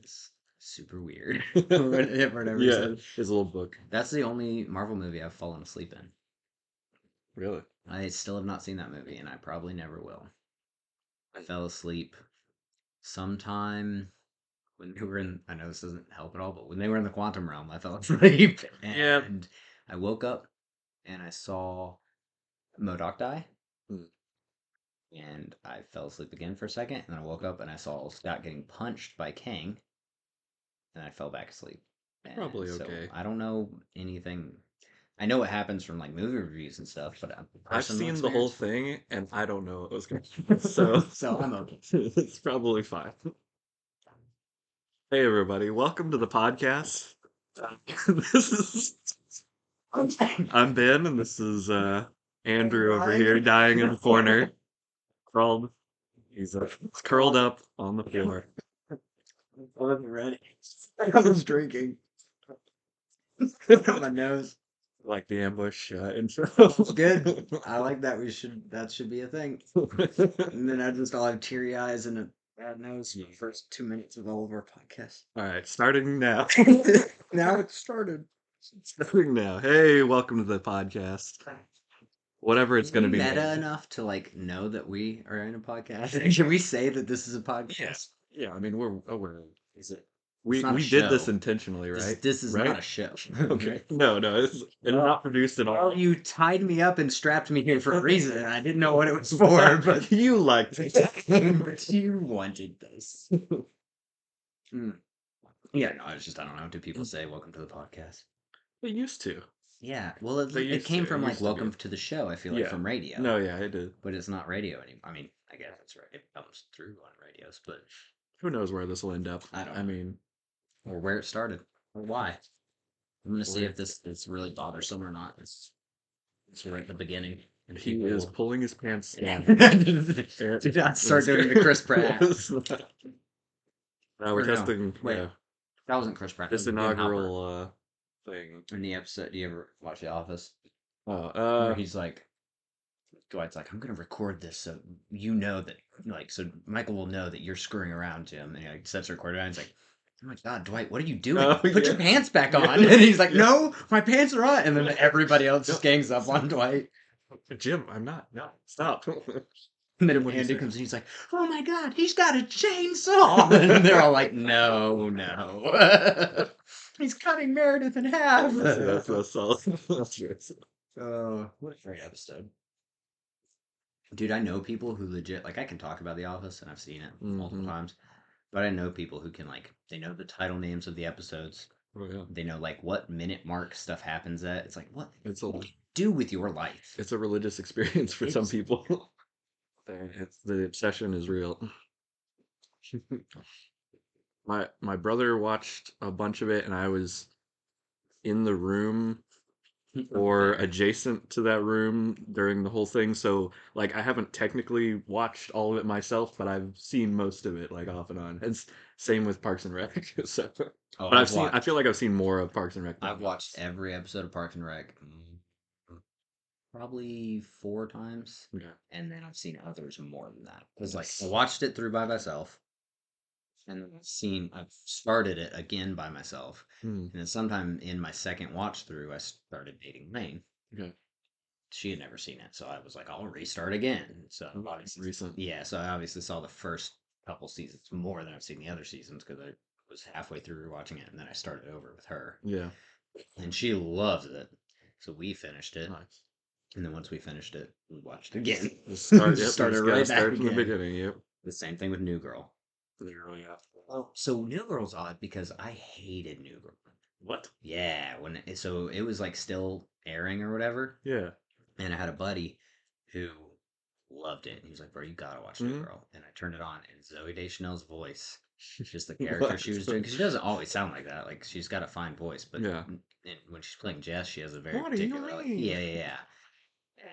is super weird for whatever reason. His little book. That's the only Marvel movie I've fallen asleep in. Really? I still have not seen that movie, and I probably never will. I fell asleep sometime when they were in. I know this doesn't help at all, but when they were in the quantum realm, I fell asleep, Yeah. and I woke up and I saw MODOK die, Hmm. and I fell asleep again for a second, and then I woke up and I saw Scott getting punched by Kang, and I fell back asleep. And Probably so okay. I don't know anything. I know what happens from like movie reviews and stuff, but I've personal seen the whole experience. thing, and I don't know what was going on. So, So I'm okay. it's probably fine. Hey, everybody. Welcome to the podcast. This is... I'm Ben, and this is Andrew over here dying in the corner. Crawled. He's curled up on the floor. I wasn't ready. I was drinking. My nose. Like the ambush intro. It's good. I like that. That should be a thing. And then I just all have teary eyes and a bad nose for the first 2 minutes of all of our podcasts. All right, starting now. Now it's started. Starting now. Hey, welcome to the podcast. Whatever it's going to be. Meta enough to like know that we are in a podcast. Can we say that this is a podcast? Yeah. I mean, we're aware. Is it? We not a did this show. intentionally, right? This is right? not a show. Okay. No, it's not produced at all. Well, you tied me up and strapped me here for a reason, and I didn't know what it was for, but you liked it. but you wanted this. Yeah, no, I don't know. Do people say welcome to the podcast? They used to. Yeah, well, They it used came to. from It like used to welcome be. to the show. I feel like Yeah. from radio. No, yeah, it did. But it's not radio anymore. I mean, I guess that's right. It comes through on radios, but Who knows where this will end up? I don't I know. mean, Or where it started, or why. I'm gonna see Where- if this is really bothersome or not. It's right at the beginning. And he people is will- pulling his pants down. Do not start doing the Chris Pratt. Now we're Or no, testing. wait. Yeah, That wasn't Chris Pratt. this That was Ben Hopper. inaugural thing. In the episode, do you ever watch The Office? Oh, Where he's like, Dwight's like, I'm gonna record this so you know that, like, so Michael will know that you're screwing around, Jim. And he like sets the recorder down. He's like, oh my god, Dwight, what are you doing? Oh, Put your yeah. pants back Yeah. on. And he's like, Yeah. no, my pants are on. And then everybody else just gangs up on Dwight. Jim, I'm not. No, stop. And then What do you Andy say? comes in. He's like, oh my god, he's got a chainsaw. And they're all like, no. He's cutting Meredith in half. That's solid. That's good. What a great episode. Dude, I know people who legit, like, I can talk about The Office, and I've seen it multiple times, but I know people who can, like, they know the title names of the episodes. Oh, yeah. They know, like, what minute mark stuff happens at. It's like, what It's do you do with your life? It's a religious experience for some people. The obsession is real. My brother watched a bunch of it, and I was in the room or adjacent to that room during the whole thing. So, like, I haven't technically watched all of it myself, but I've seen most of it, like, off and on. It's same with Parks and Rec. So, Oh, but I feel like I've seen more of Parks and Rec. I've watched every episode of Parks and Rec probably 4 times, and then I've seen others more than that. Because, like, I watched it through by myself, and then I've started it again by myself. And then sometime in my second watch through, I started dating Lane. Okay. She had never seen it, so I was like, I'll restart again. So Recent. Yeah, so I obviously saw the first couple seasons more than I've seen the other seasons because I was halfway through watching it, and then I started over with her. Yeah. And she loves it. So we finished it. Nice. And then once we finished it, we watched it again. Started right back from the beginning. Yep. The same thing with New Girl. Literally, yeah. Oh, so New Girl's odd because I hated New Girl. What? Yeah, so it was like still airing or whatever. Yeah. And I had a buddy who loved it. He was like, "Bro, you gotta watch New Girl." And I turned it on, and Zooey Deschanel's voice, just the character she was doing, because she doesn't always sound like that. Like she's got a fine voice, but when she's playing Jess, she has a very particular. Like, yeah.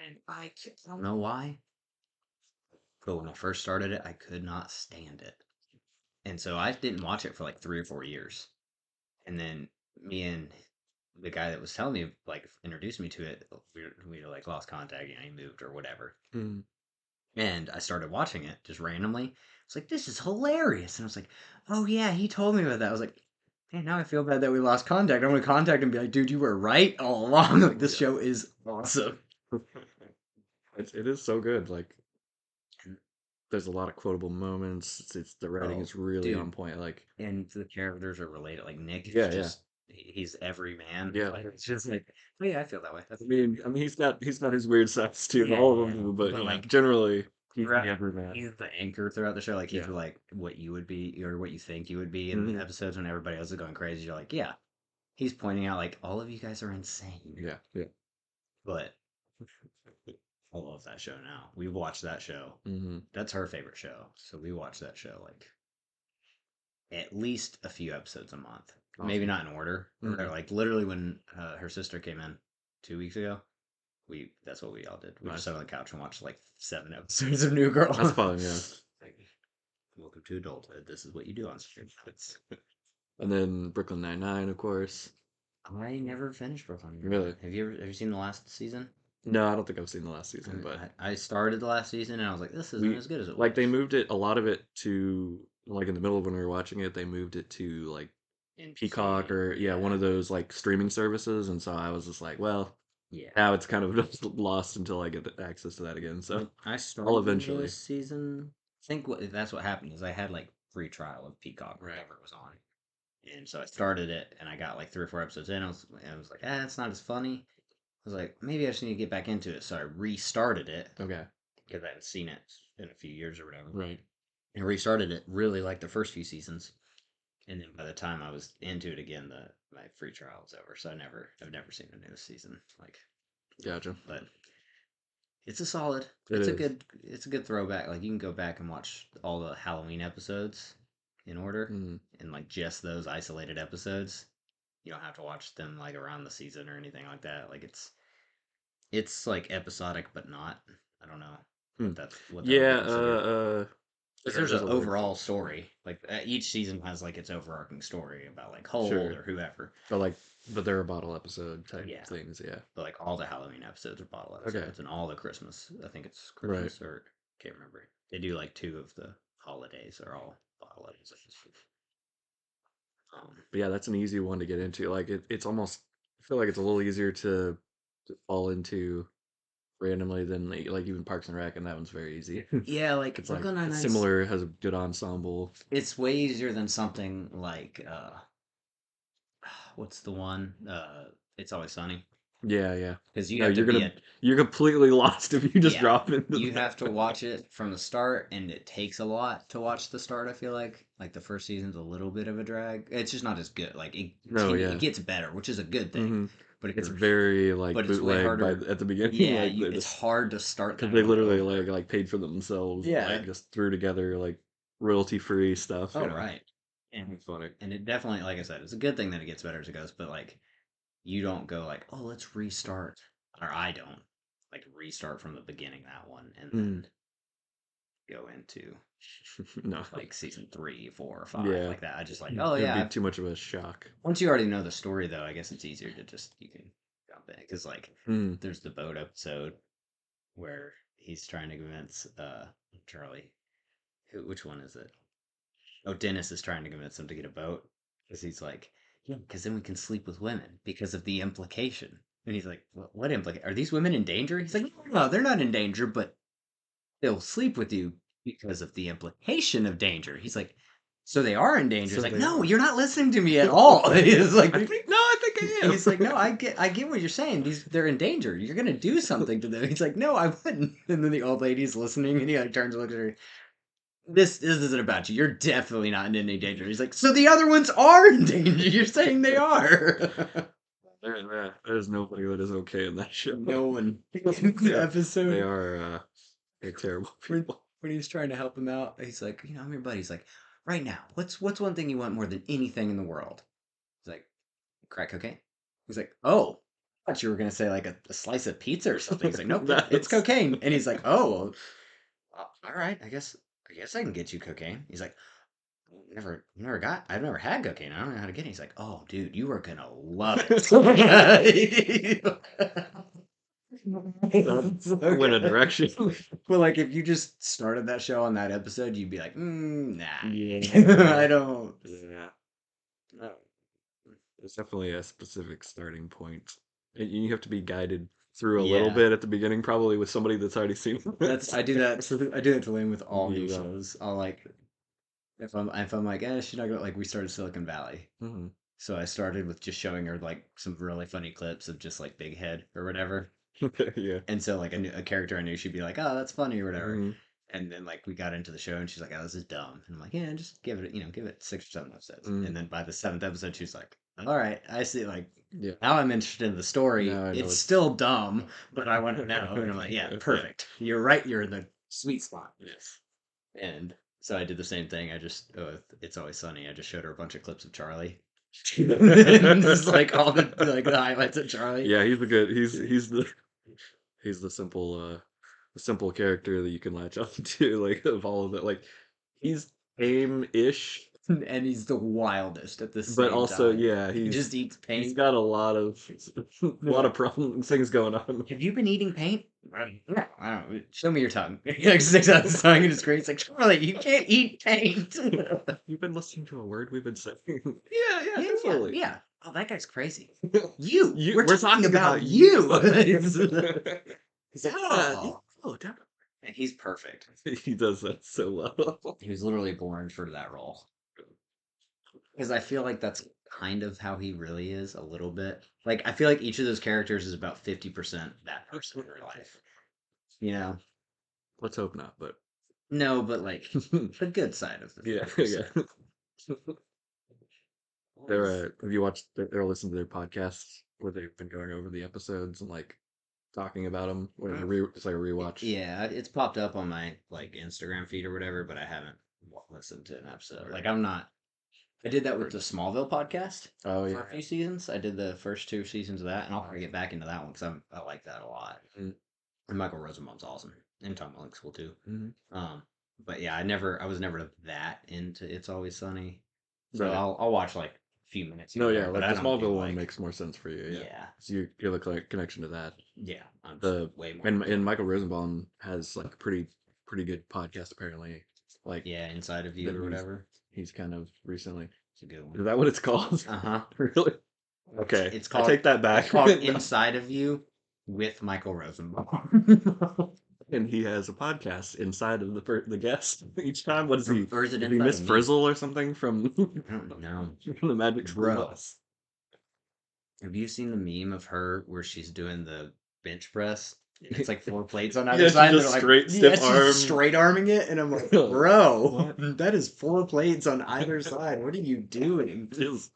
And I don't know why, but when I first started it, I could not stand it. And so I didn't watch it for like 3 or 4 years. And then me and the guy that was telling me, like, introduced me to it, we lost contact, he moved or whatever. And I started watching it just randomly. It's like, this is hilarious. And I was like, oh yeah, he told me about that. I was like, man, now I feel bad that we lost contact. I'm gonna contact him and be like, dude, you were right all along. Like this show is awesome. It is so good. Like, there's a lot of quotable moments. The writing Oh, is really on dude. point. Like, And the characters are related. Like Nick is yeah, just he's every man. yeah. Like it's just like, oh yeah, I feel that way. I mean, he's got his weird sides too. Yeah, All of yeah, them yeah. do, but But like generally he's throughout, the everyman. he's the anchor throughout the show. Like he's Yeah. like what you would be or what you think you would be in the Hmm. episodes when everybody else is going crazy. You're like, yeah, he's pointing out like all of you guys are insane. Yeah, yeah. But I love that show now. We watched that show. Hmm. That's her favorite show. So we watch that show like at least a few episodes a month. Maybe Awesome. not in order. Or Hmm. like literally when her sister came in 2 weeks ago, we that's what we all did. We just Nice. sat on the couch and watched like 7 episodes of New Girl. That's fun. Yeah. Like, welcome to adulthood. This is what you do on stream. And then Brooklyn Nine-Nine, of course. I never finished Brooklyn Really? Nine-Nine. Have you seen the last season? No, I don't think I've seen the last season, but I started the last season and I was like, this isn't we as good as it like they was. moved it a lot of it to like in the middle of when we were watching it, they moved it to like Peacock NBC, or yeah, one of those like streaming services, and so I was just like, well, yeah. now it's kind of just lost until I get access to that again. So I I'll started the eventually. newest season. I think that's what happened is I had like free trial of Peacock or Right. whatever it was on, and so I started it and I got like 3 or 4 episodes in. I was like, it's not as funny. I was like, maybe I just need to get back into it. So I restarted it Okay. because I hadn't seen it in a few years or whatever, Right. and restarted it. Really like the first few seasons, and then by the time I was into it again, the my free trial was over. So I've never seen the newest season. Like, Gotcha. but it's a solid. It is. It's a good throwback. Like you can go back and watch all the Halloween episodes in order Mm. and like just those isolated episodes. You don't have to watch them like around the season or anything like that. Like it's like episodic but not. I don't know Mm. what that would be Yeah. considered. Because there's There's an a word for overall it. story. Like each season has like its overarching story about like Hold Sure. or whoever. But like, but they're a bottle episode type Yeah. things. Yeah. But like all the Halloween episodes are bottle Okay. episodes, and all the Christmas. I think it's Right. Christmas or can't remember. They do like 2 of the holidays are all bottle episodes. But yeah, that's an easy one to get into. Like it's almost I feel like it's a little easier to fall into randomly than like even Parks and Rec, and that one's very easy. Yeah, like It's like Brooklyn it's Nine-Nine's. similar, has a good ensemble. It's way easier than something like what's the one? It's Always Sunny Yeah, yeah. because you No, have to be you're completely lost if you just yeah. drop into You have to that. watch it from the start, and it takes a lot to watch the start. I feel like the first season's a little bit of a drag. It's just not as good. Like No, it yeah. gets better, which is a good thing. Hmm. But if It's you're very like but it's way bootleg by harder. at the beginning, Yeah, like they it's just hard to start because that they one literally over. like paid for themselves, Yeah. like just threw together like royalty free stuff. Oh, right. And It's funny. and it definitely, like I said, it's a good thing that it gets better as it goes. But like, you don't go like, oh, let's restart, or I don't like restart from the beginning that one and Mm. then go into No. like season 3, 4, 5 Yeah. like that. I just like, oh It'd yeah. be too much of a shock. Once you already know the story, though, I guess it's easier to just you can jump in because like Mm. there's the boat episode where he's trying to convince Charlie. Which one is it? Oh, Dennis is trying to convince him to get a boat because he's like, yeah, because then we can sleep with women because of the implication. And he's like, what implication? Are these women in danger? He's like, no, they're not in danger, but they'll sleep with you because of the implication of danger. He's like, so they are in danger. So He's like, they no, are. you're not listening to me at all. He's like, I think no, I think I am. he's like, no, I get what you're saying. They're in danger. You're gonna do something to them. He's like, no, I wouldn't. And then the old lady's listening, and he like turns and looks at her. This isn't about you. You're definitely not in any danger. He's like, so the other ones are in danger. You're saying they are. There's nobody that is okay in that show. No one in the Yeah, episode they are they're terrible when, people. when he's trying to help him out. He's like, I'm your buddy. He's like, right now, what's one thing you want more than anything in the world? He's like, crack cocaine. He's like, oh, I thought you were gonna say like a slice of pizza or something. He's like, nope, it's That's cocaine. And he's like, oh, well, all right, I guess I can get you cocaine. He's like, I've never had cocaine. I don't know how to get it. He's like, oh, dude, you are gonna love it. That went a direction. Well, like if you just started that show on that episode, you'd be like, nah, Yeah. I don't. Yeah. No. There's definitely a specific starting point. And you have to be guided through a little Yeah, bit at the beginning, probably with somebody that's already seen it. I do that. I do that to Lane with all new Yeah. shows. I'll like if I'm like, she's not gonna like. We started Silicon Valley, Hmm. so I started with just showing her like some really funny clips of just like Big Head or whatever. Yeah. And so like a character I knew, she'd be like, "Oh, that's funny" or whatever. Hmm. And then like we got into the show, and she's like, "Oh, this is dumb." And I'm like, "Yeah, just give it, give it 6 or 7 episodes." Mm. And then by the seventh episode, she's like, "All right, I see." Like Yeah. now I'm interested in the story. Now I know It's still dumb, but I want to know. And I'm like, "Yeah, perfect. You're right. You're in the sweet spot." Yes. And so I did the same thing. I just, It's Always Sunny. I just showed her a bunch of clips of Charlie. And just like all the highlights of Charlie. Yeah, he's the good. He's the simple character that you can latch on to. Like of all of it, like he's tame-ish, And he's the wildest at the but same also time. yeah, He just eats he's paint. got a lot of problems, things going on. Have you been eating paint? No, I don't know. Show me your tongue. He like sticks out his tongue and just screams like, Charlie, you can't eat paint. You've been listening to a word we've been saying. Yeah, Yeah, definitely. yeah. Oh, that guy's crazy. We're We're talking about you. He's like, Oh. definitely. And he's perfect. He does that so well. He was literally born for that role. Because I feel like that's kind of how he really is a little bit. Like I feel like each of those characters is about 50% that person in real life. You know? Let's hope not, but No, but like the good side of the yeah, 50%. yeah. Have you watched or listened to their podcasts where they've been going over the episodes and like talking about them? When it's like a rewatch. Yeah, it's popped up on my like Instagram feed or whatever, but I haven't listened to an episode. Right. Like I'm not. I did that with the Smallville podcast Oh for yeah. a few seasons. I did the first 2 seasons of that, and I'll probably get back into that one because I like that a lot. Mhm. And Michael Rosenbaum's awesome, and Tom Wellink's cool too. Mm-hmm. But yeah, I was never that into It's Always Sunny, so Right. I'll watch like a few minutes. No, here, yeah, but like I the don't do Smallville one like makes more sense for you. Yeah. yeah, So you have a connection to that. yeah. I'm The way more and Michael Rosenbaum has like a pretty good podcast apparently. Like yeah, Inside of You that or whatever. he's kind of recently. It's a good Is one. that what it's called? Uh-huh. Really? Okay. It's I called take that back. It's called Inside of You with Michael Rosenbaum. And he has a podcast inside of the guest each time. What is he? Or is it Is he Inside Miss of Me? Frizzle or something from I don't know. from the Magic School Bro. Bus? Have you seen the meme of her where she's doing the bench press? It's like 4 plates on Yeah, either she's side. just They're like, straight, yeah, stiff she's arm. straight arming it, and I'm like, bro, What? that is 4 plates on either side. What are you doing? It is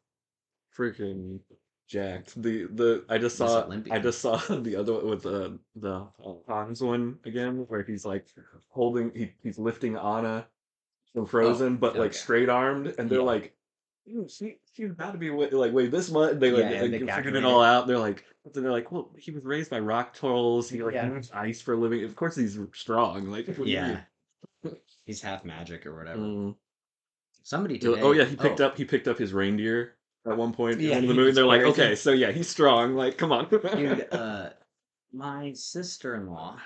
freaking jacked. The I just saw Olympian. the other one with the Hans one again where he's like holding he's lifting Anna from Frozen but like okay. straight armed and they're Yeah. like she's about to be weigh this much. They like Yeah, they they figured calculate it all it. out. They're like, well, he was raised by rock trolls. He like Yeah. moves ice for a living. Of course, he's strong. Like, what do you Yeah. mean? He's half magic or whatever. Mm. Somebody Oh today. yeah, he picked up his reindeer at one point Yeah, in the he movie. just They're like, carries okay, it. so yeah, he's strong. Like, come on. Dude, my sister-in-law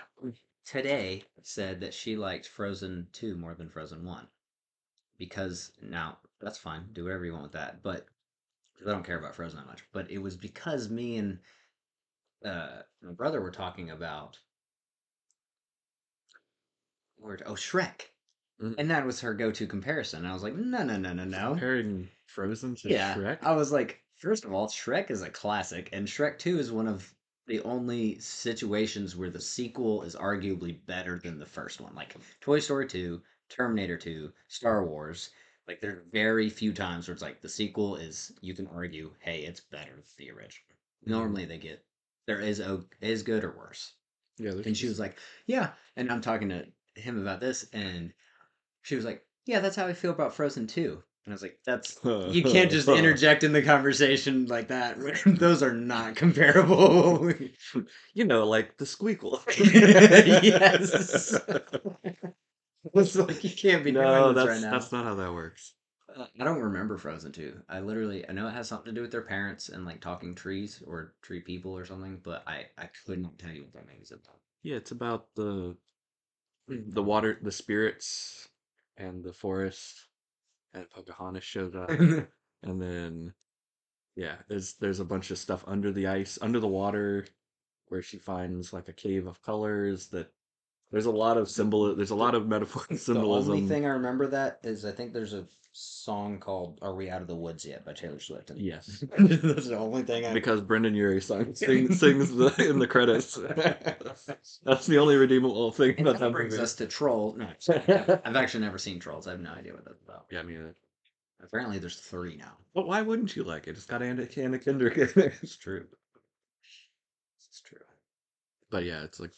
today said that she liked Frozen 2 more than Frozen 1. Because now that's fine, do whatever you want with that, but 'cause I don't care about Frozen that much. But it was because me and my brother were talking about Shrek. Mm. And that was her go-to comparison. And I was like, no. Comparing Frozen to Yeah. Shrek? I was like, first of all, Shrek is a classic, and Shrek 2 is one of the only situations where the sequel is arguably better than the first one. Like Toy Story 2, Terminator 2, Star Wars. Like there are very few times where it's like the sequel is you can argue, hey, it's better than the original. Normally they get there is good or worse. Yeah, And she was like, yeah. And I'm talking to him about this, and she was like, yeah, that's how I feel about Frozen 2. And I was like, you can't just interject in the conversation like that. Those are not comparable. like the squeakle. Yes. It's like you can't be doing this right now. That's not how that works. I don't remember Frozen 2. I know it has something to do with their parents and like talking trees or tree people or something, but I couldn't tell you what that movie's about. Yeah, it's about the water, the spirits, and the forest, and Pocahontas shows up, and then yeah, there's a bunch of stuff under the ice, under the water, where she finds like a cave of colors. That there's a lot of symbol. There's a The lot of metaphor and the only symbolism. thing I remember that is I think there's a song called "Are We Out of the Woods Yet" by Taylor Swift, and Yes, that's the only thing I. because Brendan Urie sings in the credits. That's the only redeemable thing And about that that brings movie. us to Troll. No, I've actually never seen Trolls. I have no idea what that's about. Yeah, I mean, Apparently, there's three now. but why wouldn't you like it? It's got Anna Kendrick in It's it. true. It's true. But yeah, it's like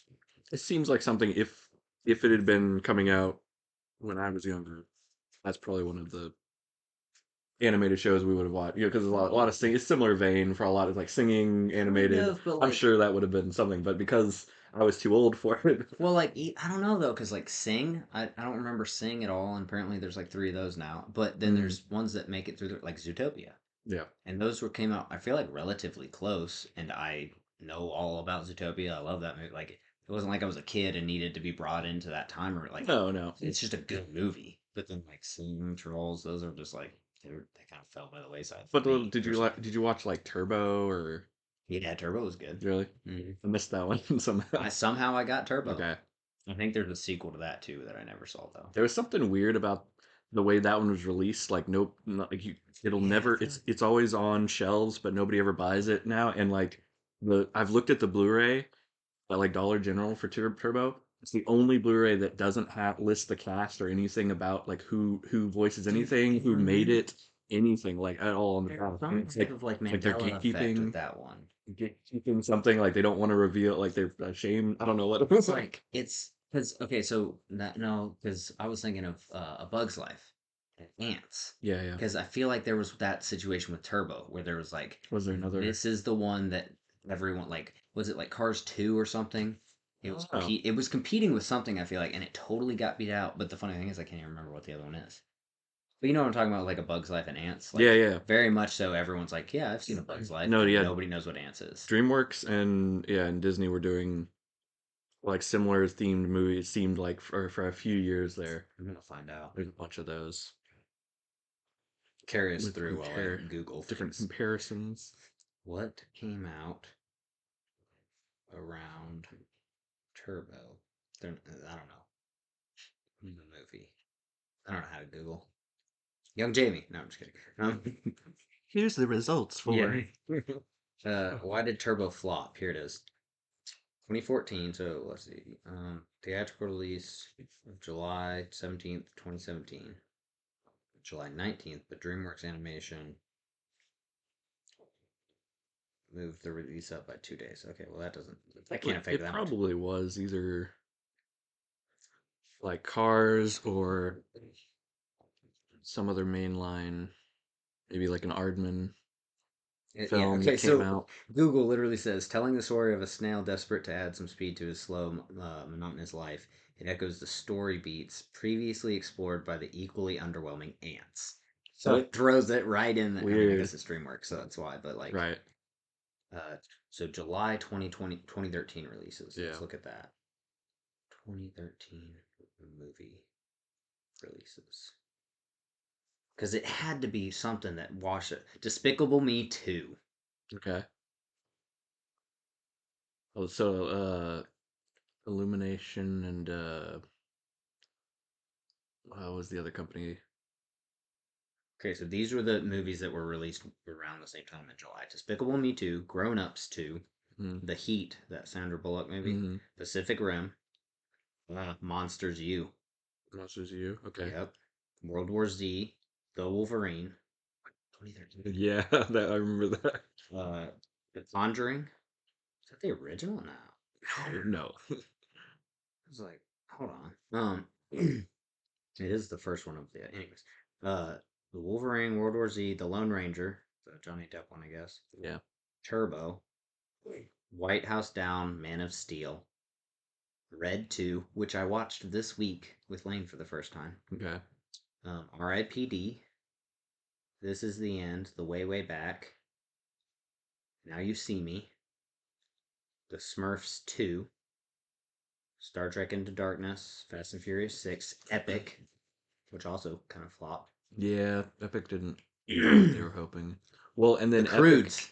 it seems like something if it had been coming out when I was younger, that's probably one of the animated shows we would have watched. You know, because a lot of sing. It's similar vein for a lot of like singing Kind animated. of, but I'm like, sure that would have been something, but because I was too old for it. well, like I don't know though, because like Sing, I don't remember Sing at all, and apparently there's like three of those now. But then Mm, there's ones that make it through, like Zootopia, yeah. and those were came out. I feel like relatively close, and I know all about Zootopia. I love that movie. Like it wasn't like I was a kid and needed to be brought into that time, or like No, no. it's just a good movie. But then like Sing, Trolls, those are just like they kind of fell by the wayside for But me did you personally. like? Did you watch like Turbo or Yeah, Turbo was good. really? Hmm. I missed that one somehow. I got Turbo. Okay. I think there's a sequel to that too that I never saw though. There was something weird about the way that one was released. Like, nope, not, like it'll Yeah, I never. feel like It's always on shelves, but nobody ever buys it now. And like I've looked at the Blu-ray at like Dollar General for Turbo. It's the only Blu-ray that doesn't have list the cast or anything about like who voices dude, anything, it who made reminded it, anything like at all on the there's back. And some it's type of like like they're Mandela effect with gatekeeping, that one. gatekeeping something like they don't want to reveal, like they're ashamed. I don't know what it was like. Like it's because okay, so that no, because I was thinking of A Bug's Life and Ants. Yeah, yeah. Because I feel like there was that situation with Turbo where there was like Was there another? this is the one that everyone like was it like Cars 2 or something? Oh, It was competing with something I feel like and it totally got beat out. But the funny thing is I can't even remember what the other one is. But you know what I'm talking about, like A Bug's Life and Ants? yeah, Like, yeah. very much so, everyone's like, yeah, I've seen A Bug's Life, No, and yeah. nobody knows what Ants is. DreamWorks and yeah, and Disney were doing like similar themed movies. It seemed like for a few years there. I'm gonna find out. There's a bunch of those Carry us with through while I Google different things. comparisons. What came out around Turbo? I don't know. The movie. I don't know how to Google. Young Jamie. No, I'm just kidding. Here's the results Yeah. for. Why did Turbo flop? Here it is. 2014. So let's see. Theatrical release of July 17th, 2017. July 19th, but DreamWorks Animation moved the release up by 2 days. Okay, well that doesn't. I can't figure It that much. probably was either like Cars or some other mainline, maybe like an Aardman Yeah. film that Okay. came So out. Google literally says telling the story of a snail desperate to add some speed to his slow, monotonous life. It echoes the story beats previously explored by the equally underwhelming ants. So Huh, it throws it right in. I mean, I weird. guess it's DreamWorks, so that's why. But like, Right. uh, so July 2020, 2013 releases. Yeah. Let's look at that. 2013 movie releases. Because it had to be something that washed it. Despicable Me 2. Okay. Oh, so Illumination and what was the other company? Okay, so these were the movies that were released around the same time in July. Despicable Me 2, Grown Ups 2, Mm-hmm. The Heat, that Sandra Bullock movie, Mm-hmm. Pacific Rim, Monsters U. Monsters U. Okay. Yep. World War Z, The Wolverine, 2013. Yeah, that I remember that. Uh, The Conjuring. Is that the original? No. No. I was like, hold on. It is the first one of the. Anyways, uh, The Wolverine, World War Z, The Lone Ranger, the Johnny Depp one, I guess. Yeah. Turbo, White House Down, Man of Steel, Red 2, which I watched this week with Lane for the first time. Okay. R.I.P.D., This is the end. The way, way back. Now You See Me. The Smurfs 2. Star Trek Into Darkness. Fast and Furious 6. Epic, which also kind of flopped. Yeah, Epic didn't do what they were hoping. Well, and The then Croods.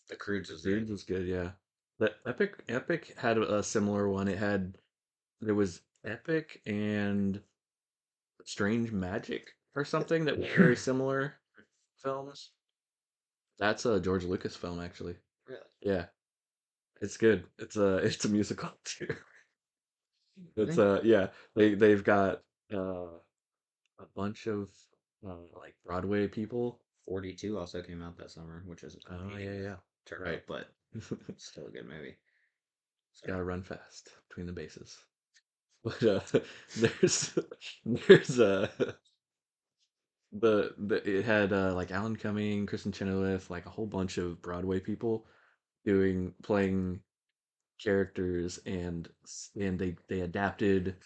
The Croods was Croods good. was good, yeah. But Epic had a similar one. There was Epic and Strange Magic or something that were very similar films. That's a George Lucas film, actually. Really? Yeah, it's good. It's a musical too. It's Really? yeah. They've got a bunch of like Broadway people. 42 also came out that summer, which is Oh competing yeah, with yeah. Turbo, Right. but still a good movie. So, Gotta run fast between the bases. But there's there's the it had like Alan Cumming, Kristen Chenoweth, like a whole bunch of Broadway people playing characters, and they adapted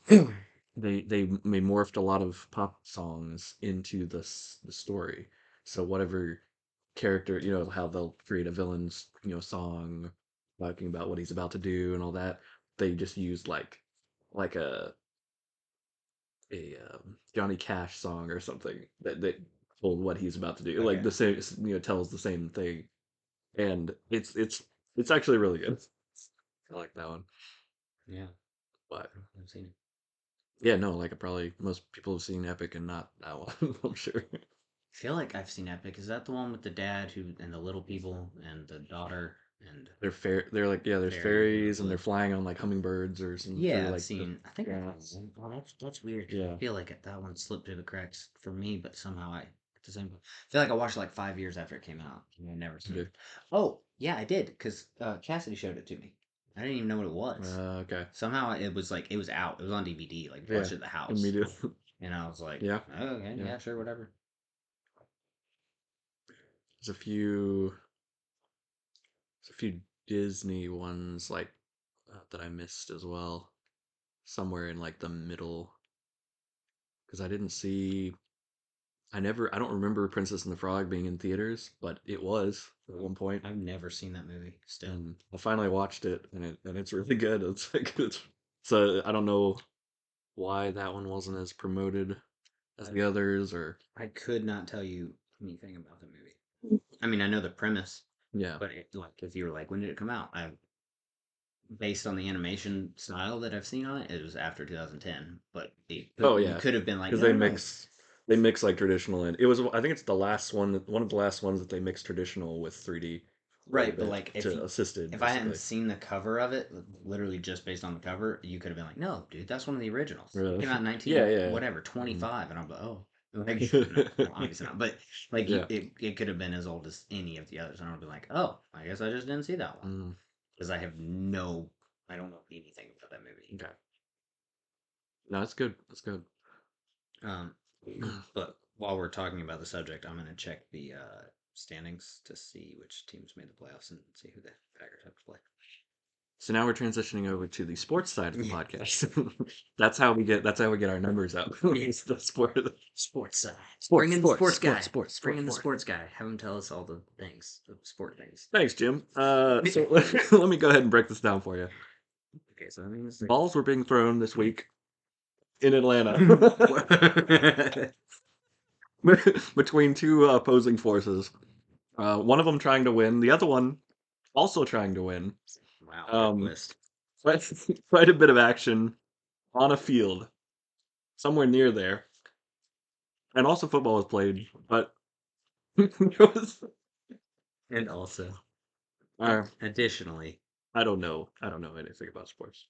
they morphed a lot of pop songs into the story. So whatever character, how they'll create a villain's, song talking about what he's about to do and all that, they just used like a Johnny Cash song or something that told what he's about to do. Like okay. the same, tells the same thing, and it's actually really good. I like that one. Yeah, But I've seen it. yeah, no, like probably most people have seen Epic and not that one. I'm sure. I feel like I've seen Epic. Is that the one with the dad who and the little people and the daughter and They're like, yeah, there's fairies and the fairies and they're blue? flying on like hummingbirds or some through Yeah, I've like the seen. I think I've seen grass. one. Oh, that's weird. I Yeah. feel like that one slipped through the cracks for me, but somehow I at the same. I feel like I watched it like 5 years after it came out. And I never seen. Okay. It. Oh yeah, I did because Cassidy showed it to me. I didn't even know what it was. Okay. Somehow it was like it was out. It was on DVD. Like Yeah. watched it at the house, Immediately. and I was like, Yeah. oh, okay, Yeah. yeah, sure, whatever. There's a few Disney ones like that I missed as well. Somewhere in like the middle, because I didn't see. I don't remember Princess and the Frog being in theaters, but it was at one point. I've never seen that movie. Still, And I finally watched it, and it's really good. It's like so I don't know why that one wasn't as promoted as the others, or I could not tell you anything about the movie. I mean, I know the premise, yeah, but like if you were like, when did it come out? I based on the animation style that I've seen on it, it was after 2010. But oh you yeah, could have been like, because no, no, no, they mix like traditional, and it was, I think it's the last one of the last ones that they mixed traditional with 3D a little right. But bit like to assisted if I hadn't basically. seen the cover of it, literally just based on the cover, you could have been like, no, dude, that's one of the originals. It Really? came out in Yeah, 19 yeah. whatever Mhm. 25, and I'm like, oh. Like, no, well, obviously not. But like Yeah. it could have been as old as any of the others, and I'd be like, oh, I guess I just didn't see that one Mm, because I don't know anything about that movie. okay. No, that's good. That's good. Um, but while we're talking about the subject, I'm gonna check the standings to see which teams made the playoffs and see who the Packers have to play. So now we're transitioning over to the sports side of the Yeah, podcast. That's how we get our numbers out. yeah. It's the sport. Sports side. Sports, Bring in the sports, sports sports, guy. sports, Bring sports, in the sports. sports guy. Have him tell us all the things, the sport things. Thanks, Jim. So let me go ahead and break this down for you. Okay, so that means like Balls were being thrown this week in Atlanta between two opposing forces. One of them trying to win, the other one also trying to win. wow, good Um, twist. quite, quite a bit of action on a field somewhere near there, and also football was played, but it was, And also, uh, additionally, I don't know. I don't know anything about sports.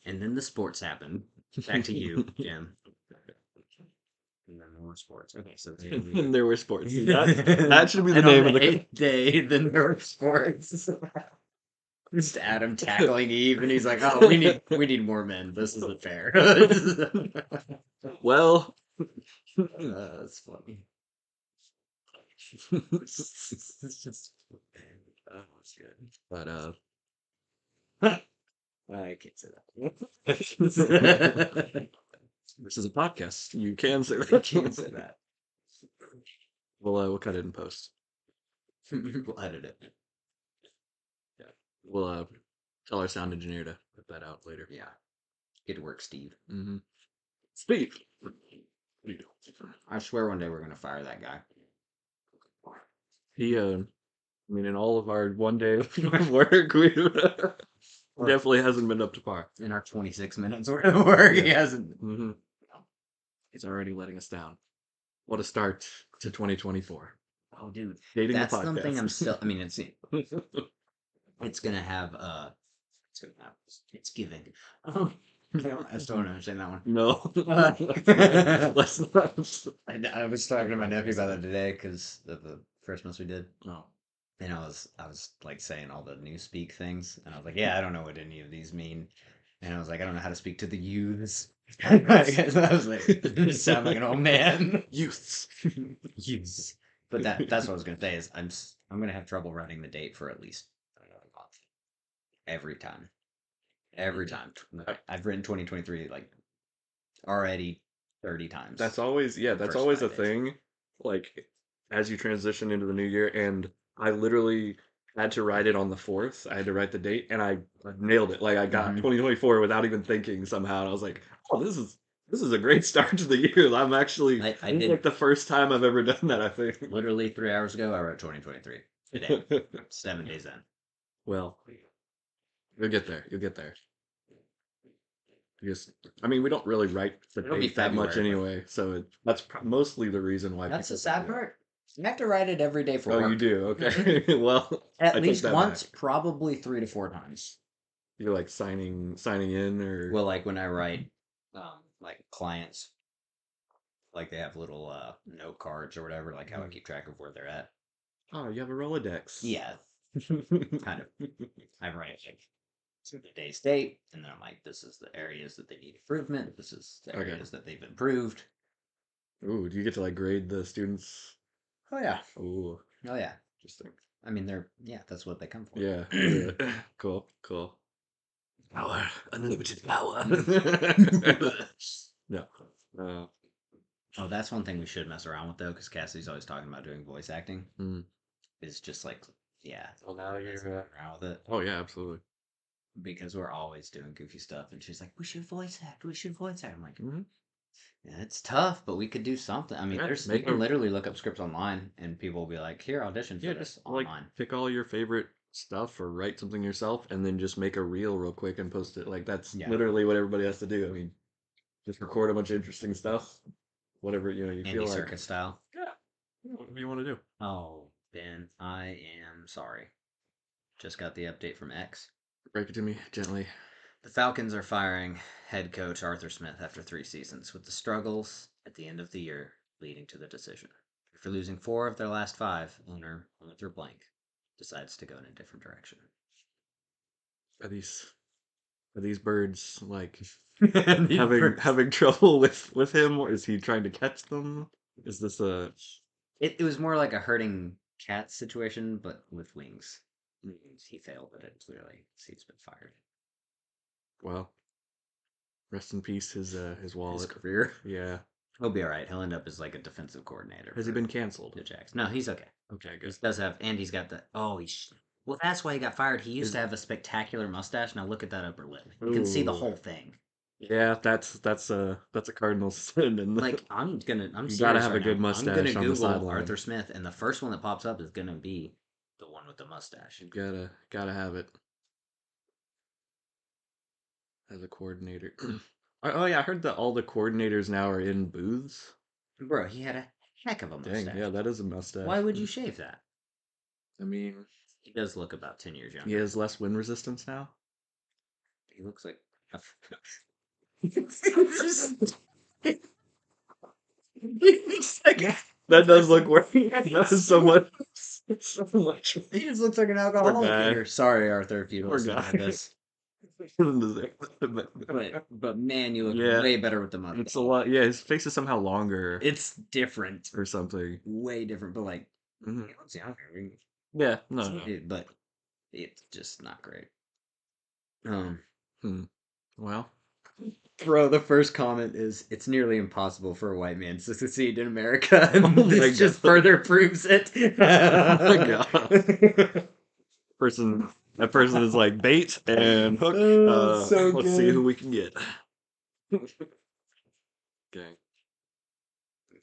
and then the sports happened. Back to you, Jim. And then more sports. Okay, so And there were sports. That should be the and on name the of the. eighth day, then there were sports. Just Adam tackling Eve, and he's like, "Oh, we need more men. This isn't fair." Well, That's funny. It's just that's good. but I can't say this that. is a podcast. You can say I can't say that. that. We'll cut it in post. We'll edit it. Yeah. We'll tell our sound engineer to put that out later. Yeah. Get to work, Steve. Mm-hmm. Steve. What are you doing? I swear one day we're gonna fire that guy. He I mean, in all of our one day of work, we definitely hasn't been up to par. In our 26 minutes worth of work, he Yeah. hasn't. Mm-hmm. He's already letting us down. What a start to 2024. Oh, dude, Dating the that's something I'm podcast. still. I mean, it's gonna have it's giving. I still don't understand that one. No. I Let's not. was talking to my nephew about that today because of the Christmas we did, No. and I was like saying all the new speak things, and I was like, yeah, I don't know what any of these mean, and I was like, I don't know how to speak to the youths. I was like, you sound like an old man. Youths. Youths. But that's what I was gonna say is I'm gonna have trouble running the date for at least another month. Every time. Every time. I've written 2023 like already 30 times. That's always, yeah, in the that's first always 5 a days. thing. Like, as you transition into the new year, and I literally had to write it on the 4th. I had to write the date, and I nailed it. Like, I got Mhm. 2024 without even thinking somehow. And I was like, oh, this is a great start to the year. I'm actually, I this is did like the first time I've ever done that, I think. literally 3 hours ago. I wrote 2023 today, 7 days in. Well, you'll get there. You'll get there. Because, I mean, we don't really write the It'll be date that much February, but anyway, so that's mostly the reason why that's the people sad do it. part. You have to write it every day for Oh, you work. do? Okay. Well, At I take least that once, back. probably 3 to 4 times. You're like signing in, or Well, like when I write, like clients, like they have little note cards or whatever, like how I keep track of where they're at. oh, you have a Rolodex. Yeah, kind of. I write like the day's date, and then I'm like, this is the areas that they need improvement. This is the Okay. areas that they've improved. Ooh, do you get to like grade the students? Oh yeah, Ooh, oh yeah. interesting. I mean, that's what they come for. Yeah. Cool. Cool. Power, unlimited power. No. Uh, Oh, that's one thing we should mess around with though, because Cassidy's always talking about doing voice acting. mm. Is just like, yeah, Well, now messing you're. around with it Oh yeah, absolutely. because we're always doing goofy stuff, and she's like, "We should voice act. We should voice act." I'm like, Hmm. yeah, it's tough, but we could do something. I mean, Yeah, there's you make can a literally look up scripts online, and people will be like, "Here, audition for yeah, this just like online." pick all your favorite stuff or write something yourself, and then just make a reel real quick and post it. Like that's Yeah, literally what everybody has to do. I mean, just record a bunch of interesting stuff, whatever you Andy feel like. Circus style. Yeah, whatever you want to do. Oh, Ben, I am sorry. Just got the update from X. Break it to me gently. The Falcons are firing head coach Arthur Smith after 3 seasons, with the struggles at the end of the year leading to the decision. After losing 4 of their last 5, owner Arthur Blank decides to go in a different direction. Are these birds like These birds. having trouble with him, or is he trying to catch them? Is this a It was more like a herding cat situation, but with wings. He failed at it, clearly. He's been fired. well? Rest in peace, his His wallet. career. Yeah. He'll be all right. He'll end up as like a defensive coordinator Has he for been canceled? the Jacks. No, he's okay. Okay, He good. does have, and he's got the. Oh, well, that's why he got fired. He used Is to have a spectacular mustache. Now look at that upper lip. You can see the ooh. whole thing. Yeah, that's a Cardinal sin, and Like I'm you gotta serious have right a good now. I'm gonna mustache on the Google Arthur sideline. Smith, and the first one that pops up is gonna be the one with the mustache. You gotta have it as a coordinator. Oh yeah, I heard that all the coordinators now are in booths. Bro, he had a heck of a Dang, yeah, mustache. that is a mustache. Why would you shave that? I mean, He does look about 10 years he younger. has less wind resistance now. He looks like a. That does look worse. That is so much, so much. He just looks like an Poor alcoholic guy. here. Sorry, Arthur, if you Poor listen guy. to this. Doesn't deserve But man, you look yeah, way better with the it's a mustache. lot. Yeah, his face is somehow longer It's different, or something. way different. But like, Mhm. he looks younger. I mean, Yeah, no. but it's just not great. Hmm. Well, Bro, the first comment is it's nearly impossible for a white man to succeed in America, Oh and my this just God. further proves it. Oh my God. That person is like bait and hook. Oh, it's so Let's see who good. we can get. Okay.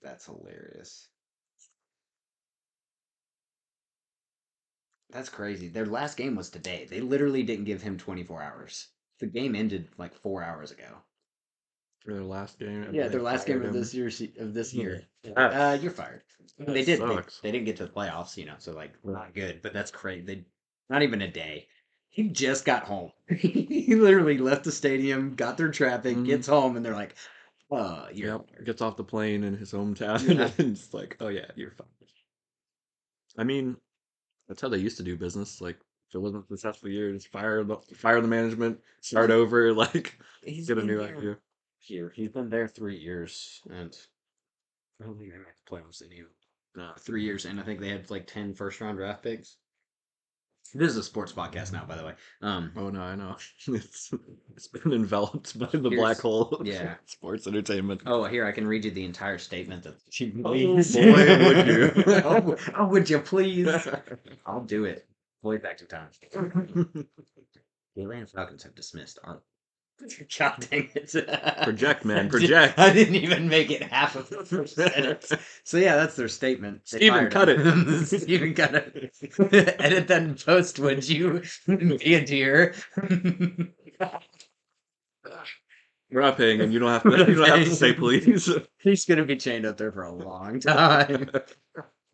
That's hilarious. That's crazy. Their last game was today. They literally didn't give him 24 hours. The game ended like 4 hours ago. For their last game, and Yeah, they their last game fired of him. this year of this year. That, You're fired. that They did. sucks. They didn't get to the playoffs, so like Right. not good. But that's crazy. They not even a day. He just got home. He literally left the stadium, got through traffic, Mhm. gets home, and they're like, you're Yep. fired." Gets off the plane in his hometown, Yeah. and it's like, oh yeah, you're fine. I mean, that's how they used to do business. Like, if it wasn't a successful year, just fire the management, start over, like He's get a been new idea. here. He's been there 3 years, and I don't think they made the playoffs in 3 years, and I think they had like 10 first-round draft picks. This is a sports podcast now, by the way. Oh no, I know. It's it's been enveloped by the black Here's hole of yeah. sports entertainment. Oh, here I can read you the entire statement that she Oh believes. boy, would you? Oh, would you please? I'll do it. Way back to time. The Atlanta Falcons have dismissed our. God dang it! Project, man, project. I didn't even make it half of the first sentence. So yeah, that's their statement. They Steven, fired cut him. it. Steven, cut it. Edit that in post, would you? Be a dear. We're not paying him. You don't have to. You don't have to say please. He's gonna be chained up there for a long time.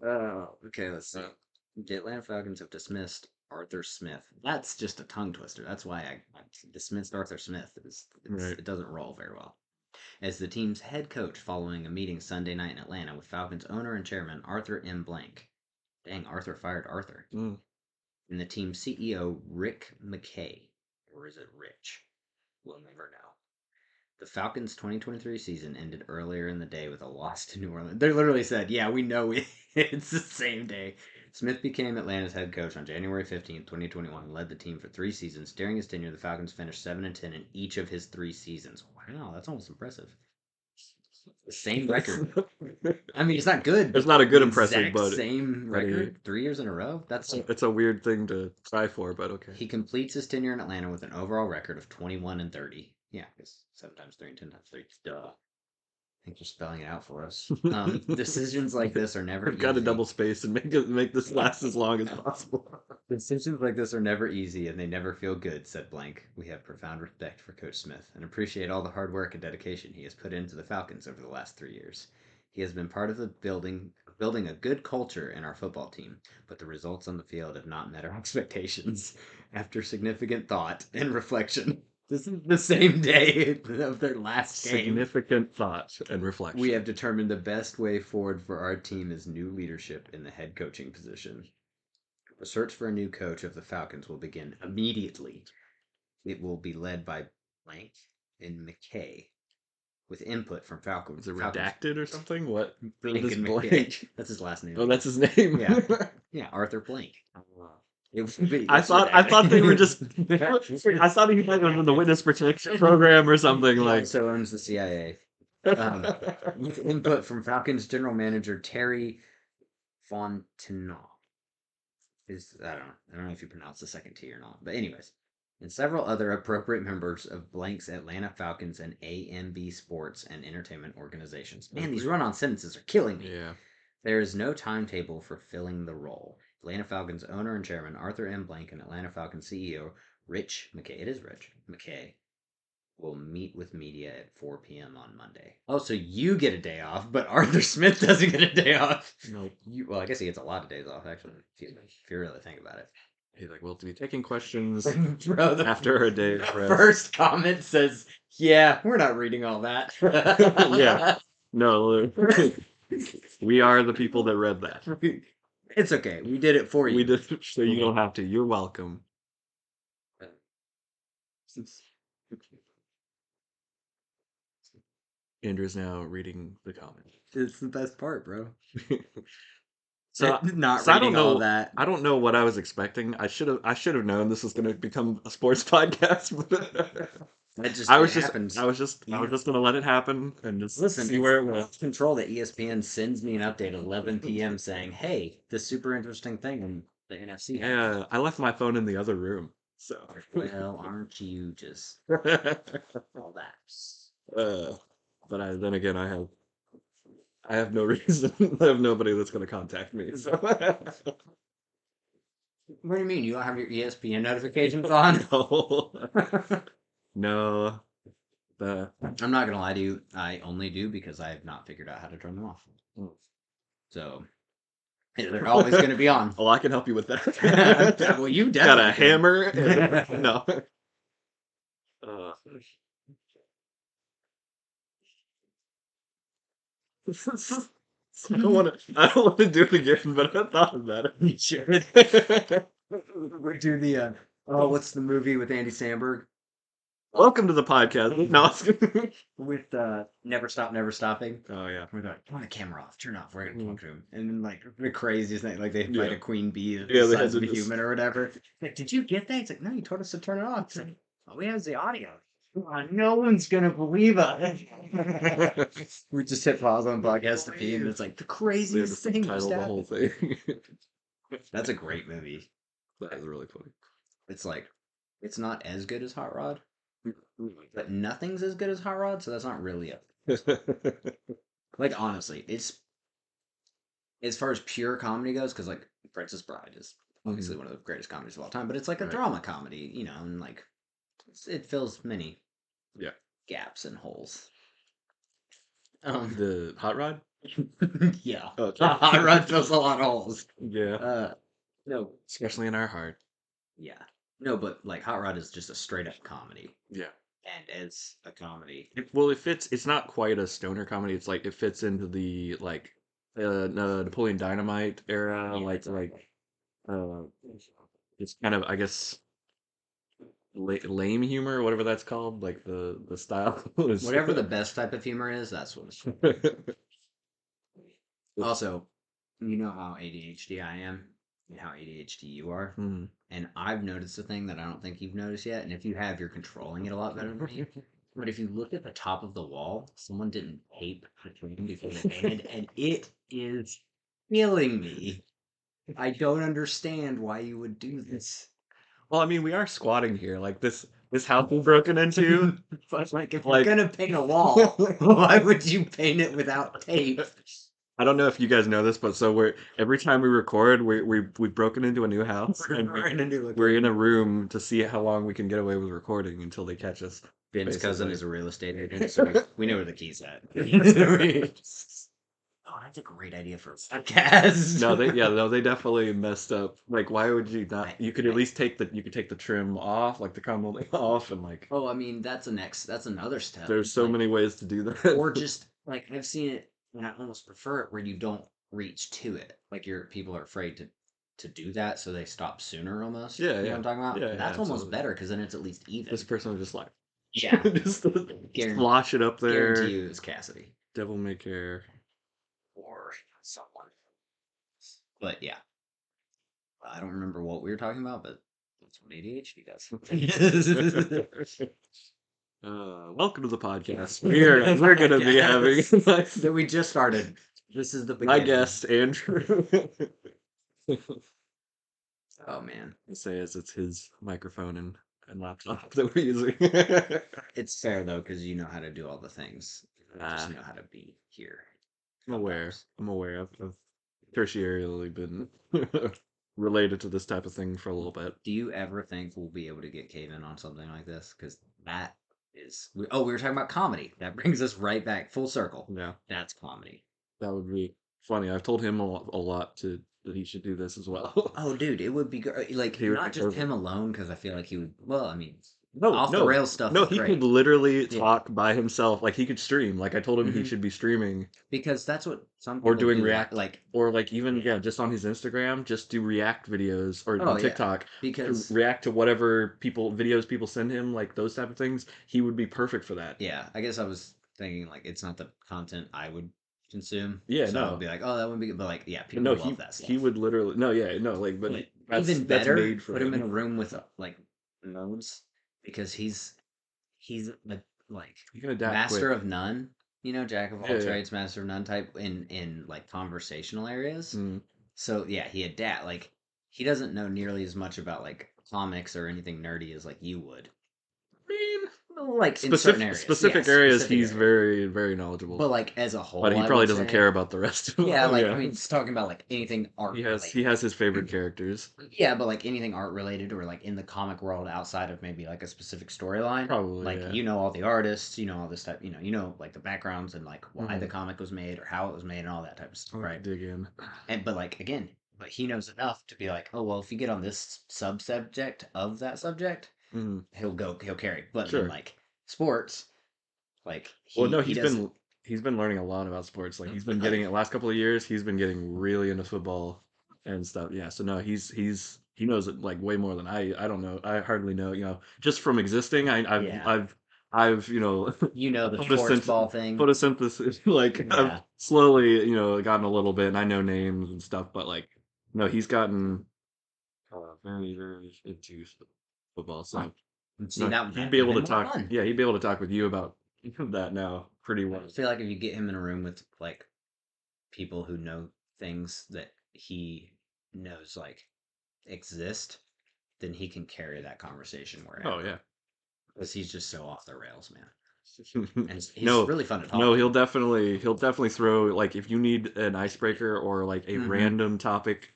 Oh, okay, let's see. The Atlanta Falcons have dismissed Arthur Smith. That's just a tongue twister. That's why I dismissed Arthur Smith. Right. It doesn't roll very well. As the team's head coach following a meeting Sunday night in Atlanta with Falcons owner and chairman Arthur M. Blank. Dang, Arthur fired Arthur. Mm. And the team's CEO Rick McKay. Or is it Rich? We'll never know. The Falcons' 2023 season ended earlier in the day with a loss to New Orleans. They literally said, yeah, we know it's the same day. Smith became Atlanta's head coach on January 15th, 2021, and led the team for 3 seasons. During his tenure, the Falcons finished 7-10 in each of his 3 seasons. Wow, that's almost impressive. The same record. I mean, it's not good. It's not a good The impressive, exact but same but record 3 years in a row. That's it's a weird thing to try for, but okay. He completes his tenure in Atlanta with an overall record of 21-30. Yeah, because 7 times 3 and 10 times 3. Duh. Thanks for spelling it out for us. Decisions like this are never I've got to easy. double space and make this last as long as possible. Decisions like this are never easy and they never feel good, said Blank. We have profound respect for Coach Smith and appreciate all the hard work and dedication he has put into the Falcons over the last 3 years. He has been part of the building a good culture in our football team, but the results on the field have not met our expectations. After significant thought and reflection, this is the same day of their last game. Significant thought and reflection. We have determined the best way forward for our team is new leadership in the head coaching position. The search for a new coach of the Falcons will begin immediately. It will be led by Blank and McKay, with input from Falcons. Is it redacted or something? What? Blank This and blank? McKay. That's his last name. Oh, that's his name. Yeah. Yeah, Arthur Blank. It would be, I thought they were just. I thought he was in the witness protection program or something He like. also owns the CIA. With input from Falcons general manager Terry Fontenot. I don't know if you pronounce the second T or not, but anyways, and several other appropriate members of Blank's Atlanta Falcons and AMB Sports and Entertainment organizations. Man, these run-on sentences are killing me. Yeah. There is no timetable for filling the role. Atlanta Falcons owner and chairman Arthur M. Blank and Atlanta Falcons CEO Rich McKay. It is Rich McKay will meet with media at 4 p.m. on Monday. Oh, so you get a day off, but Arthur Smith doesn't get a day off. No. Well, I guess he gets a lot of days off, actually, if you really think about it. He's like, well, to be taking questions Bro, after a day of rest. First comment says, yeah, we're not reading all that. Yeah. No, we are the people that read that. It's okay. We did it for you. We did, so you don't have to. You're welcome. Andrew's now reading the comment. It's the best part, bro. So, Not so I reading don't know all that. I don't know what I was expecting. I should have known this was going to become a sports podcast. That just I it was just, happens. I was just gonna let it happen and just Listen, see it's where it out went. of control that ESPN sends me an update at 11 p.m. saying, "Hey, this super interesting thing in the NFC happened." Yeah, I left my phone in the other room, so. Well, aren't you just all that? But then again, I have no reason. I have nobody that's gonna contact me. So. What do you mean? You don't have your ESPN notifications on? No, no. The I'm not gonna lie to you. I only do because I have not figured out how to turn them off. So they're always gonna be on. well, I can help you with that. Well, you Got a definitely can. hammer? No. Uh, I don't want to do it again, but I thought about it. You should. We do the oh, what's the movie with Andy Samberg Welcome to the podcast. No. with Never Stop, Never Stopping? Oh yeah. We're like, turn the camera off, turn it off. We're gonna talk to him, and then like the craziest thing, like they fight Yeah. a queen bee the Yeah, they had size to of a just. human or whatever. Like, did you get that? He's like, no, you told us to turn it off. It's like, all we have is the audio. No one's gonna believe us. We just hit pause on podcast to pee, and it's like the They had to craziest thing just subtitle the whole happened. thing. That's a great movie. That is really funny. It's like it's not as good as Hot Rod, but nothing's as good as Hot Rod, so that's not really a like honestly, it's as far as pure comedy goes, because like Princess Bride is obviously one of the greatest comedies of all time, but it's like a Right. drama comedy, you know, and like it fills many Yeah. gaps and holes. The hot rod? Yeah, Okay. Hot Rod fills a lot of holes. Yeah. No, Especially in our heart. yeah, no, but like Hot Rod is just a straight up comedy, Yeah. and as a comedy, Well, it fits. It's not quite a stoner comedy. It's like it fits into the like Napoleon Dynamite era. yeah, Uh, it's kind of I guess lame humor, whatever that's called. Like the style is. whatever the best type of humor is, that's what it's. Also, you know how ADHD I am and how ADHD you are. Hmm. And I've noticed a thing that I don't think you've noticed yet. And if you have, you're controlling it a lot better than me. But if you look at the top of the wall, someone didn't tape the frame before they painted, and it is killing me. I don't understand why you would do this. Well, I mean, we are squatting here. Like this house was broken into. But like, if you're Like gonna paint a wall, why would you paint it without tape? I don't know if you guys know this, but so we're every time we record, we've broken into a new house and We're in a new we're in a room to see how long we can get away with recording until they catch us. Ben's cousin Basically. is a real estate agent, so we know where the key's at. Oh, that's a great idea for a podcast. No, they definitely messed up. Like, why would you not? I- You could at I- least take the trim off, like the crumbling off, and like Oh, I mean, that's another step. there's so Like, many ways to do that. or just like I've seen it, and I almost prefer it where you don't reach to it. Like people are afraid to do that, so they stop sooner almost. Yeah, You know yeah. what I'm talking about? Yeah, That's almost absolutely. better because then it's at least even. This person was just like Yeah, just Guaran- slosh it up there. guarantee you it's Cassidy Devil may care. or someone. But yeah, I don't remember what we were talking about, but that's what ADHD does. Welcome to the podcast. We're gonna be having That we just started. This is the my beginning. guest Andrew. Oh man, I say as it's his microphone and laptop that we're using. it's fair though because you know how to do all the things. You just Ah. know how to be here. I'm aware. I'm aware. I've tertiarily been related to this type of thing for a little bit. Do you ever think we'll be able to get Cave in on something like this? Because that is. Oh, we were talking about comedy. That brings us right back full circle. Yeah, That's comedy. that would be funny. I've told him a lot that he should do this as well. Oh, dude, it would be like He would not be just perfect. him alone because I feel like he would. Well, I mean, No, off the no, rails stuff. no. is He great. could literally Yeah. talk by himself. Like he could stream. Like I told him he Mhm. should be streaming Because that's what some people or doing do, React, like or like even just on his Instagram, just do React videos or Oh, on yeah, TikTok. because To react to whatever videos people send him, like those type of things. He would be perfect for that. yeah, I guess I was thinking like it's not the content I would consume. Yeah, so no. I'd be like, oh, that wouldn't be good. But like, yeah, But people no, love that stuff. he would literally like but Like, that's even that's better, made for put him in him. a room with like nodes because he's he's like You can adapt master quick. of none, jack of Yeah, all yeah. trades, master of none type in like conversational areas. Mm. So yeah, he doesn't know nearly as much about like comics or anything nerdy as like you would. I mean, Like in certain areas, specific yes, areas, specific he's areas. very, very knowledgeable. But like as a But whole, he I probably would doesn't care say, about the rest of yeah, them. like I Yeah. mean, just talking about like anything art He related. has his favorite characters. Yeah, but like anything art related or like in the comic world outside of maybe like a specific storyline, Probably, like yeah. all the artists, all this stuff, like the backgrounds and like why Hmm. the comic was made or how it was made and all that type of stuff, I'll have to right? dig in. And but like again, but he knows enough to be like, oh well, if you get on this subject of that subject, Hmm. he'll carry. But then Sure. like sports, like Well, no, he doesn't. he's been learning a lot about sports. Like he's been getting Really? it last couple of years. He's been getting really into football and stuff. Yeah. So no, he knows it like way more than I don't know. I hardly know. Just from existing, Yeah. I've The sports ball thing. photosynthesis. Like I've Yeah. slowly gotten a little bit, and I know names and stuff. But like no, he's gotten very very into football. Huh. So And see no, that he'd that be even able to more talk. fun. Yeah, he'd be able to talk with you about that now pretty I well. feel like if you get him in a room with like people who know things that he knows like exist, then he can carry that conversation Oh wherever. yeah. Because he's just so off the rails, man. And he's No, really fun to no, talk to. he'll definitely throw like if you need an icebreaker or like a Mm-hmm. random topic,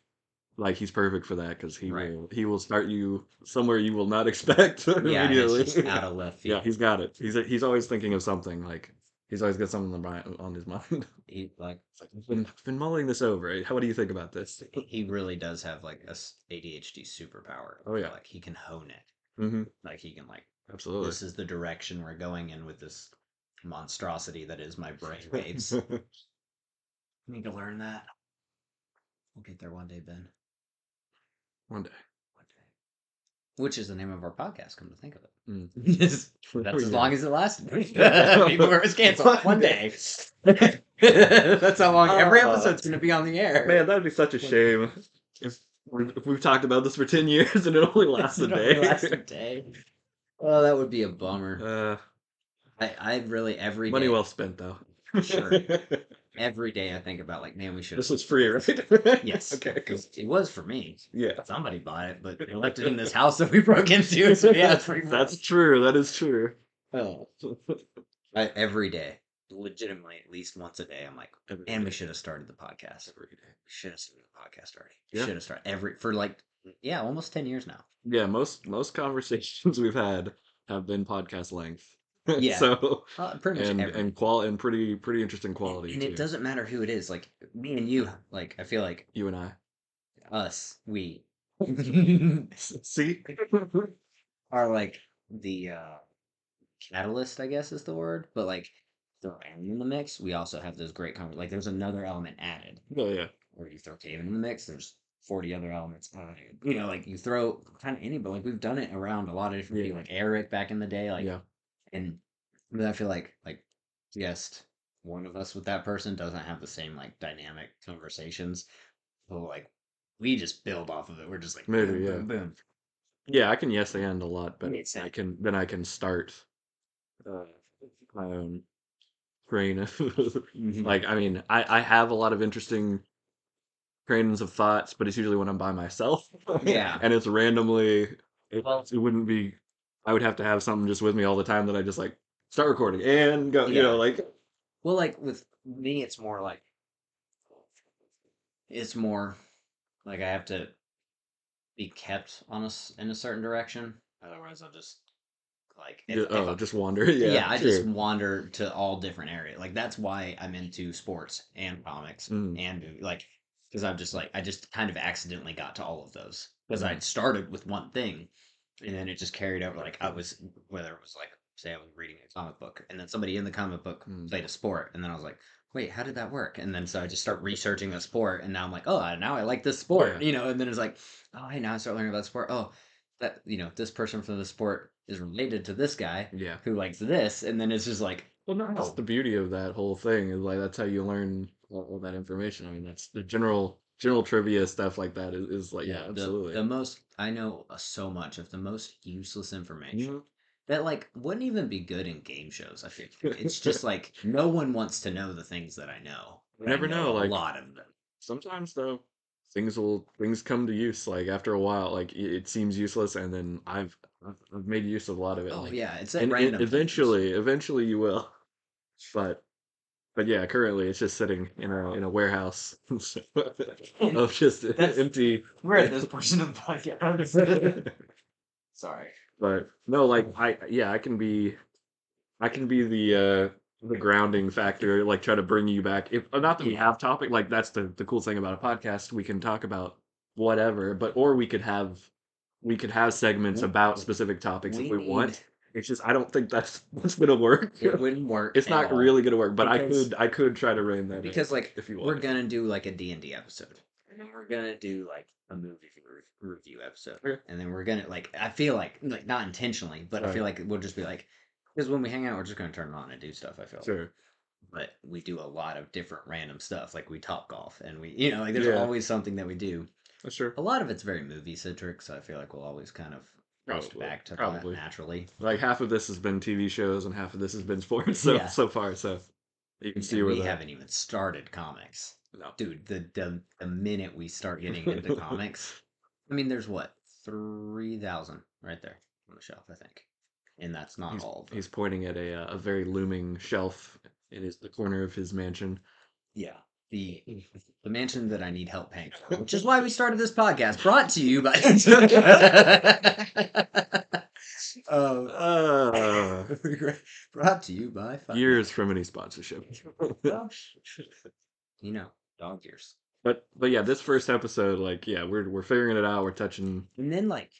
like he's perfect for that because Right. he will start you somewhere you will not expect Yeah, and it's immediately. just out of left Yeah, field. he's got it. He's always thinking of something like he's always got something on his mind. He like It's like I've been mulling this over. How do you think about this? he really does have like a ADHD superpower Oh where yeah. like he can hone it. Hmm. Like he can like Absolutely. this is the direction we're going in with this monstrosity that is my brain waves. I need to learn that. We'll get there one day, Ben. One day. One day. Which is the name of our podcast, come to think of it. Mm. That's as Yeah. long as it lasted. Before it was canceled. One day. That's how long every episode's going to be on the air. Man, that'd be such a shame if we've talked about this for 10 years and it only lasts a It only day. lasts a day. Oh, that would be a bummer. Uh, I really, every Money well day, spent, though. sure. Every day I think about, like, man, we should This have. was free, right? Yes. Okay. Because it was for me. Yeah. Somebody bought it, but they left it in this house that we broke into. So, yeah, it's pretty That's true. That is true. Oh. Every day, legitimately, at least once a day, I'm like, Every and we day. should have started the podcast. Every day. We should have started the podcast already. Yeah. Should have started for like, yeah, almost 10 years now. Yeah, most conversations we've had have been podcast length. Yeah. So Pretty much every. and pretty interesting quality And it too. doesn't matter who it is. Like me and you, like I feel like You and I. us, we See? are like the catalyst, I guess is the word. But like throw Aaron in the mix, we also have those great like there's another element added. Oh yeah. Or you throw Taven in the mix, there's 40 other elements. Like you throw kind of anybody. Like we've done it around a lot of different people, Yeah. like Eric back in the day, like Yeah. and but I feel like just one of us with that person doesn't have the same like dynamic conversations. So like we just build off of it. We're just like Maybe, boom, yeah. boom, boom. Yeah, I can yes and a lot, but It's I can start uh, my own train of Mhm. like I mean I have a lot of interesting trains of thoughts, but it's usually when I'm by myself Yeah. and it's randomly Well, it wouldn't be I would have to have something just with me all the time that I just like start recording and go, yeah. like Well, like with me, it's more like I have to be kept on in a certain direction. Otherwise, I'll just like if I, just wander. yeah, Yeah, I just sure. wander to all different areas. Like that's why I'm into sports and comics Mm, and like because I'm just like I just kind of accidentally got to all of those because I mm, started with one thing and then it just carried over. Like I was whether it was like say I was reading a comic book and then somebody in the comic book mm. played a sport and then I was like, wait, how did that work? And then so I just start researching the sport and now I'm like, oh, now I like this Yeah, sport, and then it's like, oh, hey, now I start learning about the sport. Oh, that this person from the sport is related to this guy yeah. who likes this, and then it's just like, Well, no, that's oh, the beauty of that whole thing is like that's how you learn all that information. I mean, that's the general trivia stuff like that is like yeah, yeah, the absolutely. most I know so much of the most useless information, Mhm. that like wouldn't even be good in game shows. I feel like. It's just like no one wants to know the things that I know. You And I never know know. a Like lot of them. sometimes though, things come to use. Like after a while, like it seems useless, and then I've made use of a lot of it. Oh Like, yeah, it's at and random times. eventually you will. But but yeah, currently it's just sitting in a warehouse And of just that's empty. we're at this portion of the podcast. Sorry. But no, like I can be the grounding factor, like try to bring you back. If not that we have topic, like that's the cool thing about a podcast, we can talk about whatever, but or we could have segments W- about specific topics if We we need want. It's just I don't think that's gonna work. it wouldn't work It's at not all really gonna work, but because I could try to rein that in like if you we're wanted. gonna do like a D&D episode. And then we're gonna do like a movie review episode. Okay. And then we're gonna like I feel like not intentionally, but I feel Right. like we'll just be like because when we hang out we're just gonna turn it on and do stuff, I feel like. Sure. But we do a lot of different random stuff. Like we top golf and we like there's Yeah, always something that we do. that's true. A lot of it's very movie centric, so I feel like we'll always kind of coast Probably. back to that Probably. naturally. Like half of this has been TV shows and half of this has been sports Yeah. so far, so you can see And where we the haven't even started comics. no. Dude, the minute we start getting into comics, I mean, there's what 3,000 right there on the shelf, I think, and that's not all of them. He's pointing at a very looming shelf in the corner of his mansion. Yeah, the the mansion that I need help paying for, which is why we started this podcast. Brought to you by. um, Uh, brought to you by. years from any sponsorship. You know, dog ears. But yeah, this first episode, like yeah, we're figuring it out. We're touching. And then like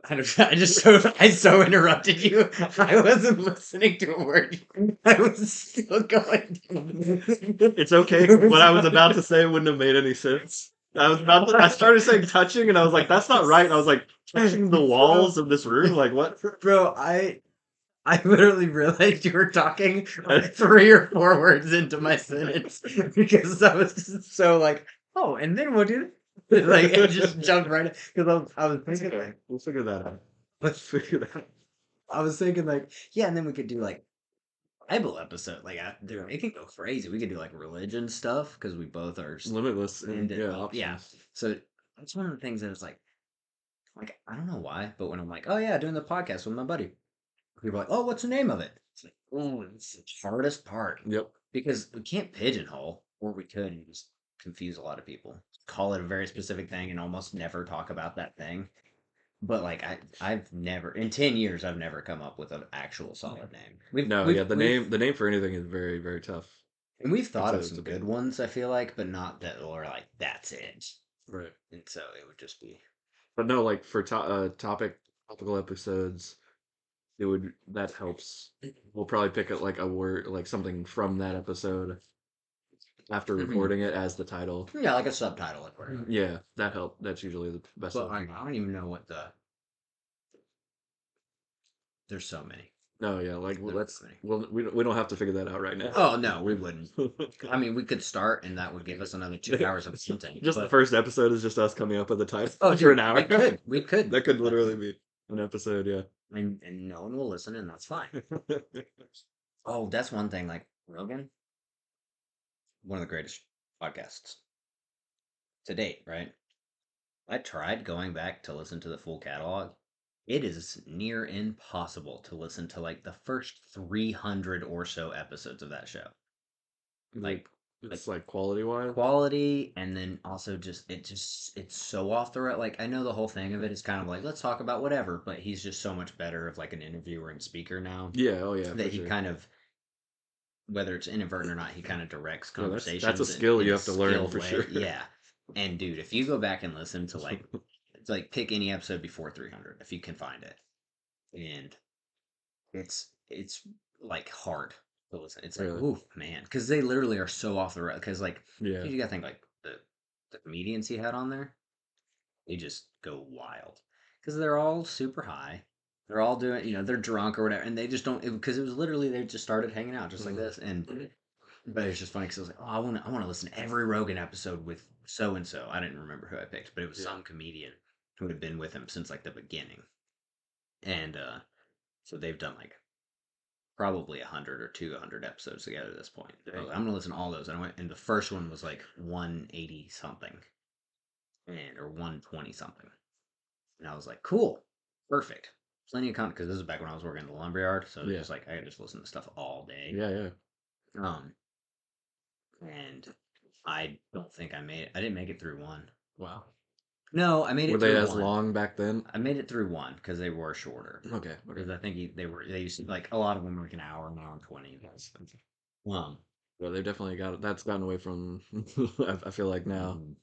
I so interrupted you. I wasn't listening to a word. I was still going. It's okay. What I was about to say wouldn't have made any sense. I started saying touching, and I was like, that's not right. And I was like, touching the walls of this room, like what? Bro, I literally realized you were talking like 3 or 4 words into my sentence because I was just so like, oh, and then we'll do that. Like it just jumped right because I was It's thinking okay. like, We'll figure that out. let's Figure that out. I was thinking like, yeah, and then we could do like Bible episode. Like, Yeah. it could go crazy. We could do like religion stuff because we both are Limitless and into yeah, yeah. options. So that's one of the things that is like I don't know why, but when I'm like, oh yeah, doing the podcast with my buddy, people are like, oh, what's the name of it? It's like, oh, it's the hardest part Yep. because we can't pigeonhole, or we could and just confuse a lot of people. Call it a very specific thing and almost never talk about that thing. But like I've never in 10 years I've never come up with an actual solid name. No, yeah, the name for anything is very, very tough. We've It's thought of it's a some big good one. ones, I feel like, but not that are like that's it. Right. And so it would just be But no, like for topical episodes, it would that helps. We'll probably pick up like a word, like something from that episode after Mhm. recording it as the title. yeah, like a subtitle like whatever. Yeah, that help. That's usually the best But option. I don't even know what the there's so many. No, yeah, like There's let's so many. well we don't have to figure that out right now. Oh no, we wouldn't. I mean, we could start, and that would give us another 2 hours of content. Just the But first episode is just us coming up with a title oh, for dude, an hour. we could, That could literally be an episode, yeah. and no one will listen, and that's fine. Oh, that's one thing. Like Rogan, one of the greatest podcasts to date, right? I tried going back to listen to the full catalog. It is near impossible to listen to like the first 300 or so episodes of that show. Like It's like quality wise. quality, and then also it's so off the rail. Like I know the whole thing of it is kind of like let's talk about whatever, but he's just so much better of like an interviewer and speaker now Yeah, oh yeah, that for he sure. kind of whether it's inadvertent or not, he kind of directs Yeah, that's a conversations skill in you a have to learn skilled for way. sure. Yeah. And dude, if you go back and listen to like it's like pick any episode before 300 if you can find it. And it's like hard to listen. It's like, Really? ooh, man, because they literally are so off the rail. Because like, Yeah. you gotta think like the comedians he had on there, they just go wild because they're all super high. They're all doing, they're drunk or whatever, and they just don't because it was literally they just started hanging out just like this, and but it's just funny because I was like, oh, I want to listen to every Rogan episode with so and so. I didn't remember who I picked, but it was Yeah. some comedian who had been with him since like the beginning, and So they've done like probably 100 or 200 episodes together at this point. I was Dang. like, I'm gonna listen to all those. And I went, and the first one was like 180 something, and or 120 something. And I was like, cool, perfect, plenty of content because this is back when I was working in the lumberyard. So it's Yeah. just like I could just listen to stuff all day. Yeah, yeah. Um, and I don't think I made it. I didn't make it through one. Wow. No, I made Were it they through as one. long back then? I made it through one because they were shorter. Okay. Okay. Because I think they used to, like a lot of them were like an hour and 20. Yes. Um, Well, they've definitely that's gotten away from. I feel like now. mhm.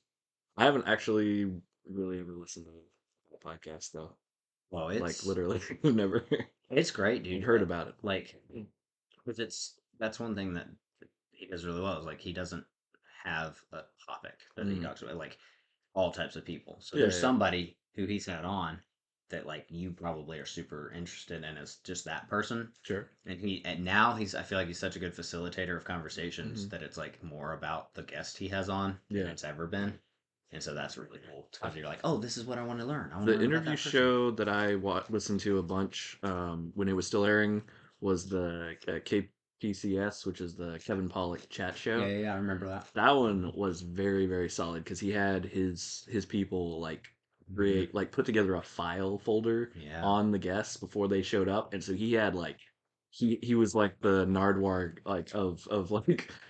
I haven't actually really ever listened to a podcast though. Well, Like literally, never. it's great, I've dude. heard about it. Like, because that's one thing that he does really well is like he doesn't have a topic that he Mm. talks about, like all types of people. So Yeah, there's yeah, somebody who he's had on that like you probably are super interested in as just that person. sure. And now I feel like he's such a good facilitator of conversations Hmm. that it's like more about the guest he has on than Yeah. it's ever been. And so that's really cool because you're like, oh, this is what I want to learn. I want to The learn about interview that person. show that I listened to a bunch when it was still airing was the KPCS, which is the Kevin Pollak chat show. Yeah, I remember that. That one was very, very solid because he had his people like Mhm. create like put together a file folder Yeah. on the guests before they showed up, and so he had like he was like the Nardwar like of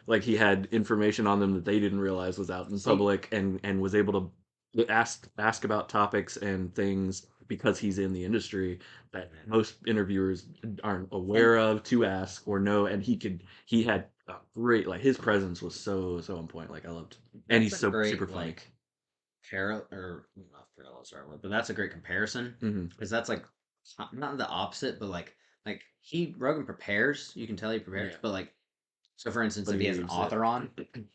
like he had information on them that they didn't realize was out in See, public, and was able to ask about topics and things because he's in the industry that most interviewers aren't and aware of to ask or know, and he had a great like his presence was so on point. Like I loved, and that's he's a so super great funny. like or not parallel, sorry, but that's a great comparison Hmm. because that's like not the opposite, but like he Rogan prepares. You can tell he prepares, Yeah, but like so for instance, but if he he has an leaves it. author on,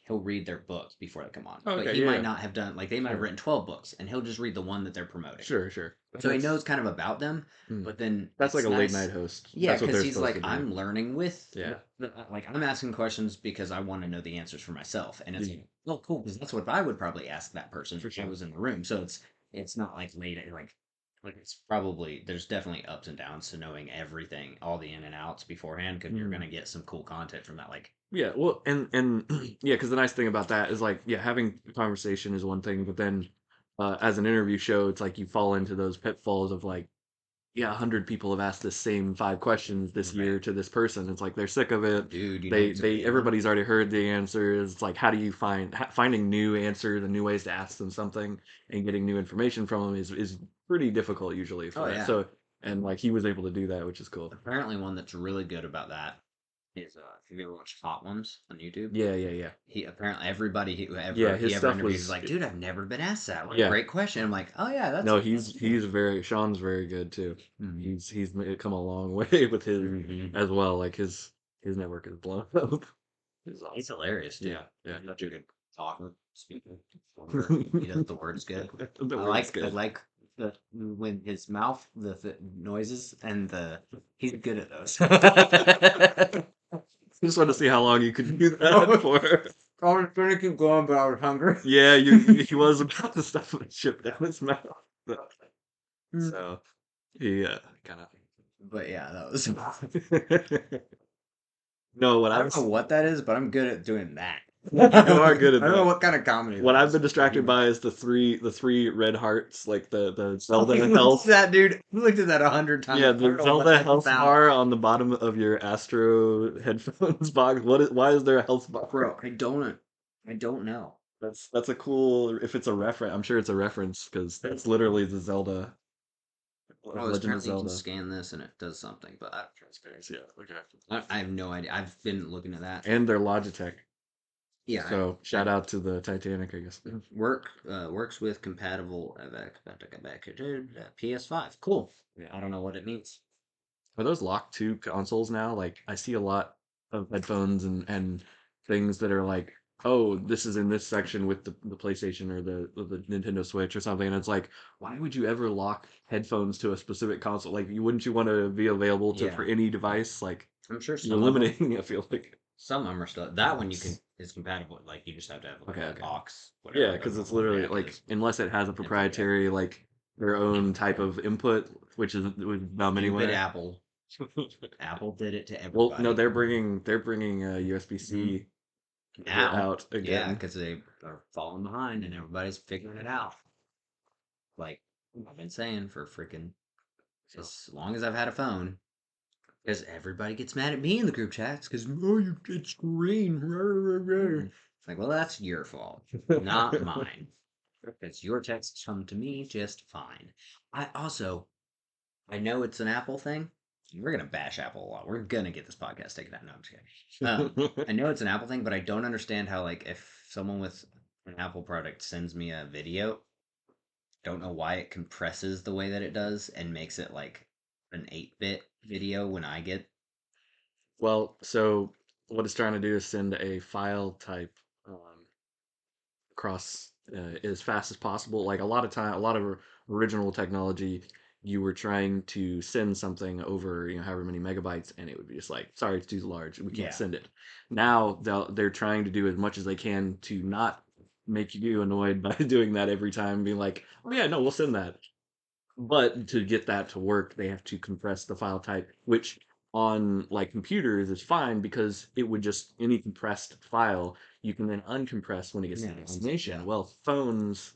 he'll read their books before they come on. Oh, But okay, he yeah, might yeah, not have done like they might have sure, written 12 books and he'll just read the one that they're promoting. sure. So he That's knows kind of about them, mm. but then That's like it's a late night nice. host. Yeah, That's what because they're he's supposed like, to do. I'm learning with, Yeah, like, I'm asking questions because I want to know the answers for myself. And it's yeah, like, oh, cool, because that's what I would probably ask that person for if I sure. was in the room. So it's not like late, like it's probably, there's definitely ups and downs to knowing everything, all the in and outs beforehand, because you're going Mm. to get some cool content from that. Like, Yeah, well, and yeah, because the nice thing about that is like, yeah, having a conversation is one thing, but then as an interview show, it's like you fall into those pitfalls of like, yeah, 100 people have asked the same 5 questions this right, year to this person. It's like they're sick of it. dude, you know what's a They good one? everybody's already heard the answers. It's like, how do you finding new answers and new ways to ask them something and getting new information from them is pretty difficult usually Oh, for that. yeah. So and like he was able to do that, which is cool. Apparently, one that's really good about that is have you ever watched Hot Ones on YouTube? Yeah, yeah, yeah. He apparently everybody Yeah, he his ever stuff interviews is was like, dude, I've never been asked that. What a yeah. great question. I'm like, oh yeah, No, that's he's cool. very Sean's very good too. Hmm. Come a long way with his Hmm. as well. Like his network is blown up. It's He's awesome. hilarious too. Yeah, yeah. He's such a good talker, speaker, he does the words good. The word's I good. like the when his mouth the noises and the he's good at those. Just want to see how long you could do that for. I was gonna keep going, but I was hungry. Yeah, he was about to stuff the chip down his mouth. So he kind But yeah, that was. of. No, what I I don't know was what that is, but I'm good at doing that. you are good I at don't know that. what kind of comedy What that I've is. been distracted by is the three red hearts, like the Oh, Zelda what's health. that, dude? I looked at that 100 times. Yeah, I don't the know what Zelda that's health about. bar on the bottom of your Astro headphones box. Why is there a health bar? Bro, I don't know. That's a cool. If it's a reference, I'm sure it's a reference because that's literally the Zelda, Oh, Legend of apparently you can Zelda. scan this and it does something, but Transparency, yeah, okay. I have no idea. I've been looking at that. And they're Logitech. Yeah, So I shout out to the Titanic, I guess. works with compatible PS5. Cool. Yeah. I don't know what it means. Are those locked to consoles now? Like I see a lot of headphones and things that are like, oh, this is in this section with the PlayStation or the Nintendo Switch or something, and it's like, why would you ever lock headphones to a specific console? Like, wouldn't you want to be available to for Yeah, any device? Like, I'm sure you're some of them. limiting. I feel like. Some of them are still that one you can is compatible. Like you just have to have like Okay, a okay. box, Yeah, whatever the because it's normal literally jack like is. unless it has a Input jack. proprietary like their own type of input, which is with Valve Stupid anyway. Apple. Apple did it to Well, no, everybody. they're bringing Hmm. USB Now, out yeah, again. because they are falling behind and everybody's figuring it out. Like I've been saying for freaking So as long as I've had a phone, because everybody gets mad at me in the group chats because oh, it's green. It's like, well, that's your fault, not mine. Because your texts come to me just fine. I also, I know it's an Apple thing. We're gonna bash Apple a lot. We're gonna get this podcast taken out. No, I'm just kidding. I know it's an Apple thing, but I don't understand how like if someone with an Apple product sends me a video, don't know why it compresses the way that it does and makes it like an 8-bit video when I get. Well, so what it's trying to do is send a file type across as fast as possible. Like a lot of original technology, you were trying to send something over, however many megabytes, and it would be just like, sorry, it's too large, we can't Yeah. send it. Now they're trying to do as much as they can to not make you annoyed by doing that every time, being like, oh yeah, no, we'll send that. But to get that to work, they have to compress the file type, which on like computers is fine because it would just any compressed file you can then uncompress when it gets to Yeah, the destination. yeah. Well, phones,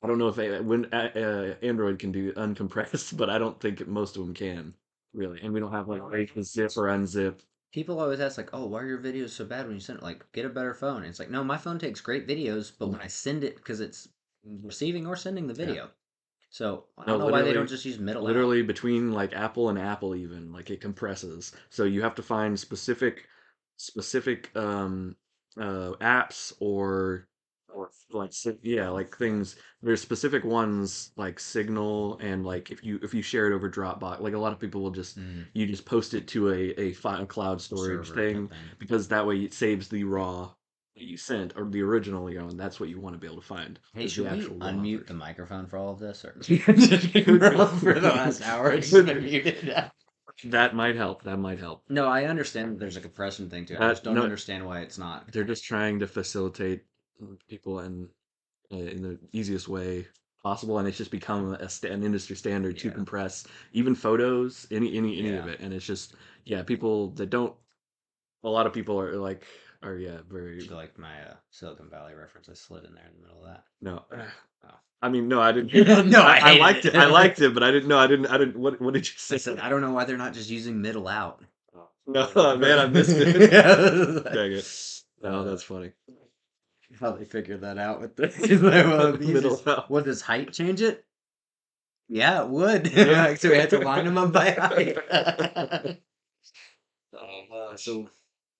I don't know if when Android can do uncompressed, but I don't think most of them can really. And we don't have like ways to zip or unzip. People always ask like, "Oh, why are your videos so bad when you send it?" Like, get a better phone. And it's like, no, my phone takes great videos, but when I send it, because it's receiving or sending the Yeah. video, so I No, don't know why they don't just use middle out. literally between like Apple and Apple even, like it compresses. So you have to find specific apps or like yeah, like things. There's specific ones like Signal and like if you share it over Dropbox, like a lot of people will just Mm, you just post it to a file cloud storage server type thing thing. because that way it saves the raw that you sent or the original, and that's what you want to be able to find Hey, is the should we actual raw unmute the version. microphone for all of this, or Could for the last hour it's just been could muted? that might help. That might help. No, I understand that there's a compression thing too. I just That don't no, understand why it's not. they're just trying to facilitate people in the easiest way possible, and it's just become an industry standard to Yeah, compress even photos, any of yeah. it, and it's just yeah, people that don't. A lot of people are like are yeah very Did you like my Silicon Valley reference? I slid in there in the middle of that. no. Oh. I mean, no, I didn't. No, I I hated liked it. I liked it. it, but I didn't. No, I didn't. I didn't. What did you I say? said I don't know why they're not just using middle out. No, man, I missed it. Dang it. No, uh, that's funny. how they figured that out with the well, the Middle easiest. out. Would this height change it? Yeah, it would. Yeah. So we had to line them up by height. Oh gosh. So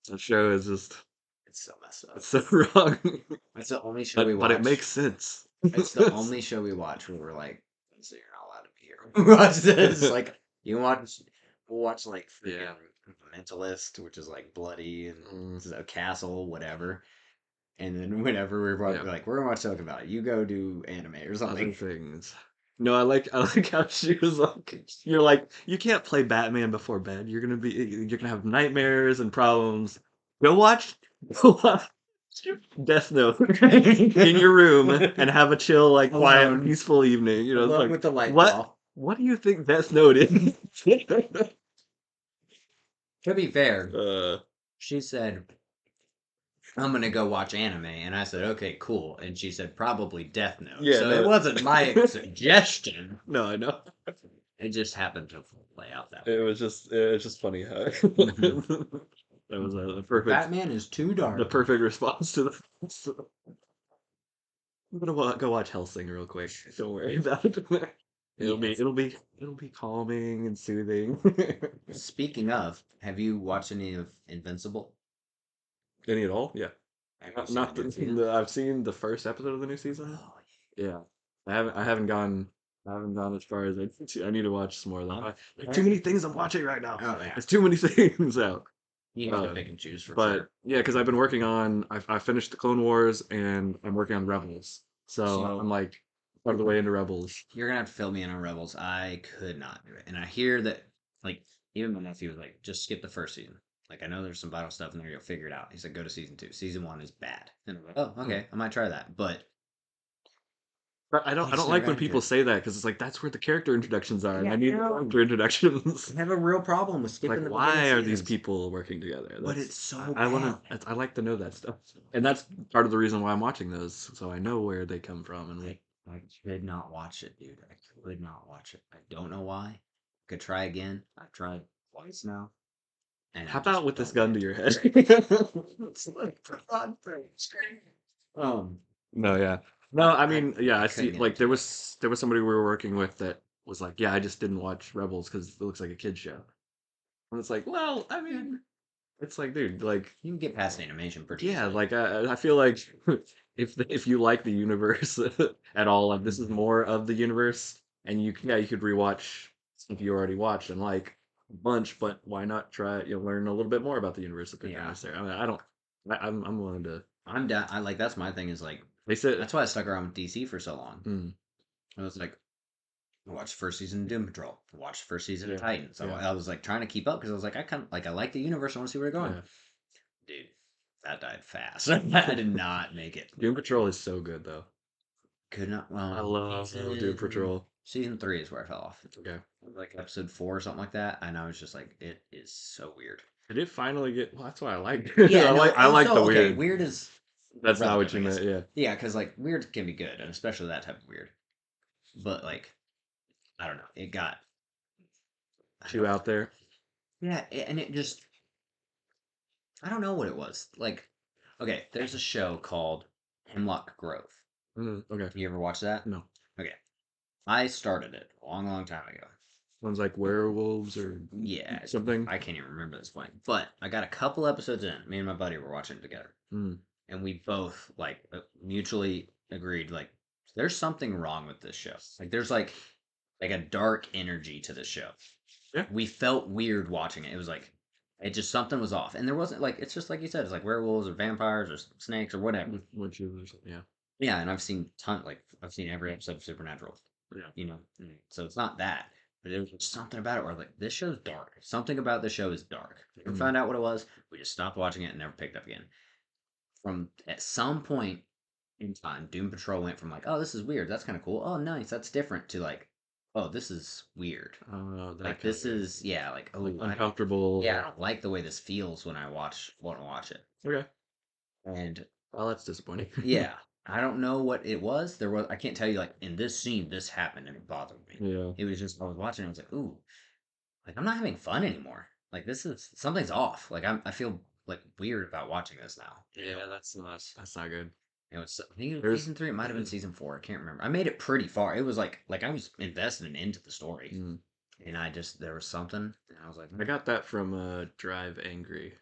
That show is just it's so messed up. it's so wrong. It's the only show we But it watch. makes sense. It's the only show we watch where we're like, so you're not allowed to be here. Watch this. Like you can watch, we'll watch like freaking Yeah. Mentalist, which is like bloody and Mm, this is a castle, whatever. And then whenever we're yeah. like, we're gonna watch Silicon Valley, you go do anime or Other something. things. No, I like how she was like you're like, you can't play Batman before bed. You're gonna have nightmares and problems. Go watch go watch Death Note in your room and have a chill, like quiet, Alone, peaceful evening. It's alone like with the light what ball. what do you think Death Note is? To be fair, uh she said, I'm gonna go watch anime, and I said, okay, cool. And she said, probably Death Note. yeah, So it no. wasn't my suggestion. No, I know. It just happened to play out that It was just funny how way. Hmm. that was a perfect Batman is too the dark. perfect response to the. I'm gonna go watch Helsing real quick. Don't worry about it. It'll be Yes. it'll be it'll be calming and soothing. Speaking of, have you watched any of Invincible? Any at all? Yeah. Have you seen the Not new season? I've seen the first episode of the new season. Oh, Yeah. I haven't gone as far as I need to watch some more of them. There's too yeah. many things I'm watching right now. Oh, yeah. There's too many things out. You have to Uh, pick and choose for but sure. yeah, because I've been working on I finished the Clone Wars and I'm working on Rebels. So I'm So like part of the way into Rebels. you're gonna have to fill me in on Rebels. I could not do it, and I hear that like even my nephew was like, just skip the first season. Like I know there's some vital stuff in there. You'll figure it out. He said, go to season 2. Season 1 is bad. And I'm like, oh, Hmm. okay, I might try that. But But I I don't just never like got when into people it. say that because it's like that's where the character introductions are, and Yeah, I need character introductions. I have a real problem with Like, skipping the beginning why are these seasons, people working together? but it's so I want bad. to. I like to know that stuff, and that's part of the reason why I'm watching those, so I know where they come from and I could not watch it, dude. I could not watch it. I don't know why. Could try again. I've tried twice now, and how I about just with this don't get gun to into your it. head? It's like, for God's sake. Um, No, yeah. No, I I mean, yeah, I I see. couldn't get Like into it. there was somebody we were working with that was like, yeah, I just didn't watch Rebels because it looks like a kid's show. And it's like, well, I Yeah, mean, it's like, dude, like, you can get past animation pretty yeah, easily. like I feel like if you like the universe at all, like this is more of the universe, and you could rewatch stuff you already watched and like a bunch, but why not try learn a little bit more about the universe that they're trying Yeah, to say? I mean, I'm willing to. I'm down. I like that's my thing is like They said, that's why I stuck around with DC for so long. mm, I was like, I watched the first season of Doom Patrol. I watched the first season of yeah, Titans. So yeah, I was like trying to keep up because I was like, I kind of like I like the universe. I want to see where they're going. yeah. Dude, that died fast. I did not make it. Doom Patrol is so good though. Could not. I love Doom Patrol. Season three is where I fell off. Okay. Like episode four or something like that, and I was just like, it is so weird. Did it finally get? Well, that's why I like. Yeah, no. I like the So okay, weird. weird is That's not what relative, I you guess. meant. Yeah. Yeah, because like weird can be good, and especially that type of weird. But like, I don't know. It got. I Too don't. out there. Yeah, and it just. I don't know what it was. Like, okay, there's a show called Hemlock Grove. Okay. You ever watch that? No. Okay, I started it a long, long time ago. One's like werewolves or Yeah, something. I can't even remember this point. But I got a couple episodes in. Me and my buddy were watching it together, Mm. and we both like mutually agreed like there's something wrong with this show. Like there's like a dark energy to this show. Yeah. We felt weird watching it. It was like it just something was off, and there wasn't like it's just like you said. It's like werewolves or vampires or snakes or whatever. What you yeah. Yeah, and I've seen every episode of Supernatural. Yeah. You know, so it's not that, but there was just something about it where like this show's dark. Something about the show is dark. We never Mm. found out what it was. We just stopped watching it and never picked up again. From at some point in time, Doom Patrol went from like, oh, this is weird. That's kind of cool. Oh, nice. That's different to like, oh, this is weird. That Like kind of this weird. is yeah, like Like oh, yeah, I uncomfortable. don't like the way this feels when I want to watch it. Okay. And Well, that's disappointing. yeah, I don't know what it was. There was I can't tell you like in this scene this happened and it bothered me. Yeah. It was just I was watching. I was like, ooh, like I'm not having fun anymore. Like this is something's off. Like I feel like weird about watching this now. Yeah, that's not good. It was I think it was There's season three. It might have been season four. I can't remember. I made it pretty far. It was like I was invested and into the story, mm. and I just there was something, and I was like, I got that from Drive Angry.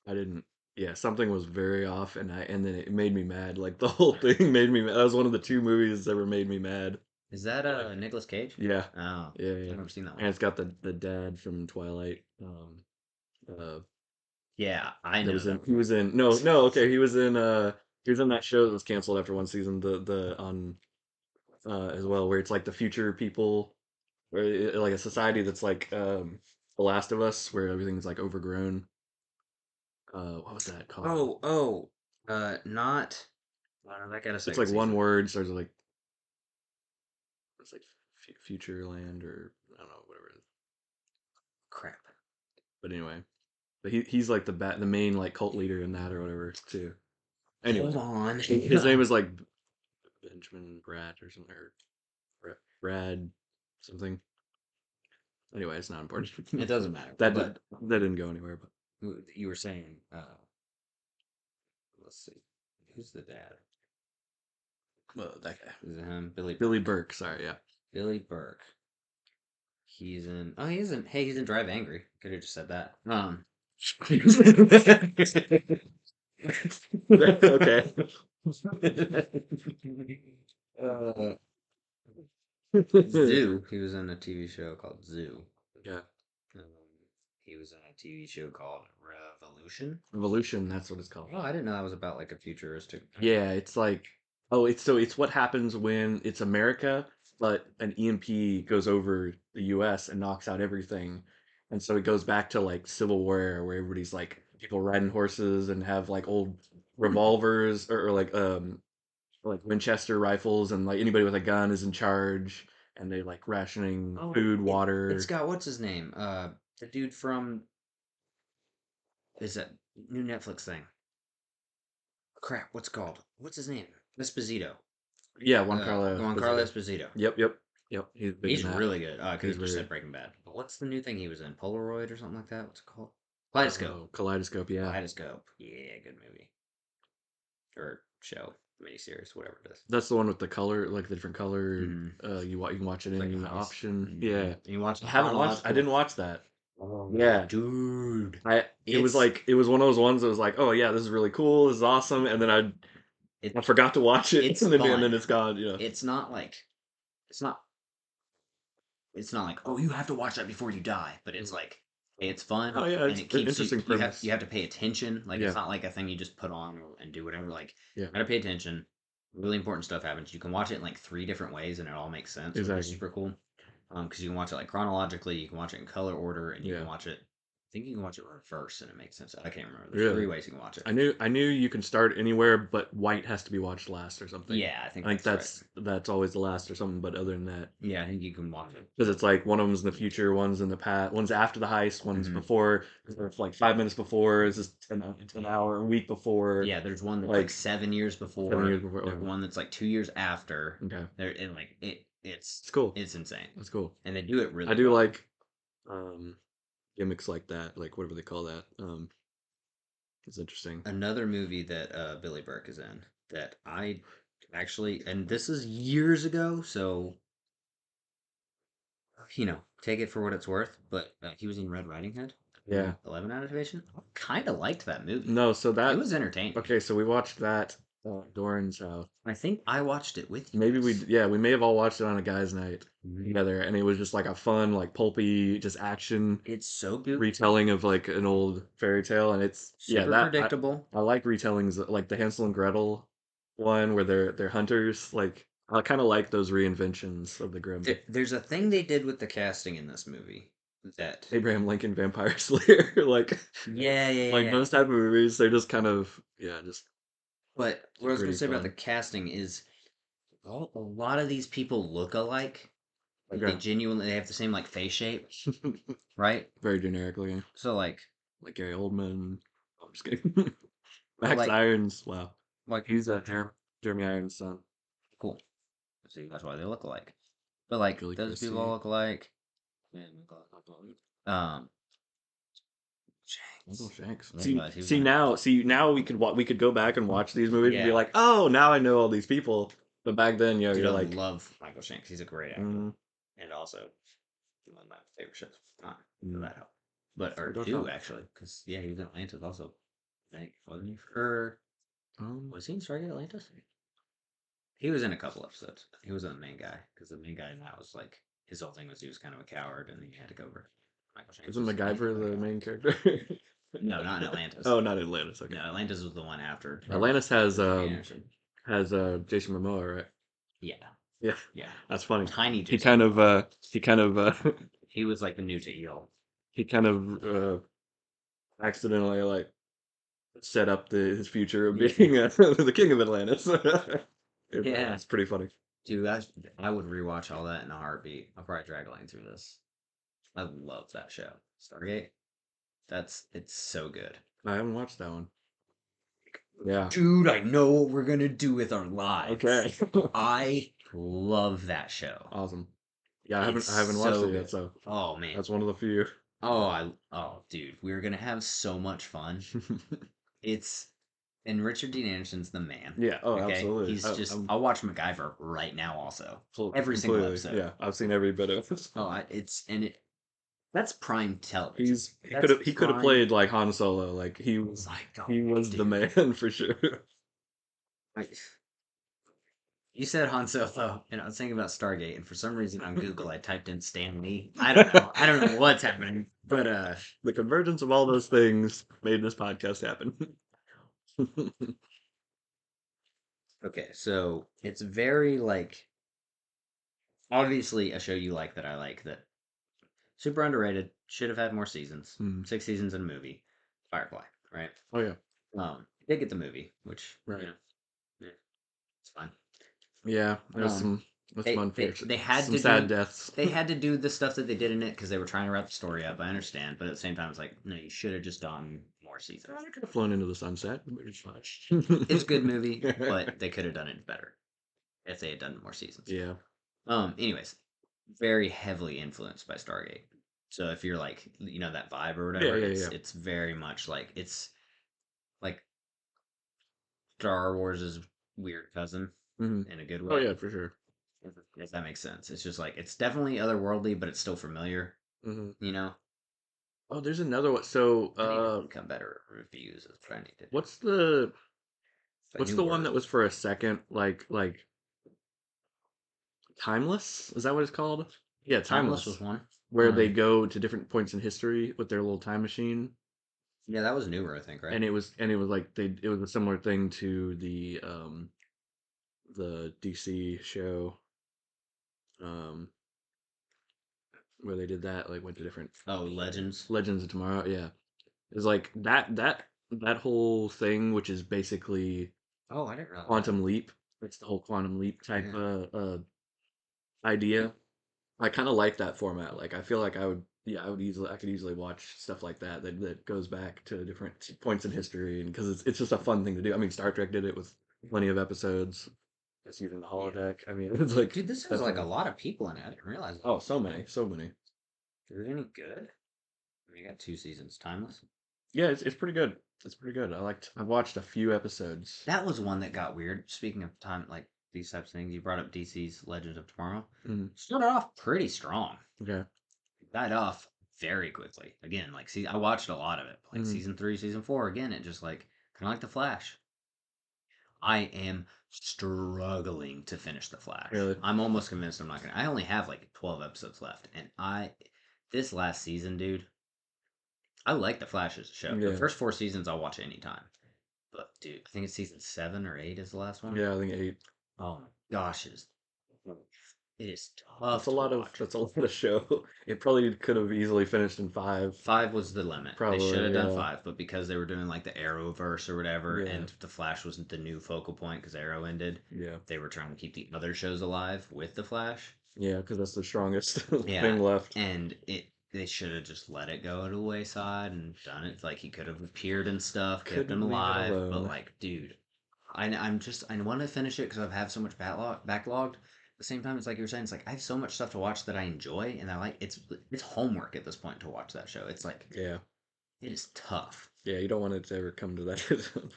I didn't. Yeah, something was very off, and then it made me mad. Like the whole thing made me mad. That was one of the two movies that ever made me mad. is that Nicolas Cage? Yeah, Oh, yeah, yeah. I've never seen that And one. it's got the dad from Twilight. Uh, Yeah, I that know was in. that. He was in. No, no. Okay, he was in that show that was canceled after one season. The on as well, where it's like the future people, where like a society that's like The Last of Us, where everything's like overgrown. What was that called? Not. That got a It's second like one season. word, starts with like it's like future land or I don't know whatever. Crap. But anyway, but he's like the main like cult leader in that or whatever too. Hold Anyway, on. his name is like Benjamin Brad or something or Brad something. Anyway, it's not important. It doesn't matter. that But that didn't go anywhere. But you were saying, let's see, who's the dad? that guy, Is it him? Billy Billy Burke. Burke. Sorry, yeah. Billy Burke. He's in. Oh, he's in. Hey, he's in Drive Angry. Could have just said that. Okay. uh, Zoo. He was in a TV show called Zoo. Yeah. Um, he was in a TV show called Revolution. Revolution, that's what it's called. Oh, I didn't know that was about like a futuristic. Yeah, it's like it's what happens when it's America, but an EMP goes over the US and knocks out everything. And so it goes back to like Civil War era, where everybody's like people riding horses and have like old Hmm. revolvers or like like Winchester rifles, and like anybody with a gun is in charge, and they like rationing Oh, food, it's water. got what's his name? The dude from is that new Netflix thing? Crap, what's it called? What's his name? Esposito. Yeah, Juan Carlo Juan Carlo Esposito. Esposito. Yep, yep, yep. He's big in He's that. really good. Because He's he just very said Breaking Bad. But what's the new thing he was in? Polaroid or something like that? What's it called? Kaleidoscope. Kaleidoscope. Yeah, Kaleidoscope. Yeah, good movie or show, miniseries, whatever it is. that's the one with the color, like the different color. Mm-hmm. You can watch it It's like in the heist. option. Mm-hmm. Yeah, You watch I it haven't watched. I chronological. didn't watch that. Oh, Yeah, dude, it was it's like it was one of those ones that was like, oh yeah, this is really cool, this is awesome, and then I it forgot to watch it, it's and then fun. it's gone. Yeah. It's not like it's not it's not like, oh, you have to watch that before you die, but it's like hey, it's fun Oh yeah, and it's it an keeps you interesting you premise. have to pay attention. Like it's Yeah, not like a thing you just put on and do whatever. Like yeah, you gotta pay attention. Really important stuff happens. You can watch it in like three different ways and it all makes sense, which is exactly. super cool. Because you can watch it like chronologically, you can watch it in color order, and you can Yeah, watch it. I think you can watch it reverse and it makes sense. I can't remember. There's three really. ways you can watch it. I knew you can start anywhere, but white has to be watched last or something. Yeah, I think I think that's right. that's always the last or something. But other than that, Yeah, I think you can watch it. because it's like one of them's in the future, one's in the past, one's after the heist, one's Hmm. before, or like 5 minutes before, is just an hour, a week before, Yeah, there's one that's like like 7 years 7 years before. before. There's one that's like 2 years after. Okay, There and like it's it's cool. it's insane, That's cool. and they do it I really do well. like um gimmicks like that, like whatever they call that. It's interesting. Another movie that Billy Burke is in that I actually, and this is years ago, so take it for what it's worth. But he was in Red Riding Hood, Yeah. 11 Activation. I kind of liked that movie. No, so It that was entertaining. okay, so we watched that at Doran's house. I think I watched it with you Maybe guys. yeah, we may have all watched it on a guy's night Mhm. together, and it was just like a fun, like pulpy, just action It's so good, retelling of like an old fairy tale, and it's yeah, super predictable. I like retellings like the Hansel and Gretel one where they're hunters. Like I kind of like those reinventions of the Grimm. There's a thing they did with the casting in this movie that, Abraham Lincoln Vampire Slayer, yeah, yeah, yeah, like yeah. those type of movies, they're just kind of yeah, But what I just was going pretty to say about the fun. casting is a lot of these people look alike. Like Okay. they have the same like face shape, right? Very generically, So like Gary Oldman. I'm just kidding. but Max Irons. Wow, like he's Jeremy Irons' son. cool. See, that's why they look alike. But like Julie those people all Christie. look alike. Um, Michael Shanks. Shanks. I didn't realize he was in it. See now we could go back and watch these movies and be Yeah, like, oh, now I know all these people. But back then, yeah, dude, you're I like, love Michael Shanks. He's a great actor, mm, and also one of my favorite shows. Not for mm, that help, but or Photoshop. two actually, because yeah, he was in Atlantis also. I think wasn't he? Or Um, was he in Stargate Atlantis? He was in a couple episodes. He was the main guy because the main guy in that was like his whole thing was he was kind of a coward and he had to go over. Michael Shanks isn't was anything MacGyver but a the coward. main character? No, not in Atlantis. Oh, not Atlantis. Okay. No, Atlantis was the one after Atlantis Richard D. Anderson. has Jason Momoa, right? Yeah, Yeah, yeah. that's funny. Tiny He Jason kind of Momoa. he kind of He was like the new to eel. he kind of accidentally like set up his future of Yeah, being the king of Atlantis. yeah. It's pretty funny. Dude, I would rewatch all that in a heartbeat. I'll probably drag Lane through this. I love that show. Stargate. It's so good. I haven't watched that one. Yeah. Dude, I know what we're gonna do with our lives. Okay. I love that show. Awesome. Yeah, It's I haven't watched so it yet, good. so Oh man. that's one of the few. Oh dude, we're gonna have so much fun. It's and Richard Dean Anderson's the man. Yeah. Oh, Okay? absolutely. He's just I'm I'll watch MacGyver right now also. Every single completely. episode. Yeah, I've seen every bit of it. Oh, it's and it that's prime television. He's That's he could have prime. played like Han Solo. Like My God, he was the dude. man for sure. I, you said Han Solo, and I was thinking about Stargate, and for some reason on Google I typed in Stan Lee. I don't know. I don't know what's happening, but The convergence of all those things made this podcast happen. okay. So it's very like obviously a show you like that I like that super underrated. Should have had more seasons. Mm. 6 seasons in a movie. Firefly, right? Oh yeah, Did get the movie, which right. yeah. It's fine. Yeah, Um, there's some they unfortunate, had some to sad do deaths. they had to do the stuff that they did in it because they were trying to wrap the story up. I understand, but at the same time, it's like, no, you should have just done more seasons. I could have flown into the sunset, but it's It's a good fine. movie, but they could have done it better if they had done more seasons. Yeah. Anyways, very heavily influenced by Stargate. So if you're like, that vibe or Yeah, whatever, yeah, it's yeah. it's very much like it's like Star Wars' weird cousin Hmm. in a good Oh way. yeah, for sure. If that makes sense. It's just like it's definitely otherworldly, but it's still familiar. Hmm. You know, Oh, there's another one. So, I need to become better at reviews. That's what I need to do. what's the It's a what's new the one word. that was for a second, like timeless? Is that what it's called? Yeah, Timeless was timeless. one. Where they go to different points in history with their little time machine, Yeah, that was newer, I think, right? and it was like it was a similar thing to the DC show, um where they did that, like went to different Oh, Legends. Legends of Tomorrow. Yeah, it's like that whole thing, which is basically Oh, I didn't realize that. quantum leap. It's the whole quantum leap type Yeah. idea. I kind of like that format. Like I feel like I could easily watch stuff like that that goes back to different points in history, and because it's just a fun thing to do. I mean, Star Trek did it with plenty of episodes, just using the Yeah. holodeck. I mean, it's like Dude, this has like a definitely. lot of people in it. I didn't realize that. Oh, so many, so many. Is it any good? We got 2 seasons. Timeless. Yeah, it's pretty good. It's pretty good. I've watched a few episodes. That was one that got weird. Speaking of time, like these types of things, you brought up DC's Legend of Tomorrow. Mm, Started off pretty strong. okay. Died off very quickly. Again, like see, I watched a lot of it. Like Mm, season 3, season 4. Again, it just like kind of like the Flash. I am struggling to finish the Flash. really? I'm almost convinced I'm not gonna. I only have like 12 episodes left, and this last season, dude, I like the Flash as a show. The Yeah. first 4 seasons I'll watch anytime. But dude, I think it's season 7 or 8 is the last one. Yeah, I think eight. Oh my gosh, it is tough That's a to lot of watch. that's a lot of show. It probably could have easily finished in five. 5 was the limit. They should have Probably, done yeah. 5, but because they were doing like the Arrowverse or whatever, Yeah. and the Flash wasn't the new focal point because Arrow ended, Yeah. they were trying to keep the other shows alive with the Flash. Yeah, because that's the strongest Yeah, thing left. and they should have just let it go to the wayside and done it. Like he could have appeared and stuff, kept him Couldn't leave it alive. But alone. like, dude, I want to finish it because I have so much backlogged. At the same time, it's like you were saying, it's like I have so much stuff to watch that I enjoy, and I like it's homework at this point to watch that show. It's like Yeah. it is tough. Yeah, you don't want it to ever come to that.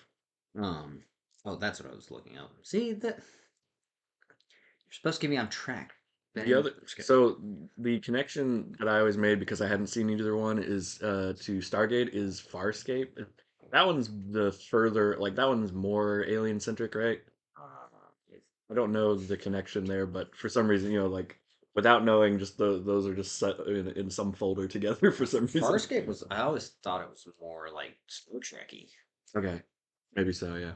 Um, oh, that's what I was looking up. See that you're supposed to get me on track, The Ben. other, so the connection that I always made because I hadn't seen either one is to Stargate is Farscape. That one's the further, like that one's more alien centric, right? I don't know the connection there, but for some reason, like without knowing, just those are just set in some folder together for some reason. Farscape was. I always thought it was more like Star Trekky. Okay, maybe so, yeah.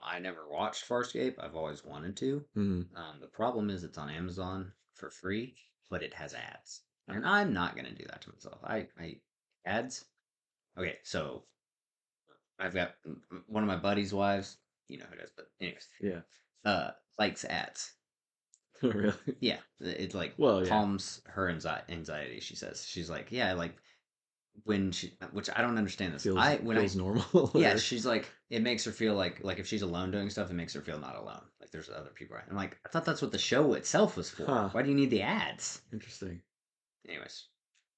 I never watched Farscape. I've always wanted to. Hmm. The problem is it's on Amazon for free, but it has ads, and I'm not gonna do that to myself. I ads. Okay, so I've got one of my buddy's wives. You know who it is, but anyways, Yeah. likes ads. Really? Yeah, it like Well, yeah. calms her anxiety. She says she's like, yeah, like when she, which I don't understand this. Feels I when I feels normal. Yeah, Or she's like, it makes her feel like if she's alone doing stuff, it makes her feel not alone. Like there's other people around. I'm like, I thought that's what the show itself was for. huh? Why do you need the ads? Interesting. Anyways,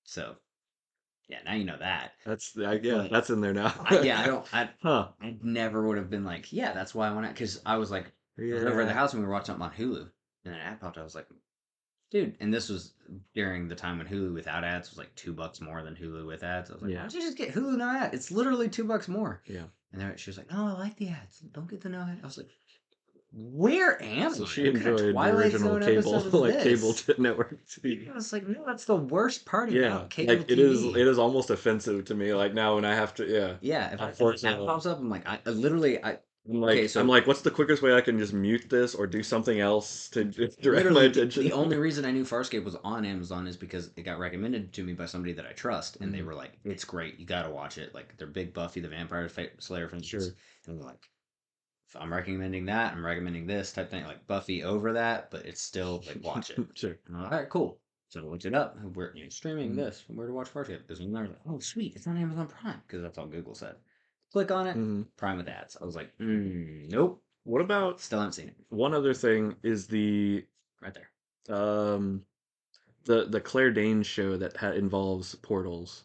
so yeah, now you know that. Yeah, But that's in there now. yeah, I don't. Huh? I never would have been like, yeah, that's why I went out because I was like, I was over at the Yeah. house and we were watching something on Hulu, and an ad popped. I was like, dude, and this was during the time when Hulu without ads was like $2 more than Hulu with ads. I was like, why Yeah. don't you just get Hulu no ad? It's literally $2 more. Yeah. And then she was like, "No, I like the ads. Don't get the no ad." I was like, "Where am So I? she What kind of enjoyed the Twilight original Zone cable, episode is like cable this?" network TV. I was like, "No, that's the worst part Yeah, about cable like it TV." is almost offensive to me. Like now when I have to, yeah, Yeah, if an ad unfortunately, pops up, I'm like, I literally, okay, I'm so like, what's the quickest way I can just mute this or do something else to direct my literally the attention? only reason I knew Farscape was on Amazon is because it got recommended to me by somebody that I trust, and they Mhm. were like, "It's great, you got to watch it." Like they're big Buffy the Vampire Slayer fans, Sure. and they're like, if I'm recommending that, I'm recommending this type thing, like Buffy over that, but it's still like watch it. Sure. And I'm like, all right, cool. So I looked it up. We're streaming Mm-hmm. this. Where to watch Farscape? This one. I was like, oh sweet, it's on Amazon Prime because that's all Google said. Click on it. Mm-hmm. Prime with ads. I was like, nope. What about Still haven't seen it. one other thing is the Right there. um the Claire Danes show that involves portals.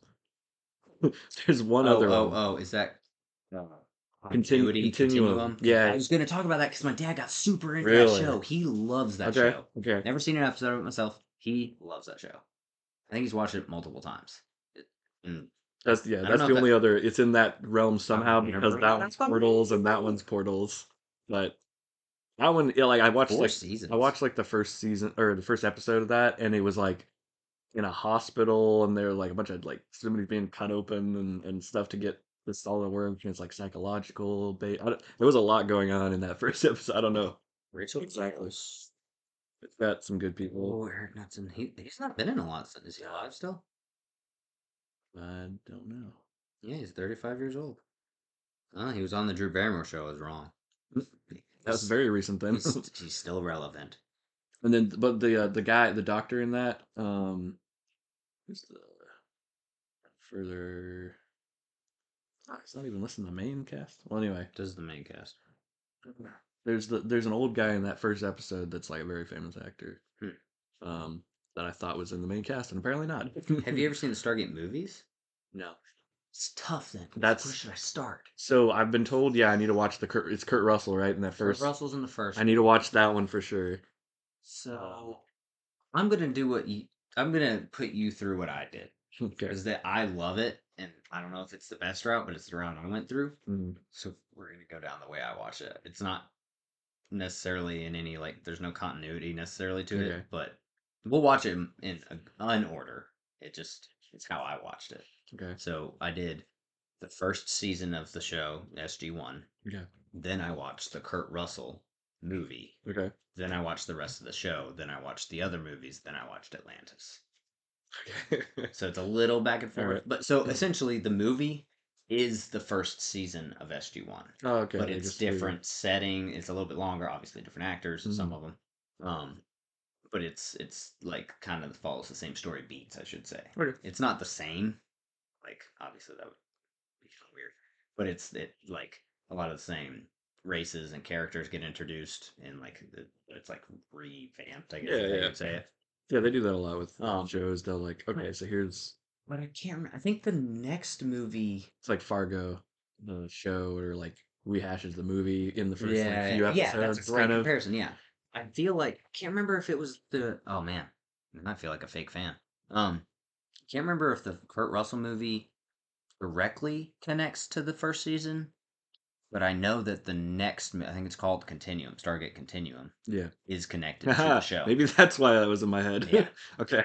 There's one other one. Oh! Is that uh, Continuum. continuum? I Yeah, was going to talk about that because my dad got super into that really. show. He loves that Okay. show. Okay. Never seen an episode of it myself. He loves that show. I think he's watched it multiple times. And That's I don't that's know the if that. only other. It's in that realm I somehow don't because remember that that. one's portals and that one's portals. But that one, yeah, like Four I seasons. watched like the first season or the first episode of that, and it was like in a hospital, and there were like a bunch of like somebody being cut open and stuff to get this all the work, and it's like psychological. There was a lot going on in that first episode. I don't know Rachel exactly. Weisz. It's got some good people. Oh, Eric Knudsen. He's not been in a lot. Is he alive still? I don't know. Yeah, he's 35 years old. Oh, he was on the Drew Barrymore show. I was wrong. That was He's, very recent then. he's still relevant. And then, but the guy, the doctor in that, who's the further? It's not even listed in the main cast. Well, anyway, This is the main cast. there's an old guy in that first episode that's like a very famous actor, Hmm. that I thought was in the main cast, and apparently not. Have you ever seen the Stargate movies? No. It's tough then. Where That's should I start? so I've been told. Yeah, I need to watch the Kurt. It's Kurt Russell, right? In that Kurt first. Russell's in the first I need to watch that one for sure. So I'm gonna do what you. I'm gonna put you through what I did. Okay. Is that I love it, and I don't know if it's the best route, but it's the route I went through. Mm. So we're gonna go down the way I watch it. It's not necessarily in any like. There's no continuity necessarily to Okay. it, but we'll watch it in an order. It's how I watched it. Okay. So I did the first season of the show SG-1. Okay. Then I watched the Kurt Russell movie. Okay. Then I watched the rest of the show. Then I watched the other movies. Then I watched Atlantis. Okay. So it's a little back and forth. Alright. But so essentially, the movie is the first season of SG-1. Oh, okay. But they it's just different setting. It's a little bit longer. Obviously, different actors. Some Mhm. of them. But it's like kind of follows the same story beats, I should say. Okay. It's not the same. Like obviously that would be kind of weird. But it like a lot of the same races and characters get introduced and like it's like revamped, I guess Yeah, if I yeah. could say it. Yeah, they do that a lot with Um, shows. They'll like, okay, so here's but I can't remember. I think the next movie. it's like Fargo, the show, or like rehashes the movie in the first like Yeah, few yeah, that's a episodes, great kind of. comparison. Yeah, I feel like I can't remember if it was the. Oh man, I feel like a fake fan. Can't remember if the Kurt Russell movie directly connects to the first season, but I know that the next, I think it's called Continuum, Stargate Continuum, Yeah. is connected to the show. Maybe that's why that was in my head. Yeah. Okay.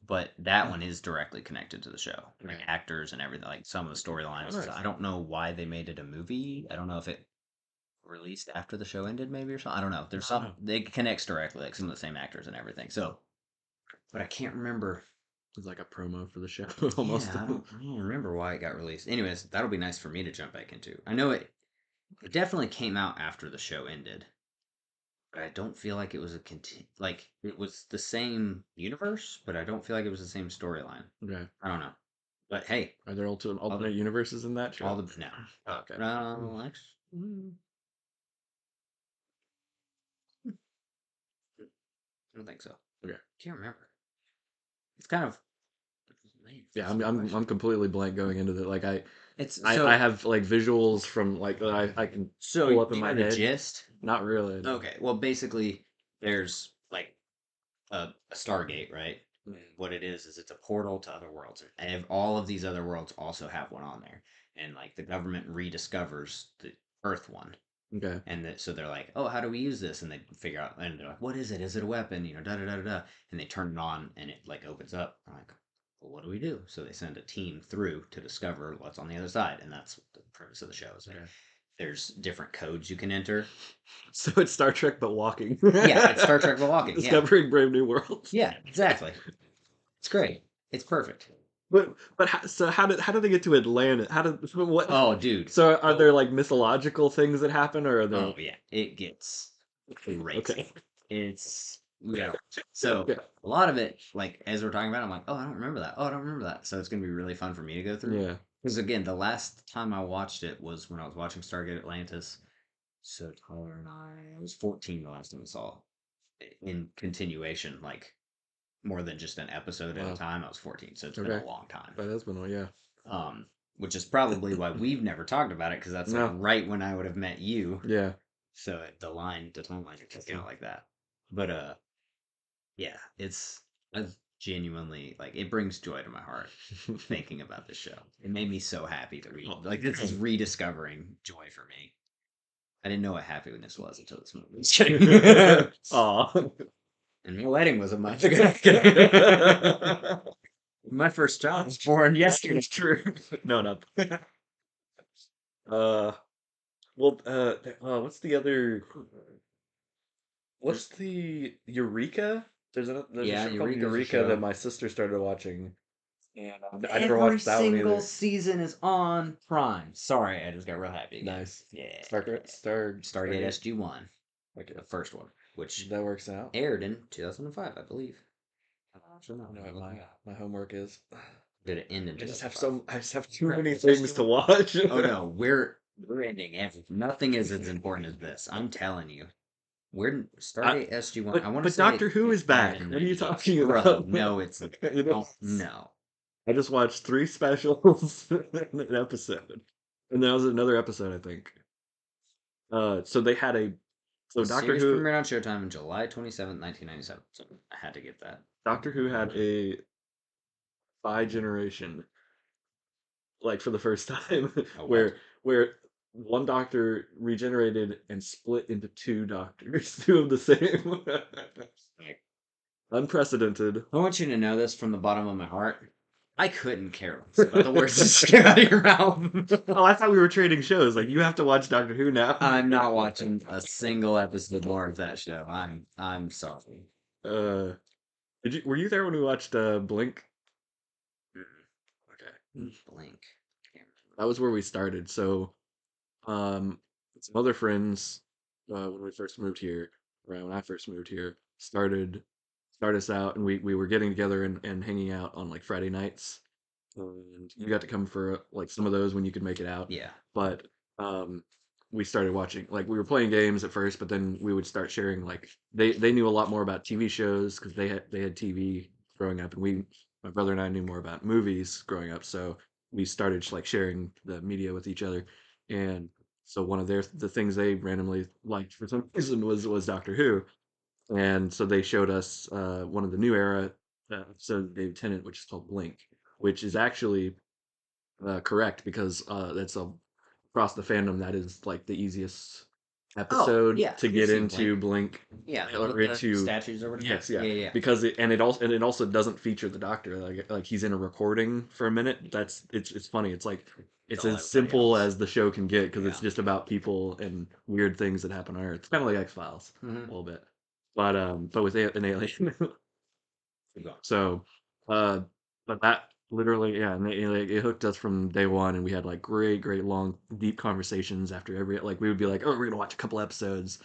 But that one is directly connected to the show, like Okay. actors and everything, like some of the storylines. Nice. I don't know why they made it a movie. I don't know if it released after the show ended, maybe or something. I don't know. There's some it connects directly, like some of the same actors and everything. So, but I can't remember. It's like a promo for the show almost. Yeah, I don't remember why it got released. Anyways, that'll be nice for me to jump back into. I know it definitely came out after the show ended, but I don't feel like it was like it was the same universe, but I don't feel like it was the same storyline. Okay. I don't know. But hey, Are there alternate universes in that show? all the no. Oh, okay. Actually, I don't think so. Okay. Can't remember. It's kind of Yeah, I'm completely blank going into that. Like it's I have like visuals from like that I can pull up in my the head. gist. Not really. Okay, well, basically, there's like a Stargate, right? What it is it's a portal to other worlds, and all of these other worlds also have one on there, and like the government rediscovers the Earth one, Okay. and so they're like, oh, how do we use this? And they figure out, and they're like, what is it? Is it a weapon? You know, da da da da da, and they turn it on, and it like opens up. I'm like, well, what do we do? So they send a team through to discover what's on the other side, and that's the premise of the show. Is like, Okay. there's different codes you can enter. So it's Star Trek but walking. Yeah, it's Star Trek but walking. Discovering Brave New Worlds. Yeah, exactly. It's great. It's perfect. So how did they get to Atlanta? How did what? Oh, dude. So are So, there like mythological things that happen, or are there? oh yeah, it gets Okay. crazy. It's we gotta watch it. So Yeah. a lot of it, like as we're talking about, I'm like, oh, I don't remember that. Oh, I don't remember that. So it's gonna be really fun for me to go through. Yeah. Because again, the last time I watched it was when I was watching Stargate Atlantis. So Tyler and I was 14 the last time I saw it in continuation, like more than just an episode at a Wow. time. I was 14, so it's been Okay. a long time. That has been yeah. Um, which is probably why we've never talked about it because that's like No. right when I would have met you. Yeah. So the timeline is just kind of like that. But yeah, I genuinely like it brings joy to my heart thinking about this show. It made me so happy to read. Like this is rediscovering joy for me. I didn't know what happiness was until this movie. Just kidding. Aw. And my wedding was a month ago. My first child was born yesterday. True. No, not. Uh, well, what's the other? What's the Eureka? There's a Yeah, show called Eureka's a Eureka that show. my sister started watching, and I never Every watched that one single either. season is on Prime. Sorry, I just got real happy again. Nice. Yeah. Stargate Stargate. SG-1, Okay, the first one, which that works out. aired in 2005, I believe. Actually, I no, know I'm what looking my it up. my homework is. Did it end in I just have too Crap, many it's things to SG-1. watch. Oh no, we're ending everything. Nothing is as important as this. I'm telling you. We're I, Stargate SG-1. I but want to but say Doctor Who it is aired back. in What are you 98. talking Bro, about? no, it's You know, don't no. I just watched 3 specials in an episode, and that was another episode, I think. So they had The Doctor series Who premiered on Showtime on July 27th, 1997. So I had to get that. Doctor Who had a bi-generation, like for the first time, Oh, what? where one doctor regenerated and split into two doctors, two of the same. Unprecedented. I want you to know this from the bottom of my heart. I couldn't care less about the words that just came out of your mouth. Oh, I thought we were trading shows. Like you have to watch Doctor Who now. I'm not watching a single episode more of that show. I'm sorry. Uh, were you there when we watched Blink? Okay. Blink. Can't That was where we started. So, um, some other friends, when we first moved here, right when I first moved here, start us out, and we were getting together and hanging out on like Friday nights. And you got to come for like some of those when you could make it out. Yeah. But um, we started watching, like we were playing games at first, but then we would start sharing, like they knew a lot more about TV shows because they had TV growing up, and my brother and I knew more about movies growing up, so we started like sharing the media with each other. And so one of the things they randomly liked for some reason was Doctor Who, and so they showed us one of the new era episodes of David Tennant, which is called Blink, which is actually correct because that's across the fandom that is like the easiest Oh, episode yeah. to We've get seen Blink. into Blink Yeah, or with the into. statues or whatever. Yes, yeah, Yeah, yeah. because it also doesn't feature the doctor, like he's in a recording for a minute. It's funny. It's like It's it's all as everybody simple else. as the show can get because it's Yeah. just about people and weird things that happen on Earth. It's kind of like X-Files a Mm-hmm. little bit, but with an alien. Keep going. So, uh, but that literally, yeah, and it hooked us from day one, and we had like great, long, deep conversations after every, like, we would be like, oh, we're gonna watch a couple episodes,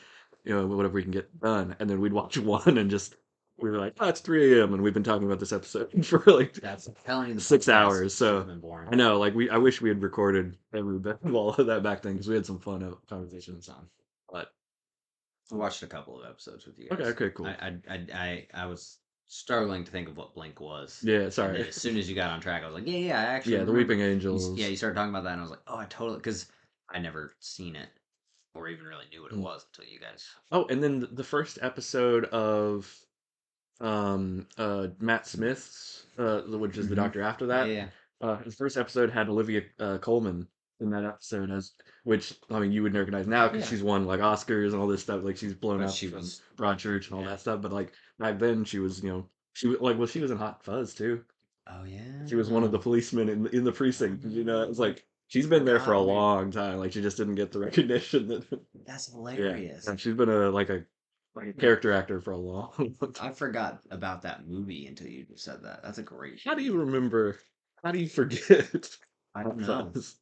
whatever we can get done, and then we'd watch one and just, we were like, oh, it's 3 a.m. and we've been talking about this episode for like That's I'm telling you, the 6 hours. podcast should have So been boring. I know, like, I wish we had recorded every bit of all of that back then because we had some fun conversations on. But I watched a couple of episodes with you okay, guys. okay, cool. I was struggling to think of what Blink was. Yeah, And sorry. then as soon as you got on track, I was like, yeah, I actually Yeah, the remember. Weeping Angels. Yeah, you started talking about that, and I was like, oh, I totally, because I never seen it or even really knew what it Mm. was until you guys. Oh, and then the first episode of Matt Smith's which is the Mm-hmm. doctor after Yeah, that. yeah. His first episode had Olivia Colman in that episode, as which I mean you would recognize now because Yeah. she's won like Oscars and all this stuff, like she's blown But up she from was, Broadchurch and all yeah. that stuff, but like back then she was, she was like, well, she was in Hot Fuzz too. Oh, She was one of yeah. the policemen in the precinct. It's like she's been there for Forgot, a dude. long time. Like she just didn't get the recognition that. That's Yeah, hilarious. and she's been a character actor for a long, long I time. forgot about that movie until you just said that. That's a great How do you movie. remember? How do you forget I don't Hot know. Fuzz?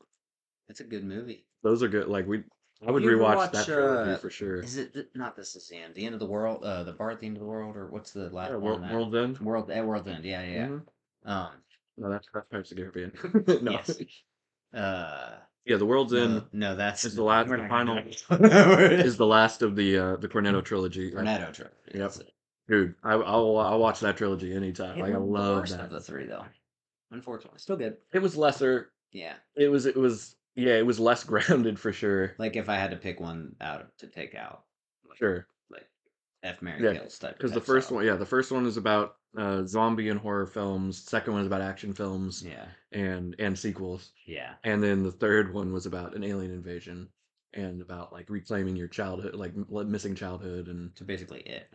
It's a good movie. Those are good. Like I would You ever rewatch watch that trilogy for sure. is it not This Is the End, The End of the World, the Bar at the End of the World, or what's the Yeah, last one on that? World's End. World's End, yeah, yeah, Hmm. yeah. No, that's Pirates of the Caribbean. No. Yes. Uh Yeah, the World's no, End no, that's is no, the last, we're the not gonna final, do it. is the last of the Cornetto trilogy. Cornetto trilogy, Yep. that's it. Dude, I'll watch that trilogy anytime. It Like I wasn't the love worst that. of the three though. Unfortunately. Still good. It was lesser. Yeah. It was yeah, it was less grounded for sure. Like if I had to pick one out to take out, like Sure. like F Mary Yeah, Kills because the type first style. one, yeah, the first one is about zombie and horror films. Second one is about action films Yeah. and sequels. Yeah. And then the third one was about an alien invasion and about like reclaiming your childhood, like missing childhood and So basically it.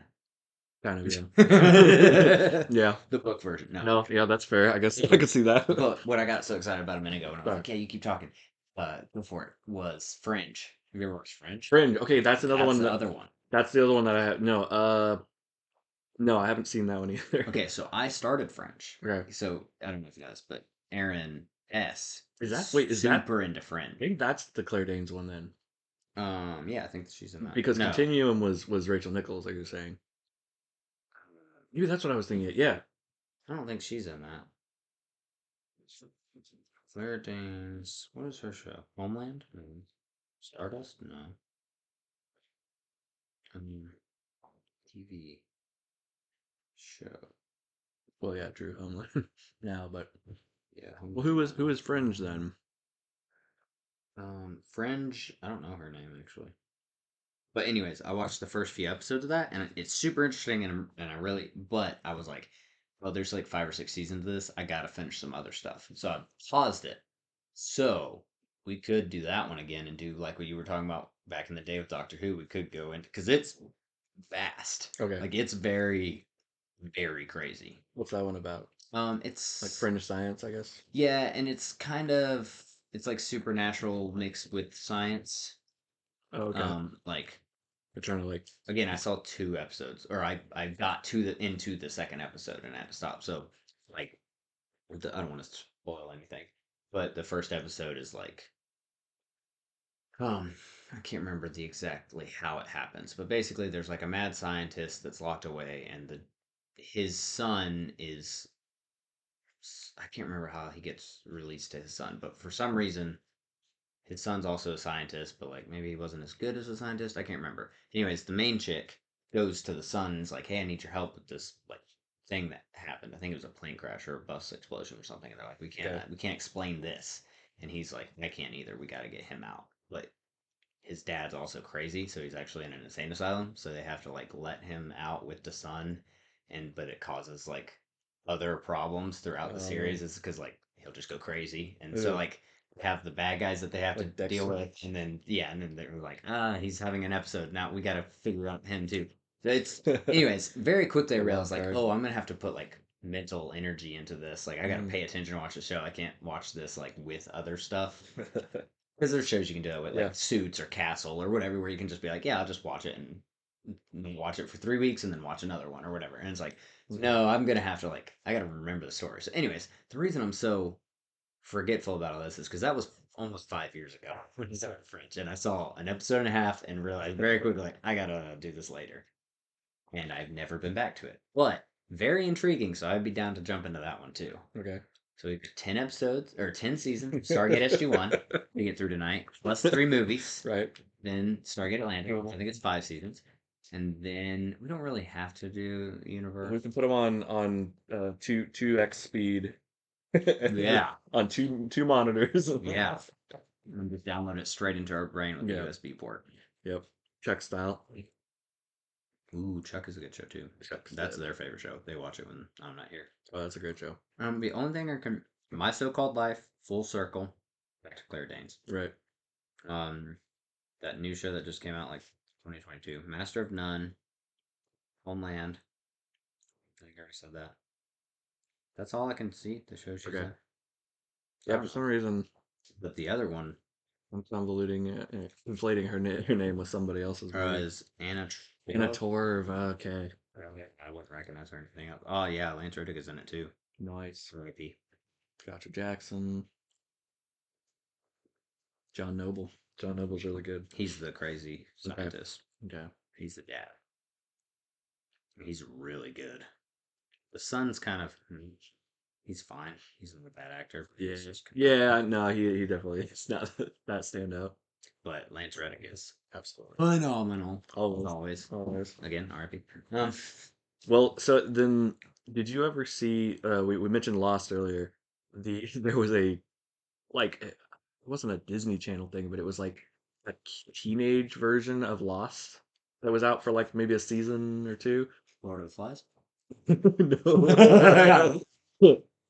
kind of yeah. The Yeah. book version. No. No, yeah, that's fair. I guess I could see that. But what I got so excited about a minute ago when I was Sorry. like, yeah, you keep talking. Go for it. Was Fringe. Have you ever watched Fringe? Fringe. Okay, that's another That's one the that other one. that's the other one that I have. No, I haven't seen that one either. Okay, so I started French. Okay. So I don't know if you know this, but Aaron S Is is that wait, is that super into Fringe. I think that's the Claire Danes one then. Yeah, I think she's in that. Because No, Continuum was Rachel Nichols, like you're saying. Maybe that's what I was thinking. Yeah. I don't think she's in that. Claire Danes. What is her show? Homeland? No. Stardust? No. Um, TV show. Well, yeah, Drew Homeland now, but Yeah. well, who is Fringe then? Fringe. I don't know her name actually. But anyways, I watched the first few episodes of that, and it's super interesting, and I really. But I was like, well, there's like 5 or 6 seasons of this. I gotta finish some other stuff, so I paused it. So we could do that one again and do like what you were talking about back in the day with Doctor Who. We could go into because it's vast. Okay. Like it's very, very crazy. What's that one about? Like It's Fringe Science, I guess. yeah, and it's kind of it's like supernatural mixed with science. Oh, okay. Like They're trying to like again, I saw 2 episodes, or I got to the into the second episode and I had to stop. So like I don't want to spoil anything, but the first episode is like I can't remember the exactly how it happens, but basically there's like a mad scientist that's locked away, and the his son is I can't remember how he gets released to his son, but for some reason his son's also a scientist, but like maybe he wasn't as good as a scientist. I can't remember. Anyways, the main chick goes to the son and is like, "Hey, I need your help with this like thing that happened. I think it was a plane crash or a bus explosion or something." And they're like, okay. We can't explain this." And he's like, "I can't either. We got to get him out." But his dad's also crazy, so he's actually in an insane asylum. So they have to like let him out with the son, and but it causes like other problems throughout the series. Is because like he'll just go crazy, and so Ew. like have the bad guys that they have to Like deal Dexter. with, and then yeah, and then they're like, he's having an episode now. We got to figure out him too. So it's anyways. Very quickly, I The realized wild like, card. oh, I'm gonna have to put like mental energy into this. Like I got to Mm. pay attention to watch the show. I can't watch this like with other stuff. Because there's shows you can do it with, Yeah. like Suits or Castle or whatever, where you can just be like, yeah, I'll just watch it and watch it for 3 weeks and then watch another one or whatever. And it's like, Mhm. no, I'm gonna have to like, I gotta remember the story. So, anyways, the reason I'm so forgetful about all this is because that was almost 5 years ago when I started French, and I saw an episode and a half and realized very quickly like I gotta do this later, and I've never been back to it. But very intriguing, so I'd be down to jump into that one too. Okay. So we've got 10 episodes or 10 seasons of Stargate SG-1 to get through tonight, plus 3 movies. Right. Then Stargate Atlantic, I think it's 5 seasons, and then we don't really have to do We Universe. can put them on two x speed Yeah, on two monitors. yeah. And just download it straight into our brain with a Yeah. USB port. Yep. Czech style. Ooh, Chuck is a good show too. Czech's That's dead. their favorite show. They watch it when I'm not here. Oh, that's a great show. The only thing I can, My So-Called Life, full circle, back to Claire Danes. Right. Um, that new show that just came out like 2022, Master of None, Homeland. I think I already said that. That's all I can see. The show she's Okay. in. I Yeah. don't For some know. reason, But the other one I'm convoluting, inflating her name with somebody else's maybe. is Anna Anna Torv. Torv. Okay. I wouldn't recognize her or anything else. Oh yeah, Lance Reddick is in it too. Nice. R.I.P. Gotcha Jackson, John Noble. John Noble's really good. He's the crazy Okay. scientist. Okay. He's the dad. He's really good. The son's kind of he's fine. He's not a bad actor. Yeah. He's just Yeah. No, he definitely is not that standout. but Lance Reddick is Absolutely. phenomenal. Always. Always. Always. Again, R.I.P. Well, so then, did you ever see? We mentioned Lost earlier. There was a like it wasn't a Disney Channel thing, but it was like a teenage version of Lost that was out for like maybe a season or two. Lord of the Flies.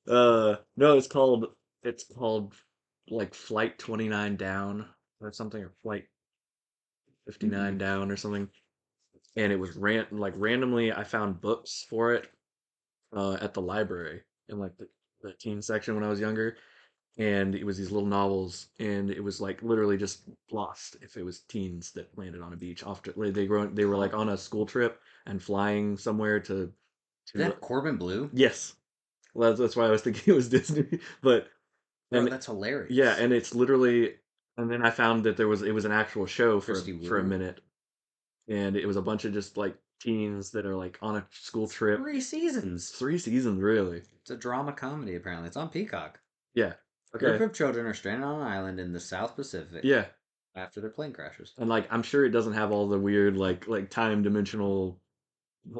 No. No, it's called like Flight 29 Down or something, or Flight 59 Down or something. And it was randomly I found books for it at the library in like the teen section when I was younger, and it was these little novels, and it was like literally just Lost if it was teens that landed on a beach after they were like on a school trip and flying somewhere to Is that Corbin Blue? yes, well, that's why I was thinking it was Disney, but Bro, and that's hilarious. yeah, and it's literally, and then I found that it was an actual show Christy for a Wu. minute, and it was a bunch of just like teens that are like on a school trip. 3 seasons. 3 seasons, really. It's a drama comedy, apparently. It's on Peacock. Yeah. A group Okay. of children are stranded on an island in the South Pacific Yeah. after their plane crashes. And like I'm sure it doesn't have all the weird like time dimensional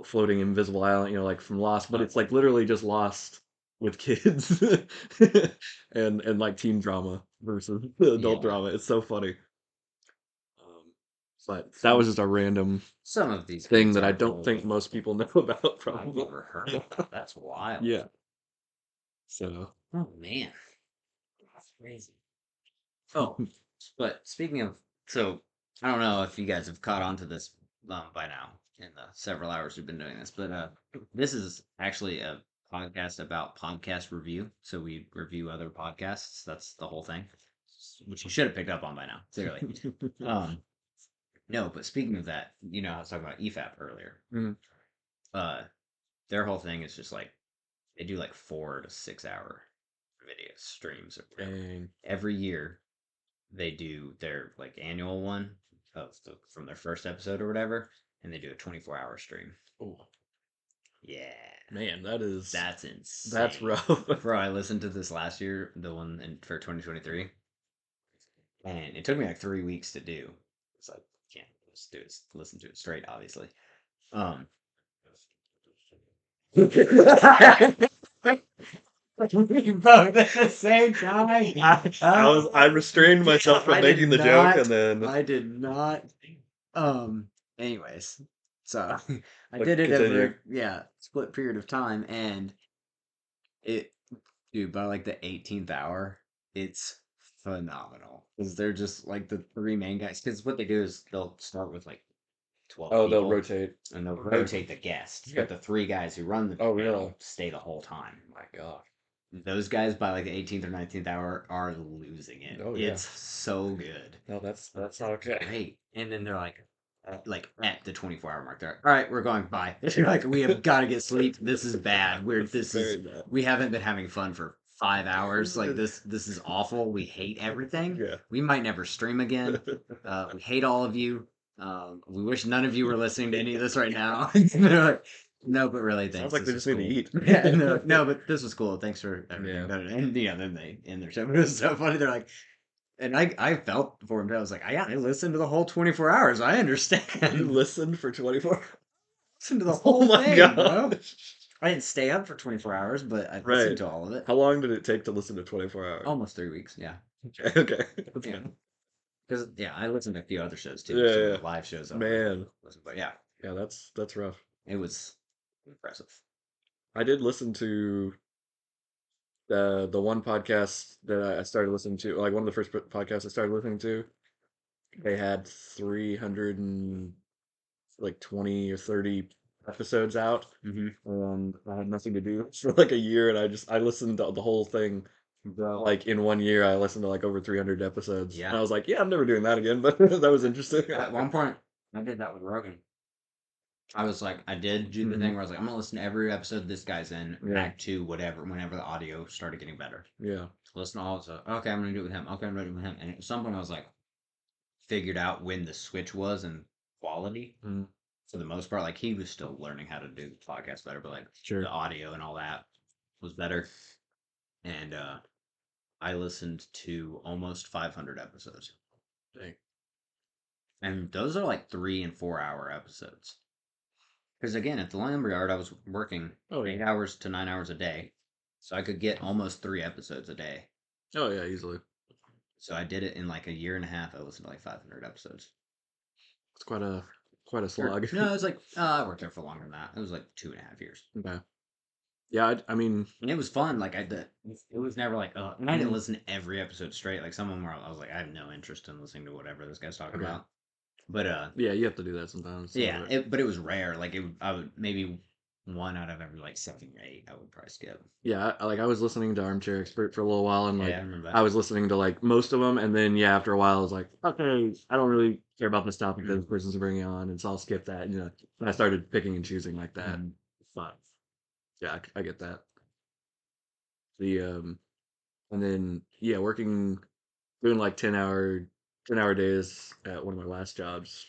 floating invisible island, like from Lost, but it's like literally just Lost with kids and like teen drama versus adult Yeah. drama. It's so funny. But that was just a random Some of these thing kids that I are don't think most people know about, I've probably. never heard of that. That's wild. Yeah. So, Oh man. That's crazy. Oh, but speaking of, so I don't know if you guys have caught on to this by now in the several hours we've been doing this, but this is actually a podcast about podcast review. So we review other podcasts. That's the whole thing, which you should have picked up on by now, clearly. Um, no, but speaking of that, I was talking about EFAP earlier. Mhm. Uh, their whole thing is just like they do like 4 to 6 hour video streams or whatever. Dang. Every year they do their like annual one from their first episode or whatever, and they do a 24-hour stream. Oh, Yeah, man, that's insane. that's rough. Bro, I listened to this last year, the one for 2023, and it took me like 3 weeks to do. It's like can't just do it, listen to it straight, obviously. Um, both at the same time. I restrained myself from making the joke, and then I did not. Anyways, so I Like, did it continue. over split period of time, and it, dude, by like the 18th hour, it's phenomenal because they're just like the three main guys. Because what they do is they'll start with like 12 Oh, they'll people, rotate. and they'll Okay. rotate the guests, Yeah. but the three guys who run the Oh, channel really? stay the whole time. My God. Those guys by like the 18th or 19th hour are losing it. Oh, yeah. It's so good. No, that's not okay. Great. And then they're like at the 24-hour mark, they're like, all right, we're going, bye. Like, we have got to get sleep. This is bad. Very bad. We haven't been having fun for 5 hours. Like, this is awful. We hate everything. Yeah. We might never stream again. We hate all of you. We wish none of you were listening to any of this right now. They're like, no, but really, thanks. Sounds like they This just was need to cool." eat. Yeah, and they're like, no, but this was cool. Thanks for everything. Yeah. And then they end their show. But it was so funny. They're like, and I felt for him. I was like, I listened to the whole 24 hours. I You understand. listened for 24. Listened to the Oh whole my thing, God. bro. I didn't stay up for 24 hours, but I Right. listened to all of it. How long did it take to listen to 24 hours? Almost 3 weeks. Yeah. Okay. Okay. That's Yeah. good. Because I listened to a few other shows too. Yeah, some yeah. of the live shows. Man. But yeah, Yeah, that's rough. it was impressive. I did listen to the one podcast that I started listening to, like one of the first podcasts I started listening to. They had 300 and like 20 or 30 episodes out, and I had nothing to do for like a year, and I listened to the whole thing. Like in 1 year, I listened to like over 300 episodes. Yeah. And I was like, yeah, I'm never doing that again, but that was interesting. At one point, I did that with Rogan. I was like, I did do the Hmm. thing where I was like, I'm gonna listen to every episode this guy's in, Yeah. back to whatever, whenever the audio started getting better. Yeah. Listen to all of it. Okay, I'm gonna do it with him. Okay, I'm gonna do it with him. And at some point, I was like, figured out when the switch was in quality. Mm. For the most part, like he was still learning how to do the podcast better, but like the Sure. audio and all that was better. And I listened to almost 500 episodes, Dang. and those are like 3 and 4 hour episodes. Because again, at the lumberyard, I was working Oh, 8 hours to 9 hours a day, so I could get almost 3 episodes a day. Oh, yeah, easily. So I did it in like a year and a half. I listened to like 500 episodes. It's quite a Or, slog. no, it was like I worked there for longer than that. It was like 2.5 years. Okay. Yeah, I mean, And it was fun. Like it was never like, and I didn't mhm. listen to every episode straight. Like some of them were, I was like, I have no interest in listening to whatever this guy's talking Okay. about. But Yeah, you have to do that sometimes. Some yeah, of it. but it was rare. Like I would maybe one out of every like 7 or 8, I would probably skip. Yeah, like I was listening to Armchair Expert for a little while, and Yeah, I like remember I that. was listening to like most of them, and then yeah, after a while, I was like, okay, I don't really care about this topic that this person's bringing on, and so I'll skip that. And I started picking and choosing like that. Mm-hmm. But yeah, I get that. The and then yeah, working doing like 10-hour days at one of my last jobs.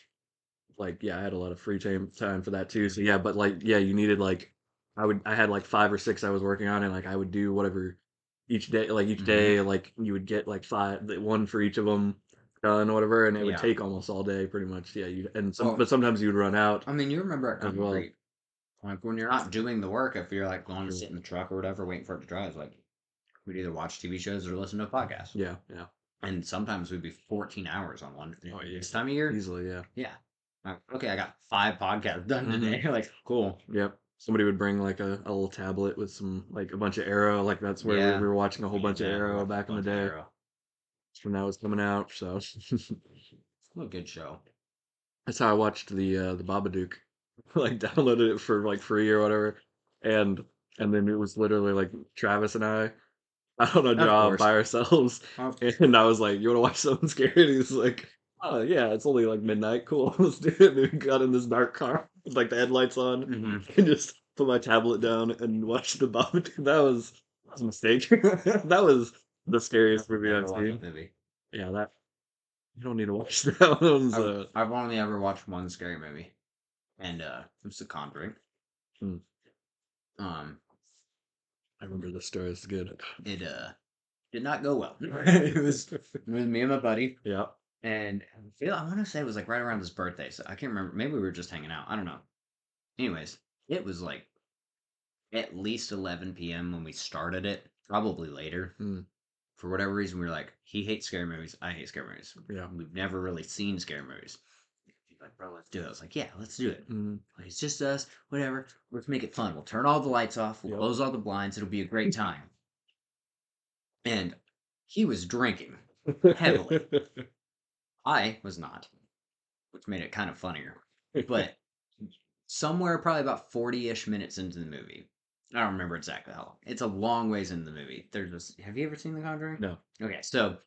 Like yeah, I had a lot of free time for that too. So yeah, but like yeah, you needed like I had like 5 or 6 I was working on, and like I would do whatever each day. Like each Mm-hmm. day, like you would get like one for each of them done, or whatever, and it would Yeah. take almost all day, pretty much. Yeah, you and Well, but sometimes you would run out I mean, you remember at as well. concrete, like when you're not doing the work, if you're like going to Sure. sit in the truck or whatever, waiting for it to dry, it's like we'd either watch TV shows or listen to a podcast. Yeah, yeah. And sometimes we'd be 14 hours on one. Oh yeah, This time of year, easily, yeah. yeah. Okay, I got 5 podcasts done Hmm. today. Like, cool. Yep. Somebody would bring like a little tablet with some like a bunch of Arrow. Like that's where we Yeah. were watching a whole Me and bunch of Dad were Arrow watching a back in the bunch of day Arrow. when that was coming out. So What a good show. that's how I watched the Babadook. Like downloaded it for like free or whatever, and then it was literally like Travis and I out on a Of job course. by ourselves, Of and I was like, "You want to watch something scary?" And he's like, "Oh yeah, it's only like midnight. Cool, let's do it." And we got in this dark car with like the headlights on, hmm and just put my tablet down and watched the Babadook. That was a mistake. That was the scariest movie Never I've watched seen. that movie. Yeah, that you don't need to watch that one's. I've only ever watched one scary movie, and it was The Conjuring. Hmm, Um, I remember the story. It's good. it did not go well. It was me and my buddy, Yeah. and I want to say it was like right around his birthday, so I can't remember. Maybe we were just hanging out. I don't know. Anyways, it was like at least 11 p.m. when we started it, probably later. Hmm, For whatever reason, we were like, he hates scary movies. I hate scary movies. yeah. We've never really seen scary movies. He's like, bro, let's do it. I was like, yeah, let's do it. Hmm, Like, it's just us, whatever. Let's make it fun. We'll turn all the lights off. We'll yep. close all the blinds. It'll be a great time. And he was drinking heavily. I was not, which made it kind of funnier. But somewhere probably about 40-ish minutes into the movie, I don't remember exactly how long. It's a long ways into the movie. There's this. Have you ever seen The Conjuring? No. Okay, so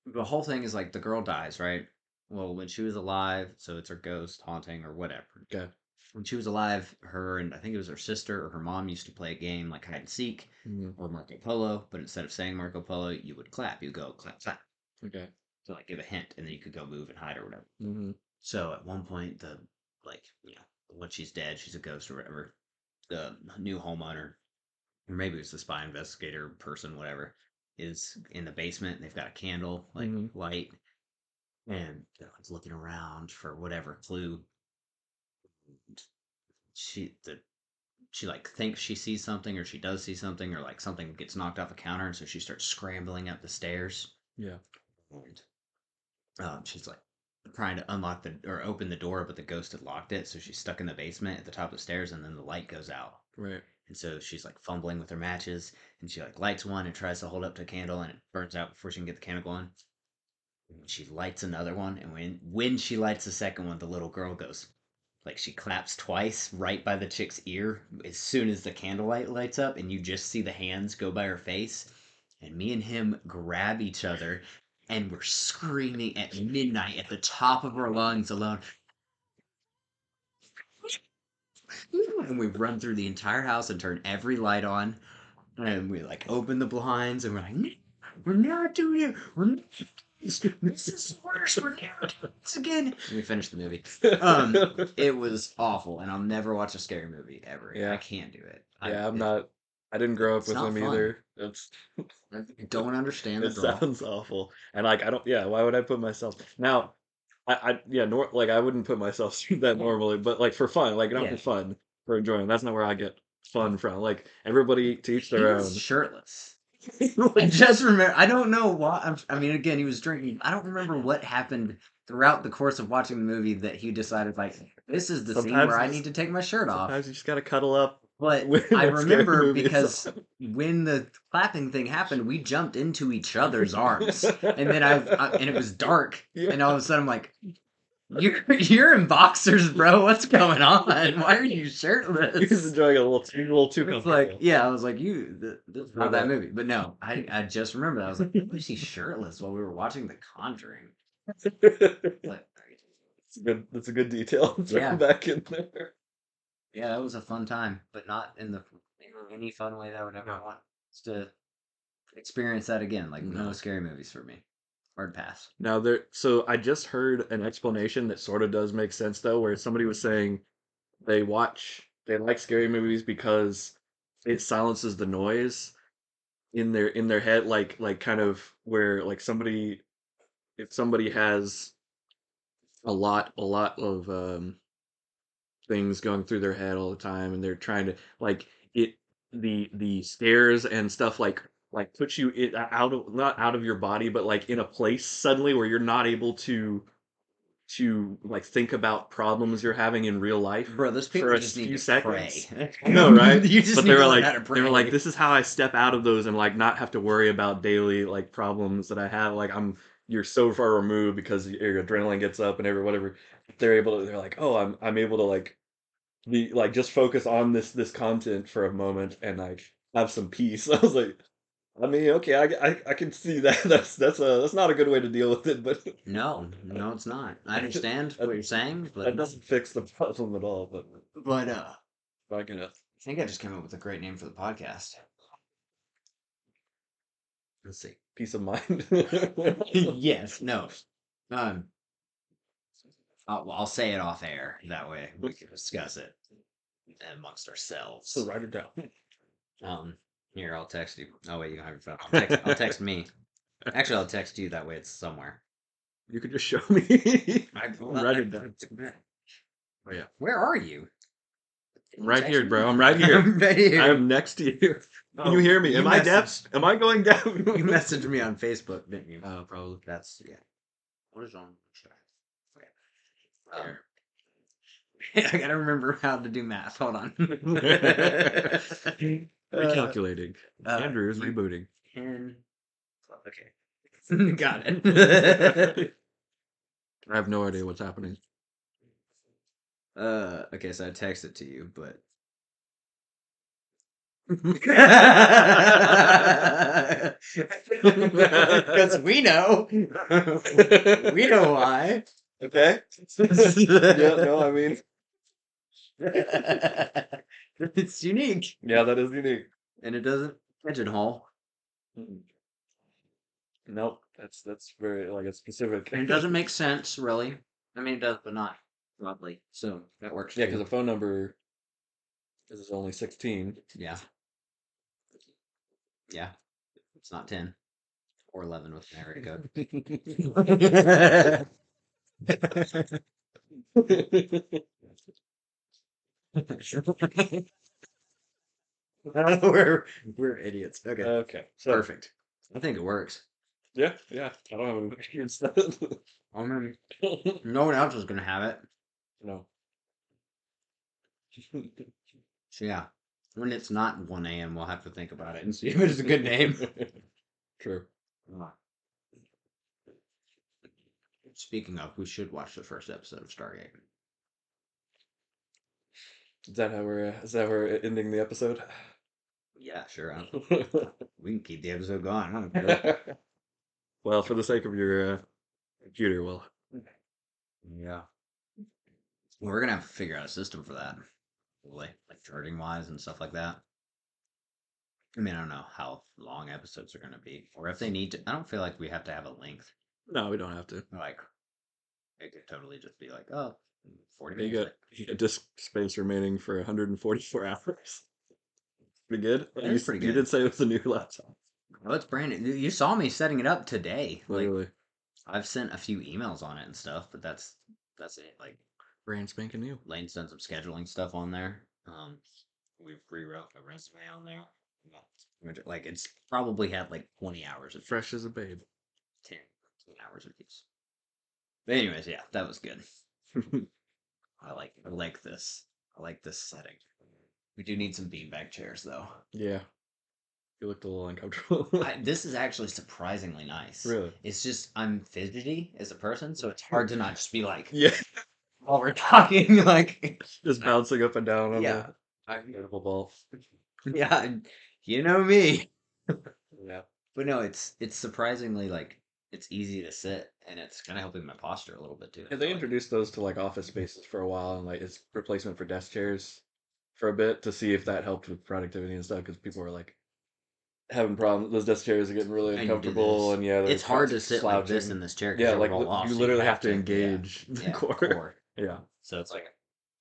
the whole thing is like the girl dies, right? Well, when she was alive, so it's her ghost haunting or whatever. Okay. When she was alive, her and I think it was her sister or her mom used to play a game like hide and seek Hmm, or Marco Polo, but instead of saying Marco Polo, you would clap. You go clap, clap. okay. So like give a hint, and then you could go move and hide or whatever. Hmm. So at one point, when she's dead, she's a ghost or whatever. The new homeowner, or maybe it's the spy investigator person, whatever, is in the basement. And they've got a candle, like Hmm. light, and they're like looking around for whatever clue. She the she like thinks she sees something, or she does see something, or like something gets knocked off a counter, and so she starts scrambling up the stairs. Yeah. And she's like trying to unlock the or open the door, but the ghost had locked it, so she's stuck in the basement at the top of the stairs, and then the light goes out. Right. And so she's like fumbling with her matches, and she like lights one and tries to hold up to a candle, and it burns out before she can get the candle going. She lights another one, and when she lights the second one, the little girl goes like she claps twice right by the chick's ear as soon as the candlelight lights up, and you just see the hands go by her face. And me and him grab each other, and we're screaming at midnight at the top of our lungs alone. And we run through the entire house and turn every light on. And we like open the blinds and we're like, "No, we're not doing it. We're not. This is worse. We're never doing this again." And we finished the movie. It was awful, and I'll never watch a scary movie ever. I Yeah. can't do it. Yeah, I'm not. I didn't grow up It's with not them fun. either. It's I don't understand the it draw. sounds awful, and like I don't. Yeah, why would I put myself now? Yeah, like I wouldn't put myself through that normally, but like for fun, like not Yeah. for fun, for enjoying. That's not where I get fun from. Like everybody to each He their was own. shirtless. I just remember. I don't know why. I mean, again, he was drinking. I don't remember what happened throughout the course of watching the movie that he decided, like, this is the scene Sometimes where you I just need to take my shirt off. sometimes you just gotta cuddle up But when I a scary remember movie is because on. when the clapping thing happened, we jumped into each other's arms, and then and it was dark, Yeah. and all of a sudden I'm like, "You're in boxers, bro. What's going on? Why are you He was shirtless?" enjoying it a little too It's like, comfortable. yeah, I was like, this is For not that that. movie. But no, I just remember that. I was like, why was he shirtless while we were watching The Conjuring? Like, That's a good detail. Throw yeah, back in there. yeah, that was a fun time, but not in any fun way that I would ever No. want to experience that again. Like, no No. scary movies for me. Hard pass. Now so I just heard an explanation that sort of does make sense though, where somebody was saying they like scary movies because it silences the noise in their head, like kind of where like somebody if somebody has a lot of things going through their head all the time and they're trying to like it the scares and stuff like puts you out of not out of your body but like in a place suddenly where you're not able to like think about problems you're having in real life Bro, those for people a just need few to seconds. pray. I know, right? You just But need to learn how to they were like, pray. this is how I step out of those and like not have to worry about daily like problems that I have. Like you're so far removed because your adrenaline gets up and whatever. They're like, oh, I'm able to like be like just focus on this content for a moment and like have some peace. I was like, I mean, okay, I can see that. That's not a good way to deal with it, but No, no, it's not. I understand what that, you're saying, but that doesn't fix the problem at all. but I can I think I just came up with a great name for the podcast. Let's see. peace of mind. Yes, no. Um, I'll say it off air. That way we can discuss it amongst ourselves. So write it down. Here, I'll text you. Oh wait, you don't have your phone. I'll text me. Actually, I'll text you. That way, it's somewhere. You could just show me. I'll write it down. Oh yeah, Where are you? I'm right here, Text bro. me? I'm right here. I'm right here. I am next to you. Can you Oh, hear me? you Am I messaged- deaf? Am I going down? You messaged me on Facebook, didn't you? Oh, probably. That's yeah. What is on? There. I gotta remember how to do math. Hold on. Recalculating. Andrew is you rebooting. can. Okay. Got it. I have no idea what's happening. Okay, so I texted to you, but because we know why. Okay. Yeah, no, I mean. It's unique, Yeah, that is unique. and it doesn't pigeonhole. Nope, that's very like a specific. And it doesn't make sense, really. I mean, it does, but not broadly. So that works. Yeah, too. because the phone number is only 16. Yeah. Yeah. It's not 10 or 11 with an area code. we're idiots. Okay. Okay, so Perfect. I think it works. yeah, I don't have any against that. I mean, no one else is gonna have it. No. So yeah. When it's not 1 a.m., we'll have to think about it and see if it's a good name. True. Speaking of, we should watch the first episode of Stargate. Is that how we're ending the episode? Yeah, sure. We can keep the episode going. I don't care. Well, for the sake of your computer, Yeah. We're gonna have to figure out a system for that. like charting wise and stuff like that. I mean, I don't know how long episodes are going to be, or if they need to. I don't feel like we have to have a length. No, we don't have to. Like, it could totally just be like, oh, 40 You minutes. got you got disk space remaining for 144 hours. Pretty good. That is pretty You good. did say it was a new laptop. Oh, it's brand new. You saw me setting it up today. Like, Literally. I've sent a few emails on it and stuff, but that's it. Like, Brand spanking new. Lane's done some scheduling stuff on there. We've rewrote a resume on there. Like, it's probably had like 20 hours of Fresh as a babe. 10, 10 hours of use. But anyways, yeah, that was good. I like this. I like this setting. We do need some beanbag chairs though. Yeah. You looked a little uncomfortable. This is actually surprisingly nice. Really? It's just I'm fidgety as a person, so it's hard to not just be like Yeah. while we're talking, like Just bouncing up and down on yeah, the incredible ball. yeah, you know me. Yeah. But no, it's surprisingly like it's easy to sit, and it's kind of helping my posture a little bit too. Yeah, I they feel like. introduced those to like office spaces for a while, and like it's replacement for desk chairs for a bit to see if that helped with productivity and stuff. Because people were like having problems. Those desk chairs are getting really And you do uncomfortable, this. and yeah, they're It's hard to sit like this slouching. in this chair because Yeah, you'll like roll off, you so you literally have have to to, yeah, engage the yeah, core. core. Yeah. So it's like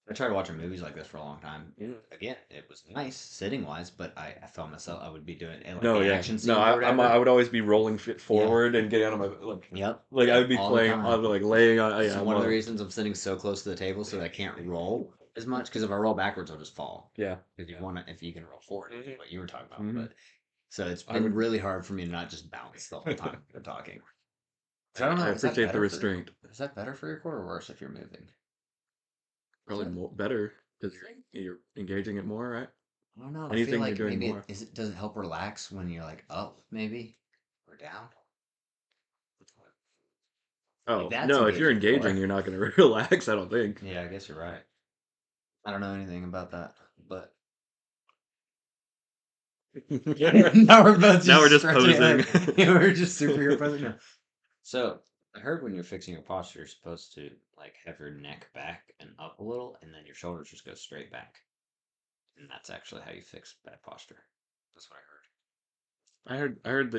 I tried watching movies like this for a long time. Yeah. Again, it was nice sitting wise, but I felt myself I would be doing like No, the yeah, action no. scenes or I whatever. would always be rolling Yeah. forward and getting out of my Yep. like I Yep. would be All the playing on time. like laying on. Yeah, So I'm one of the on. reasons I'm sitting so close to the table so that I can't roll as much because if I roll backwards, I'll just fall. Yeah. Because you want to, if you can roll forward, Mhm. what you were talking about. Mhm. But so it's I been would. really hard for me to not just bounce the whole time we're talking. So I don't I know. appreciate the restraint. Is that better for your core or worse if you're moving? Is Probably that? more better because you're engaging it more, right? I don't know. I feel Anything you're like doing maybe more. does it help relax when you're like up maybe or down? Like Oh that's no, if you're engaging the engaging, core. you're not going to relax. I don't think. Yeah, I guess you're right. I don't know anything about that, but now we're both Now we're just just stretching it posing. like we're just superhero posing now. So I heard when you're fixing your posture, you're supposed to like have your neck back and up a little, and then your shoulders just go straight back, and that's actually how you fix bad posture. That's what I heard. I heard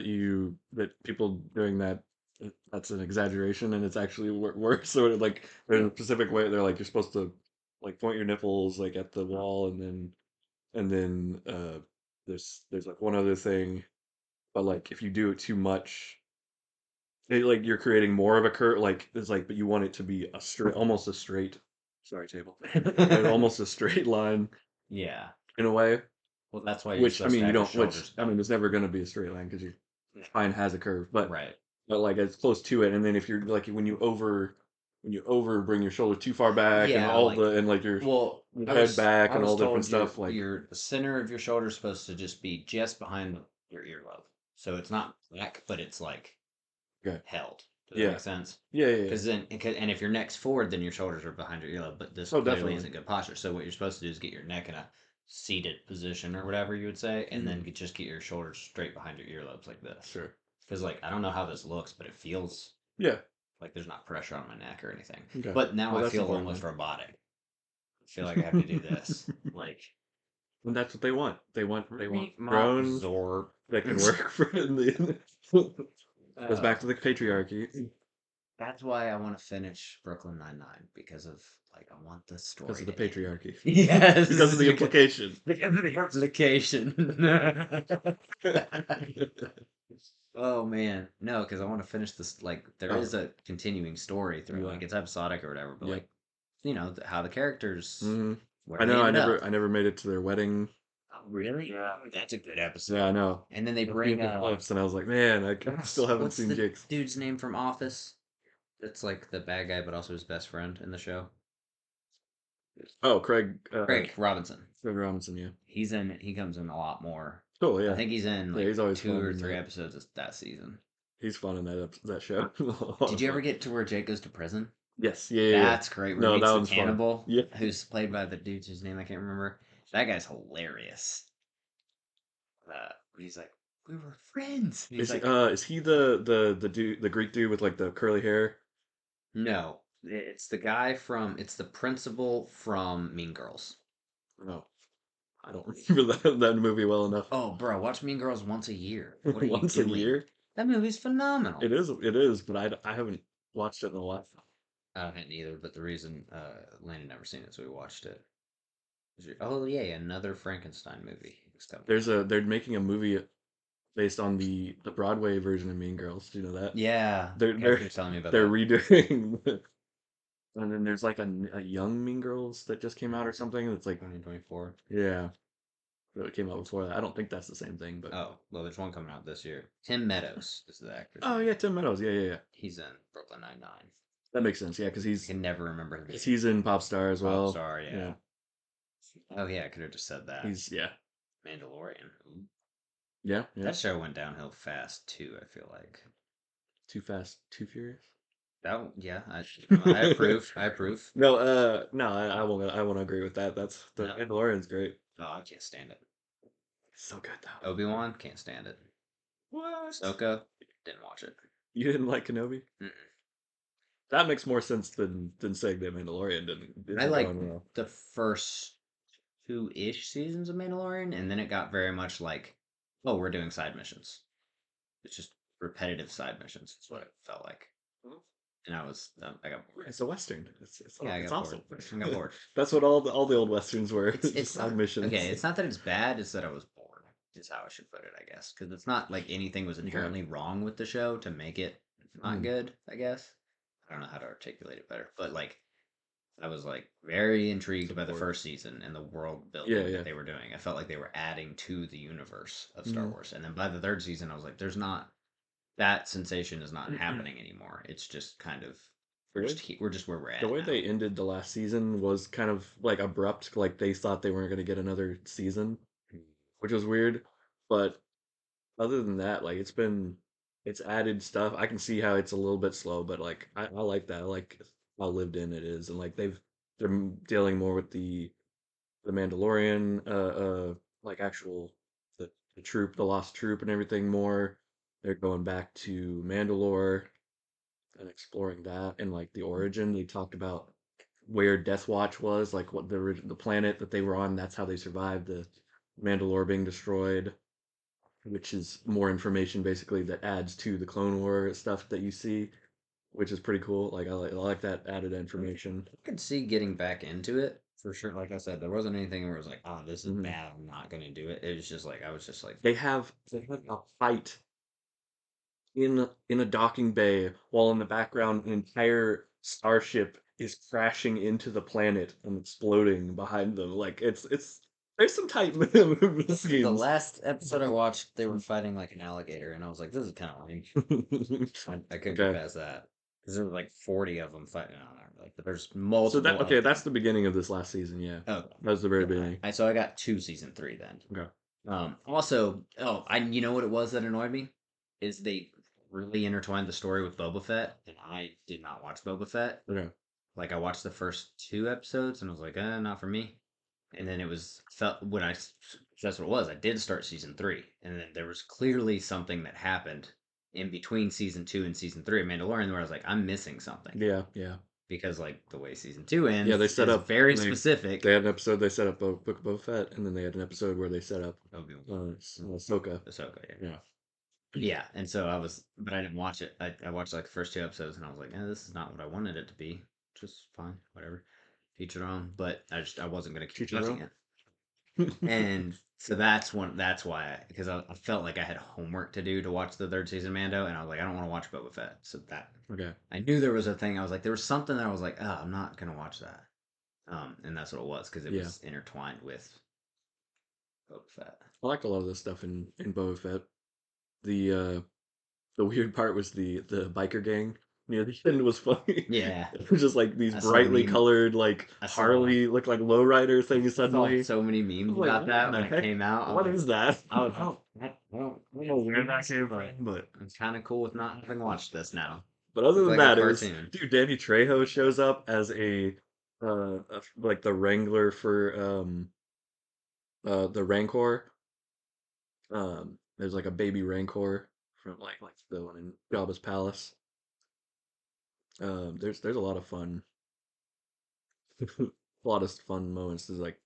that people doing that that's an exaggeration and it's actually worse. So like there's a specific way they're like you're supposed to like point your nipples like at the wall and then there's like one other thing, but like if you do it too much, like you're creating more of a curve. Like it's like but you want it to be a straight, almost a straight. Sorry, table. Almost a straight line Yeah. in a way. Well, that's why you're Which I supposed to mean you have your don't. shoulders Which I up. mean it's never going to be a straight line because your spine has a curve, Right. but like it's close to it. And then if you're like when you over bring your shoulder too far back and Yeah, all like the and like your well, head back I and was all different told stuff like your the center of your shoulder is supposed to just be just behind your earlobe. So it's not back, but it's like okay held. Does that yeah make sense? yeah. Because then, and if your neck's forward, then your shoulders are behind your earlobe. But this Oh clearly definitely. isn't good posture. So what you're supposed to do is get your neck in a seated position or whatever you would say, and then Hmm. just get your shoulders straight behind your earlobes like this. Sure. Because like I don't know how this looks, but it feels Yeah. like there's not pressure on my neck or anything. Okay. But now Well I that's feel important almost then. robotic. I feel like I have to do this. Like And that's what they want. They want mop drones absorb. that can work for the goes back to the patriarchy That's why I want to finish Brooklyn Nine-Nine because of like I want the because story of the to end. patriarchy because of Yes, the implication. because of the implication. Oh man, no, because I want to finish this. Like there Oh is a continuing story through it. yeah Like it's episodic or whatever, but yep. like how the characters Hmm. where I they know. ended up. I never made it to their wedding. Oh, really? Yeah, that's a good Yeah, I episode. know. And then they I've seen bring the clips, and I was like, man, still haven't what's seen the Jake's. dude's name from Office? That's like the bad guy, but also his best friend in the show. Oh, Craig Robinson. Craig Robinson, yeah. He's in. He comes in a lot more. Cool, I yeah. think he's in Yeah, like he's always two fun or in three that. episodes of that season. He's fun in that show. A lot Did of you ever fun. get to where Jake goes to prison? Yes, yeah. That's great. Where he No, that meets the one's fun. cannibal, Yeah. who's played by the dude whose name I can't remember. That guy's hilarious. He's like, we were friends. And he's like, Is he the dude, the Greek dude with like the curly hair? no, it's the guy from. It's the principal from Mean Girls. No, I don't remember that movie well enough. Oh, bro, watch Mean Girls once a year. What are you Once a doing? year. That movie's phenomenal. It is, but I haven't watched it in a while. I haven't either, but the reason Landon never seen it, so we watched it. Oh yeah, another Frankenstein movie is coming out. They're making a movie based on the Broadway version of Mean Girls. Do you know that? Yeah, They're I think they're you're telling me about they're that. redoing, and then there's like a young Mean Girls that just came out or something. It's like 2024. yeah, it came out before that. I don't think that's the same thing, but Oh, well, there's one coming out this year. Tim Meadows is the actor's oh name. yeah, Tim Meadows. Yeah, yeah, yeah. He's in Brooklyn Nine-Nine. That makes sense. Yeah, because I can never remember his name. he's in Pop Star as Pop well. star, yeah. Yeah, Oh yeah, I could have just said that. he's yeah, Mandalorian. Ooh. yeah, yeah. That show went downhill fast too, I feel like. Too Fast, Too Furious. Yeah, I approve. I approve. No, no, I won't agree with that. That's the No. Mandalorian's great. Oh, I can't stand it. So good though. Obi-Wan, can't stand it. What? Ahsoka, didn't watch it. You didn't like Kenobi? Mm-mm. That makes more sense than saying that Mandalorian didn't I isn't like going well. the first two-ish seasons of Mandalorian, and then it got very much like, oh, we're doing side missions. It's just repetitive side missions. That's what it felt like. Mhm. And I got bored. It's a western. Yeah, I It's got bored. awesome. I got bored. That's what all the old westerns were. It's Just side not missions. okay. It's not that it's bad. It's that I was bored. Is how I should put it, I guess, because it's not like anything was Okay. inherently wrong with the show to make it not Mm. good. I guess I don't know how to articulate it better, but like I was like very intrigued by the Support. first season and the world Yeah, building that yeah. they were doing. I felt like they were adding to the universe of Star Mm. Wars, and then by the third season, I was like, "There's not that sensation is not happening anymore. It's just kind of Really? we're just where we're The at way now." they ended the last season was kind of like abrupt, like they thought they weren't going to get another season, which was weird. But other than that, like it's added stuff. I can see how it's a little bit slow, but like I like that. I like how lived in it is, and like they're dealing more with the Mandalorian, like actual the troop, the lost troop, and everything more. They're going back to Mandalore and exploring that and like the origin. They talked about where Death Watch was, like what the planet that they were on. That's how they survived the Mandalore being destroyed, which is more information basically that adds to the Clone War stuff that you see, which is pretty cool. Like I like that added information. I could see getting back into it for sure. Like I said, there wasn't anything where it was like, "Oh, this is Mhm. bad. I'm not gonna do it." It was just like I was just like, They have a fight in a docking bay while in the background an entire starship is crashing into the planet and exploding behind them. Like it's there's some tight the scenes. last episode I watched, they were fighting like an alligator, and I was like, "This is kind of lame." I couldn't get Okay. past that because there were like 40 of them fighting on there. Like, but there's So that multiple okay, of that's them. the beginning of this last season, yeah. Oh, That was the very yeah. beginning. So I got two season three then. Okay. Also, oh, I you know what it was that annoyed me is they really intertwined the story with Boba Fett, and I did not watch Boba Fett. Okay. Like I watched the first two episodes, and I was like, not for me. And then it was felt when that's what it was. I did start season three, and then there was clearly something that happened in between season two and season three of Mandalorian where I was like, I'm missing something Yeah, yeah. because like the way season two Yeah, they ends set is up very they specific. had an episode they set up Book of Boba Fett, and then they had an episode where they set up Obi Ahsoka. Ahsoka, yeah. Yeah. Yeah, and so but I didn't watch it. I watched like the first two episodes, and I was like, this is not what I wanted it to be. Just fine, whatever. Each their own. But I wasn't gonna keep watching Chicharro? it, and so that's why because I felt like I had homework to do to watch the third season of Mando, and I was like, I don't want to watch Boba Fett. So that Okay. I knew there was a thing. I was like, there was something that I was like, oh, I'm not gonna watch that. And that's what it was because it Yeah. was intertwined with Boba Fett. I liked a lot of this stuff in Boba Fett. The weird part was the biker gang near the end was funny. Yeah, It was just like these I saw a brightly meme. colored like I saw Harley look like lowrider things I saw suddenly. so many I memes was like, about what that in the when it heck? came out. What is that? I was I don't know where that came from, But I'm kind of cool with not having watched this now. but other Looked than like a that, it was cartoon. dude. Danny Trejo shows up as like the wrangler for the Rancor. There's like a baby Rancor from like the one in Jabba's palace. There's a lot of fun, a lot of fun moments. There's like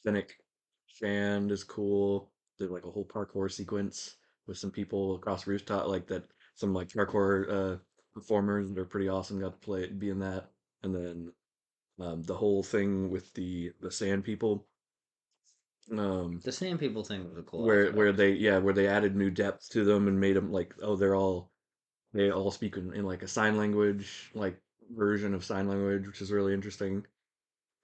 Finnick Shand is cool. Did like a whole parkour sequence with some people across rooftop, like that. Some like parkour performers that are pretty awesome. Got to be in that, and then the whole thing with the sand people. Um, The Sand People thing was a cool where aspect. they added new depth to them and made them like, oh, they all speak in like a sign language like version of sign language, which is really interesting.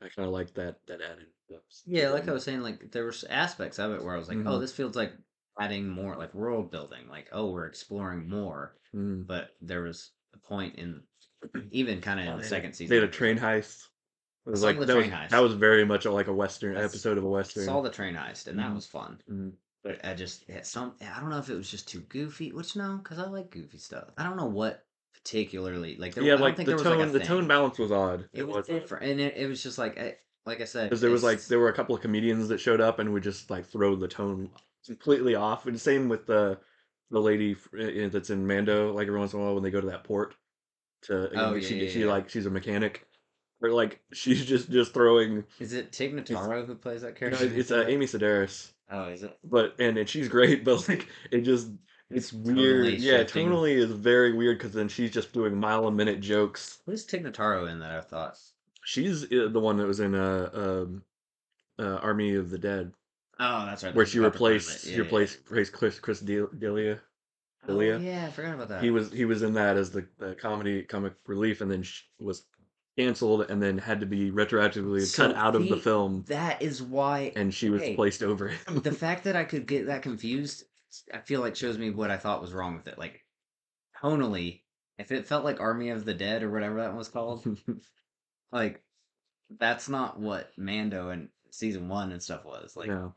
I kind of like that added depth to Yeah, like I them. was saying, like there was aspects of it where I was like, oh, Hmm. this feels like adding more, like world building, like oh, we're exploring more. Mm. But there was a point in, even kind of in Oh, the second they season, had a where it was train like, heist. It was some of like the train that heist. was very much like a western I episode of a western. saw the train heist, and that Hmm. was fun. Hmm. But I just had some. I don't know if it was just too goofy, which no, because I like goofy stuff. I don't know what particularly like there. Yeah, I don't like think there was like a the tone thing. balance was odd. It It was was odd different, and it was just like like I said, because there was like it's there were a couple of comedians that showed up and would just like throw the tone completely off. And same with the lady that's in Mando. Like every once in a while when they go to that port to oh like yeah yeah she yeah. like she's a mechanic, or like she's just throwing. Is it Tig It's Notaro who plays that no, character? I it's feel like. Amy Sedaris. Oh, is it? But and she's great, but like it just it's Totally weird. Yeah, shifting. tonally is very weird because then she's just doing mile a minute jokes. Who's Tig Notaro in that? I thought. She's the one that was in Army of the Dead, Oh, that's right. where That's the Copper Pilot. Yeah, she yeah, yeah. replaced Chris D'Elia. Oh D'Elia. yeah, I forgot about that. He was in that as the comic relief, and then was canceled, and then had to be retroactively cut So out of the see, film, that is why. and she was Okay, placed over the him. fact that I could get that confused, I feel like shows me what I thought was wrong with it. Like tonally, if it felt like Army of the Dead or whatever that was called, like that's not what Mando and season one and stuff was. Like, No,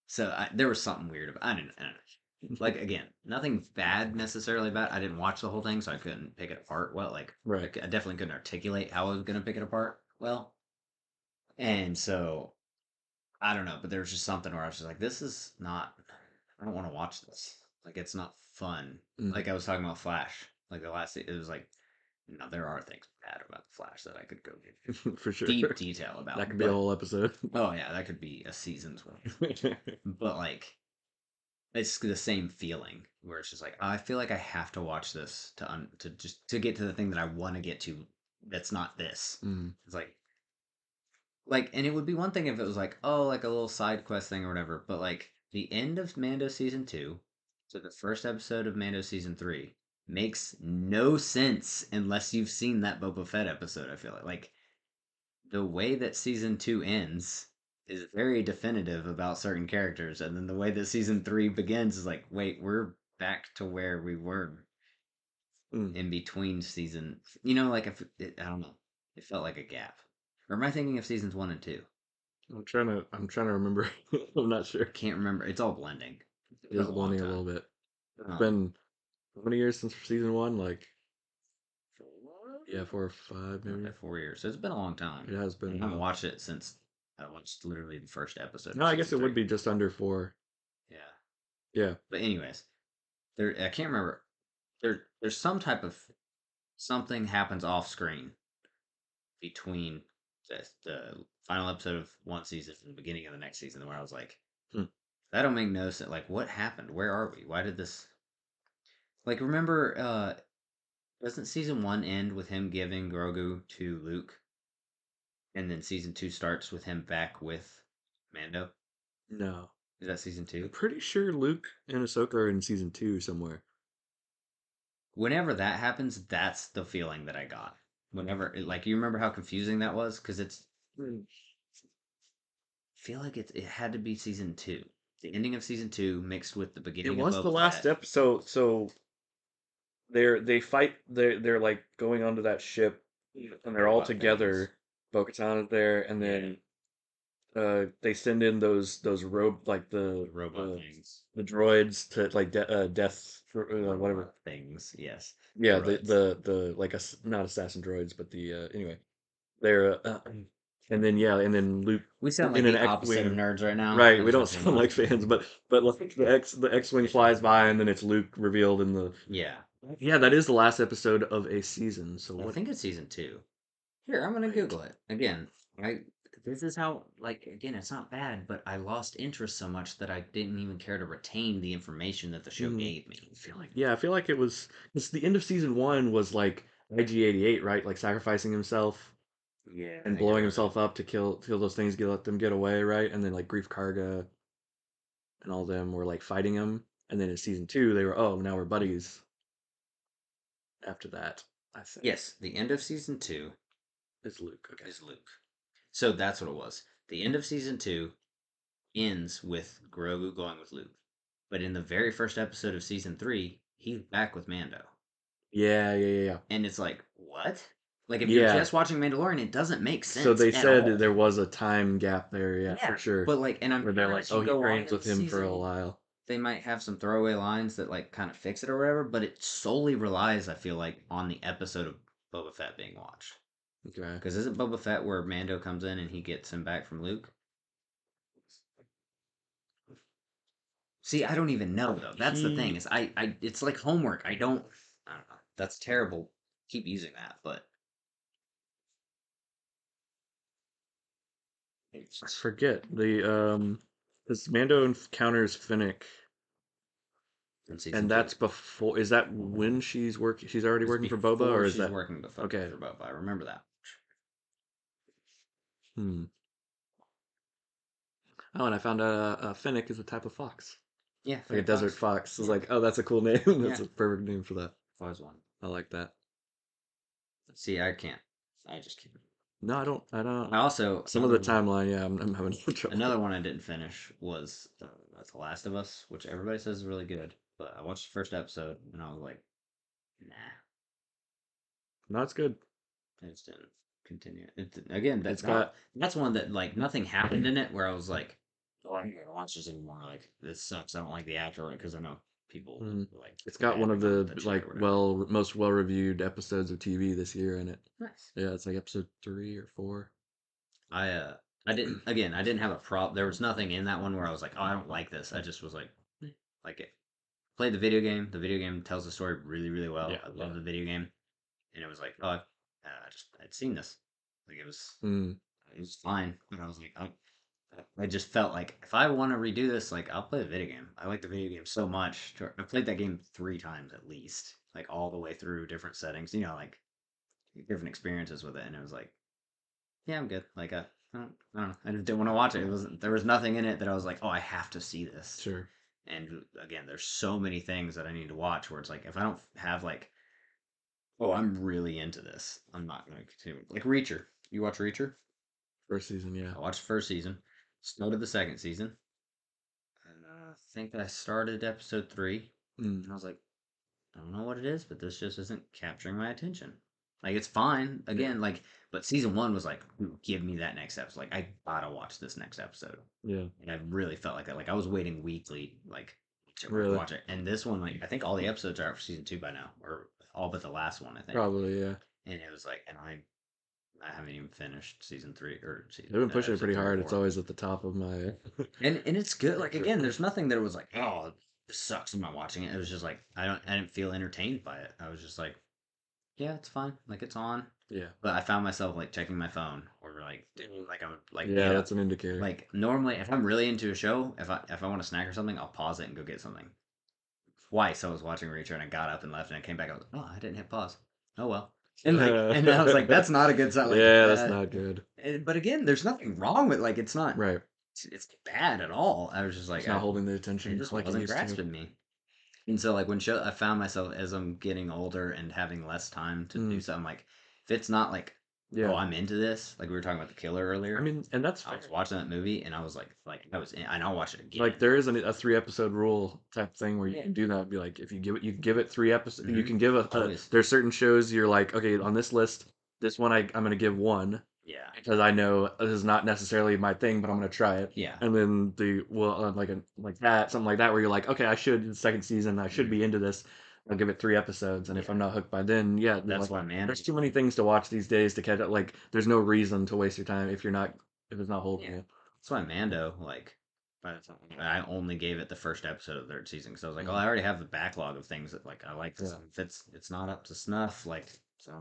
so there was something weird about. I don't know. Like again, nothing bad necessarily about. I didn't watch the whole thing, so I couldn't pick it apart. Well, like right. I definitely couldn't articulate how I was gonna pick it apart. Well, and so I don't know, but there was just something where I was just like, this is not. I don't want to watch this. Like it's not fun. Mm. Like I was talking about Flash. Like the last, it was like, no, there are things bad about the Flash that I could go into For sure. deep detail That about. could be a But whole episode. oh yeah, that could be a season's worth. But like, it's the same feeling where it's just like I feel like I have to watch this to just to get to the thing that I want to get to. That's not this. Mm. It's like, and it would be one thing if it was like, oh, like a little side quest thing or whatever. But like the end of Mando season two, so the first episode of Mando season three makes no sense unless you've seen that Boba Fett episode. I feel like the way that season two ends is very definitive about certain characters, and then the way that season three begins is like, wait, we're back to where we were Mm. in between season. Like if I don't know, it felt like a gap. Or am I thinking of seasons one and two? I'm trying to remember. I'm not sure. I can't remember. It's all blending. It's It been is a long blending a time. little bit. It's Um, been how many years since season one? Like yeah, 4 or 5 maybe. okay, 4 years. So it's been a long time. It has And been. I haven't watched it since I watched literally the first episode No, of I guess season it would three. be just under 4. Yeah. Yeah. But anyways, there I can't remember. There's some type of something happens off screen between the final episode of one season and the beginning of the next season where I was like, Hmm. that don't make no sense. Like, what happened? Where are we? Why did this? Like, remember, doesn't season one end with him giving Grogu to Luke, and then season two starts with him back with Mando? No. Is that season I'm two? pretty sure Luke and Ahsoka are in season 2 somewhere. Whenever that happens, that's the feeling that I got. Whenever, like, you remember how confusing that was? Because Hmm. feel like it had to be season two. The ending of season two mixed with the It beginning of was the Boba last Fett. episode. So they fight. They're like going onto that ship, and The they're all robot things. together. Bo-Katan is there, and Yeah, then they send in those like the robot things. the droids to like death whatever. Robot things. Yes, Yeah, droids. the like not assassin droids, but the anyway, they're and then yeah, and then Luke We sound like in an the opposite of X-wing. nerds right now. Right, I we just don't want you to sound know. like fans, but like the X-wing flies by, and then it's Luke revealed in the. Yeah, Yeah, that is the last episode of a season. So I what? think it's season two. Here, I'm gonna Right. Google it again. I this is how, like, again, it's not bad, but I lost interest so much that I didn't even care to retain the information that the show Mhm. gave me. I feel like it was because the end of season one was like IG-88, right? Like sacrificing himself Yeah, I and think you're blowing right. himself up to kill those things, let them get away, right? And then like Grief Karga and all them were like fighting him. And then in season two, they were, oh, now we're buddies. After that, I think Yes, the end of season two is Luke. Okay. is Luke. So that's what it was. The end of season two ends with Grogu going with Luke. But in the very first episode of season three, he's back with Mando. Yeah. And it's like, what? Like, if you're Yeah. just watching Mandalorian, it doesn't make So sense they at said all. there was a time gap there, yeah, for Yeah, sure. but like, and I'm Where they're sure like, as oh, you he go on trains in with the him for a season, while. they might have some throwaway lines that like kind of fix it or whatever, but it solely relies, I feel like, on the episode of Boba Fett being watched. Okay. Because isn't Boba Fett where Mando comes in and he gets him back from Luke? See, I don't even know though. That's the thing He is, it's like homework. I don't know. That's terrible. Keep using that, but I forget this Mando encounters Finnick, in season and two, that's before. Is that when she's working? She's already it's working for Boba, before or is she's that working okay? for Boba. I remember that. Hmm. Oh, and I found out Finnick is a type of fox, Yeah, like a Fennec desert Fox. fox. It's Yeah, like, oh, that's a cool name. That's yeah. a perfect name for that. Always one. I like that. See, I can't. I just can't. No, I don't. I don't. I also Some of the timeline, yeah, I'm having trouble. another one I didn't finish was The Last of Us, which everybody says is really good. But I watched the first episode and I was like, nah, No, it's good. I just didn't continue. Again, It's got that's one that like nothing happened in it where I was like, oh, I'm not gonna watch this anymore. Like this sucks. I don't like the actor because I know people mm, like it's got one of gabbing on the the shit like or whatever. most well reviewed episodes of TV this year in it. Nice. Yeah, it's like episode 3 or 4. I uh I didn't have a problem. There was nothing in that one where I was like, oh, I don't like this. I just was like it. Played the video game. The video game tells the story really, really well. Yeah, I yeah. love the video game, and it was like, oh, I'd seen this. Like Mm, it was fine. And I was like, I just felt like if I want to redo this, like I'll play the video game. I like the video game so much. I played that game 3 times at least, like all the way through different settings. You know, like different experiences with it, and it was like, yeah, I'm good. Like I don't know. I just didn't want to watch it. There was nothing in it that I was like, oh, I have to see this. sure. And again, there's so many things that I need to watch where it's like if I don't have like, oh, I'm really into this, I'm not going to continue. Like Reacher. You watch Reacher? First season, yeah. I watched the first season, started the second season, and I think I started episode three, Mm, and I was like, I don't know what it is, but this just isn't capturing my attention. Like it's fine, yeah, again, like, but season one was like, ooh, give me that next episode. Like I gotta watch this next episode, yeah. and I really felt like that. Like I was waiting weekly, like to Really, watch it. And this one, like I think all the episodes are out for season two by now, or all but the last one, I think. probably, yeah. And it was like, and I haven't even finished season three or They've been pushing it episode pretty three or hard. It's four. always at the top of my. And it's good. Like again, there's nothing that was like, oh, this sucks. I'm not watching it. It was just like I didn't feel entertained by it. I was just like, yeah, it's fine. Like it's on. Yeah, But I found myself like checking my phone or like like I'm like yeah. get That's up. an indicator. Like normally, if I'm really into a show, if I want a snack or something, I'll pause it and go get something. Twice I was watching Reacher and I got up and left and I came back. I was like, oh, I didn't hit pause. Oh well. And I was like, that's not a good sign. Like, Yeah, that's not good. but again, there's nothing wrong with like it's not Right. it's bad at all. I was just It's like not holding the it attention just like it wasn't used to. grasping me. And so like I found myself as I'm getting older and having less time to do Mm, something like if it's not like oh yeah. I'm into this like we were talking about the killer I earlier. mean, and that's I fair. was watching that movie and I was like I was in, and I'll watch it again. Like there is a 3 episode rule type thing where you Yeah. can do that. Be like, if you give it 3 episodes, you Mm-hmm. can give Always. there's certain shows you're like, okay, on this list, this one I'm gonna give 1 Yeah. because I know this is not necessarily my thing, but I'm gonna try it. Yeah. And then like that, something like that, where you're like, okay, I should the second season, I should be Mm-hmm. into this. I'll give it 3 episodes, and if Yeah. I'm not hooked by then, yeah, then That's like why man. there's too many things to watch these days to catch up. Like there's no reason to waste your time if it's not holding Yeah. you. That's why Mando, like, by the time I only gave it the first episode of the third season because I was like, oh, Mm, I already have the backlog of things that like I like this. yeah. If it's not up to snuff, like, so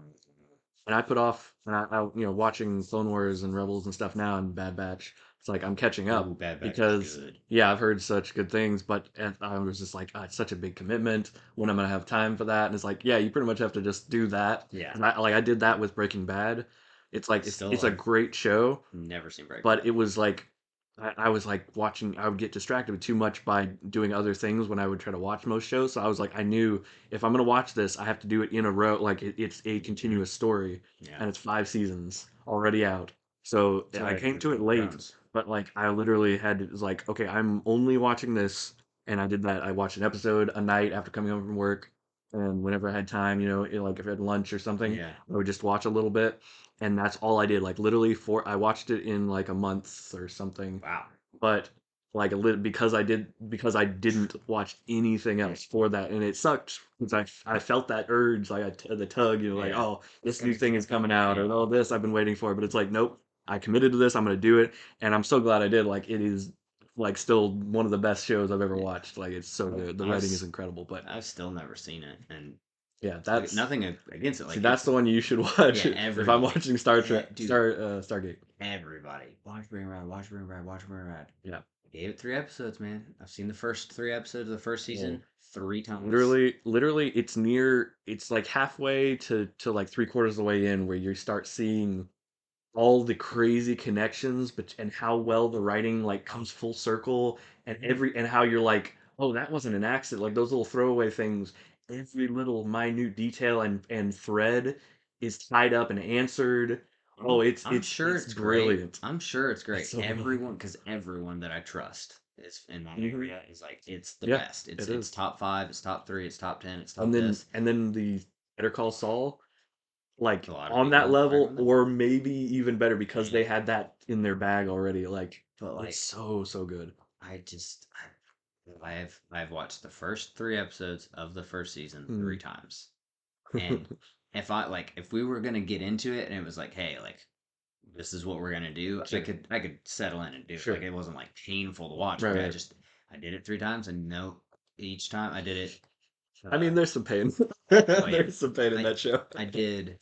and I put off, and watching Clone Wars and Rebels and stuff now and Bad Batch. It's like I'm catching Ooh, up Bad Batch is because, good. yeah, I've heard such good things, but I was just like, it's such a big commitment. When I'm gonna have time for that? And it's like, yeah, you pretty much have to just do that. Yeah, And I did that with Breaking Bad. It's like still it's a I've great show, never seen Breaking but Bad. it was like I was like watching. I would get distracted too much by doing other things when I would try to watch most shows. So I was like, I knew if I'm gonna watch this, I have to do it in a row. Like it's a Hmm. continuous story, Yeah, and it's 5 seasons already out. So so I came with to it Game of late, Thrones. but like I literally had it was like, okay, I'm only watching this, and I did that. I watched an episode a night after coming home from work, and whenever I had time, like if I had lunch or something, Yeah. I would just watch a little bit, and that's all I did. Like literally I watched it in like a month or something, Wow. but like a little because I didn't watch anything else for that, and it sucked because I felt that urge, like the tug, like, Yeah. oh, this new Gotta thing keep is coming out, or going. oh, this I've been waiting for, but it's like, nope, I committed to this, I'm gonna do it, and I'm so glad I did. Like it is like still one of the best shows I've ever Yeah. watched. Like it's so good, the I've writing is s- incredible, but I've still never seen it, and yeah, like that's nothing against it. see, Like that's it's the one you should watch yeah, if I'm everybody, watching dude, Stargate. everybody. Watch Breaking Bad. Watch Breaking Bad. Watch Breaking Bad. Yeah. I gave it 3 episodes, man. I've seen the first 3 episodes of the first Oh. season 3 times. Literally, it's like halfway to like three-quarters of the way in where you start seeing all the crazy connections, but and how well the writing like comes full circle, and how you're like, oh, that wasn't an accident. Like those little throwaway things, every little minute detail and thread is tied up and answered. Oh, I'm sure it's it's great. brilliant. I'm sure it's It's great. so brilliant. Everyone, because everyone that I trust is in my Hmm. area is like it's the Yeah, best. It's it it's is. top five. It's top three. It's top 10. It's And top then this. the Better Call Saul, A like lot of on that people level, recommend that. or maybe even better because they Man, had that in their bag already. Like but it's like so good. I've watched the first 3 episodes of the first season three Mm. times, and if we were gonna get into it and it was like, hey, like this is what we're gonna do, Sure, I could settle in and do it. Like sure. it wasn't like painful to watch for Right, me. right. I did it 3 times, and no, each time I did it. I mean, Uh, there's some pain. oh yeah, There's some pain in I that show. I did.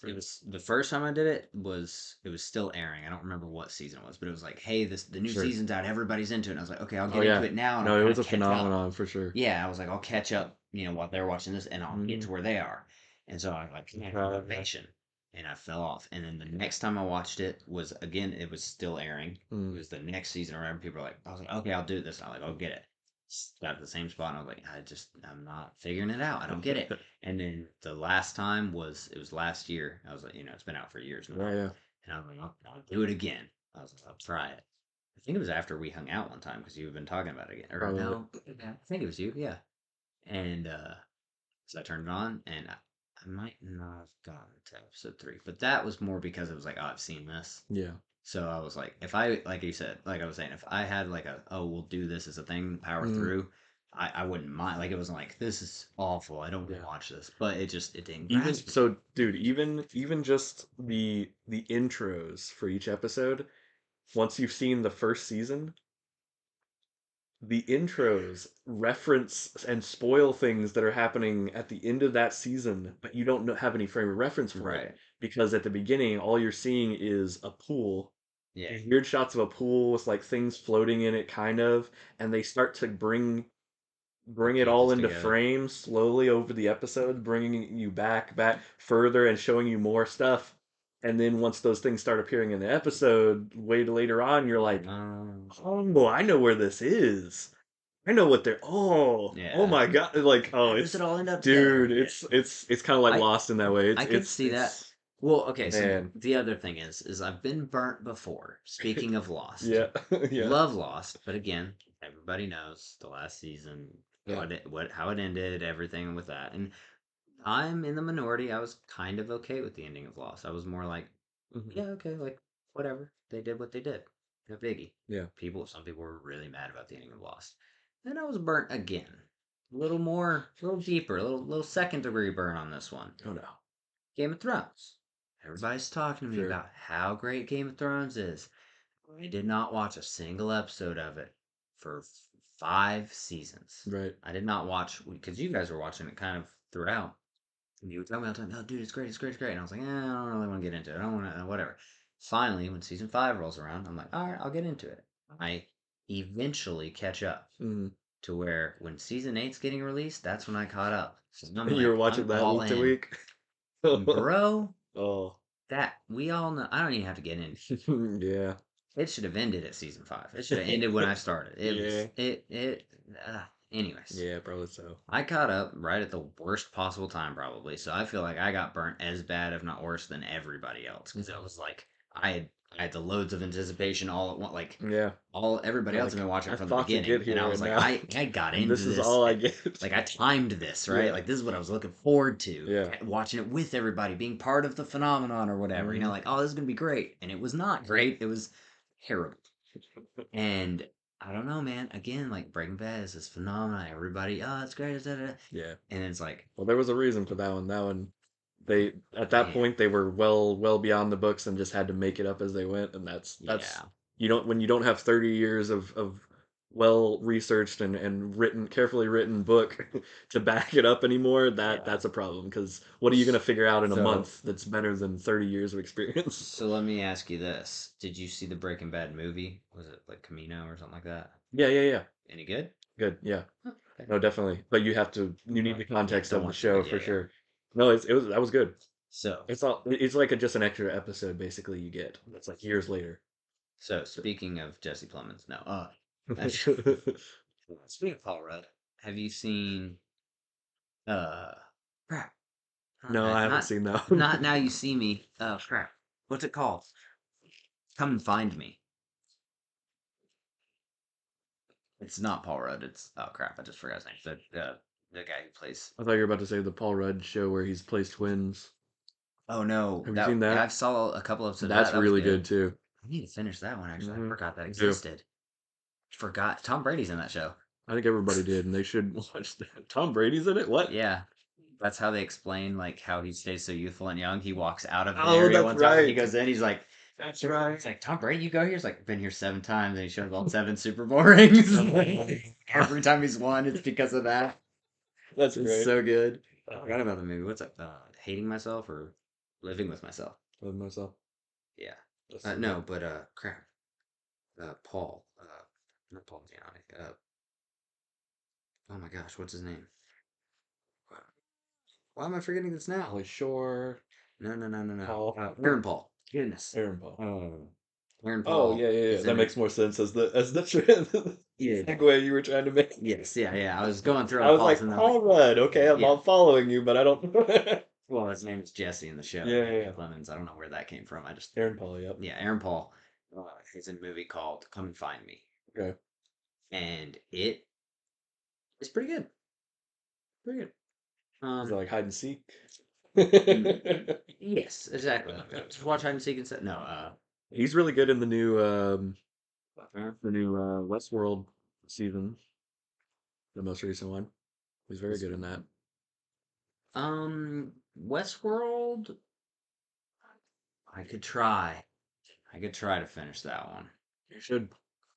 It was the first time I did it was still airing. I don't remember what season it was, but it was like, hey, this the new Sure. season's out. Everybody's into it. And I was like, okay, I'll Oh get into yeah. it now, and I'll No, it kind was of a catch up. phenomenon for sure. Yeah, I was like, I'll catch up, while they're watching this, and I'll get Hmm. to where they are. And so I like motivation, and I fell off. And then the next time I watched it was again, it was still airing. It Mm. was the next season, or whatever. People were like, I was like, okay, I'll do this. I'm like, I'll get it. Got to the same spot, and I was like, I'm not figuring it out. I don't get it. And then the last time it was last year. I was like, it's been out for years now. Yeah, yeah. And I was like, I'll do it again. I was like, I'll try it. I think it was after we hung out one time because you've been talking about it again. Or Probably. no, I think it was you. Yeah. And so I turned it on, and I might not have gotten to episode 3, but that was more because it was like, oh, I've seen this. Yeah. So I was like, if I, like you said, like I was saying, if I had like oh, we'll do this as a thing, power Mm. through, I wouldn't mind. Like it wasn't like, this is awful. I don't want to Yeah. watch this. But it didn't Even grasp me. so, dude, even just the intros for each episode, once you've seen the first season, the intros reference and spoil things that are happening at the end of that season, but you don't have any frame of reference for it Right. because at the beginning, all you're seeing is a pool, Yeah. weird shots of a pool with like things floating in it, kind of, and they start to The bring it all pieces into together. frame slowly over the episode, bringing you back further and showing you more stuff. And then once those things start appearing in the episode, way later on, you're like, Um, oh, I know where this is. I know what they're. Oh yeah. my God! Like, oh, How does it all end up together? dude, Yeah. it's kind of like I Lost in that way. I could see that. It's Well, okay, so man, the other thing is I've been burnt before. Speaking of Lost, yeah, yeah, love Lost, but again, everybody knows the last season, yeah. how it ended, everything with that. And I'm in the minority. I was kind of okay with the ending of Lost. I was more like, Hmm. yeah, okay, like whatever. They did what they did. No biggie. Yeah. Some people were really mad about the ending of Lost. Then I was burnt again. A little more, a little deeper, a little second degree burn on this one. Oh no, Game of Thrones. Everybody's talking to me sure, about how great Game of Thrones is. I did not watch a single episode of it for 5 seasons. right. I did not watch because you guys were watching it kind of throughout. And he would tell me all the time, "Oh, dude, it's great, it's great, it's great." And I was like, I don't really want to get into it. I don't want to, whatever. Finally, when season 5 rolls around, I'm like, all right, I'll get into it. I eventually catch up Mm. to where when season 8's getting released, that's when I caught up. So I'm You were like, I'm watching that all week to in. week. And bro, Oh, that we all know. I don't even have to get in. yeah. It should have ended at season 5. It should have ended when I started. It Yeah. was it. Anyways, Yeah, probably so. I caught up right at the worst possible time, probably. So I feel like I got burnt as bad, if not worse, than everybody else. Because it Mhm. was like I had the loads of anticipation all at once. Like Yeah. everybody else had Like been watching I it from the fought to get beginning, and I here, was and like, now, I got and into this is this. all I get. Like I timed this right. Yeah. Like this is what I was looking forward to. Yeah. Watching it with everybody, being part of the phenomenon or whatever. Mhm. Like, oh, this is gonna be great, and it was not great. It was terrible. And I don't know, man. Again, like Breaking Bad is this phenomenon. Everybody, oh, it's great. Da, da, da. Yeah. And it's like, Well, there was a reason for that one. That one, they at that man, point they were well beyond the books and just had to make it up as they went. And that's yeah. you don't when you don't have 30 years of well researched and written carefully written book to back it up anymore. Yeah. That's a problem because what are you gonna figure out in a So, month that's better than 30 years of experience? so let me ask you this: Did you see the Breaking Bad movie? Was it like Camino or something like that? Yeah, yeah, yeah. Any good? Good. Yeah. Huh, okay. No, definitely. But you need the Yeah, context don't of the want to show spoil. Yeah, for yeah. sure. No, it was that was good. So, It's like just an extra episode basically you get. It's like years later. speaking of Jesse Plemons, no. That's, speaking of Paul Rudd, have you seen? Uh, crap. No, I haven't Not, seen that one. not now. You see me. Crap. What's it called? Come and find me. It's not Paul Rudd. It's oh crap. I just forgot his name. The guy who plays. I thought you were about to say the Paul Rudd show where he's plays twins. Oh no, Have you that seen I that? saw a couple episodes of that. That's That was really good. good too. I need to finish that one. Actually, I Hmm. forgot that Me too. existed. Forgot Tom Brady's in that show. I think everybody did, and they should watch that. Tom Brady's in it? What? Yeah, that's how they explain like how he stays so youthful and young. He walks out of the Oh, area that's one time. He right. goes in. He's like, "That's right." It's like Tom Brady. You go here. He's like, "Been here 7 times," and he shows all 7 Super Bowl rings. Every time he's won, it's because of that. That's It's great. so good. I forgot about the movie. What's that? Hating myself or living with myself? With myself. Yeah. Let's see that. No, but crap. Paul. Not Paul Giamatti. Oh my gosh, what's his name? Why am I forgetting this now? Holly Shore, No, no, no, no, no. Paul, Aaron Paul. Goodness. Aaron Paul. Oh. Aaron Oh Paul yeah, yeah, yeah. is That in it. makes more sense as the Yeah. segue you were trying to make. Yes, yeah, yeah. I was going through I the was Pauls like, and I was like, Paul Rudd. Okay, yeah. I'm following you, but I don't. Well, his name is Jesse in the show. Yeah, yeah, yeah. Clemens. I don't know where that came from. I just, Aaron Paul. Yep. yeah, Aaron Paul. He's in a movie called Come and Find Me. Okay. And it's pretty good. Pretty good. Is it like hide and seek? Mm, yes, exactly. Just watch hide and seek and say no. He's really good in the new Westworld season, the most recent one. He's very This good in one. that. Westworld. I could try. I could try to finish that one. You should.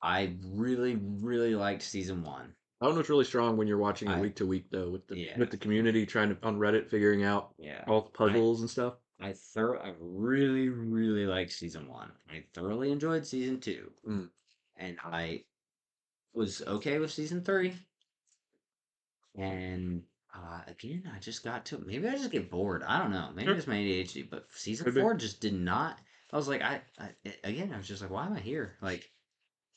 I really, really liked season 1. That one was really strong when you're watching it I week to week, though, yeah, with the community trying to on Reddit figuring out yeah. all the puzzles and stuff. I really, really liked season 1. I thoroughly enjoyed season 2, Mm. and I was okay with season 3. And again, I just got to maybe I just get bored. I don't know. Maybe Sure. it's my ADHD, but season Could be. 4 just did not. I was like, again, I was just like, why am I here? Like,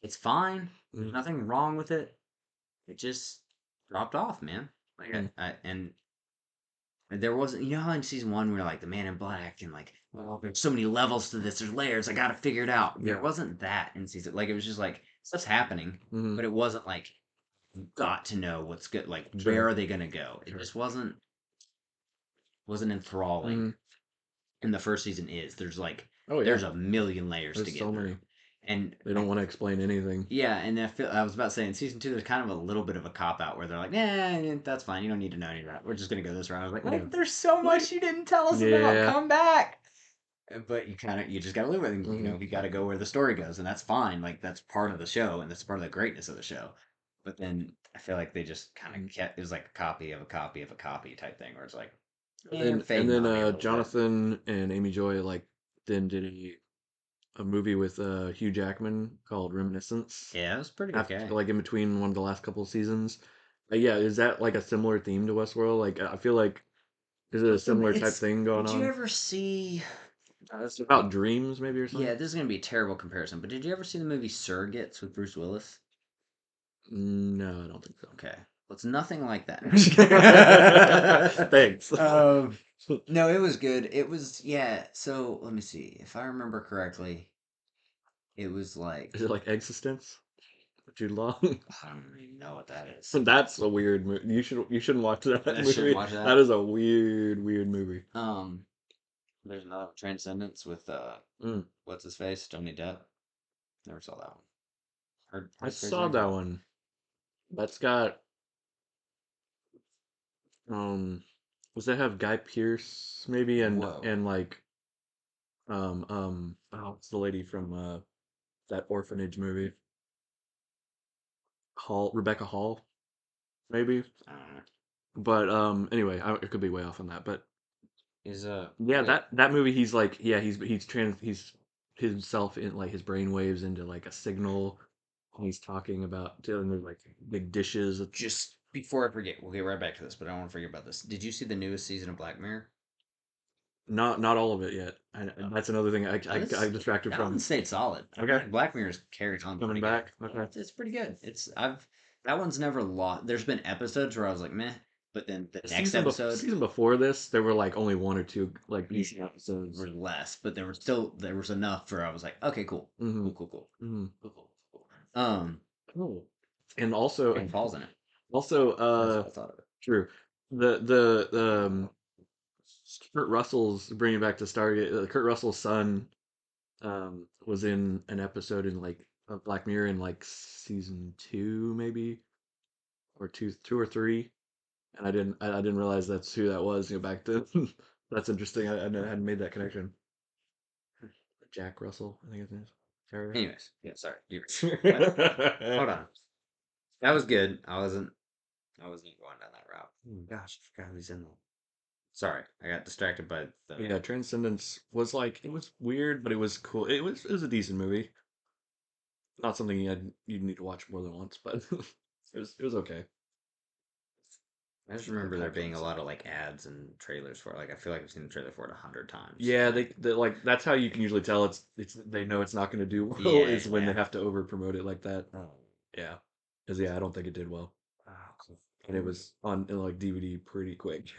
it's fine. There's Mm. nothing wrong with it. It just dropped off, man. Like, Mm. and there wasn't, you know how in season 1 we are like the Man in Black and like, well, there's so many levels to this. There's layers. I got to figure it out. There Yeah. wasn't that in season. Like, it was just like stuff's happening, Mm-hmm. but it wasn't like got to know what's good. Like, Sure. where are they gonna go? It Sure. just wasn't enthralling. Mm. And the first season is there's like Oh yeah. there's a million layers to There's get so through, many. and They don't want to explain anything. yeah, and I was about to say in season 2 there's kind of a little bit of a cop out where they're like, yeah, that's fine. You don't need to know any of that. We're just gonna go this route. I was like, Yeah. wait, there's so much you didn't tell us about. Yeah. Come back. But you just gotta live with it. You Mm-hmm. know, you gotta go where the story goes, and that's fine. Like that's part of the show, and that's part of the greatness of the show. But then I feel like they just kind of kept it was like a copy of a copy of a copy type thing, where it's like, And They're and fading then on me a little bit. Jonathan and Amy Joy like then did a movie with Hugh Jackman called Reminiscence. Yeah, it was pretty After okay. like in between one of the last couple of seasons. Yeah, is that like a similar theme to Westworld? Like I feel like is it a similar type It's. thing going Did you on? ever see? It's about dreams maybe or something. Yeah, this is gonna be a terrible comparison, but did you ever see the movie Surrogates with Bruce Willis? No, I don't think so. Okay, well, it's nothing like that. Thanks. um, no, it was good. It was yeah. So let me see if I remember correctly. It was Is it like like Existence? Jude Law? I don't even know what that is. That's a weird movie. You shouldn't watch that I shouldn't movie. watch That that. is a weird movie. Um, there's another Transcendence with Mm. what's his face, Johnny Depp. Never saw that one. I Heard crazy saw things that about it. one. That's got um does that have Guy Pearce maybe Whoa. and like oh it's the lady from that orphanage movie. Rebecca Hall, maybe. I don't know. But anyway, it could be way off on that. But Is yeah, wait. that movie he's like yeah, he's himself in like his brain waves into like a signal. And he's talking about doing like big dishes. Just before I forget, we'll get right back to this, but I don't want to forget about this. Did you see the newest season of Black Mirror? Not all of it yet. Oh, That's another thing I got this distracted that one from. stayed solid. I feel Okay, like Black Mirror's carried on coming pretty good. back. Yeah, Okay. it's pretty good. It's I've that one's never lost. There's been episodes where I was like meh, but then the next episode Season before this, there were like only one or two like yeah, decent episodes. were less, but there was enough where I was like okay, cool, Mm-hmm. cool, cool, cool, Mm-hmm. cool, cool, cool. Cool. And also, Jake Paul's in it. also, That's what I thought of it. true. The Kurt Russell's bringing back to Stargate. Kurt Russell's son was in an episode in like of Black Mirror in like season two maybe or two or three, and I didn't realize that's who that was. Back then. That's interesting. I hadn't made that connection. Jack Russell, I think his name is. Is that right? Anyways, yeah, sorry. What? Hold on. That was good. I wasn't going down that route. Oh my gosh, I forgot who's in that. Sorry, I got distracted by the. Yeah, Transcendence was like it was weird, but it was cool. It was a decent movie. Not something you'd need to watch more than once, but it was okay. I just The remember there plot being a points. lot of like ads and trailers for it. Like I feel like I've seen the trailer for it 100 times. Yeah, And I, they like that's how you can usually tell it's they know it's not going to do well yeah, is when they yeah. have to over promote it like that. Oh, Yeah, because yeah, I don't think it did well, wow, cool. and it was on in like DVD pretty quick.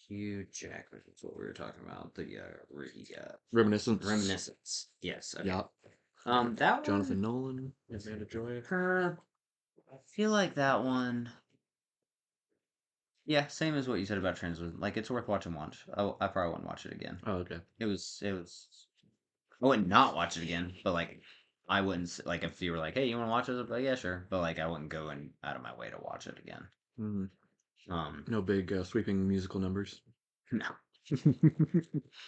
Hugh Jackman is what we were talking about. Reminiscence. Reminiscence. Yes. Okay. Yeah, That one. Jonathan Nolan, Amanda Joy. I feel like that one. Yeah, same as what you said about Translucent. Like it's worth watching once. I probably wouldn't watch it again. Oh, okay. It was. I wouldn't not watch it again, but like I wouldn't like if you were like, hey, you want to watch this? I'd be like, yeah, sure. But like I wouldn't go in out of my way to watch it again. Mm, Um, no big sweeping musical numbers. no,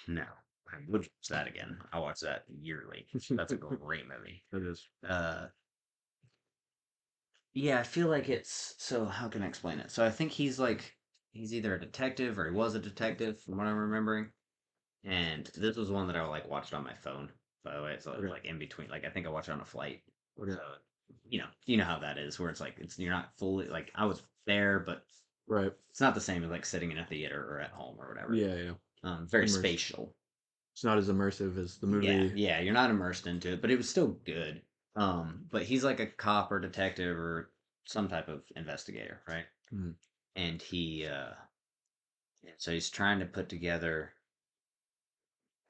no. I would watch that again. I watch that yearly. That's a great movie. That is. Uh, yeah, I feel like it's so. How can I explain it? So I think he's either a detective or he was a detective, from what I'm remembering. And this was one that I like watched on my phone, by the way. So it was Okay. like in between. Like I think I watched it on a flight. Okay. So you know how that is, where it's like you're not fully like I was there, but Right. it's not the same as like sitting in a theater or at home or whatever. Yeah, yeah. Very Immerse. spatial. It's not as immersive as the Yeah, movie. yeah, you're not immersed into it, but it was still good. But he's like a cop or detective or some type of investigator, right? Mm, And so he's trying to put together.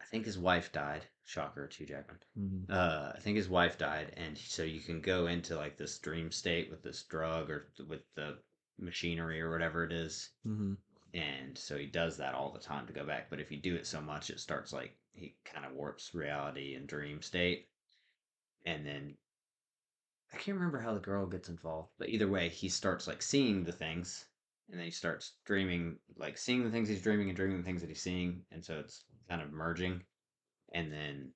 I think his wife died. Shocker to Jackman. mm, I think his wife died, and so you can go into like this dream state with this drug or with the machinery or whatever it is. mm, And so he does that all the time to go back. But if you do it so much, it starts like he kind of warps reality and dream state. And then I can't remember how the girl gets involved, but either way, he starts like seeing the things, and then he starts dreaming, like seeing the things he's dreaming and dreaming the things that he's seeing, and so it's kind of merging. And then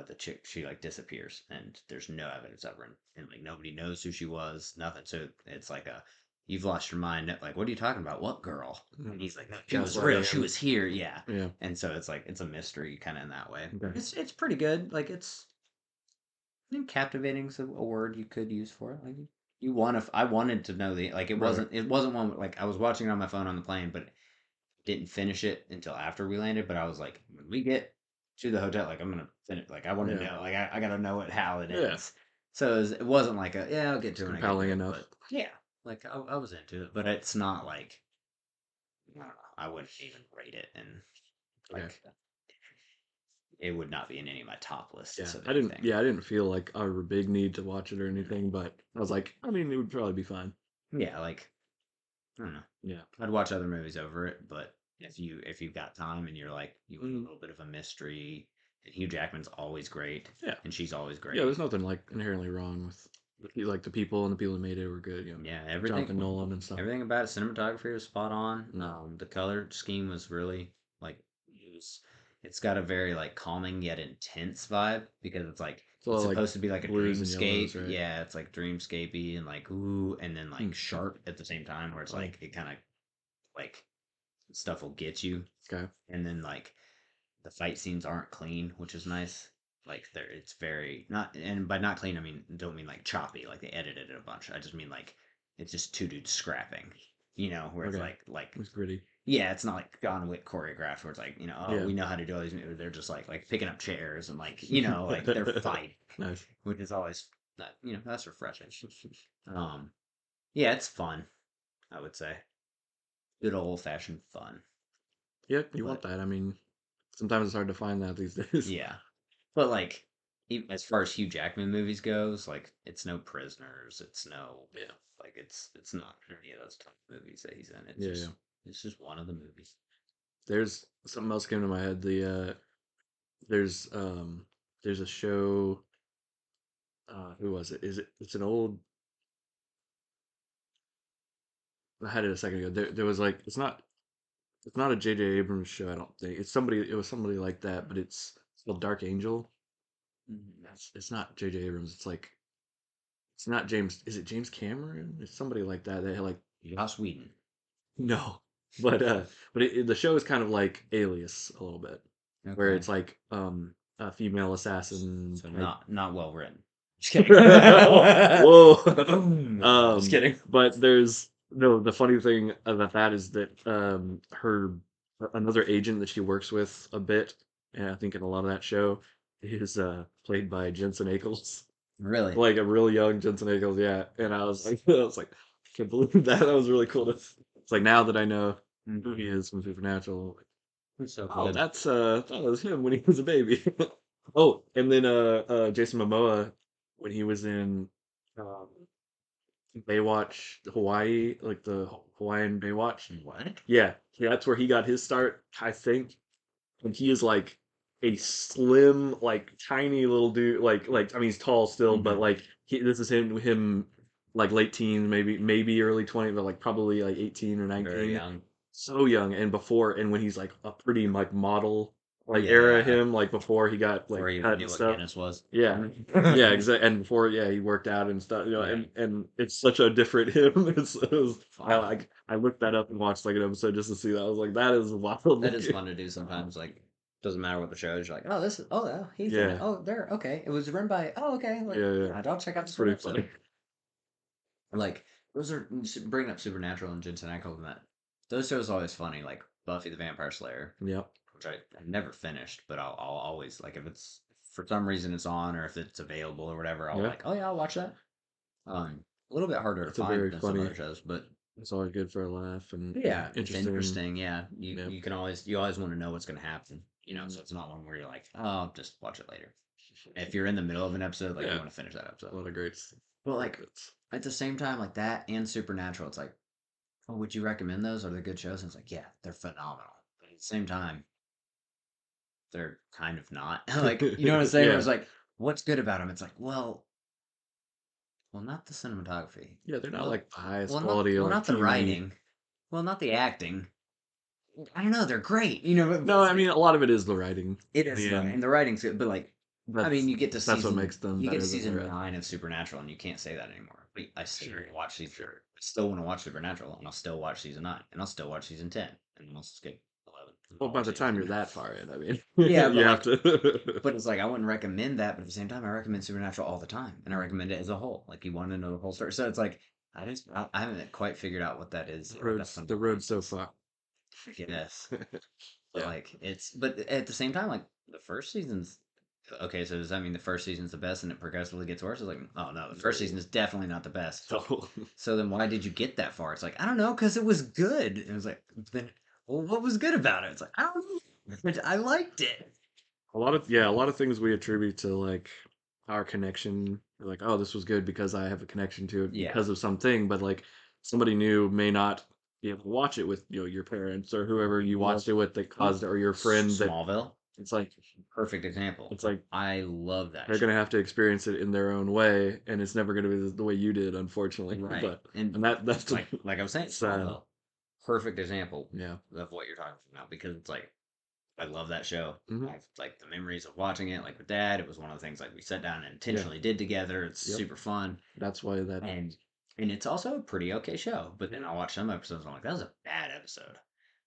the chick she like disappears, and there's no evidence of her, and like nobody knows who she was, nothing. So it's like a you've lost your mind. Like, what are you talking about? What girl? And he's like, no, she was real. Gaslighting She him. was here. Yeah. Yeah. And so it's like it's a mystery kind of in that way. Okay. It's pretty good. Like it's I think captivating's a word you could use for it. Like you want to. I wanted to know the like. Right. It wasn't one like I was watching it on my phone on the plane, but didn't finish it until after we landed. But I was like, when we get to the hotel, like I'm gonna finish. Like I want to Yeah. know. Like I gotta know how it Yeah. ends. So it wasn't like a yeah, I'll get It's to it when I get compelling to it. enough. But yeah, like I was into it. But it's not like I don't know. I wouldn't even rate it, and Okay. like it would not be in any of my top lists Yeah. of I didn't. anything. Yeah, I didn't feel like I were a big need to watch it or anything, but I was like, I mean, it would probably be fine. Yeah, like I don't know. Yeah. I'd watch other movies over it, but if you've got time and you're like you want a Mhm. little bit of a mystery, and Hugh Jackman's always great, Yeah. and she's always Yeah. great. There's nothing like inherently wrong with like the people and the people who made it were good. You know, Yeah, Jonathan Nolan and stuff. everything about it, cinematography was spot on. Mm. The color scheme was really like it was. It's got a very like calming yet intense vibe because it's like It's a it's lot of like supposed to be like a blues and yellows, dreamscape. right? Yeah, it's like dreamscapey and like ooh, and then like Mm. sharp at the same time where it's Oh, like it kind of like stuff will get you, okay. and then like the fight scenes aren't clean, which is nice. Like there, it's very not, and by not clean, I mean don't mean like choppy, like they edited it a bunch. I just mean like it's just two dudes scrapping, where it's Okay. like It's gritty. yeah, it's not like John Wick choreographed where it's like oh Yeah. we know how to do all these. They're just like picking up chairs and like like they're fighting, Nice. which is always that that's refreshing. Yeah, it's fun. I would say good old fashioned fun, Yeah, you want but that. I mean, sometimes it's hard to find that these days. yeah. But like, as far as Hugh Jackman movies goes, like it's no Prisoners, it's no Yeah. like it's not any of those type of movies that he's in. Yeah, yeah. It's just one of the movies. There's something else came to my head. There's there's a show. Who was it? It's an old. I had it a second ago. There was like it's not a J.J. Abrams show. I don't think it's somebody. It was somebody like that, but it's called Dark Angel. It's not J.J. Abrams. It's not James. Is it James Cameron? It's somebody like that. They like Joss Whedon. no, but the show is kind of like Alias a little bit, where Okay. it's like a female assassin So type. not well written. Just kidding. Whoa. Just kidding. But there's no the funny thing about that is that her another agent that she works with a bit, and I think in a lot of that show is played by Jensen Ackles. Really? Like a real young Jensen Ackles, yeah. And I was like I was like, I can't believe that. That was really cool to it's like now that I know who he is from Supernatural, like, It's so oh, cool. that was him when he was a baby. Oh, and then Jason Momoa when he was in um Baywatch Hawaii, like the Hawaiian Baywatch. What? Yeah, yeah, that's where he got his start, I think. And he is like a slim, like tiny little dude. Like I mean, he's tall still, but Hmm. like this is him like late teens, maybe early 20, but like probably like 18 or Very 19. young. So young, and before and when he's like a pretty like model like era Yeah. him, like before he got Before like you cut and knew what stuff. Guinness was. Yeah. Yeah, exactly. And before, yeah, he worked out and stuff, Yeah. and it's such a different him. It was, Fun. I looked that up and watched like an episode just to see that. I was like, that is wild That is looking. fun to do sometimes. Like, doesn't matter what the show is. You're like, oh, this is, oh, yeah, he's in it. Yeah, Oh, there, okay. It was written by, oh, okay. Like, yeah, yeah. I'll check out It's this one pretty episode. funny. Like, those are bringing up Supernatural and Jensen Ackles and that. Those shows are always funny. Like Buffy the Vampire Slayer, Yep. which I never finished, but I'll always like if it's for some reason it's on or if it's available or whatever. I'll Yeah. like, oh yeah, I'll watch that. A little bit harder to It's a find very than some funny. other shows, but It's always good for a laugh and yeah, it's interesting. interesting. Yeah, Yeah. you always want to know what's going to happen. Mhm. So it's not one where you're like, oh, I'll just watch it later. If you're in the middle of an episode, like you Yeah. want to finish that A episode. lot of great But like bits. at the same time, like that and Supernatural, it's like, oh, would you recommend those? Are they good shows? And it's like, yeah, they're phenomenal. But at the same time, they're kind of not. Like, you know what I'm saying? Where Yeah. it's like, what's good about them? It's like, well, not the cinematography. Yeah, they're not Well, like the highest quality like not the TV. writing. Well, not the acting. I don't know. They're great. No, I mean a lot of it is the writing it in is the the end. and the writing's good, but like I mean, That's what makes them you get to better than the season rest. 9 of Supernatural, and you can't say that anymore. But I still Sure, watch these. sure. I still want to watch Supernatural, and I'll still watch season 9, and I'll still watch season 10, and then I'll skip 11, and Well, I'll by watch the season time 10. you're that far in, I mean, Yeah, you but have like, to. but it's like I wouldn't recommend that, but at the same time, I recommend Supernatural all the time, and I recommend it as a whole. Like you want to know the whole story, so it's like I haven't quite figured out what that is. What that's gonna The road's so balance. far. I guess. But Yeah. like but at the same time, like the first season's okay. So does that mean the first season's the best and it progressively gets worse? It's like, oh no, the first season No. is definitely not the best. So, So then why did you get that far? It's like I don't know, because it was good. It was like then, well, what was good about it? It's like I don't know. I liked it. a lot of things we attribute to like our connection. We're like, oh, this was good because I have a connection to it Yeah. because of something, but like somebody new may not be able to watch it with, your parents or whoever you Well, watched it with that caused it, or your friend that Smallville, it's like perfect example. it's like I love that they're show. gonna have to experience it in their own way, and it's never gonna be the way you did, unfortunately. Right. But And and that's like I was saying, sad. Smallville, perfect example Yeah. of what you're talking about because it's like I love that show. Hmm. I've like the memories of watching it, like with Dad. It was one of the things like we sat down and Yeah. intentionally did together. It's Yep. super fun, That's why that. and it's also a pretty okay show. But then I watch some episodes, and I'm like, that was a bad episode,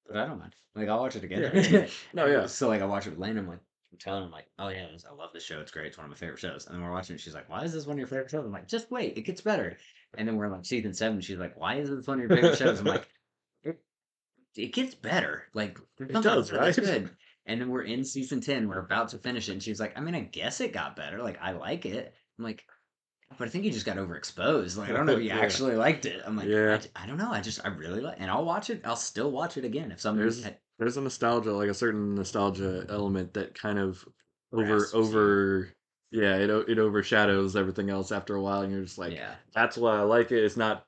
but I don't mind. Like I'll watch it Yeah. again. No. Yeah. So like I watch it with Lane. I'm telling him like, oh yeah, I love this show. It's great. It's one of my favorite shows. And then we're watching it. She's like, why is this one of your favorite shows? I'm like, just wait, it gets better. And then we're like season 7. She's like, why is this one of your favorite shows? I'm like, it gets better. Like there's It something does, about it that's right? good. And then we're in season 10. We're about to finish it, and she's like, I mean, I guess it got better. Like I like it. I'm like, but I think you just got overexposed. Like I don't know if you Yeah. actually liked it. I'm like, Yeah. I don't know. I really like, and I'll watch it. I'll still watch it again if somebody There's a nostalgia, like a certain nostalgia element that kind of grasps you. over yeah, it overshadows everything else after a while, and you're just like, Yeah. that's why I like it. It's not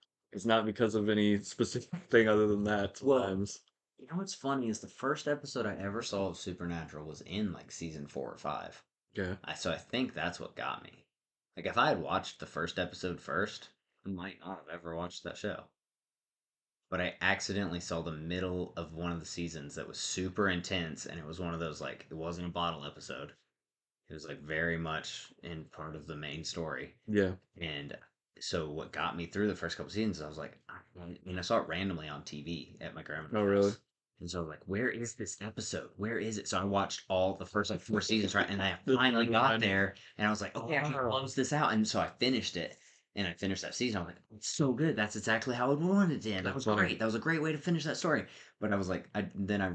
because of any specific thing other than that Well, sometimes. you know what's funny is the first episode I ever saw of Supernatural was in like season 4 or 5. Yeah. So I think that's what got me. Like if I had watched the first episode first, I might not have ever watched that show. But I accidentally saw the middle of one of the seasons that was super intense, and it was one of those like it wasn't a bottle episode. It was like very much in part of the main story. Yeah. And so what got me through the first couple seasons, I was like, I mean, I saw it randomly on TV at my Oh, grandmother's really? house. And so I was like, where is this episode? Where is it? So I watched all the first like 4 seasons, right? And I The finally got timeline. there and I was like, okay, I can close this out. And so I finished it. And I finished that season. I was like, it's so good. That's exactly how I wanted it to end. That That's was funny. great. That was a great way to finish that story. But I was like,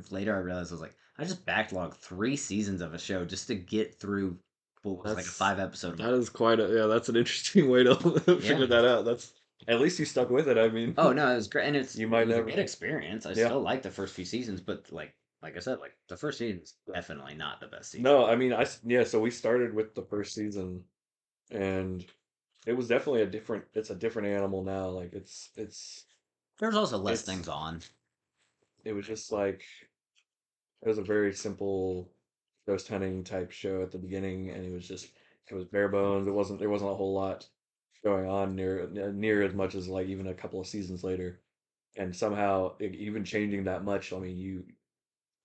later I realized I was like, I just backlogged 3 seasons of a show just to get through what was like a That's 5 episode that month. is quite a yeah, that's an interesting way to Yeah. figure that out. That's at least you stuck with it. I mean, Oh no, it was great, and you it might was a never. good experience. I Yeah. still like the first few seasons, but like I said, like the first season's definitely not the best season. No, I mean, yeah, so we started with the first season, and it was definitely it's a different animal now. Like There's also less it's things on. it was just like it was a very simple ghost hunting type show at the beginning, and it was bare bones. There wasn't a whole lot going on near as much as like even a couple of seasons later. And somehow even changing that much, I mean,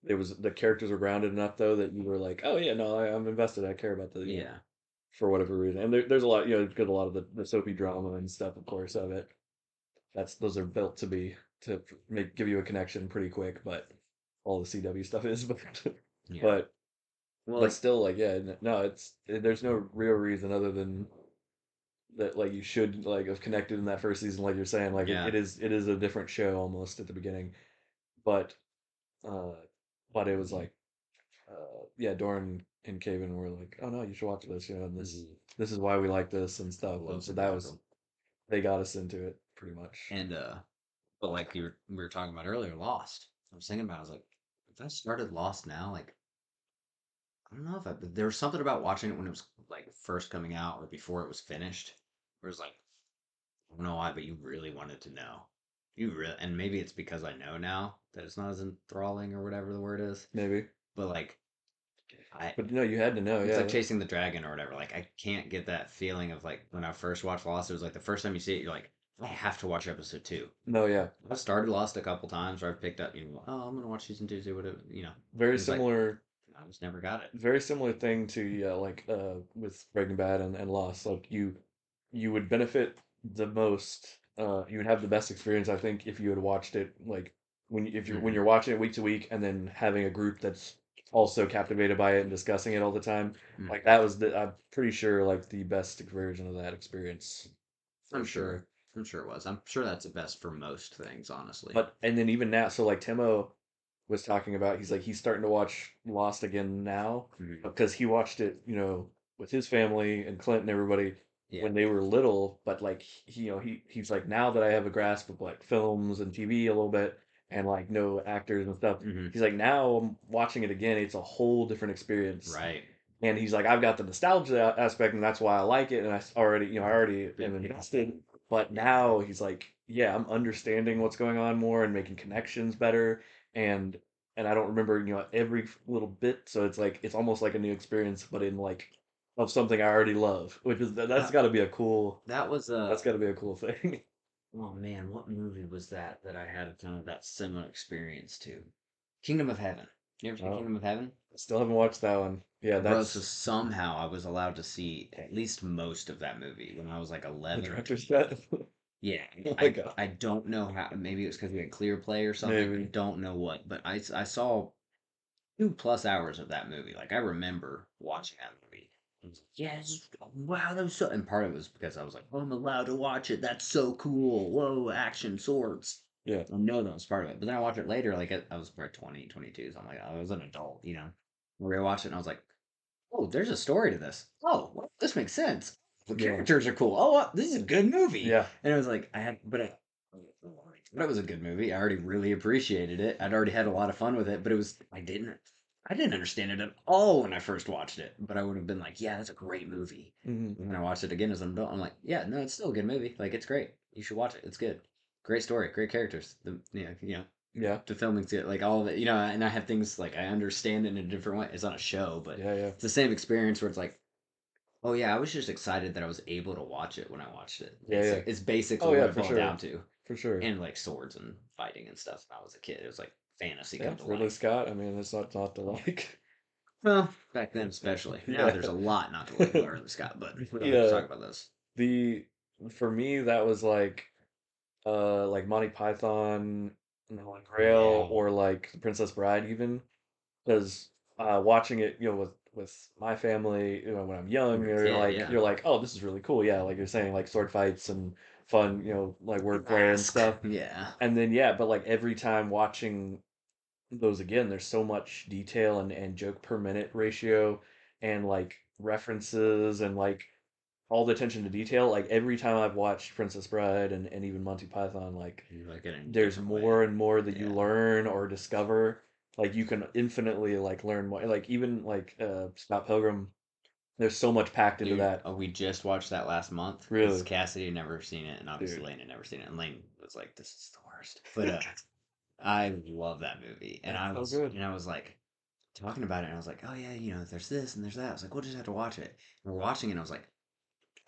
it was the characters were grounded enough though that you were like, oh yeah, no, I'm invested. I care about the Yeah, for whatever reason. And there's a lot, because a lot of the soapy drama and stuff, of course, of it. Those are built to give you a connection pretty quick, but all the CW stuff is, yeah. but Well, but like still, like yeah, no, there's no real reason other than that like you should like have connected in that first season, like you're saying, like yeah, it is a different show almost at the beginning, but uh, but it was like yeah, Doran and Caven were like, oh no, you should watch this, and mhm, this is why we like this and I stuff, and love so that was Supernatural. they got us into it pretty much. And but like we were talking about earlier, Lost. I was thinking about. I was like, if I started Lost now, like I don't know if there was something about watching it when it was like first coming out or before it was finished, where it was like I don't know why, but you really wanted to know. And maybe it's because I know now that it's not as enthralling or whatever the word is. Maybe, But like, I but no, you had to know, it's like yeah. chasing the dragon or whatever. Like, I can't get that feeling of like when I first watched Lost. It was like the first time you see it, you're like, I have to watch episode 2. No, yeah, I've started Lost a couple times where I've picked up, oh, I'm gonna watch season 2, see what it, very it was like, similar. I just never got it. Very similar thing to, yeah, like with Breaking Bad and Lost. Like you would benefit the most. You would have the best experience, I think, if you had watched it like when Hmm. you're watching it week to week, and then having a group that's also captivated by it and discussing it all the time. Hmm. Like that was I'm pretty sure like the best version of that experience for I'm sure. sure. I'm sure it was. I'm sure that's the best for most things, honestly. But and then even now, so like Timo was talking about, he's like he's starting to watch Lost again now Hmm. because he watched it, with his family and Clint and everybody Yeah. when they were little. But like he's like, now that I have a grasp of like films and TV a little bit and like know actors and stuff, Hmm. he's like, now I'm watching it again. It's a whole different experience. Right. And he's like, I've got the nostalgia aspect, and that's why I like it. And I already am invested. But now he's like, yeah, I'm understanding what's going on more and making connections better. And and I don't remember, every little bit. So it's like it's almost like a new experience, but in like of something I already love, which is that's That got to be a cool. that was That's got to be a cool thing. oh man, what movie was that I had a kind of that similar experience to? Kingdom of Heaven. You ever see Oh, Kingdom of Heaven? I still haven't watched that one. Yeah, Bro, so that's somehow I was allowed to see at least most of that movie when I was like the 11 or director's 12. cut. Yeah, Oh my I God, I don't know how. Maybe it was because we had clear play or something. I maybe. don't know what, but I saw 2+ hours of that movie. Like I remember watching that movie. I was like, yes, wow, that was so. And part of it was because I was like, oh, I'm allowed to watch it. That's so cool. Whoa, action, swords. Yeah, I know that was part of it. But then I watched it later. Like I was probably 20, 22. So I'm like, I was an adult, you know. We watched it, and I was like, oh, there's a story to this. Oh, well, this makes sense. The yeah, characters are cool. Oh, this is a good movie. yeah. And it was like but it was a good movie. I already really appreciated it. I'd already had a lot of fun with it, but I didn't understand it at all when I first watched it. But I would have been like, yeah, that's a great movie. Hmm. And when I watched it again as an adult, I'm like, yeah, no, it's still a good movie. Like it's great. You should watch it. It's good. Great story, great characters. Yeah, The filming's good. Like all of it, and I have things like I understand it in a different way. It's not a show, but yeah, yeah, it's the same experience where it's like, oh yeah, I was just excited that I was able to watch it when I watched it. yeah, yeah. It's basically Oh what yeah, it for boiled down sure, to. for sure. And like swords and fighting and stuff when I was a kid. It was like fantasy Yeah, come to Ridley life. Scott. I mean, it's not to like. Well, back then especially. Now Yeah. there's a lot not to like about Ridley Scott, but we don't have to Yeah. talk about those. The For me that was like Monty Python and the Holy Grail, Yeah. or like The Princess Bride even, because watching it, with my family, when I'm When young, you're a kid, you're yeah. like, oh, this is really cool. Yeah, like you're saying, like sword fights and fun, like wordplay and Mask. stuff. Yeah. And then yeah, but like every time watching those again, there's so much detail and joke per minute ratio and like references and like all the attention to detail. Like every time I've watched Princess Bride and even Monty Python, like You like it in a there's different way. more and more that you Yeah. learn or discover. Like you can infinitely like learn more. Like even like Scott Pilgrim, there's so much packed into Dude, that. we just watched that last month because Really, Cassidy had never seen it, and obviously dude. Lane had never seen it. And Lane was like, "This is the worst," but I love that movie, and That's I so was, good. and I was like talking about it, and I was like, "Oh yeah, there's this and there's that." I was like, "We'll just have to watch it." And we're watching it, and I was like,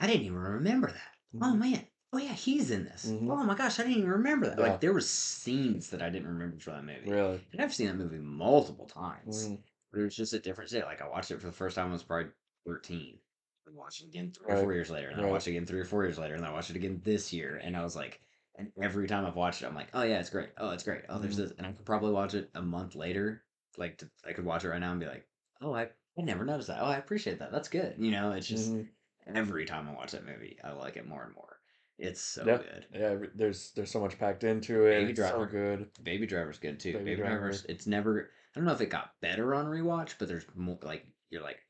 "I didn't even remember that." Oh Hmm. man, oh yeah, he's in this. Hmm. Oh my gosh, I didn't even remember that. Yeah, Like there were scenes that I didn't remember from that movie, really. and I've seen that movie multiple times, Hmm. but it was just a different day. Like I watched it for the first time when I was probably 13. And watched it again three or Right, 4 years later, and then I right. watched it again 3 or 4 years later, and then I watched it again this year, and I was like, and every time I've watched it, I'm like, oh yeah, it's great. Oh, it's great. Oh, there's Hmm. this, and I could probably watch it a month later. I could watch it right now and be like, oh, I never noticed that. Oh, I appreciate that. That's good. It's just Hmm. every time I watch that movie, I like it more and more. It's so Yeah, good. yeah. There's so much packed into it. Baby It's so Driver, good. Baby Driver's good too. Baby Baby Driver. Driver's, it's never. I don't know if it got better on rewatch, but there's more like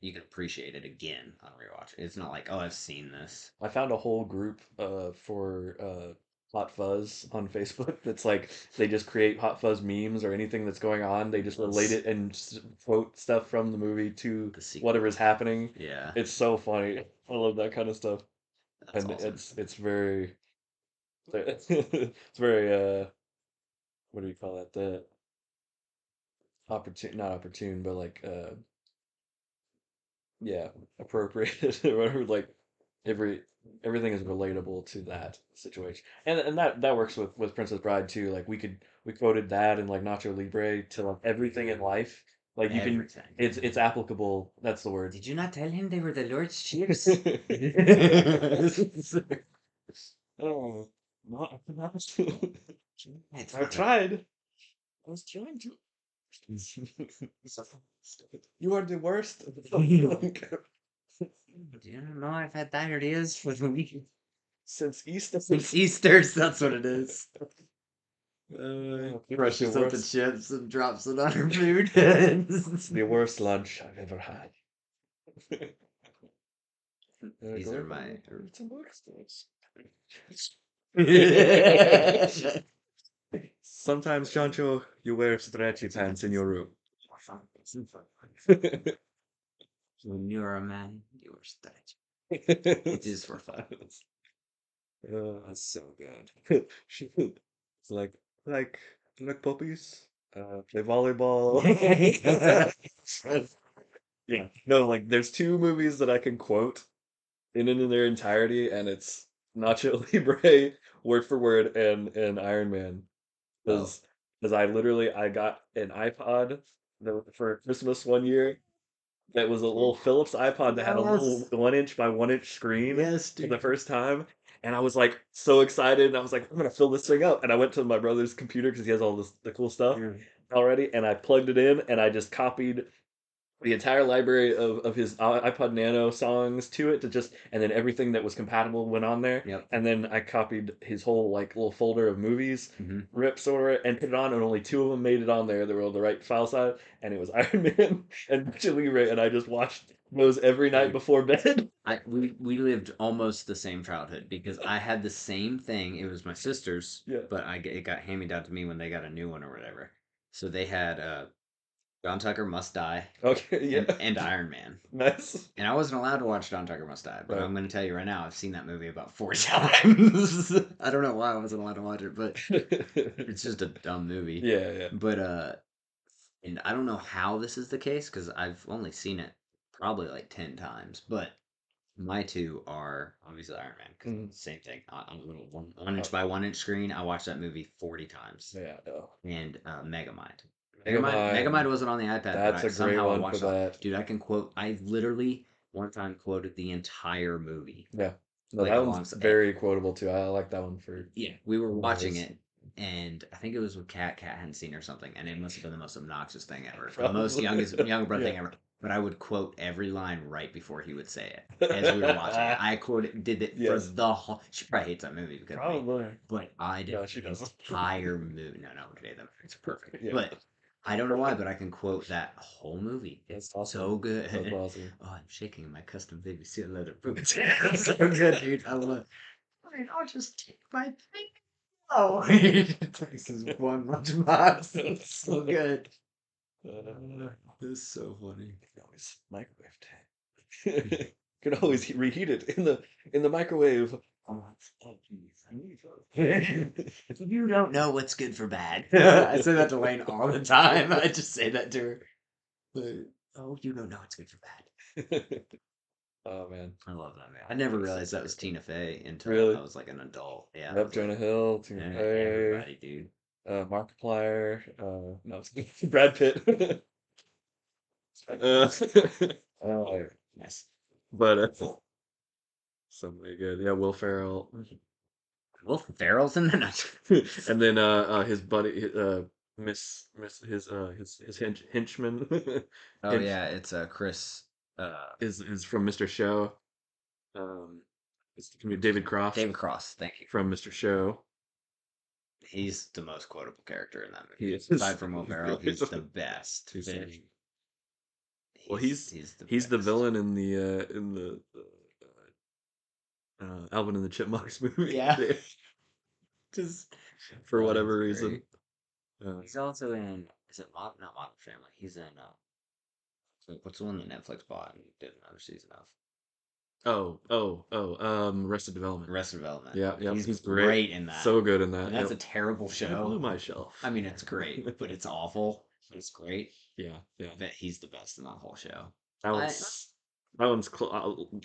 you can appreciate it again on rewatch. It's not like, oh, I've seen this. I found a whole group for Hot Fuzz on Facebook that's like they just create Hot Fuzz memes or anything that's going on. They just relate It's it and quote stuff from the movie to the sequel. whatever's happening. Yeah, It's so funny. I love that kind of stuff. that's And awesome. it's very it's very what do you call that? The opportune, not opportune, but like yeah, appropriate or whatever. Like every everything is relatable to that situation, and that works with Princess Bride too. Like we quoted that and like Nacho Libre to like everything in life. Like you can, Everything. it's applicable. That's the word. Did you not tell him they were the Lord's shears? Oh, no, It's I fine. tried. I was trying to. You are the worst. Do you know I've had diarrheas for the week Since Easter. since Easter's? That's what it is. You are the Crushes up the worst. chips and drops it on her food. The worst lunch I've ever had. These are my. It's a worst. Sometimes, Chancho, you wear stretchy pants in your room. When you're a man, you are stretchy. It is for fun. That's so good. It's like puppies. Play volleyball. Yeah. No, like there's two movies that I can quote in their entirety, and it's Nacho Libre word for word and Iron Man. Oh, Because I got an iPod for Christmas one year that was a little Philips iPod that had a little yes, 1 inch by 1 inch screen yes, for the dude. first time. And I was like so excited. And I was like, I'm gonna fill this thing up. And I went to my brother's computer because he has all the cool stuff already. And I plugged it in and I just copied the entire library of his iPod Nano songs to it to just and then everything that was compatible went on there. Yep. And then I copied his whole like little folder of movies, Hmm. rips over it, and put it on, and only two of them made it on there. They were on the right file size, and it was Iron Man and Nacho Libre, and I just watched those every night Dude, before bed. we lived almost the same childhood because I had the same thing. It was my sister's, Yeah. but it got handed down to me when they got a new one or whatever. So they had John Tucker Must Die Okay. Yeah. and Iron Man. Nice. And I wasn't allowed to watch John Tucker Must Die, but Right. I'm going to tell you right now, I've seen that movie about 4 times. I don't know why I wasn't allowed to watch it, but it's just a dumb movie. Yeah. Yeah. But and I don't know how this is the case because I've only seen it probably like 10 times. But my two are obviously Iron Man because Mhm. same thing on a little one inch Oh, by 1 inch screen. I watched that movie 40 times. yeah. No. And Megamind. Megamind Megamind. wasn't on the iPad, but That's I a great somehow I one for watched it. that. Dude, I can quote. I literally one time quoted the entire movie, Yeah. No, like that one's alongside. very quotable too. I like that one for Yeah, we were watching ways. it, and I think it was with Cat. Cat hadn't seen or something, and it must have been the most obnoxious thing ever, the most Probably. younger brother Yeah. thing ever. But I would quote every line right before he would say it as we were watching it. I did it for Yes. the whole. She probably hates that movie because of me, Probably. but I did No, it for she the doesn't. entire movie. No, no, okay, that it's perfect. Yeah. But I don't know why, but I can quote that whole movie. That's It's awesome. so good. That's awesome. Oh, I'm shaking in my custom baby seal leather boots. It's so good, dude. I love. Fine, I'll just take my thing. Oh, this is one much box. It's so good. This is so funny. You can always microwave it. You can always reheat it in the microwave. Oh, you don't know what's good for bad. I say that to Lane all the time. I just say that to her. But, oh, you don't know what's good for bad. Oh man. I love that man. I never That's so realized that was good. Tina Fey until I Really? was like an adult. Yeah, I Yep, was like, Jonah Hill, Tina yeah, Fey, everybody, dude. Markiplier, no, Brad Pitt. uh, oh, Yes. but somebody good. Yeah, Will Ferrell. Will Ferrell's in that. And then his buddy his henchman Oh hench yeah, it's Chris. is from Mr. Show. Um, it's What's his David name? Cross David Cross. Thank you. from Mr. Show. He's the most quotable character in that He movie. is Aside from Will he's Ferrell, great. he's the best. He's so- well, He's the he's the best. villain in the Alvin and the Chipmunks movie. Yeah. Just For oh, whatever he's reason. great. He's also in. Is it not Modern Family? He's in. What's the one that Netflix bought and did another season of? Arrested Development. Arrested Development. Yeah, yeah, He's he's great. great in that. So good in that. And that's Yep. a terrible I blew show. my shelf. I mean, it's great, but it's awful. It's great. Yeah, yeah. But he's the best in that whole show. That I one's that one's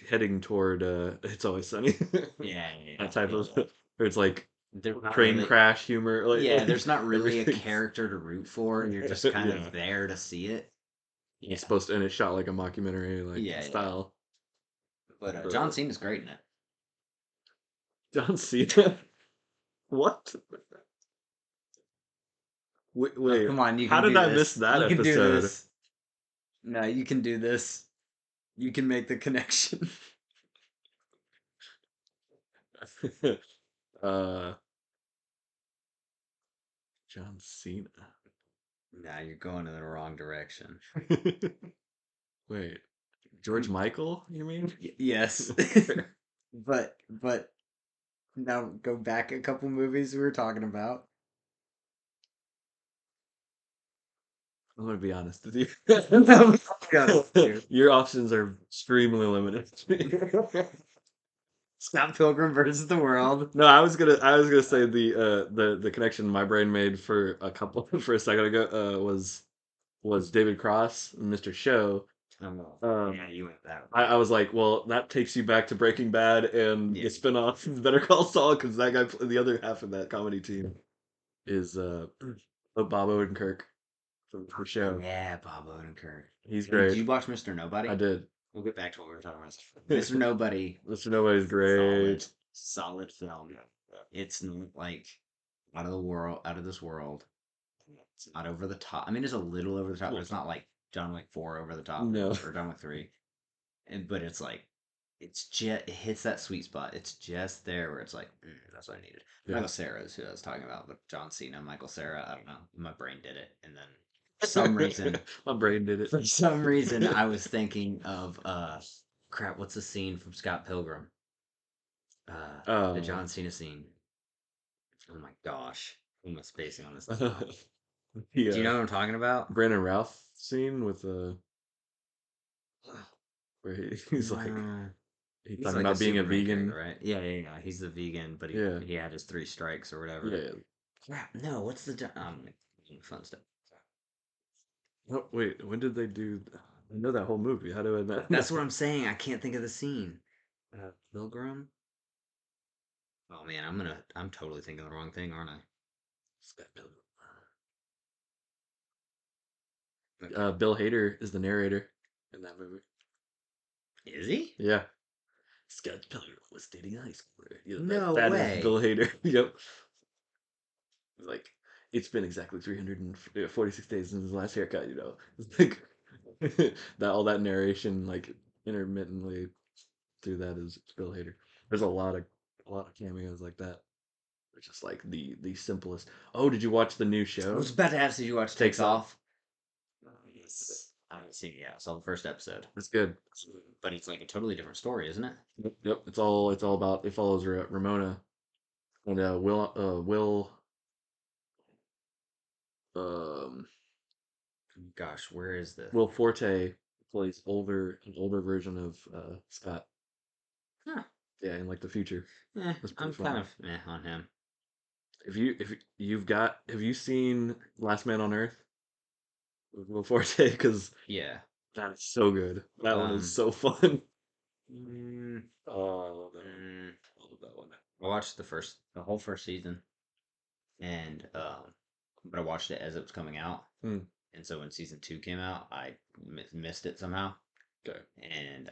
heading toward It's Always Sunny. yeah, That type yeah. of where it's like There's not train really crash humor. yeah, there's not really a everything's character to root for. You're just kind yeah. of there to see it. It's Yeah, supposed to, and it's shot like a mockumentary like yeah, yeah. style. But John Uh, Cena's great in it. John Cena. What? Wait, Oh, wait, come on, you how can did do I miss this. that You can do episode? this. No, you can do this. You can make the connection. uh, John Cena. Nah, you're going in the wrong direction. Wait, George Michael? You mean? Yes. But now go back a couple movies we were talking about. I'm gonna be honest with you. No, honest, dude. Your options are extremely limited. Scott Pilgrim versus the World. No, I was gonna say the connection my brain made for a couple for a second ago was David Cross, Mr. Show. Oh, Um, yeah, you went that I was like, well, that takes you back to Breaking Bad and way. the spinoff Better Call Saul because that guy, the other half of that comedy team is Bob Odenkirk from the show. Yeah, Bob Odenkirk. He's Hey, did great. you watch Mr. I Nobody? did. We'll get back to what we were talking about. Mr. Nobody, Mr. Nobody's solid, great. solid film. It's not like out of the world, out of this world. It's not over the top. I mean, it's a little over the top, but it's not like John Wick 4 over the top No. or John Wick 3. But it's like it's just it hits that sweet spot. It's just there where it's like that's what I needed. Yeah. Michael Cera is who I was talking about, but John Cena, Michael Cera. I don't know. My brain did it, and then for some reason, My brain did for it. some reason, I was thinking of crap. What's the scene from Scott Pilgrim? The Oh. John Cena scene. Oh my gosh, who am I spacing on this now? Do you Yeah. know what I'm talking about? Brandon Routh scene with where he's like No. he's He's talking like a about being a Superman character, vegan. right? Yeah, yeah, yeah. He's the vegan, but he Yeah. he had his 3 strikes or whatever. Yeah. Crap. No, what's the fun stuff? Oh, wait, when did they do? I know that whole movie. How do I not know? That's what I'm saying. I can't think of the scene. Pilgrim. Oh man, I'm totally thinking the wrong thing, aren't I? Scott Pilgrim. Okay. Bill Hader is the narrator in that movie. Is he? Yeah. Scott Pilgrim was dating a high schooler. Yeah, No that is Bill way. Hader. Yep. Like, it's been exactly 346 days since his last haircut, you know. It's like that all that narration like intermittently through that is Bill Hader. There's a lot of cameos like that. Which is like the simplest. Oh, did you watch the new I show? was about to ask, did you watch Takes Takes Off. Off? Yes. I haven't seen it yet. I saw the first episode, It's good. but it's like a totally different story, isn't it? Yep, yep. It's all about it follows Ramona and Will um Gosh, where is the? Will Forte plays an older version of Scott. Huh. Yeah, in like the future. That's pretty I'm kind funny. of on him. If you've got have you seen Last Man on Earth with Will Forte? Because Yeah. that is so good. That one is Um. so fun. mm, Oh, I love that one. mm, I love that one. I watched the whole first season, and but I watched it as it was coming out, Hmm. and so when season 2 came out, I missed it somehow, Okay. and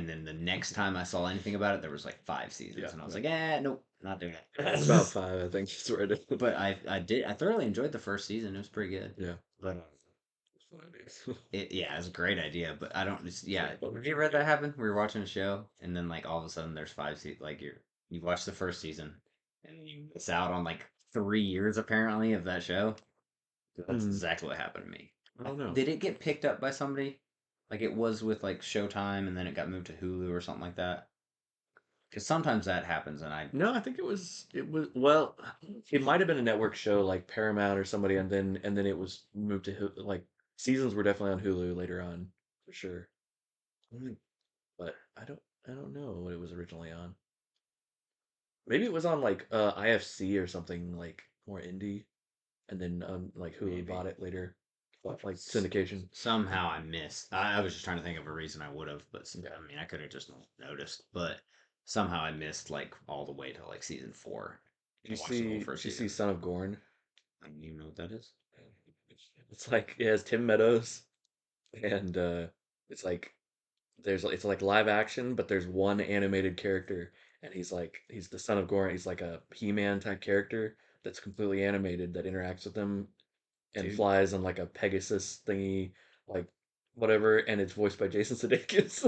then the next time I saw anything about it, there was like 5 seasons, Yeah. and I was Yeah. like, nope, not doing It's about it. 5, I think. That's right. But I thoroughly enjoyed the first season. It was pretty good. Yeah. But It's fun ideas. yeah, it's a great idea. But I don't. Yeah, have you read that happen? We were watching a show, and then like all of a sudden there's 5 seasons. Like you watch the first season, and you miss out on like 3 years apparently of that show. That's Hmm. exactly what happened to me. I don't know. Did it get picked up by somebody? Like it was with like Showtime, and then it got moved to Hulu or something like that. Because sometimes that happens, and I No, I think it was well, it might have been a network show like Paramount or somebody, and then it was moved to like seasons were definitely on Hulu later on for sure. But I don't know what it was originally on. Maybe it was on like IFC or something like more indie, and then like Hulu maybe. bought it later, like syndication. Somehow I missed. I was just trying to think of a reason I would have, but Yeah. I mean, I could have just noticed. But somehow I missed like all the way to like season 4. Did I you watched the whole see? first Did you see season. Son of Gorn? I don't even know what that is. It's like it has Tim Meadows and it's like it's like live action, but there's one animated character, and he's the son of Goran. He's like a He-Man type character that's completely animated that interacts with them and Dude, flies on like a Pegasus thingy, like whatever, and it's voiced by Jason Sudeikis.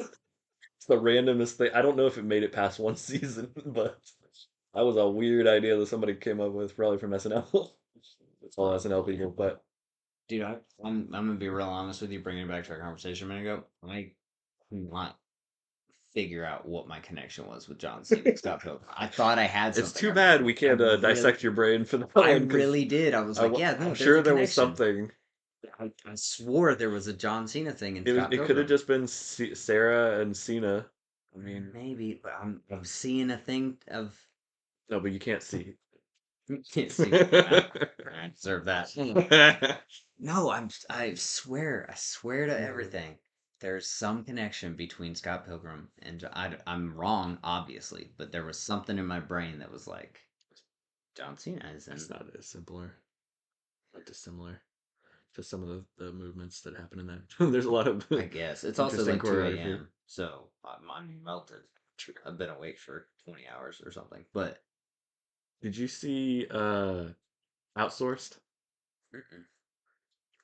It's the randomest thing. I don't know if it made it past one season, but that was a weird idea that somebody came up with, probably from SNL. It's all SNL people, but dude, I'm gonna be real honest with you. Bringing it back to our conversation a minute ago, I could not figure out what my connection was with John Cena and Scott Pilgrim. I thought I had it's something. too bad we I can't really, dissect your brain for that I one because really did. I was like, yeah, no, I'm there's a sure there was connection. something. I swore there was a John Cena thing in Scott It could have Pilgrim. just been Sarah and Cena. I mean, Maybe, but I'm seeing a thing of no, but you can't see. you can't see. I deserve that. No, I swear to everything. There's some connection between Scott Pilgrim and I'm wrong, obviously, but there was something in my brain that was like John Cena is It's in. not as simpler, not dissimilar to some of the movements that happen in that. There's a lot of I guess it's also interesting like 2 choreography. a.m. So I'm melted. I've been awake for 20 hours or something. But Did you see Outsourced? mm-mm.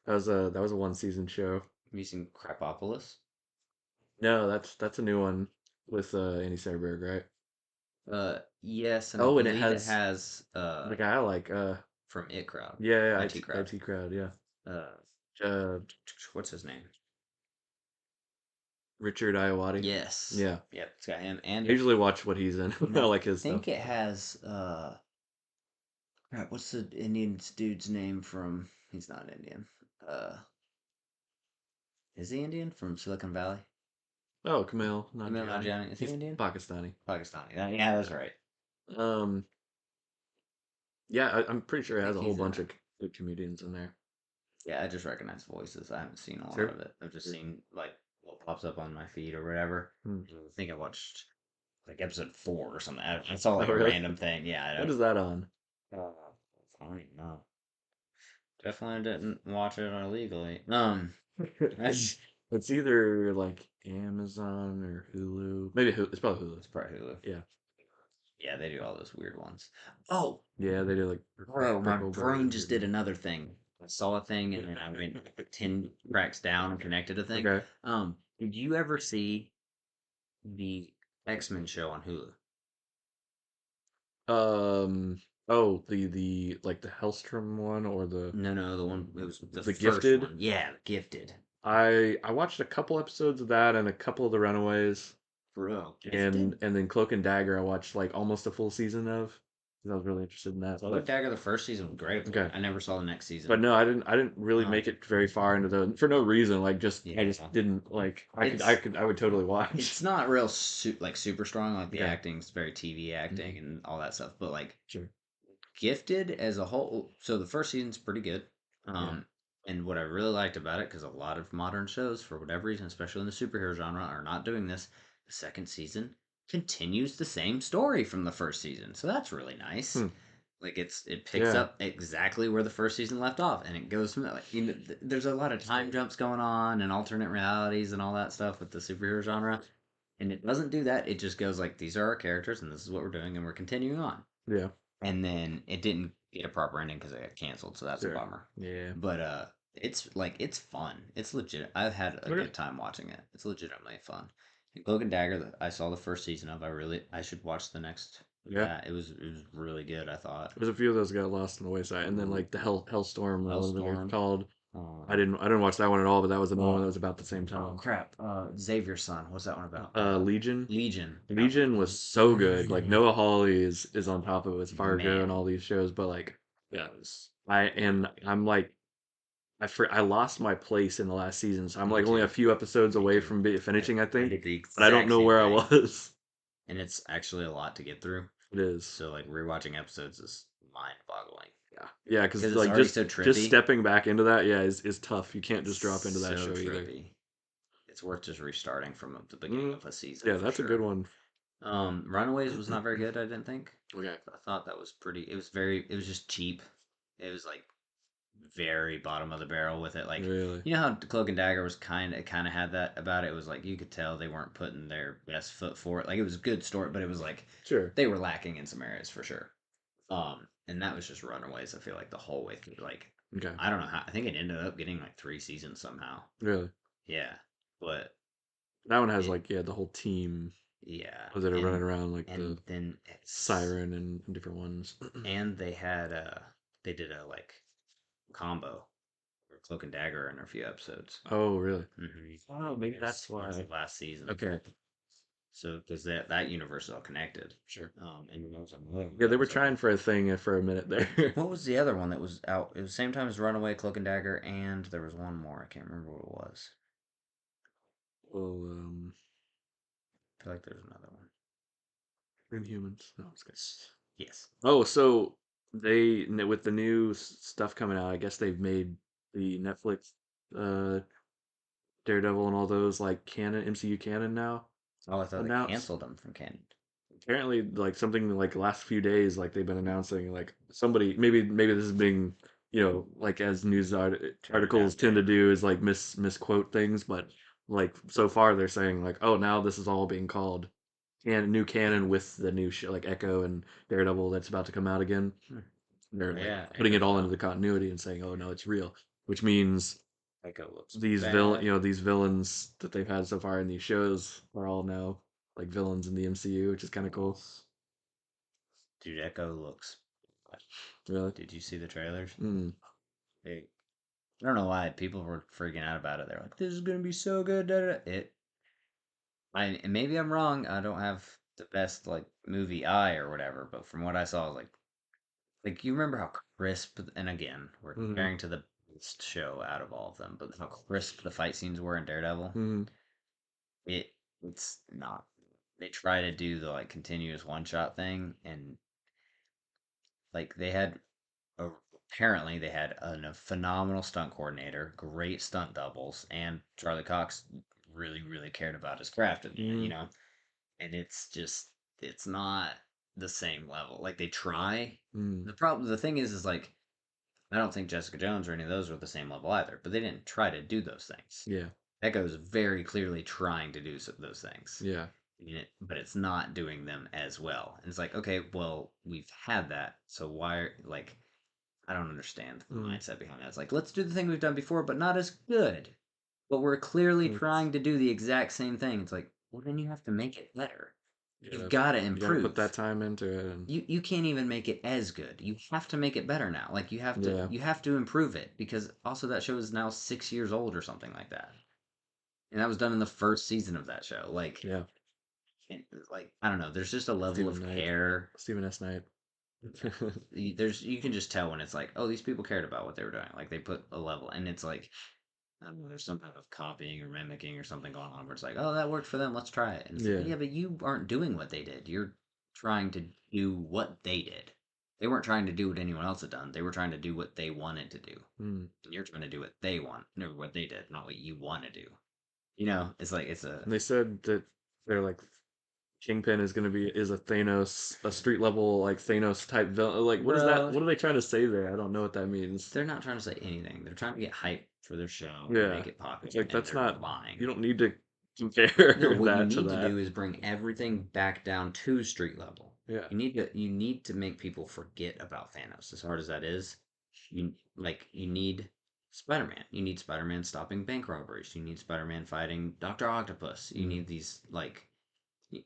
That was a one season show. Have you seen Crapopolis? No, that's a new one with Andy Samberg, right? Yes, and I Oh, and it believe it has has the guy I like from It Crowd, yeah, IT Crowd. IT crowd, yeah. Uh, Uh what's his name? Richard Iowati. Yes. Yeah. Yep, it's got him. I And usually watch what he's in. and I I like his stuff. think it has crap, what's the Indian dude's name from he's not Indian. Uh is he Indian from Silicon Valley? Oh, Kumail Emil Nanjiani. Nanjiani, is he He's Indian? Pakistani. Pakistani. Yeah, that's right. Um, yeah, I'm pretty I sure it has think a whole he's in bunch it. of good comedians in there. Yeah, I just recognize voices. I haven't seen a lot Sure. of it. I've just Sure. seen like what pops up on my feed or whatever. Hmm. I think I watched like episode 4 or something. I saw Oh, like a really? random thing. Yeah, What is that on? uh, I don't even know. Definitely didn't watch it illegally. That's It's either like Amazon or Hulu. Maybe Hulu. It's probably Hulu. it's probably Hulu. Yeah. Yeah, they do all those weird ones. Oh, Yeah, they do like bro, my Brickleberry brain and just weird did ones. another thing. I saw a thing and then I went 10 cracks down and connected a thing. Okay. Did you ever see the X-Men show on Hulu? Um. Oh, the like the Hellstrom one or No, no, the one it was the the first Gifted. one. Yeah, Gifted. I watched a couple episodes of that and a couple of the Runaways. Bro, Gifted? And then Cloak and Dagger I watched like almost a full season of 'cause I was really interested in that. Cloak But Dagger the first season was great, but okay. I never saw the next But season. no, I didn't really make Um, it very far into the for no reason. Like just I just yeah, didn't like it's I would totally watch. it's not real like super strong. Like the Okay. acting's very TV acting Hmm. and all that stuff. But like Sure. Gifted as a whole, so the first season's pretty good. Yeah. And what I really liked about it, because a lot of modern shows, for whatever reason, especially in the superhero genre, are not doing this. The second season continues the same story from the first season, so that's really nice. Hmm. Like it picks Yeah. up exactly where the first season left off, and it goes from like there's a lot of time jumps going on and alternate realities and all that stuff with the superhero genre, and it doesn't do that. It just goes like these are our characters and this is what we're doing and we're continuing on. Yeah. And then it didn't get a proper ending because it got canceled, so that's a Sure. bummer. Yeah. But it's like it's fun. It's legit. I've had a Okay. good time watching it. It's legitimately fun. And Cloak and Dagger, I saw the first season of. I should watch the next. Yeah. It was really good. I thought. There's a few of those got lost on the wayside, and then like the Hellstorm, whatever it's Hellstorm. called. Um, I didn't watch that one at all, but that was another one that oh, was about the same oh time. crap! Xavier's son. What's that one about? Legion. Legion. That one Legion was was so good. Like really Noah Hawley is on top of it with Fargo and man. all these shows, but like yeah, I'm like I lost my place in the last season, so I'm Me like only a too. few episodes Me away too. from finishing, I I think, did the but I don't exact know same where I thing, was. and it's actually a lot to get through. It is. So like rewatching episodes is mind-boggling Yeah. Yeah, because because it's like already so just trippy. stepping back into that, yeah, is tough. You can't It's just drop into that so show either. trippy. It's worth just restarting from the beginning Mm, of a season yeah, for that's a good sure. one. Runaways was not very good. I didn't think. Okay. I thought that was pretty. It was very. It was just cheap. It was like very bottom of the barrel with it. Like, Really? you know how Cloak and Dagger was kind of had that about it. It was like you could tell they weren't putting their best foot forward. Like it was a good story, but it was like Sure. they were lacking in some areas for sure. And that was just Runaways. I feel like the whole way through. Like, Okay. I don't know how. I think it ended up getting like 3 seasons somehow. Really? Yeah, but That one has it, like, yeah, the whole team yeah, that are running around like and the then it's Siren and different ones. and they did a like combo for Cloak and Dagger in a few episodes. Oh, really? Oh, maybe There's that's it's why. the last season. Okay. So because that universe is all connected. Sure. And there was another Yeah, they were episode. trying for a thing for a minute there. What was the other one that was out? It was the same time as Runaway, Cloak and Dagger, and there was one more. I can't remember what it was. Well, I feel like there's another one. Inhumans. No, it's good. Yes. Oh, so with the new stuff coming out, I guess they've made the Netflix uh Daredevil and all those like canon MCU canon now Oh, I thought they announced. canceled them from canon. Apparently, like something like the last few days, like they've been announcing like somebody maybe this is being like as Turned articles out tend there. to do is like misquote things, but like so far they're saying like, oh, now this is all being called and new canon with the new show like Echo and Daredevil that's about to come out again. Hmm. They're Oh, like yeah, putting it Echo's all into out. the continuity and saying, oh no, it's real, which means Echo looks these bad. these villains that they've had so far in these shows are all now like villains in the MCU, which is kind of cool. Dude, Echo looks bad. Really? Did you see the trailers? Mm, Hey, I don't know why people were freaking out about it. They're like, "This is gonna be so good." Da, da, da." And maybe I'm wrong. I don't have the best like movie eye or whatever, but from what I saw, like you remember how crisp, and again, we're mm, comparing to the best show out of all of them, but how crisp the fight scenes were in Daredevil. mm, It it's not. They try to do the like continuous one shot thing, and like they had a, apparently they had a phenomenal stunt coordinator, great stunt doubles, and Charlie Cox really cared about his craft at the end, mm, and it's not the same level. Like they try. mm. The thing is like I don't think Jessica Jones or any of those were the same level either, but they didn't try to do those things. Yeah, Echo's very clearly trying to do those things, yeah, but it's not doing them as well. And it's like, okay, well, we've had that, so why? Like, I don't understand the mm, mindset behind that. It's like, let's do the thing we've done before, but not as good. But we're clearly it's trying to do the exact same thing. It's like, well, then you have to make it better. You've yeah. got to You got to put that improve. time into it, and You can't even make it as good. You have to make it better now. Like yeah, you have to improve it because also that show is now 6 years old or something like that, and that was done in the first season of that show. yeah. Like I don't know. There's just a level Stephen of Knight, care. Stephen S. Knight. You can just tell when it's like, oh, these people cared about what they were doing. Like they put a level, and it's like I don't know, there's some kind of copying or mimicking or something going on where it's like, oh, that worked for them, let's try it. And it's like, Yeah, yeah, but you aren't doing what they did. You're trying to do what they did. They weren't trying to do what anyone else had done. They were trying to do what they wanted to do. mm. And you're trying to do what they want, no, what they did, not what you want to do. It's like it's a And they said that they're like Kingpin is gonna be is a Thanos, a street level like Thanos type villain. Like, what is that? bro. What are they trying to say there? I don't know what that means. They're not trying to say anything. They're trying to get hype for their show and Yeah, make it it's popular, like and that's they're not. You lying. don't need to No, compare what you that to need to that. do is bring everything back down to street level. Yeah, You need to make people forget about Thanos, as hard as that is. You need Spider-Man. You need Spider-Man stopping bank robberies. You need Spider-Man fighting Doctor Octopus. You mm, need these like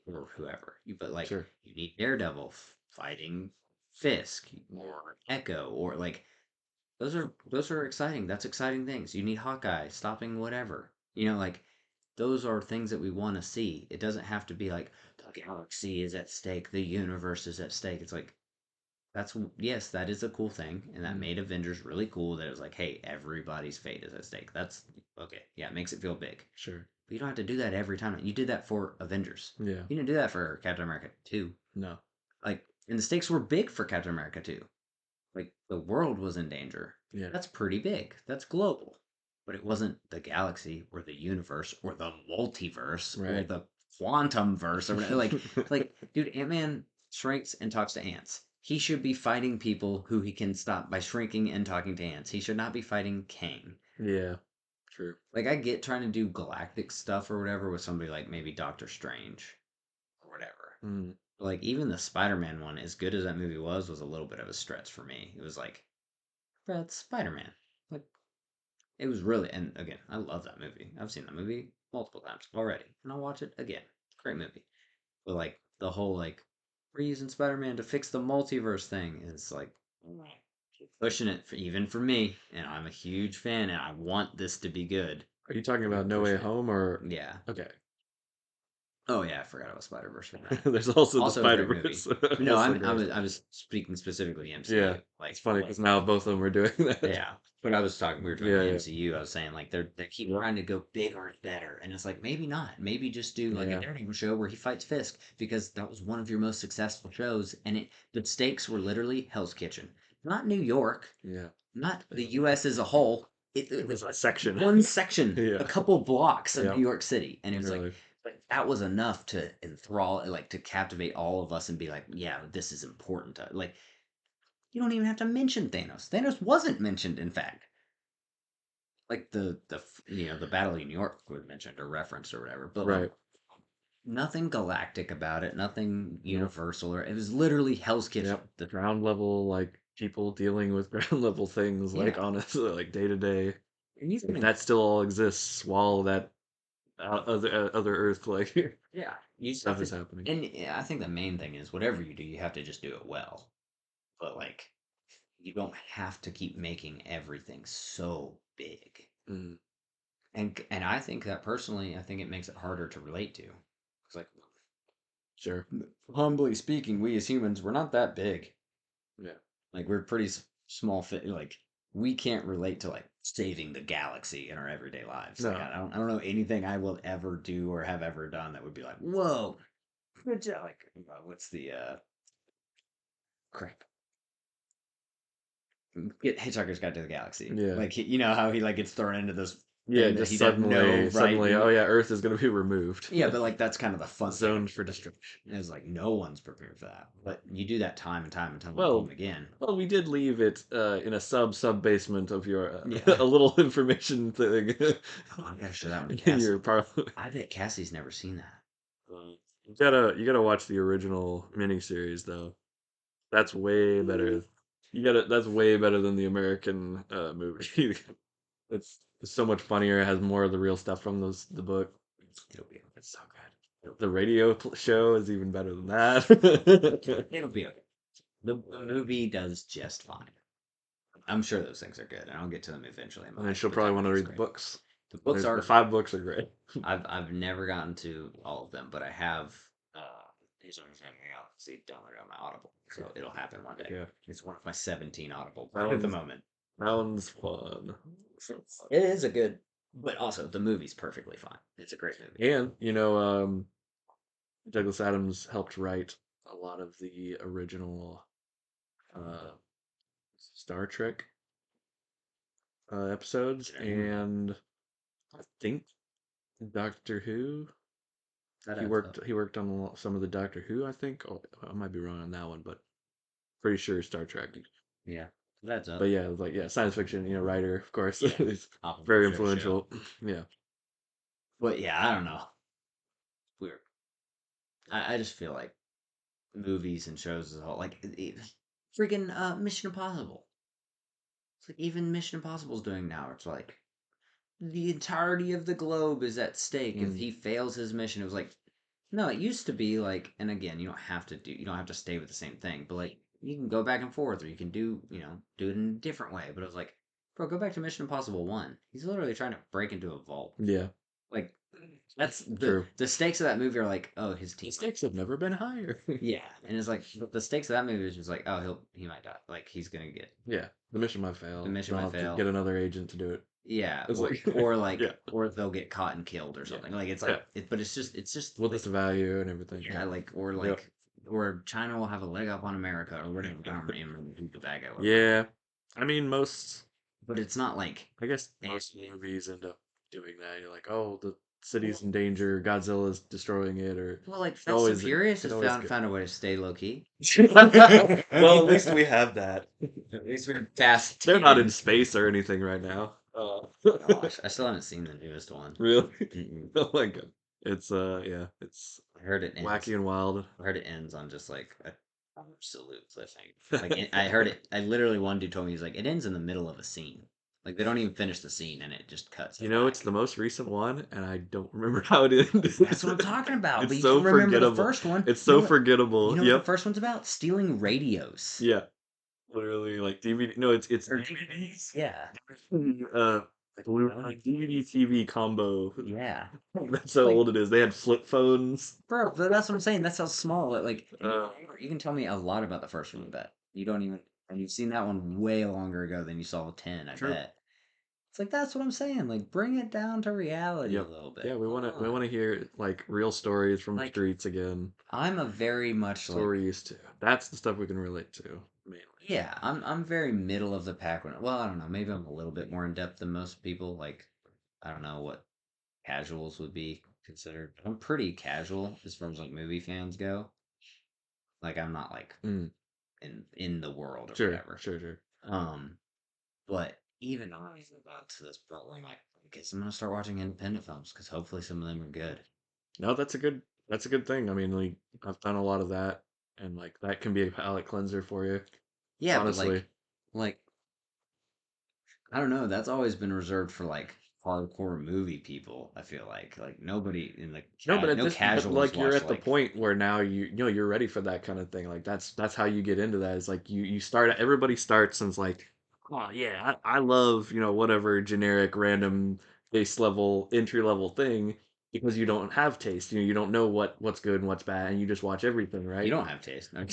or whoever. But like sure. you need Daredevil fighting Fisk or Echo or like those are exciting. That's exciting things. You need Hawkeye stopping whatever. Like those are things that we want to see. It doesn't have to be like the galaxy is at stake, the universe is at stake. It's like that's yes, that is a cool thing, and that Mm, made Avengers really cool. That it was like, hey, everybody's fate is at stake. That's okay. Yeah, it makes it feel big. sure. But you don't have to do that every time. You did that for Avengers. Yeah. You didn't do that for Captain America 2. No. Like, and the stakes were big for Captain America 2. Like the world was in danger. Yeah. That's pretty big. That's global. But it wasn't the galaxy or the universe or the multiverse or Right. the quantum verse or whatever. Like dude, Ant-Man shrinks and talks to ants. he should be fighting people who he can stop by shrinking and talking to ants. He should not be fighting Kang. Yeah, true. Like I get trying to do galactic stuff or whatever with somebody like maybe Doctor Strange or whatever. Mm. Like even the Spider-Man one, as good as that movie was a little bit of a stretch for me. It was like, bro, it's Spider-Man. Like it was really, and again, I love that movie. I've seen that movie multiple times already, and I'll watch it again. Great movie. But like the whole like we're using Spider-Man to fix the multiverse thing is like pushing it for, even for me, and I'm a huge fan, and I want this to be good. Are you talking You're about No Way pushing it. Home or Yeah. okay? Oh yeah, I forgot about Spider Verse for that. There's also the Also a Spider great movie. Verse. No, Also I'm I great. was I was speaking specifically Yeah, MCU. it's funny because now both of them are doing that. Yeah. But I was talking we were talking Yeah, about yeah, MCU. I was saying like they keep yeah, trying to go bigger and better, and it's like maybe not. Maybe just do like a yeah, Daredevil show where he fights Fisk because that was one of your most successful shows, and the stakes were literally Hell's Kitchen, not New York, yeah. not the U.S. as a whole. It It was was a section. one section, Yeah, a couple blocks of yeah, New York City, and it was really. like that was enough to enthrall, like to captivate all of us and be like, yeah, this is important. Like you don't even have to mention Thanos. Thanos wasn't mentioned, in fact. Like the Battle of New York was mentioned or referenced or whatever, but like Right. nothing galactic about it, nothing No. universal, or it was literally Hell's Yep. Kitchen. Ground level, like people dealing with ground level things, like Yeah, honestly, like day to day. and you can That still all exists while that other Earth like yeah, you just have stuff to, is happening. and yeah, I think the main thing is whatever you do, you have to just do it well. But like you don't have to keep making everything so big. Mm, And I think that personally, I think it makes it harder to relate to. It's like sure. humbly speaking, we as humans, we're not that big. Yeah. Like we're pretty small fit. Like we can't relate to like saving the galaxy in our everyday lives. Like No. I don't know anything I will ever do or have ever done that would be like, whoa, good job. Like what's the crap? Get Hitchhiker's Guide to the Galaxy. Yeah. Like you know how he like gets thrown into this Yeah, thing that just he doesn't know right. suddenly, oh yeah, Earth is gonna be removed. Yeah, but like that's kind of the fun thing. Zoned for destruction. Is like no one's prepared for that. But you do that time and time and time and time Well, again. well, we did leave it in a sub basement of your Yeah. a little information thing Oh, I gotta show that one to in Cassie. your parliament. I bet Cassie's never seen that. You gotta watch the original miniseries though. That's way better. You gotta That's way better than the American movie. It's so much funnier. It has more of the real stuff from the book. It'll be It's so good. The radio show is even better than that. it'll be okay. The movie does just fine. I'm sure those things are good, and I'll get to them eventually in my And then life. she'll But that probably want to movie's read the great. books. The books The are. 5 books are great. I've never gotten to all of them, but I have. These are see download on my Audible, so it'll happen one day. Yeah, It's one of my 17 Audible that at the one's moment. that one's fun. It is a good, but also the movie's perfectly fine. It's a great movie. And Douglas Adams helped write a lot of the original uh, Star Trek episodes, and I think Doctor Who. That He adds up. worked on some of the Doctor Who. I think. Oh, I might be wrong on that one, but pretty sure Star Trek. Yeah, that's But up. yeah, like yeah, science fiction, writer, of course. Yeah, He's off of a very show. influential. Yeah. But yeah, I don't know. Weird. I just feel like movies and shows as a whole, like freaking Mission Impossible. It's like even Mission Impossible's doing now. It's like the entirety of the globe is at stake if Mm, he fails his mission. It was like no, it used to be like, and again, you don't have to stay with the same thing, but like you can go back and forth, or you can do it in a different way. But it was like, bro, go back to Mission Impossible 1. He's literally trying to break into a vault. yeah. Like that's True. the stakes of that movie are like, oh, his The team. stakes have never been higher. Yeah, and it's like the stakes of that movie is just like, oh, he might die. Like he's gonna get Yeah, the mission might the fail. mission They'll might have to fail. get another agent to do it. Yeah, It's like, yeah, or they'll get caught and killed or yeah, something. Like it's yeah. like but it's just With like this value and everything. yeah, Yep. or China will have a leg up on America or whatever. I don't remember who the bad guy was. Yeah. I mean, most, But it's not like I guess eh, most movies end up doing that. You're like, oh, city's in danger, Godzilla's destroying it, or Well, like it Fast and always Furious it has always found good. found a way to stay low key. Well, at least we have that. At least we're Fast They're not in 10. space or anything right now. Gosh, I still haven't seen the newest one. Really? Mm-mm. Oh my god. It's yeah, it's I heard it ends. wacky and wild. I heard it ends on just like a absolute cliffhanger. Like I heard it. I literally one dude told me he's like it ends in the middle of a scene. Like they don't even finish the scene and it just cuts You it know, it's back. the most recent one, and I don't remember how it ended. That's what I'm talking about. It's But you so can remember the forgettable. first one. It's You know so what? You forgettable. know what the Yep. first one's about? Stealing radios Yeah. Literally, like DVD. No, it's or DVDs. yeah, Uh, like DVD TV combo. yeah. That's how Like, old it is. They had flip phones. bro, but that's what I'm saying. That's how small it like. And Uh, you can tell me a lot about the first one. I bet you don't even. And you've seen that one way longer ago than you saw 10. I true. bet. It's like that's what I'm saying. Like, bring it down to reality a Yep. little bit. Yeah, Come we on. wanna hear like real stories from the Like, streets again. I'm a very much That's what we're like, used to. That's the stuff we can relate to, mainly. yeah, I'm very middle of the pack when. Well, I don't know. Maybe I'm a little bit more in depth than most people. Like, I don't know what casuals would be considered. I'm pretty casual as far as like movie fans go. Like, I'm not like Mm, in the world or sure, whatever. sure, sure. Um, but even I about to this point where I'm like, I guess I'm gonna start watching independent films because hopefully some of them are good. No, that's a good thing. I mean, like I've done a lot of that, and like that can be a palate cleanser for you, Yeah, but honestly. like I don't know. That's always been reserved for like hardcore movie people. I feel like nobody in the No, but at no this, but casuals like you're watch at the like point where now you know you're ready for that kind of thing. Like that's how you get into that. Is like you start. Everybody starts since like, oh yeah, I love whatever generic random base level entry level thing because you don't have taste. You don't know what's good and what's bad, and you just watch everything, you right? don't have taste. No.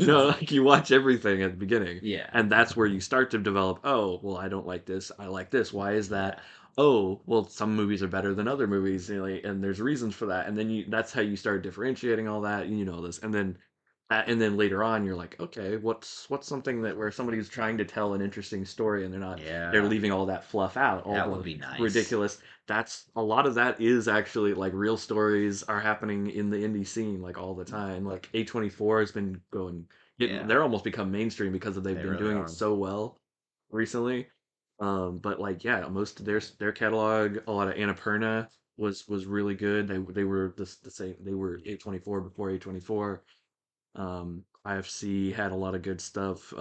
No, like you watch everything at the beginning, Yeah, and that's where you start to develop. Oh, well, I don't like this. I like this. Why is that? yeah, Oh, well, some movies are better than other movies, and there's reasons for that. And then that's how you start differentiating all that. This, and then later on, you're like, okay, what's something that where somebody's trying to tell an interesting story, and they're yeah. leaving all that fluff out, all That would the be nice. ridiculous. That's a lot of that is actually like real stories are happening in the indie scene like all the time. Like A24 has been getting, Yeah, they're almost become mainstream because they've they been really doing it are. so well recently. But like yeah, most of their catalog, a lot of Annapurna was really good. They were the same. They were A24 before A24. IFC had a lot of good stuff.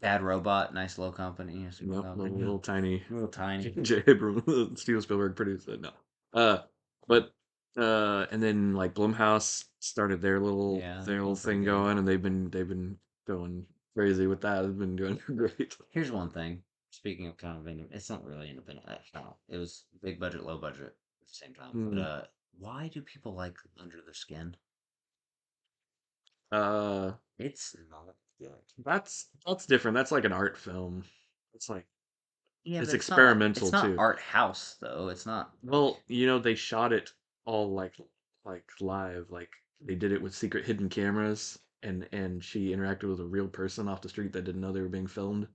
Bad Robot, nice little company, small Nope, company, little tiny real tiny. J. Abrams, Steven Spielberg produced it. No, uh, but and then like Blumhouse started Yeah, their they're little doing pretty thing good. going, and they've been going crazy with that. They've been doing great. Here's one thing. Speaking of kind of it's not really independent. No, it was big budget, low budget at the same time. But Hmm. why do people like Under the Skin? Uh, It's not good. that's different. That's like an art film. It's like Yeah, it's but it's not like experimental it's not too. art house though. It's not like Well, they shot it all like live, like they did it with secret hidden cameras, and she interacted with a real person off the street that didn't know they were being filmed.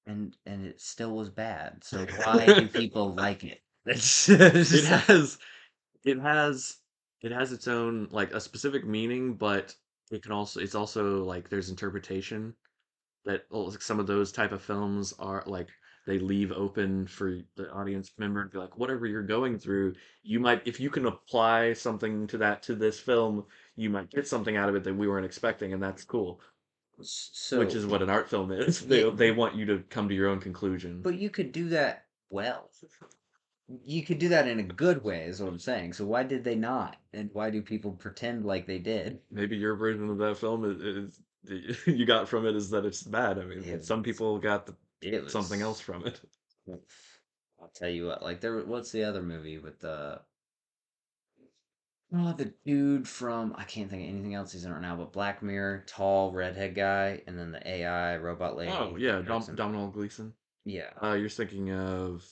and it still was bad. So why do people like it? It's It just like has it has it has its own like a specific meaning, but it's also like there's interpretation that like some of those type of films are like they leave open for the audience member to be like whatever you're going through, you might if you can apply something to this film, you might get something out of it that we weren't expecting, and that's cool. Which so is what an art film is. yeah, They want you to come to your own conclusion. but you could do that well. You could do that in a good way, is what I'm saying. So why did they not? And why do people pretend like they did? Maybe your version of that film you got from it is that it's bad. I mean, It some people got it something else was. from it. I'll tell you what. Like there, what's the other movie with the oh the dude from I can't think of anything else he's in right now, but Black Mirror, tall redhead guy, and then the AI robot Oh lady that yeah, directs him. Domhnall Gleeson. Yeah, You're thinking of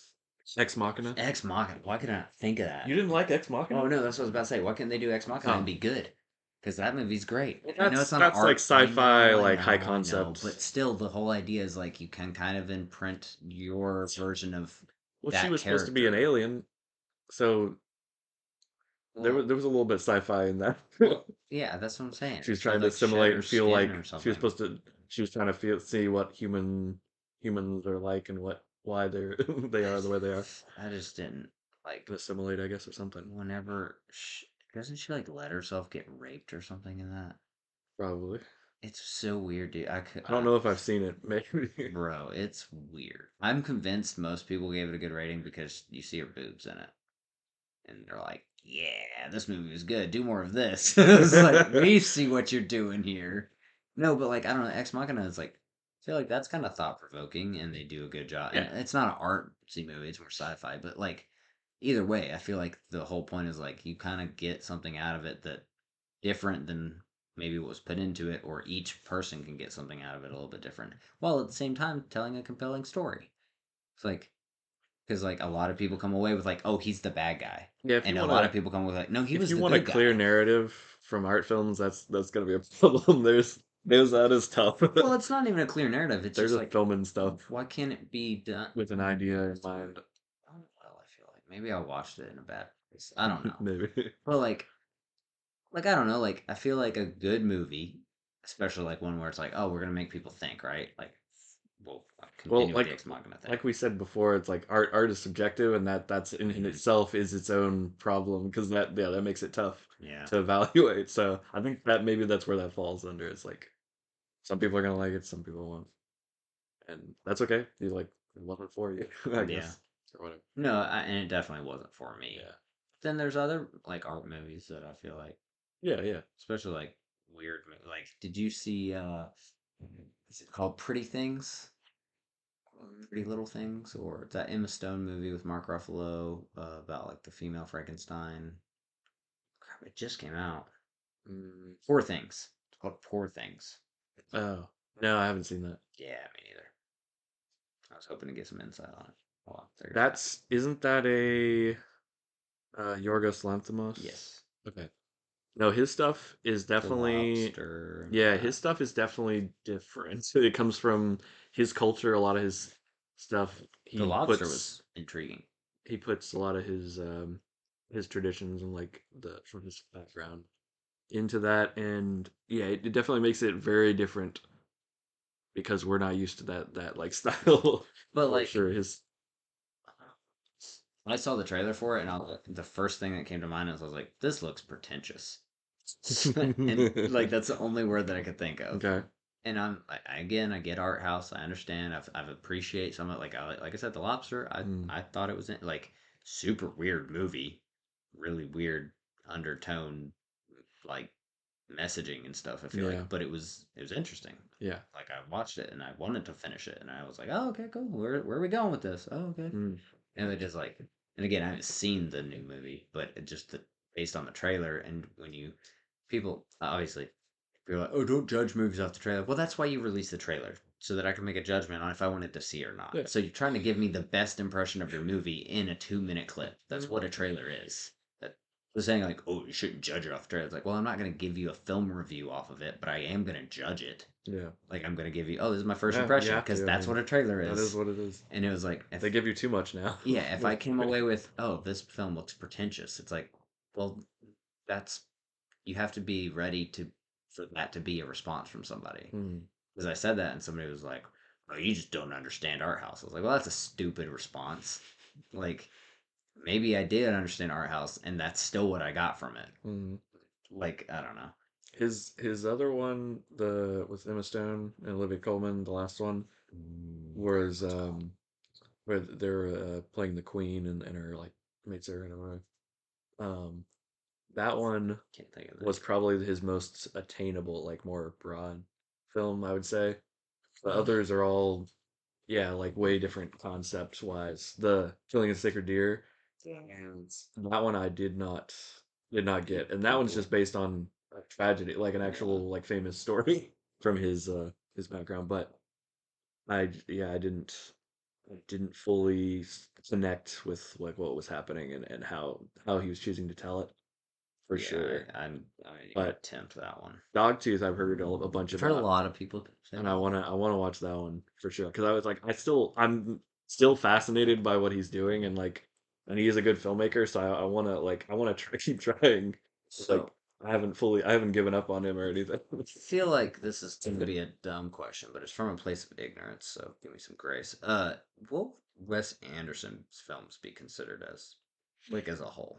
Ex Machina. Ex Machina. Why could I not think of You that? didn't like Ex Oh Machina? no, that's what I was about to say. Why couldn't they do Ex Machina and Oh, be good? Because that movie's great. well, I know it's not an that's like art. I sci-fi, know, I like high know, I know. concept. But still, the whole idea is like you can kind of imprint your version of Well, she that was supposed to be an character. alien, So Well, there was a little bit sci-fi in that. well, yeah, that's what I'm saying. She was She would trying to like shed assimilate her and feel skin like or she was something. supposed to. She was trying to feel see what humans are like and why they're they are the way they are. I just didn't like And assimilate, I guess, or something. whenever doesn't she like let herself get raped or something in that? Probably. It's so weird, dude. I don't know if I've seen it. Maybe. Bro, it's weird. I'm convinced most people gave it a good rating because you see her boobs in it, and they're like, "Yeah, this movie is good. Do more of this." It's like we see what you're doing here. No, but like I don't know, Ex Machina is like I feel like that's kind of thought provoking, and they do a good job. And Yeah. it's not an artsy movie; it's more sci-fi. But like either way, I feel like the whole point is like you kind of get something out of it that different than maybe what was put into it, or each person can get something out of it a little bit different, while at the same time telling a compelling story. It's like because like a lot of people come away with like, oh, he's the bad guy, Yeah. and a lot of people come away with like, no, he If was you the want a good clear guy. narrative from art films, that's gonna be a problem. There's that is tough. Well, it's not even a clear narrative. It's They're just just like, filming stuff why can't it be done? with an idea in mind. Oh, well, I feel like maybe I watched it in a bad place. I don't know, Maybe. but like I don't know. Like I feel like a good movie, especially like one where it's like, oh, we're gonna make people think, right? Like, we'll Well, continue with the Ex Machina thing. like we said before, it's like art is subjective, and that's in Hmm. itself is its own problem because that makes it tough Yeah, to evaluate. So I think that maybe that's where that falls under. It's like some people are gonna like it, some people won't, and that's okay. You like it wasn't for you, I yeah. guess, or whatever. No, and it definitely wasn't for me. Yeah, Then there's other like art movies that I feel like, yeah, yeah. especially like weird. Like, did you see? Is it called Pretty Things? Pretty Little Things, or that Emma Stone movie with Mark Ruffalo about like the female Frankenstein? Crap, it just came out. Mm, Poor Things. It's called Poor Things. oh no, I haven't seen that. Yeah, me neither. I was hoping to get some insight on it. Hold on, there's that. That's isn't that a Yorgos Lanthimos? Yes, Okay. No, his stuff is The definitely, Lobster and all yeah, that. his stuff is definitely different. It comes from his culture, a lot of his stuff. The Lobster was intriguing. He puts a lot of his traditions and like the from his background into that, and yeah, it definitely makes it very different because we're not used to that like style But for like sure. His I saw the trailer for it, and the first thing that came to mind is I was like, "This looks pretentious," and like that's the only word that I could think of. okay. And again, I get art house. I understand. I've appreciate some of it. Like I said, the lobster. Mm, I thought it was like super weird movie, really weird undertone, like messaging and stuff. I feel yeah, like, but it was interesting. yeah. Like I watched it and I wanted to finish it, and I was like, oh okay, cool. Where are we going with this? Oh okay. Mm, And it just like, and again, I haven't seen the new movie, but it just based on the trailer, and when you people obviously you're like, oh, don't judge movies off the trailer. Well, that's why you release the trailer so that I can make a judgment on if I wanted to see it or not. yeah. So you're trying to give me the best impression of your movie in a 2 minute clip. That's Mm, what a trailer is. That was saying like, oh, you shouldn't judge it off the trailer. It's like, well, I'm not going to give you a film review off of it, but I am going to judge it. yeah. Like I'm going to give you, oh, this is my first Yeah, you impression have because to. I that's mean, what a trailer that is is. what it is. And it was like, They give you too much now. yeah, if I came away with, oh, this film looks pretentious, it's like, well, that's you have to be ready to for that to be a response from somebody. Mm, Because I said that and somebody was like, "Oh, you just don't understand art house." I was like, "Well, that's a stupid response." Like maybe I did understand art house, and that's still what I got from it. mm. Like I don't know. His other one, the with Emma Stone and Olivia Colman, the last one was What's it called? where they're playing the queen and her like mates her and whatever. That one Can't think of the was name. probably his most attainable, like more broad film, I would say. The Oh, others are all, yeah, like way different concept wise. The Killing a Sacred Deer, and that one I did not get, and that one's people. just based on a tragedy, like an Yeah, actual like famous story from his background. But yeah, I didn't fully connect with like what was happening and how he was choosing to tell it for yeah. sure. I didn't even But attempt that one. Dogtooth, I've heard a bunch I've heard a about, lot of people say and that one. I wanna watch that one for sure because I was like I'm still fascinated by what he's doing and like and he is a good filmmaker. So I want to I want to keep trying. Like So I haven't given up on him or anything. I feel like this is going to be a dumb question, but it's from a place of ignorance, so give me some grace. What would Wes Anderson's films be considered as, like as a whole?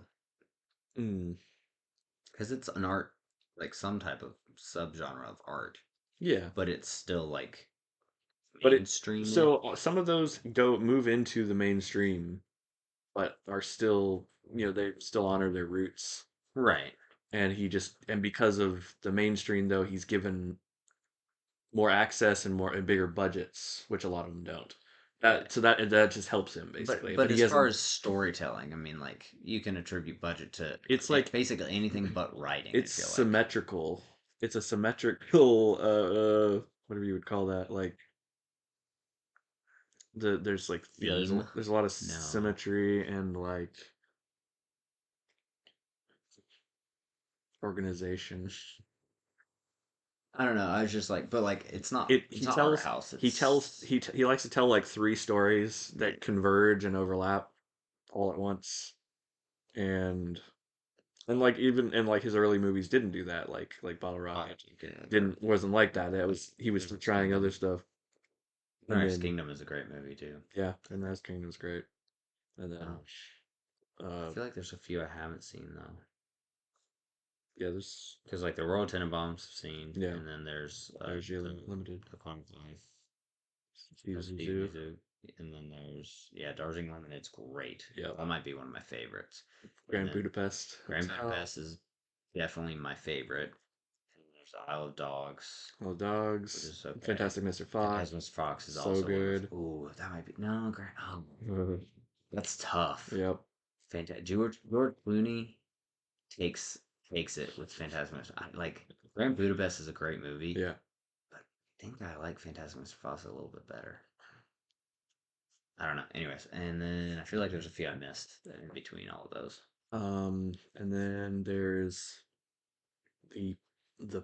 Mm, Because it's an art, like some type of subgenre of art, yeah, but it's still like but mainstream. some of those go move into the mainstream, but are still they still honor their roots. Right. And because of the mainstream though, he's given more access and more and bigger budgets, which a lot of them don't. Yeah. That just helps him But basically. But but he as far hasn't. as storytelling, I mean, like you can attribute budget to It's like basically anything but writing. I it's feel like. symmetrical. It's a symmetrical whatever you would call that. Like there's like yeah Theme? there's a lot of No. symmetry and like organization. I don't know. I was just like, but like, It it's not art house. It's he likes to tell like three stories yeah. that converge and overlap all at once, and like even and like his early movies didn't do that, like Bottle Rocket Or wasn't like that. It was he was still Moonrise trying other Kingdom. stuff. And Moonrise then Kingdom is a great movie too. yeah, and Rise Kingdom was great. And then Um, I uh feel like there's a few I haven't seen though, yeah, there's because like the Royal Tenenbaums I've seen, yeah, and then there's RG Limited, the Chronic Life of Steve Steve Zoo. Zissou, and then there's Darjeeling Lemonade. It's great. Yeah, That might be one of my favorites. And Grand then Budapest Grand Hotel. Budapest is definitely my favorite. And there's Isle of Dogs, All which Dogs, is okay. Fantastic Mr. Fox, Phantasmus Fox is so also one of good. my. Ooh, that might be no. Oh, that's tough. Yep. George Clooney takes takes it with Phantasmus. Like Grand Budapest is a great movie, Yeah. but I think I like Phantasmus Fox a little bit better. I don't know. Anyways, and then I feel like there's a few I missed in between all of those. And then there's the the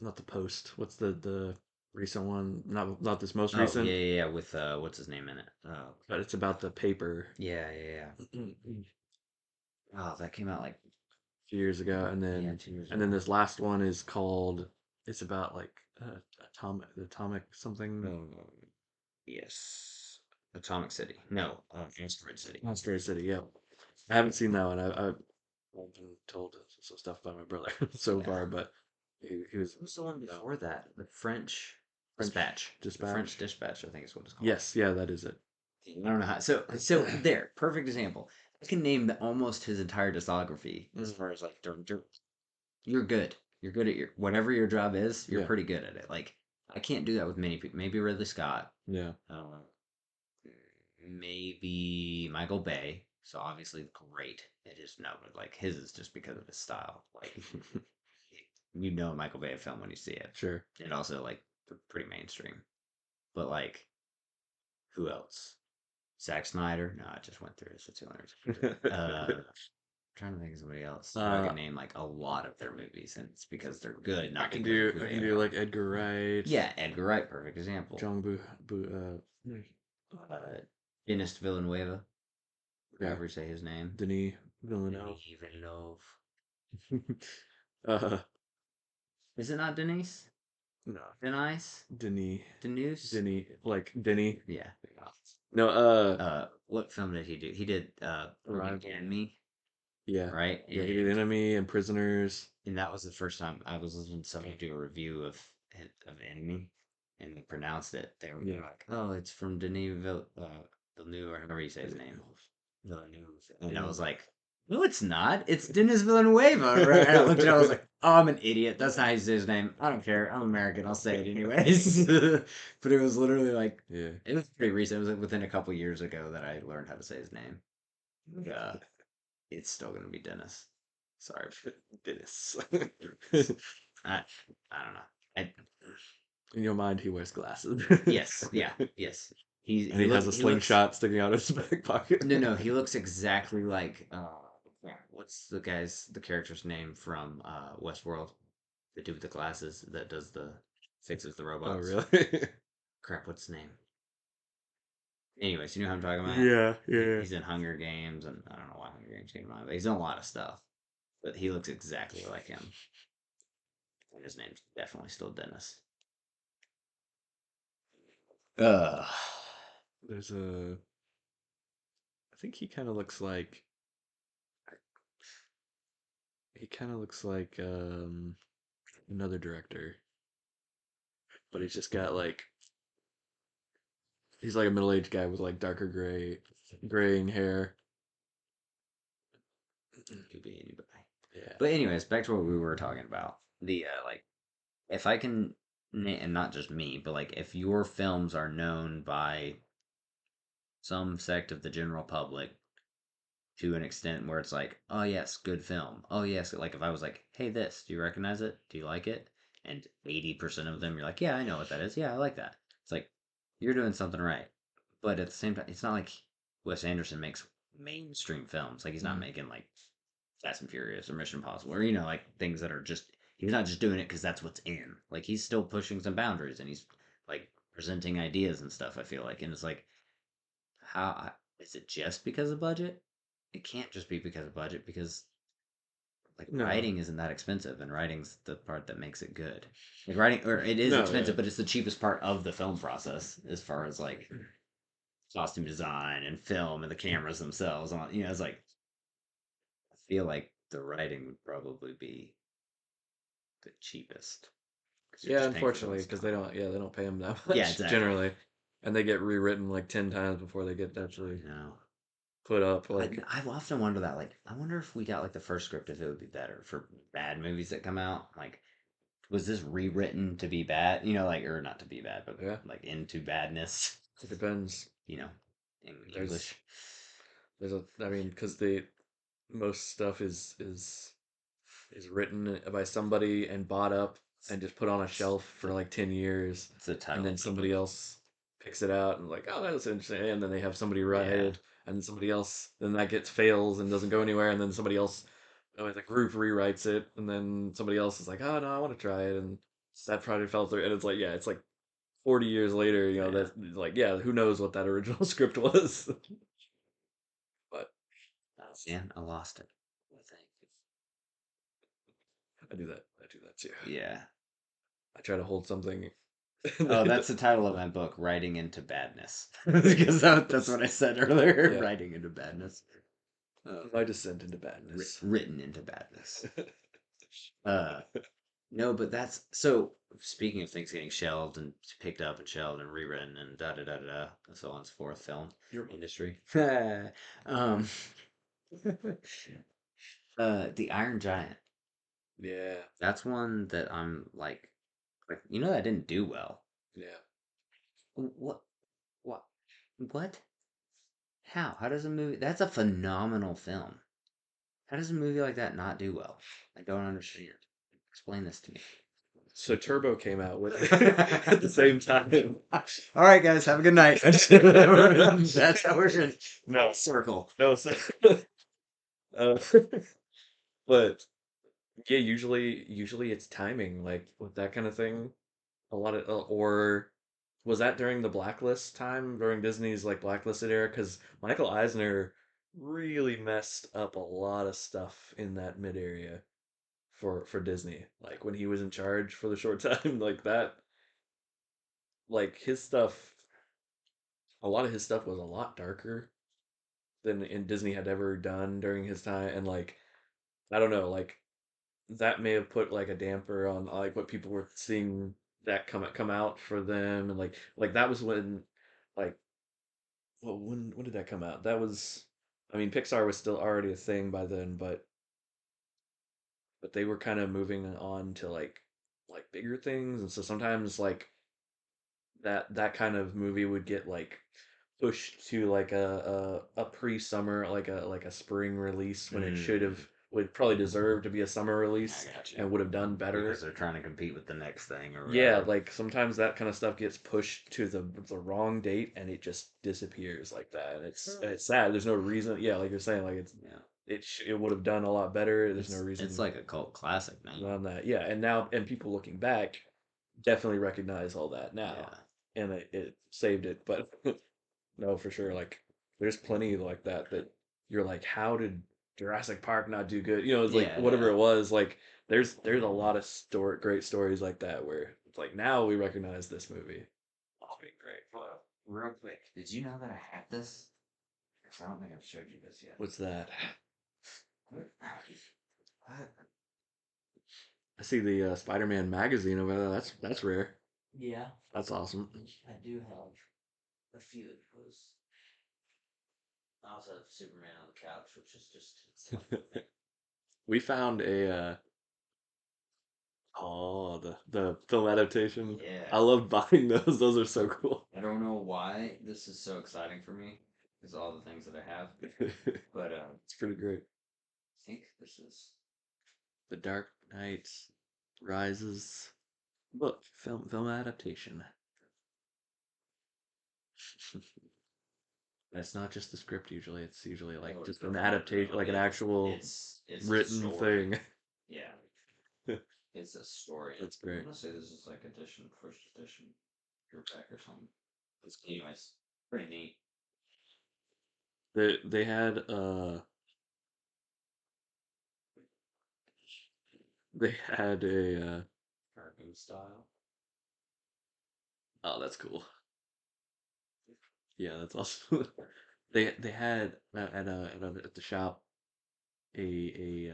not the Post. What's the recent one? Not this most Oh yeah, recent, yeah, yeah. With what's his name in it? Oh, but it's about the paper yeah, yeah, yeah. a Oh, that came out like few years ago, yeah, 2 years and then ago. this last one is called. It's about like atomic something. Oh, yes. Atomic City. No, Asteroid City. Monster City. Yeah, I haven't seen that one. I've been told some stuff about my brother so Yeah. far, but he was What was the one before that? The French French Dispatch. The French Dispatch. Dispatch, I think is what it's called. Yes, yeah, that is it. I don't know how. So there, perfect example. I can name almost his entire discography as Mm, far as like you're good. You're good at your whatever your job is. You're yeah, pretty good at it. Like I can't do that with many people. Maybe Ridley Scott. yeah. Uh, maybe Michael Bay. So obviously great. It is no, but like his is just because of his style. Like you know Michael Bay film when you see it. Sure. And also like pretty mainstream. But like who else? Zack Snyder? No, I just went through it. So 200. Trying to think of somebody else who I uh, could name like a lot of their movies, and it's because they're good, not because of who I they can do are. like Edgar Wright, Yeah, Edgar Wright, perfect example. John Uh, Denis Villanueva, yeah, however you say his name. Denis Villeneuve. Denis Villeneuve. uh, Is it not Denise? no, Denise? Denis, Denise? Denis, like Denny. Yeah. No, What film did he do? He did Public Arrival. Enemy, Yeah, right? yeah, he did Enemy and Prisoners. And that was the first time I was listening to somebody do a review of Enemy, and they pronounced it. They were Yeah. like, "Oh, it's from Villeneuve, or however you say his name, Villeneuve." And I was like, "No, it's not. It's Denis Villanueva." Right? And I looked at it. I was like, "Oh, I'm an idiot. That's not how you say his name. I don't care. I'm American. I'll say it anyways." But it was literally like Yeah. it was pretty recent. It was like within a couple years ago that I learned how to say his name. Yeah, it's still gonna be Dennis. Sorry. Dennis. I I don't know. I, In your mind, he wears glasses. yes, yeah, yes. And he has a He looks slingshot sticking out of his back pocket. no, he looks exactly like what's the character's name from Westworld? The dude with the glasses that does the fixes the Oh, robots. really? Crap, what's his name? Anyways, you know what I'm talking about? Yeah, yeah. He's in Hunger Games, and I don't know why Hunger Games came to mind, but he's in a lot of stuff. But he looks exactly like him. And his name's definitely still Dennis. Uh, There's a. I think he kind of looks like. He kind of looks like another director, but he's just got like. He's like a middle-aged guy with like darker graying hair. could be anybody. Yeah. But anyways, back to what we were talking about. The like, if I can, and not just me, but like, if your films are known by some sect of the general public to an extent where it's like, oh yes, good film. Oh yes, like if I was like, hey, this, do you recognize it? Do you like it? And 80% of them, you're like, yeah, I know what that is. Yeah, I like that. It's like you're doing something right. But at the same time, it's not like Wes Anderson makes mainstream films. Like he's not Mm. making like Fast and Furious or Mission Impossible or like things that are just he's not just doing it because that's what's in. Like he's still pushing some boundaries and he's like presenting ideas and stuff. I feel like, and it's like how is it just because of budget? It can't just be because of budget because like No. writing isn't that expensive and writing's the part that makes it good. Like writing or it is No. Yeah. expensive, but it's the cheapest part of the film process as far as like costume design and film and the cameras themselves. It's like I feel like the writing would probably be the cheapest because you're Yeah. just paying for Unfortunately, someone's because they time. don't. Yeah, they don't pay him that Yeah, much exactly. generally, and they get rewritten like 10 times before they get actually I know. put up. I Like, I've often wondered that. Like, I wonder if we got like the first script, if it would be better for bad movies that come out. Like, was this rewritten to be bad? Like, or not to be bad, but yeah, like into badness. it depends. You know, in There's English. there's a. I mean, because the most stuff is written by somebody and bought up and just put on a shelf It's for the, like 10 years, it's the and title then of the somebody book. else picks it out and like, oh, that's interesting, and then they have somebody write Yeah, it, and then somebody else, then that gets fails and doesn't go anywhere, and then somebody else, oh, the group rewrites it, and then somebody else is like, oh no, I want to try it, and that project fell through, and it's like, yeah, it's like 40 years later, yeah. that's like, yeah, who knows what that original script was, but And I lost it. I think. I do that too. Yeah. I try to hold something. Oh, that's the title of my book, Writing into Badness. Because that's what I said earlier, Yeah, writing into badness. my descent into badness. Written into badness. Uh, no, but that's so. Speaking of things getting shelved and picked up and shelved and rewritten and da da da da da, and so on and so forth, film You're industry. um, the Iron Giant. yeah, That's one that I'm like that didn't do well. yeah. What? What? What? How? How does a movie? That's a phenomenal film. How does a movie like that not do well? I don't understand. Explain this to me. So Turbo came out with at the same time. All right, guys, have a good night. That's how we're gonna No, circle. no. So, uh, but yeah, usually it's timing, like with that kind of thing. A lot of or was that during the Blacklist time during Disney's like blacklisted era? Because Michael Eisner really messed up a lot of stuff in that mid area for Disney. Like when he was in charge for the short time, like that, like his stuff, a lot of his stuff was a lot darker than in Disney had ever done during his time, and like I don't know, like that may have put like a damper on like what people were seeing that come out for them, and like that was when like well when did that come out? That was I mean Pixar was still already a thing by then, but they were kind of moving on to like bigger things, and so sometimes like that kind of movie would get like pushed to like a pre-summer like a spring release when it should have Mm, would probably deserve to be a summer I release got you. and would have done Because better. they're trying to compete with the next thing or Yeah, whatever. like sometimes that kind of stuff gets pushed to the wrong date and it just disappears like that. And it's sad. There's no reason. Yeah, like you're saying, like Yeah, it would have done a lot better. There's no it's reason like a cult classic now. on that. Yeah, and now and people looking back definitely recognize all that now, Yeah, and it saved it. But No, for sure. Like, there's plenty like that that you're like, how did Jurassic Park not do good? It's like Yeah, whatever yeah. it was. Like, there's a lot of great stories like that where it's like now we recognize this movie. Oh, be great. Well, real quick, did you know that I had this? 'Cause I don't think I've showed you this yet. What's that? What? I see the Spider-Man magazine over there. That's rare. Yeah, That's awesome. I do have a few of those. I also have Superman on the couch, which is just We found a oh the film adaptation. I yeah. love buying those. Those are so cool. I don't know why this is so exciting for me, because all the things that I have. But It's pretty great. I think this is The Dark Knight Rises. Look, film adaptation. That's not just the script usually. It's usually like oh, just no, an no, adaptation, no, like an actual it's a written story. thing. Yeah, it's a story. That's I'm great. gonna say this is like edition, first edition, paperback or something. It's anyways pretty neat. They had a Cartoon style. oh, that's cool. Yeah, that's awesome. They had at the shop a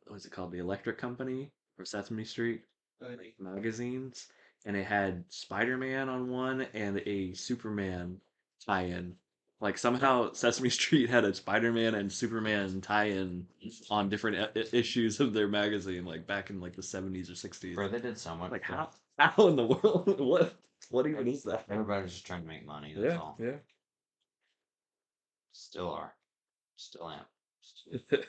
what's it called, the Electric Company or Sesame Street like magazines, and it had Spider-Man on one and a Superman tie-in. Like somehow Sesame Street had a Spider-Man and Superman tie-in on different issues of their magazine, like back in like the 70s or 60s. Bro, they did so much Like stuff. how in the world what even is that? Everybody's just trying to make money. That's Yeah, all. yeah. Still are. Still am.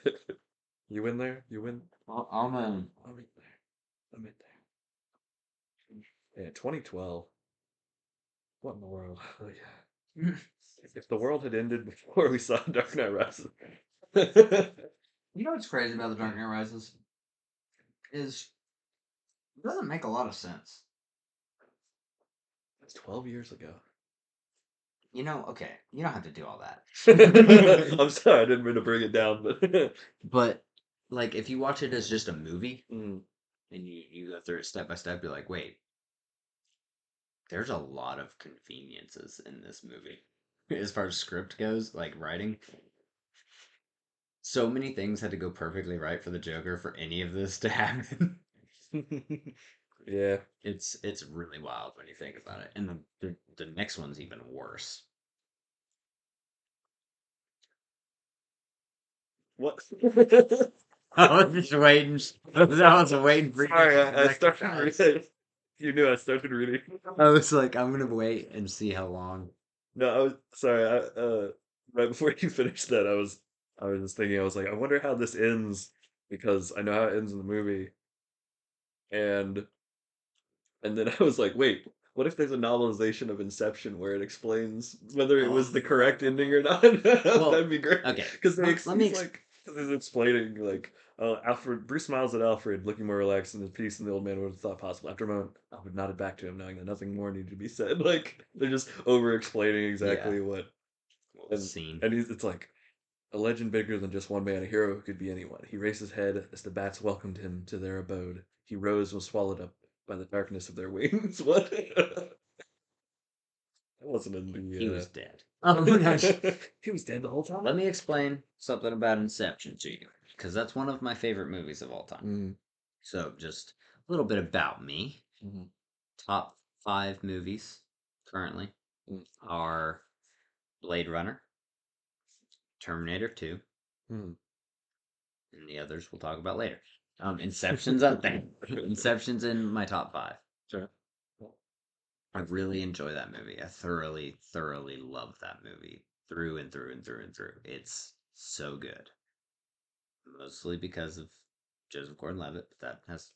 You in there? You in? I'm in. I'm in there. I'm in there. Yeah, 2012. What in the world? Oh, yeah. If the world had ended before we saw Dark Knight Rises. You know what's crazy about The Dark Knight Rises? Is it doesn't make a lot of sense. That's 12 years ago. Okay, you don't have to do all that. I'm sorry, I didn't mean to bring it down, but But like if you watch it as just a movie Mm. and you go through it step by step, you're like, wait, there's a lot of conveniences in this movie. As far as script goes, like writing. So many things had to go perfectly right for the Joker for any of this to happen. Yeah. It's really wild when you think about it. And the next one's even worse. What? I was just waiting. I was waiting for you Sorry, to I started recognize. reading. You knew I started reading. I was like, I'm gonna wait and see how long. No, I was sorry. Right before you finished that, I was just thinking. I was like, I wonder how this ends because I know how it ends in the movie, and then I was like, wait, what if there's a novelization of Inception where it explains whether it was the correct ending or not? Well, That'd be great okay. because Let me. he's like, cause he's explaining like, Alfred. Bruce smiles at Alfred, looking more relaxed and at peace than the old man would have thought possible. After a moment, Alfred nodded back to him, knowing that nothing more needed to be said. Like they're just over explaining Yeah. exactly what, What was and seen? it's like a legend bigger than just one man, a hero who could be anyone. He raised his head as the bats welcomed him to their abode. He rose and was swallowed up by the darkness of their wings. What? That wasn't in He the. was dead. Oh my gosh. He was dead the whole time. Let me explain something about Inception to you, because that's one of my favorite movies of all time. Mm, So, just a little bit about me. mm, Top 5 movies currently mm, are Blade Runner, Terminator 2, mm. and the others we'll talk about later. Inception's up there. Inception's in my top 5. Sure. I really enjoy that movie. I thoroughly, thoroughly love that movie through and through and through and through. It's so good. Mostly because of Joseph Gordon-Levitt, but that has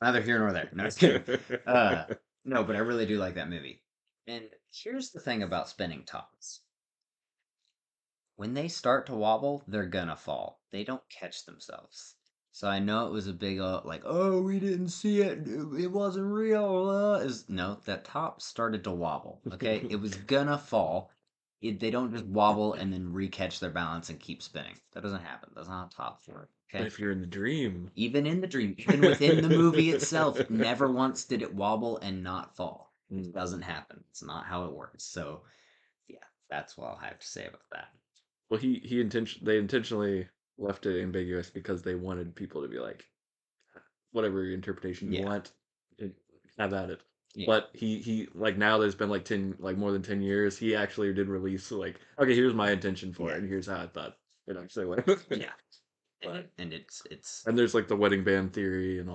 neither here nor there. No, just kidding. Uh, no, but I really do like that movie. And here's the thing about spinning tops. When they start to wobble, they're gonna fall. They don't catch themselves. So I know it was a big like, oh, we didn't see it. It wasn't real. Is no, that top started to wobble. Okay, it was gonna fall. They don't just wobble and then recatch their balance and keep spinning. That doesn't happen. That's not a top for it. But Okay, if you're in the dream, even in the dream, even within the movie itself, never once did it wobble and not fall. It Mm. doesn't happen. It's not how it works. So yeah, that's what I'll have to say about that. Well, they intentionally left it ambiguous because they wanted people to be like, whatever interpretation you Yeah, want, it, have at it. yeah, But he like now there's been like more than 10 years. He actually did release like, okay, here's my intention for yeah, it, and here's how I thought it actually went. yeah. And But it's and there's like the wedding band theory and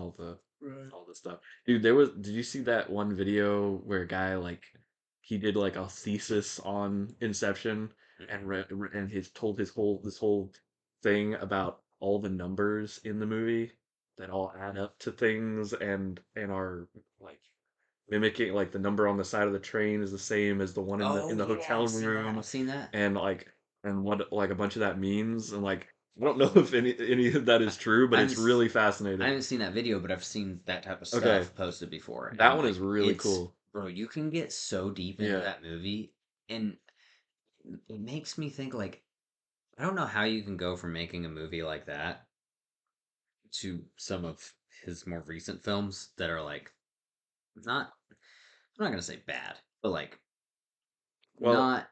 right. all this stuff. Dude, did you see that one video where a guy like he did like a thesis on Inception and and he's told this whole thing about all the numbers in the movie that all add up to things and are like mimicking like the number on the side of the train is the same as the one in Oh the yeah, hotel I've seen that. room I've seen that. and like and what like a bunch of that means and like I don't know if any of that I, is true, but I it's haven't s- really I fascinating. haven't seen that video, but I've seen that type of Okay, stuff posted before, that and one like is really it's cool. bro, you can get so deep into Yeah. that movie, and it makes me think like I don't know how you can go from making a movie like that to some of his more recent films that are like not I'm not gonna say bad, but like Well, not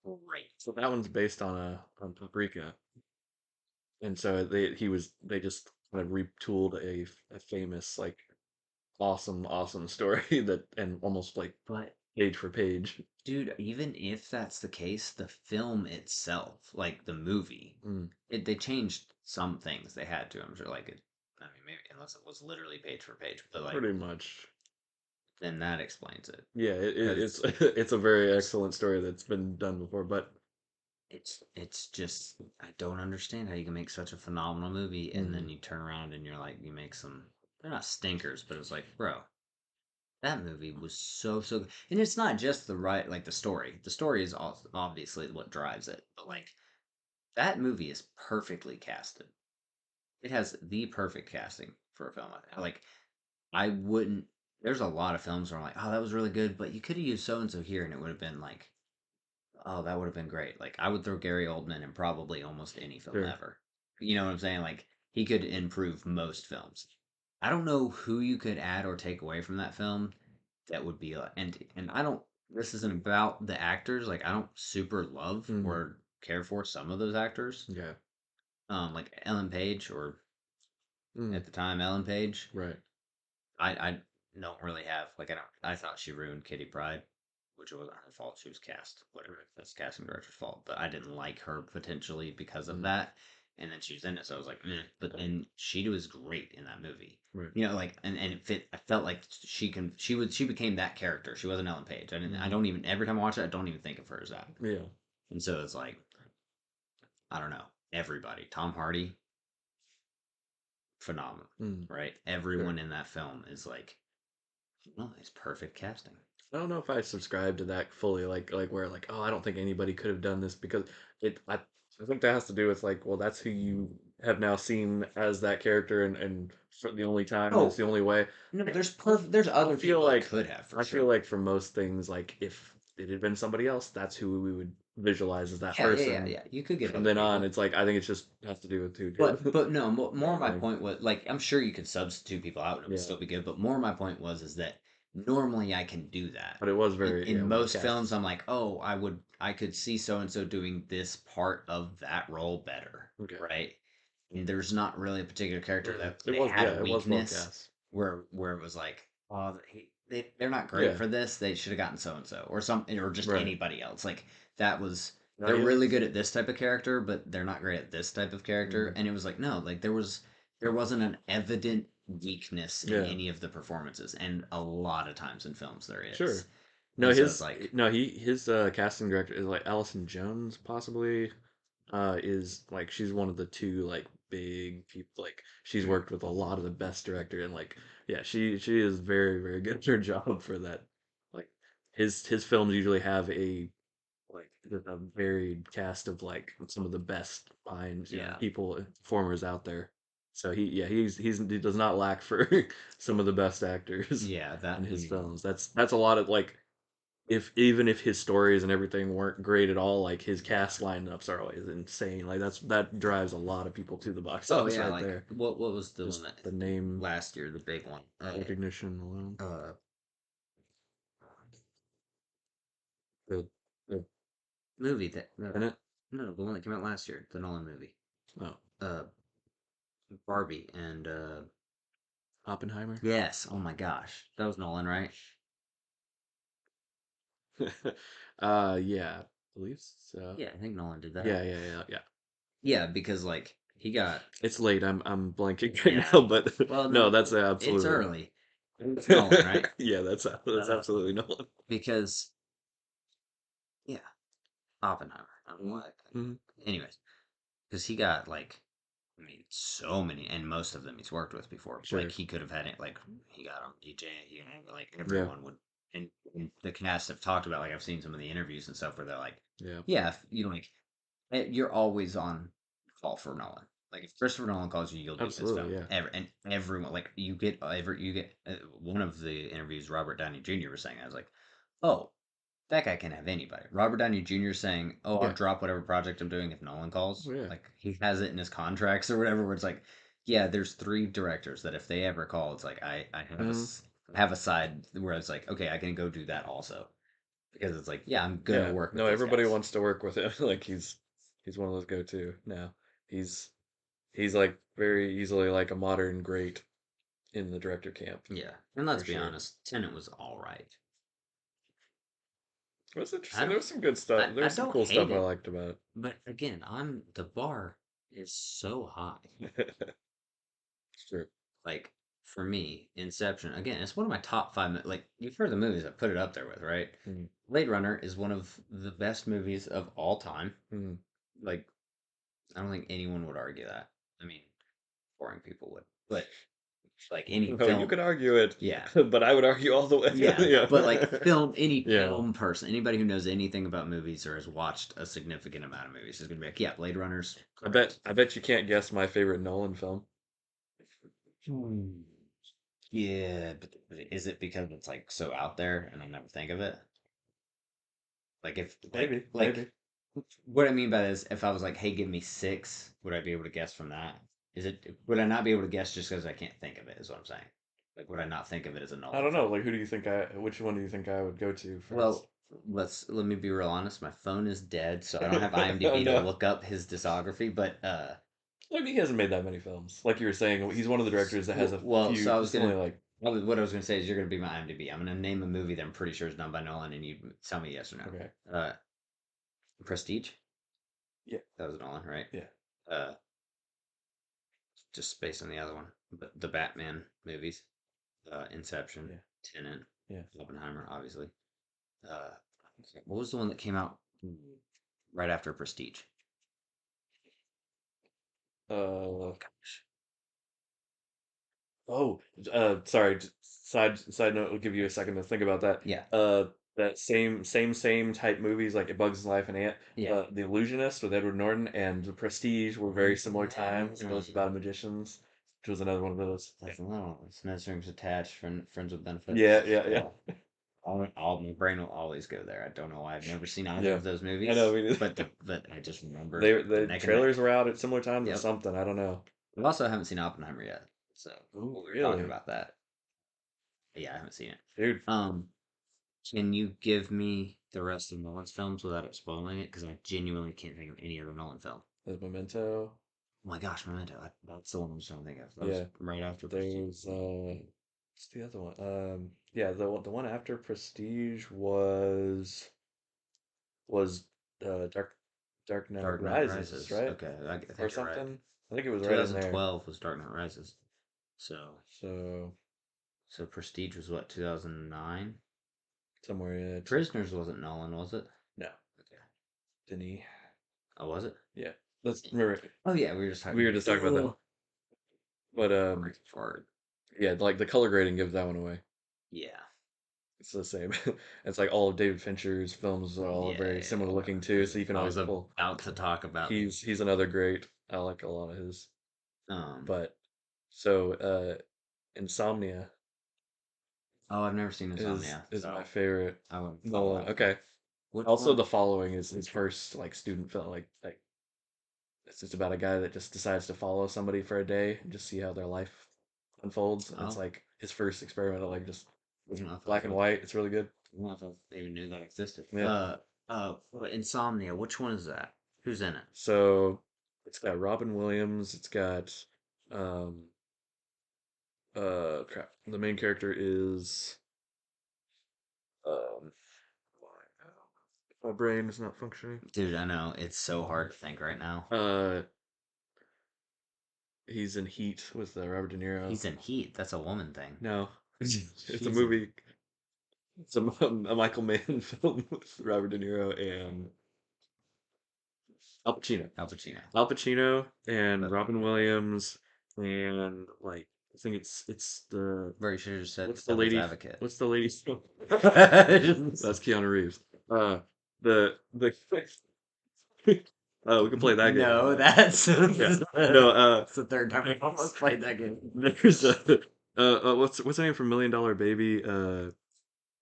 great. so that one's based on a on Paprika, and so they just kind of retooled a famous like awesome story that and almost like But page for page. dude, even if that's the case, the film itself, like the movie, Mm, they changed some things. They had to, I'm sure. Like, I mean, maybe unless it was literally page for page, but like, pretty much. then that explains it. Yeah, it's Because it's a very it's excellent story that's been done before, but it's just I don't understand how you can make such a phenomenal movie and then mm, you turn around and you're like you make some they're not stinkers, but it's like, bro, that movie was so good. And it's not just the right like the story. The story is obviously what drives it, but like that movie is perfectly casted. It has the perfect casting for a film like that. Like I wouldn't. There's a lot of films where I'm like, oh, that was really good, but you could have used so and so here, and it would have been like, oh, that would have been great. Like I would throw Gary Oldman in probably almost any film sure. ever. You know what I'm saying? Like he could improve most films. I don't know who you could add or take away from that film that would be like, and I don't. This isn't about the actors. Like I don't super love Mm, or care for some of those actors. yeah. Like Ellen Page or Mm, at the time Ellen Page. right. I don't really have like I thought she ruined Kitty Pryde, which wasn't her fault. She was cast. Whatever. That's the casting director's fault. But I didn't like her potentially because of Mm, that. And then she was in it, so I was like, meh. But then she was great in that movie. right. You know, like and it fit. I felt like she became that character. She wasn't Ellen Page. I Mm, don't even every time I watch it, I don't even think of her as that. yeah. And so it's like I don't know. Everybody, Tom Hardy, phenomenal, Mm, right? sure. Everyone in that film is like, no, it's perfect casting. I don't know if I subscribe to that fully, like where like, oh, I don't think anybody could have done this because I think that has to do with like, well, that's who you have now seen as that character and for the only time and it's Oh, the only way. no, there's I other feel people that like could have for I feel sure. like for most things, like if it had been somebody else, that's who we would visualize as that Yeah, yeah, yeah, person. yeah. You could get From other then on, people. it's like I think it just has to do with who did But no, more my everything. point was like I'm sure you could substitute people out and it would Yeah, still be good. But more my point was is that normally I can do that. but it was very In well most films, cast. I'm like, oh, I could see so and so doing this part of that role better, Okay. right? And there's not really a particular character Mm. that It they was had a yeah, it was well weakness cast. where it was like, oh, they're not great Yeah, for this. They should have gotten so and so or something or just right. anybody else. Like that was No, they're he really has. good at this type of character, but they're not great at this type of character. Mm, And it was like, no, like there wasn't an evident weakness in yeah, any of the performances, and a lot of times in films there is. sure. No, And so it's like, his casting director is like Allison Jones, possibly. Is like she's one of the two like big people. Like she's hmm, worked with a lot of the best director, and like yeah, she is very good at her job for that. Like his films usually have a varied cast of like some of the best minds, yeah, people performers out there. So he does not lack for some of the best actors Yeah, in that his he films. That's a lot of like if even if his stories and everything weren't great at all, like his yeah. cast lineups are always insane. Like that drives a lot of people to the box Oh office yeah, right like there. what was the one Just that the name last year, the big one? recognition alone. Uh, The the movie that no, Tenet? no, the one that came out last year, the Nolan movie. Oh, Uh, Barbie and Oppenheimer. yes. Oh my gosh, that was Nolan, right? Yeah, I believe so. Yeah, I think Nolan did that. Yeah. Yeah, because like he got It's late. I'm blanking right yeah. now, but Well, no, no, that's it's absolutely. early. It's Nolan, right? Yeah, that's Uh, absolutely Nolan. because yeah, Oppenheimer. I don't know why. Mhm. Anyways, because he got like, I mean, so many, and most of them he's worked with before. Like Sure. he could have had it. Like he got on DJ. Like Yeah. everyone would, and the cast have talked about. Like I've seen some of the interviews and stuff where they're like, Yeah. yeah, if you know, like you're always on call for Nolan. Like if Christopher Nolan calls you, you'll do his Absolutely. film. Yeah. And everyone like you get one of the interviews Robert Downey Jr. was saying. I was like, oh, that guy can have anybody. Robert Downey Jr. saying, "Oh, I'll Yeah. drop whatever project I'm doing if Nolan calls." Oh, yeah. Like he has it in his contracts or whatever. Where it's like, yeah, there's three directors that if they ever call, it's like I have Mhm. have a side where it's like, okay, I can go do that also because it's like, yeah, I'm gonna Yeah. work with No, these everybody guys. wants to work with him. Like he's one of those go-to now. He's he's like very easily like a modern great in the director camp Yeah, and for let's be sure. honest, Tenet was all right. It was I interesting. There don't, was some good stuff. There I was some don't cool hate stuff I it, liked about but again, I'm the bar is so high. it. Sure. Like for me, Inception again, it's one of my top five. Like you've heard the movies I put it up there with, right? Mm, Blade Runner is one of the best movies of all time. mm. Like I don't think anyone would argue that. I mean, boring people would, but like any No, you film, could argue it, yeah, but I would argue all the way. yeah. But like Yeah. film, any Yeah. film person, anybody who knows anything about movies or has watched a significant amount of movies is gonna be like, yeah, Blade Runner's great. I bet you can't guess my favorite Nolan film. Hmm. Yeah, but is it because it's like so out there and I'll never think of it? Like if Maybe. what I mean by this, if I was like, hey, give me six, would I be able to guess from that? Is it would I not be able to guess just because I can't think of it? Is what I'm saying. Like would I not think of it as a I Nolan don't know. film? Like, which one do you think I would go to first? Well, let me be real honest. My phone is dead, so I don't have Oh IMDb to no. look up his discography. But I mean, he hasn't made that many films. Like you were saying, he's one of the directors that has a well, few. so I was He's only gonna. like, What I was gonna say is you're gonna be my IMDb. I'm gonna name a movie that I'm pretty sure is done by Nolan, and you tell me yes or no. okay, Uh, Prestige. yeah, That was Nolan, right? yeah, Uh, just based on the other one, but the Batman movies, Inception, yeah, Tenet, yeah. Oppenheimer, obviously. Uh, what was the one that came out right after Prestige? Uh, Gosh. oh, sorry. Side note. I'll give you a second to think about that. Yeah, That same type movies like A Bug's Life and Ant. yeah. The Illusionist with Edward Norton and The Prestige were very similar times. Yeah. Both about magicians, which was another one of those. That's a little. It's no strings attached. Friends with Yeah, benefits. yeah, yeah, Yeah. My brain will always go there. I don't know why I've never seen either yeah. of those I know. movies, We but I just remember the the neck and trailers neck. were out at similar times or Yep. something. I don't know. I also haven't seen Oppenheimer yet, so Ooh, we were talking really, about that. Yeah, I haven't seen it. dude? Um, can you give me the rest of Nolan's films without it spoiling it? Because I genuinely can't think of any other Nolan film. There's Memento. Oh my gosh, Memento. That's the one I was trying to think of. That was Yeah, right after Prestige. there's what's the other one? Yeah, the one after Prestige was Dark Knight Dark Knight Rises, Rises. right? Okay, I Or think you're right. something. I think it was right in there. 2012 was Dark Knight Rises. So, So so Prestige was what, 2009? somewhere in it. Prisoners wasn't Nolan, was it? No, Okay. Denis. Oh, was it? Yeah. Let's remember Oh yeah, we were just we talking. were just talking about that. Ugh. But Brain fart. yeah, like the color grading gives that one away. Yeah. It's the same. It's like all of David Fincher's films are all Yeah, very similar yeah. looking too, so you can I always was pull. about to talk about He's another great. I like a lot of his. um But So, Insomnia Oh, I've never seen Insomnia, is my so favorite I wouldn't follow Nolan. that one. Okay. Which Also, one? The Following is his first like student film. Like it's just about a guy that just decides to follow somebody for a day and just see how their life unfolds. And it's Oh, like his first experiment of like just I don't know if black and white. It's really good. I don't know if I even knew that existed. Yeah. Insomnia. Which one is that? Who's in it? So it's got Robin Williams. It's got um crap. The main character is um my brain is not functioning. Dude, I know it's so hard to think right now. Uh he's in Heat with Robert De Niro. He's in Heat. That's a woman thing. No. It's a She's in movie. It's a Michael Mann film with Robert De Niro and Al Pacino. Al Pacino. Al Pacino and But Robin Williams and like I think it's the bro, you should have just said what's the Devil's lady Advocate. what's the lady that's Keanu Reeves. The we can play that game. No, that's Yeah. No, it's the third time I've almost played that game. there's what's her name from Million Dollar Baby? Name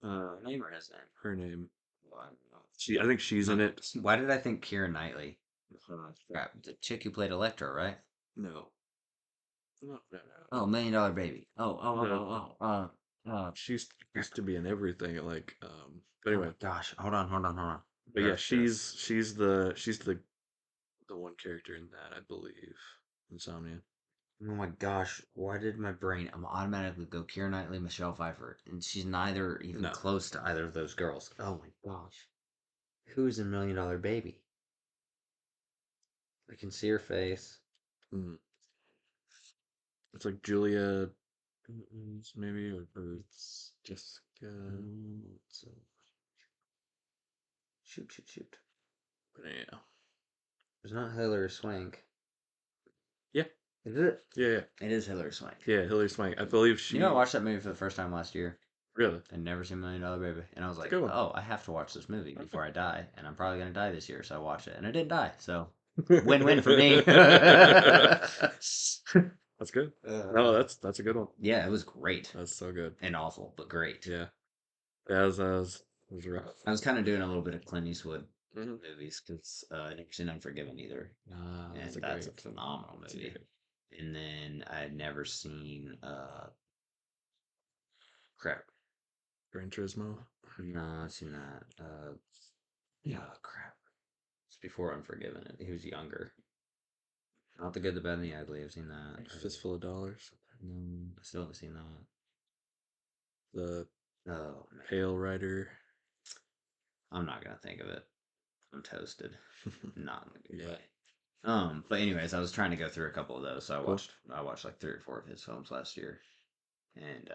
or his name? Her name. Well, I don't know. I think she's in it. Why did I think Keira Knightley? Crap, the chick who played Electra, right? No. No, no, Oh, Million Dollar Baby. no. Oh. She's used to be in everything. Like, but Oh my anyway, gosh. Hold on. but yeah, Search this. she's the one character in that, I believe. Insomnia. Oh my gosh. Why did my brain automatically go Keira Knightley, Michelle Pfeiffer? And she's neither even No. close to either of those girls. Oh my gosh. Who's in Million Dollar Baby? I can see her face. Mm. It's like Julia, maybe, or It's Jessica. it's, shoot. But yeah. It's not Hilary Swank. Yeah. Is it? Yeah. Yeah. It is Hilary Swank. Yeah. Hilary Swank. I believe You know, I she. watched that movie for the first time last year. Really. I'd never seen Million Dollar Baby, and I was It's a like, good one. "Oh, I have to watch this movie Okay. before I die, and I'm probably gonna die this year." So I watched it, and I didn't die. So win-win for me. That's good. No, that's a good one. Yeah, it was great That's so good. and awful, but great. Yeah. Yeah, it was rough. I was kind of doing a little bit of Clint Eastwood Hmm. movies because I never seen Unforgiven either, That's and a that's great. a phenomenal That's a movie. great. And then I had never seen crap. Gran Turismo. No, I've seen that. Yeah, crap. It's before Unforgiven. He was younger. Not the Good, the Bad, and the Ugly. I've seen that. Fistful of Dollars. No, I still haven't seen that. The Oh man, Pale Rider. I'm not gonna think of it. I'm toasted. Not in a good Yeah. way. But anyways, I was trying to go through a couple of those. So Cool. I watched like 3 or 4 of his films last year, and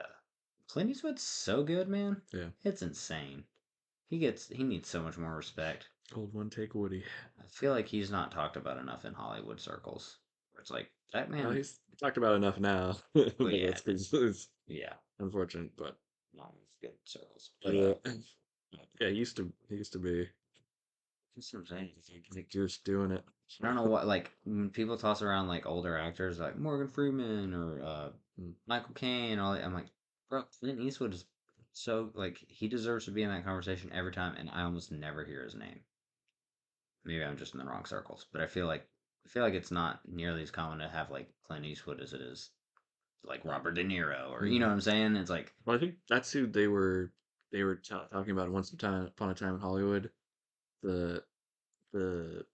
Clint Eastwood's so good, man. Yeah. It's insane. He needs so much more respect. Old One Take Woody. I feel like he's not talked about enough in Hollywood circles. Where it's like that Well, man. he's talked about enough now. Well, But yeah, that's 'cause it's yeah, unfortunate. But not in good circles. But yeah, yeah, he used to be that's what I'm saying. like just doing it. I don't know what like when people toss around like older actors like Morgan Freeman or Mm. Michael Caine. All that, I'm like, bro, Clint Eastwood is so like he deserves to be in that conversation every time, and I almost never hear his name. Maybe I'm just in the wrong circles, but I feel like it's not nearly as common to have like Clint Eastwood as it is like Robert De Niro or you know Mhm. what I'm saying? It's like Well, I think that's who they were talking about upon a time in Hollywood. The the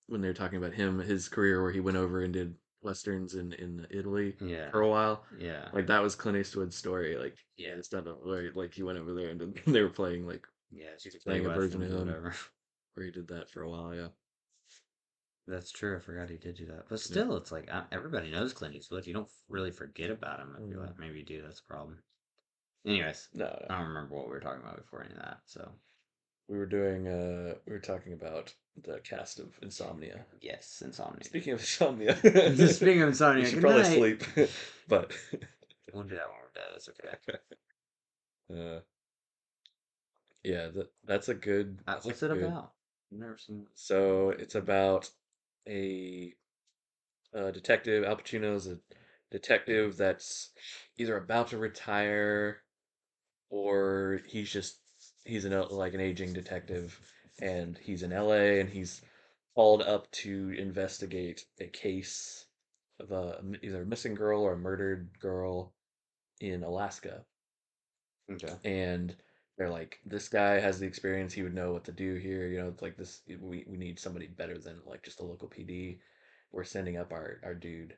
when they were talking about his career where he went over and did westerns in Italy yeah, for a while. yeah, Like that was Clint Eastwood's story. Like yeah, it's not where like he went over there and they were playing like yeah. Spaghetti playing a version of westerns or him whatever. where he did that for a while. Yeah, That's true. I forgot he did do that. But yeah. still, it's like everybody knows Clint Eastwood. You don't really forget about him. I feel Mm. like maybe you do. That's a problem. Anyways, No, no. I don't remember what we were talking about before any of that. So We were talking about the cast of Insomnia. yes, insomnia. Speaking of insomnia, Speaking of you insomnia, should good probably night. sleep, but We'll do that when we're dead. It's okay. uh, yeah, that's a good. That's a What's it good. about? I've never seen. So it's about a detective. Al Pacino's a detective that's either about to retire or he's like an aging detective and he's in LA and he's called up to investigate a case of either a missing girl or a murdered girl in Alaska. Okay. And they're like, this guy has the experience, he would know what to do here. It's like this, we need somebody better than like just a local PD. We're sending up our dude.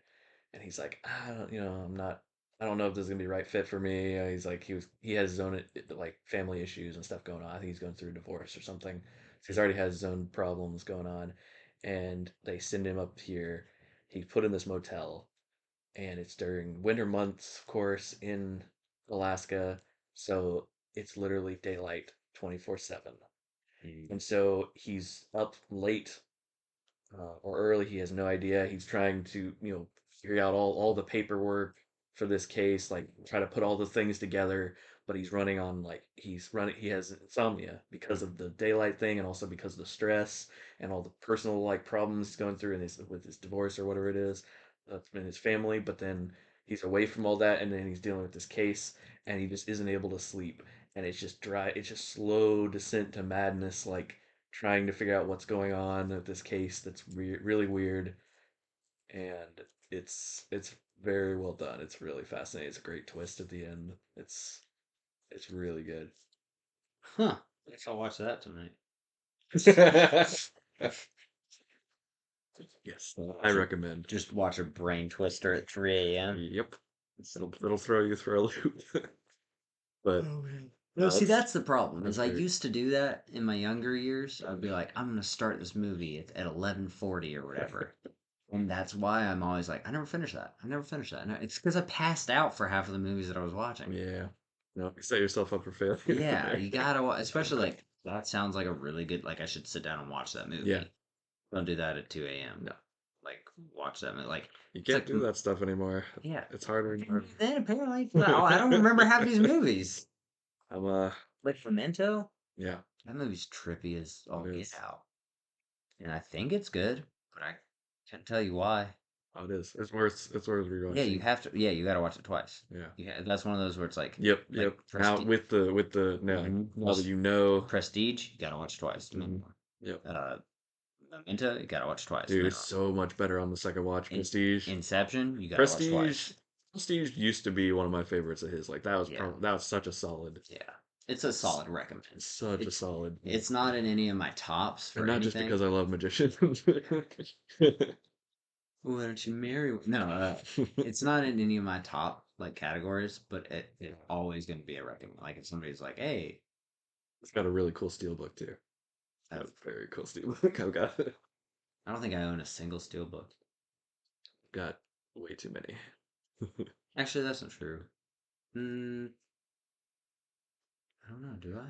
And he's like, I don't, I'm not, I don't know if this is gonna be the right fit for me. He's like, he has his own like family issues and stuff going on. I think he's going through a divorce or something. So he's already has his own problems going on. And they send him up here. He's put in this motel, and it's during winter months, of course, in Alaska. So it's literally daylight 24/7. Mm. And so he's up late or early. He has no idea. He's trying to, figure out all the paperwork for this case, like try to put all the things together. But he's running on like he's running. He has insomnia because of the daylight thing, and also because of the stress and all the personal like problems he's going through in his with his divorce or whatever it is in his family. But then he's away from all that, and then he's dealing with this case, and he just isn't able to sleep. And it's just dry. It's just slow descent to madness, like trying to figure out what's going on with this case that's weird, really weird, and it's very well done. It's really fascinating. It's a great twist at the end. It's really good. Huh. I guess I'll watch that tonight. Yes, I Should recommend. just watch a brain twister at 3 a.m. Yep, it'll throw you through a loop. But Oh man. No, no, see, that's the problem. that's Is I great. used to do that in my younger years. I'd be like, I'm gonna start this movie at 11:40 or whatever, and that's why I'm always like, I never finish that. I never finish that. And it's because I passed out for half of the movies that I was watching. Yeah, no, you set yourself up for failure Yeah, there. you gotta watch, especially like that sounds like a really good. Like I should sit down and watch that Yeah, movie. Don't do that at 2 a.m. no, Like watch that movie. Like you it's can't like do that stuff anymore. yeah. It's harder and harder. Then apparently, I don't remember half these movies. I'm Like Memento. yeah, That movie's trippy as it all get is. out. And I think it's good, but I can't tell you why. Oh, it is. It's worth Yeah, you rewatching. have to. Yeah, you got to watch it twice. Yeah. Yeah, that's one of those where it's Yep, like yep. Now Prestige. with the now that you know, Prestige, you got to watch twice. mhm, Minimum. yep. Uh, Memento, you got to watch twice. Dude, it's Minimum. so much better on the second watch. In Prestige, Inception, you got to watch Prestige, twice. Prestige used to be one of my favorites of his. Like Yeah, that was such a solid, yeah. It's a solid recommend. such a It's solid, it's not in any of my tops and for not just anything. because I love magicians. Why don't you marry? No, it's not in any of my top like categories, but it's always going to be a recommend. Like if somebody's like, "Hey, It's got a really cool steelbook too. I, Got a very cool steelbook. I've I don't think I own a single steelbook." got way too many. Actually, that's not true. Mm, I don't know. Do I?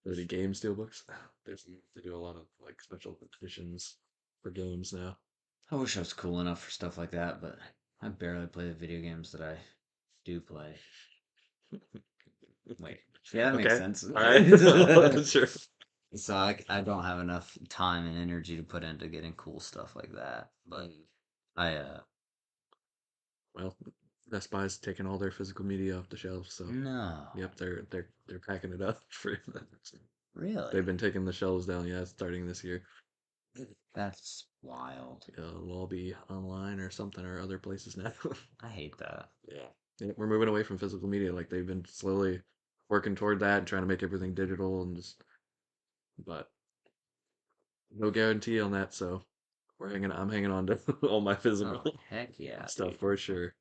The game steelbooks. They do a lot of like special editions for games now. I wish I was cool enough for stuff like that, but I barely play the video games that I do play. Wait, yeah, that makes Okay. sense. All right. Sure. So I don't have enough time and energy to put into getting cool stuff like that. But I Well, Best Buy's taking all their physical media off the shelves, so no, yep, they're packing it up for they've really, been taking the shelves down, yeah, starting this year. that's wild. It'll all be online or something or other places now. I hate that. Yeah. Yeah, we're moving away from physical media. Like they've been slowly working toward that and trying to make everything digital and just, but no guarantee on that. So I'm hanging on to all my Oh physical heck yeah, stuff dude. for sure.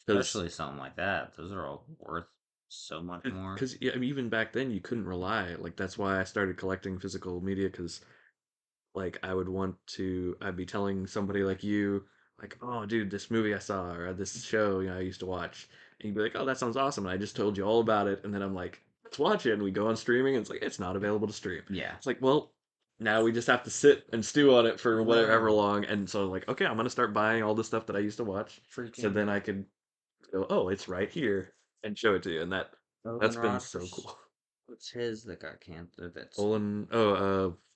Because Especially something like that. Those are all worth so much more. because yeah, I mean, even back then you couldn't rely. Like that's why I started collecting physical media because like I'd be telling somebody like you, like, oh dude, this movie I saw or this show, I used to watch. And you'd be like, oh, that sounds awesome. And I just told you all about it. And then I'm like, let's watch it. And we go on streaming and it's like, it's not available to stream. Yeah. It's like, well, now we just have to sit and stew on it for whatever No. long. And so like, okay, I'm gonna start buying all the stuff that I used to watch. So then Freaking I could go, oh, it's right here and show it to you. And Logan that's been so Rogers. cool. What's his that got canceled? That's Olin,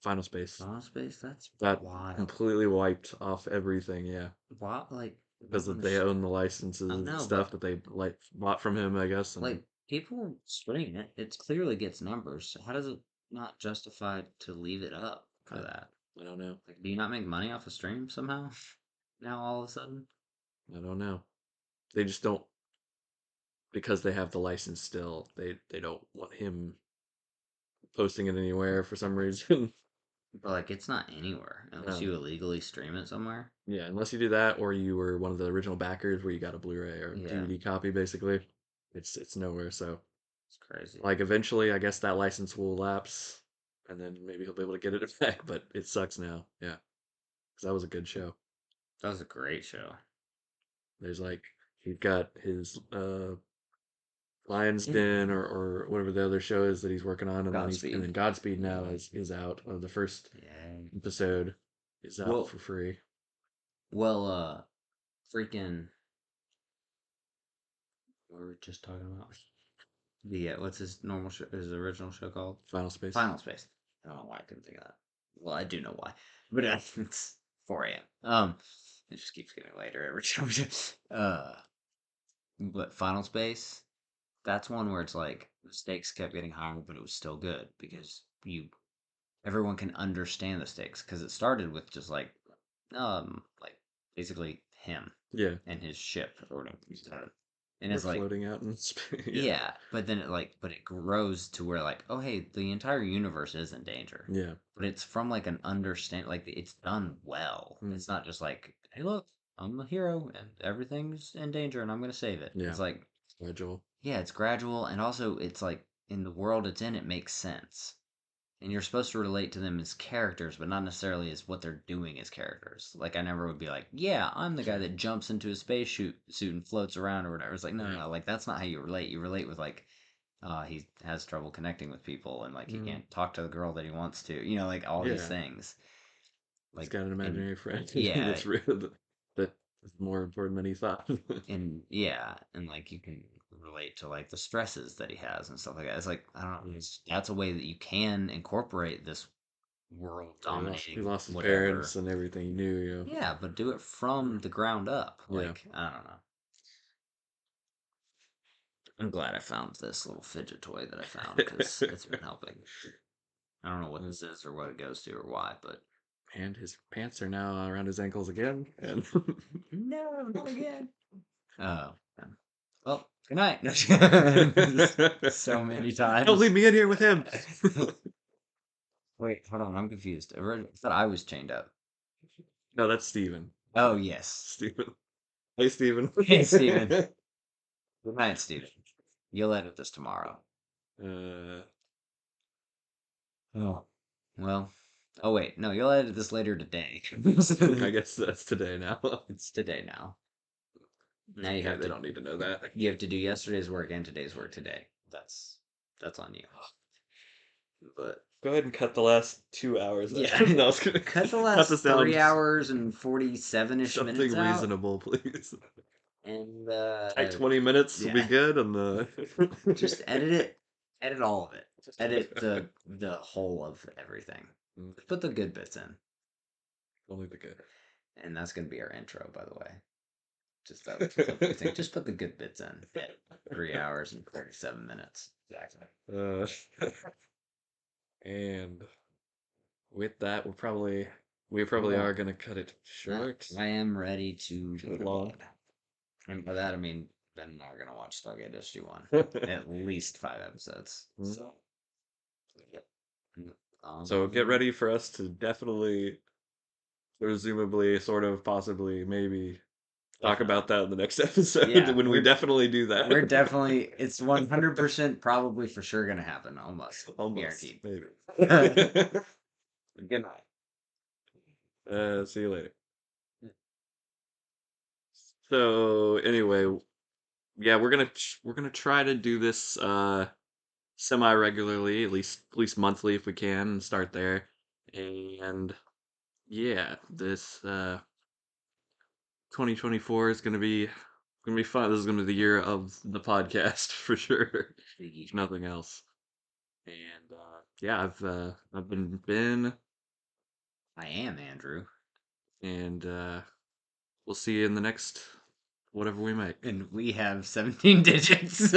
Final Space. Space. That's That wild. completely wiped off everything, yeah. Wow, like I because don't they understand. own the licenses I and know, stuff but that they like bought from him, I guess. And like people stream it, it clearly gets numbers. So how does it not justify to leave it up I, for that? I don't know. Like, do you not make money off a stream somehow? Now all of a sudden? I don't know. They just don't because they have the license still. They don't want him posting it anywhere for some reason. But like, it's not anywhere unless No. you illegally stream it somewhere. Yeah, unless you do that or you were one of the original backers where you got a Blu-ray or Yeah, DVD copy basically. It's nowhere. So it's crazy. like eventually I guess that license will lapse and then maybe he'll be able to get it back, but it sucks now. Yeah. Because that was a good show. That was a great show. There's like he's got his Lion's Mm. Den or whatever the other show is that he's working on, and then Godspeed. Godspeed now Yeah. is out. The first Yeah. episode is out Well, for free. well, freaking. What were we just talking about? The what's his normal show? His original show called Final Space. Final Space. I don't know why I couldn't think of that. Well, I do know why, but it's 4 a.m. It just keeps getting later every time. But Final Space, that's one where it's like the stakes kept getting higher, but it was still good because everyone can understand the stakes because it started with just like basically him Yeah, and his ship or whatever. And we're it's like, floating out in space. Yeah, yeah, but then it grows to where like, oh hey, the entire universe is in danger. yeah, But it's from like an understand, like it's done well. mm, It's not just like, hey look, I'm a hero and everything's in danger and I'm gonna save it. yeah. It's like, Schedule. yeah, it's gradual and also it's like in the world it's in, it makes sense. And you're supposed to relate to them as characters, but not necessarily as what they're doing as characters. Like I never would be like, yeah, I'm the guy that jumps into a suit and floats around or whatever. It's like no, no, Yeah. no. Like that's not how you relate. You relate with like, he has trouble connecting with people and like he Mm, can't talk to the girl that he wants to. You know, like all these yeah. things. He's Like got an and imaginary friend yeah, that's real. That is more important than he thought. and yeah, and like you can relate to like the stresses that he has and stuff like that. It's like I don't know. That's a way that you can incorporate this world He dominating lost his parents whatever. and everything he knew. You Yeah, but do it from the ground up. know. Like, I don't know. I'm glad I found this little fidget toy that I found because Yeah. it's been helping. I don't know what this is or what it goes to or why, but And his pants are now around his ankles again. And no, not again. Oh, yeah. Well, good night. So many don't leave times. me in here with him. Wait, hold on. I'm confused. I thought I was chained up. No, that's Steven. Oh, yes. Steven. Hey, Steven. Hey, Steven. Good night, Steven. You'll edit this tomorrow. uh, Oh. Well, oh wait, no, you'll edit this later today. I guess that's today now. It's today now. Now Okay, they don't need to know that. you have to do yesterday's work and today's work today. That's on you. But Go ahead and cut the last 2 hours. yeah, No, I was gonna cut the cut the last sound 3 hours and 47-ish something minutes out, reasonable, please. and Like 20 minutes will be yeah, good on the. just edit it, edit all of it, edit the whole of everything. Put the good bits in, Only the good. and that's gonna be our intro, by the way. Just that flipping thing. Just put the good bits in. Yeah. 3 hours and 37 minutes. Exactly. Uh, and with that, we probably Well, are gonna cut it short. I am ready to go to Long. bed. And by that I mean Ben and I are gonna watch Stargate SG-1. At least 5 episodes. Mhm. So yep. So get ready for us to definitely, presumably, sort of, possibly, maybe talk Definitely. about that in the next episode Yeah, when we definitely do that. we're definitely it's 100% probably for sure gonna happen. Almost. Almost, Guaranteed. maybe. Good night. See you later. So anyway, yeah, we're gonna try to do this semi regularly, at least monthly if we can, and start there. And yeah, this 2024 is gonna be fun. This is gonna be the year of the podcast for sure, if nothing else. And yeah, I've been Ben, I am Andrew. and we'll see you in the next whatever we make. And we have 17 digits.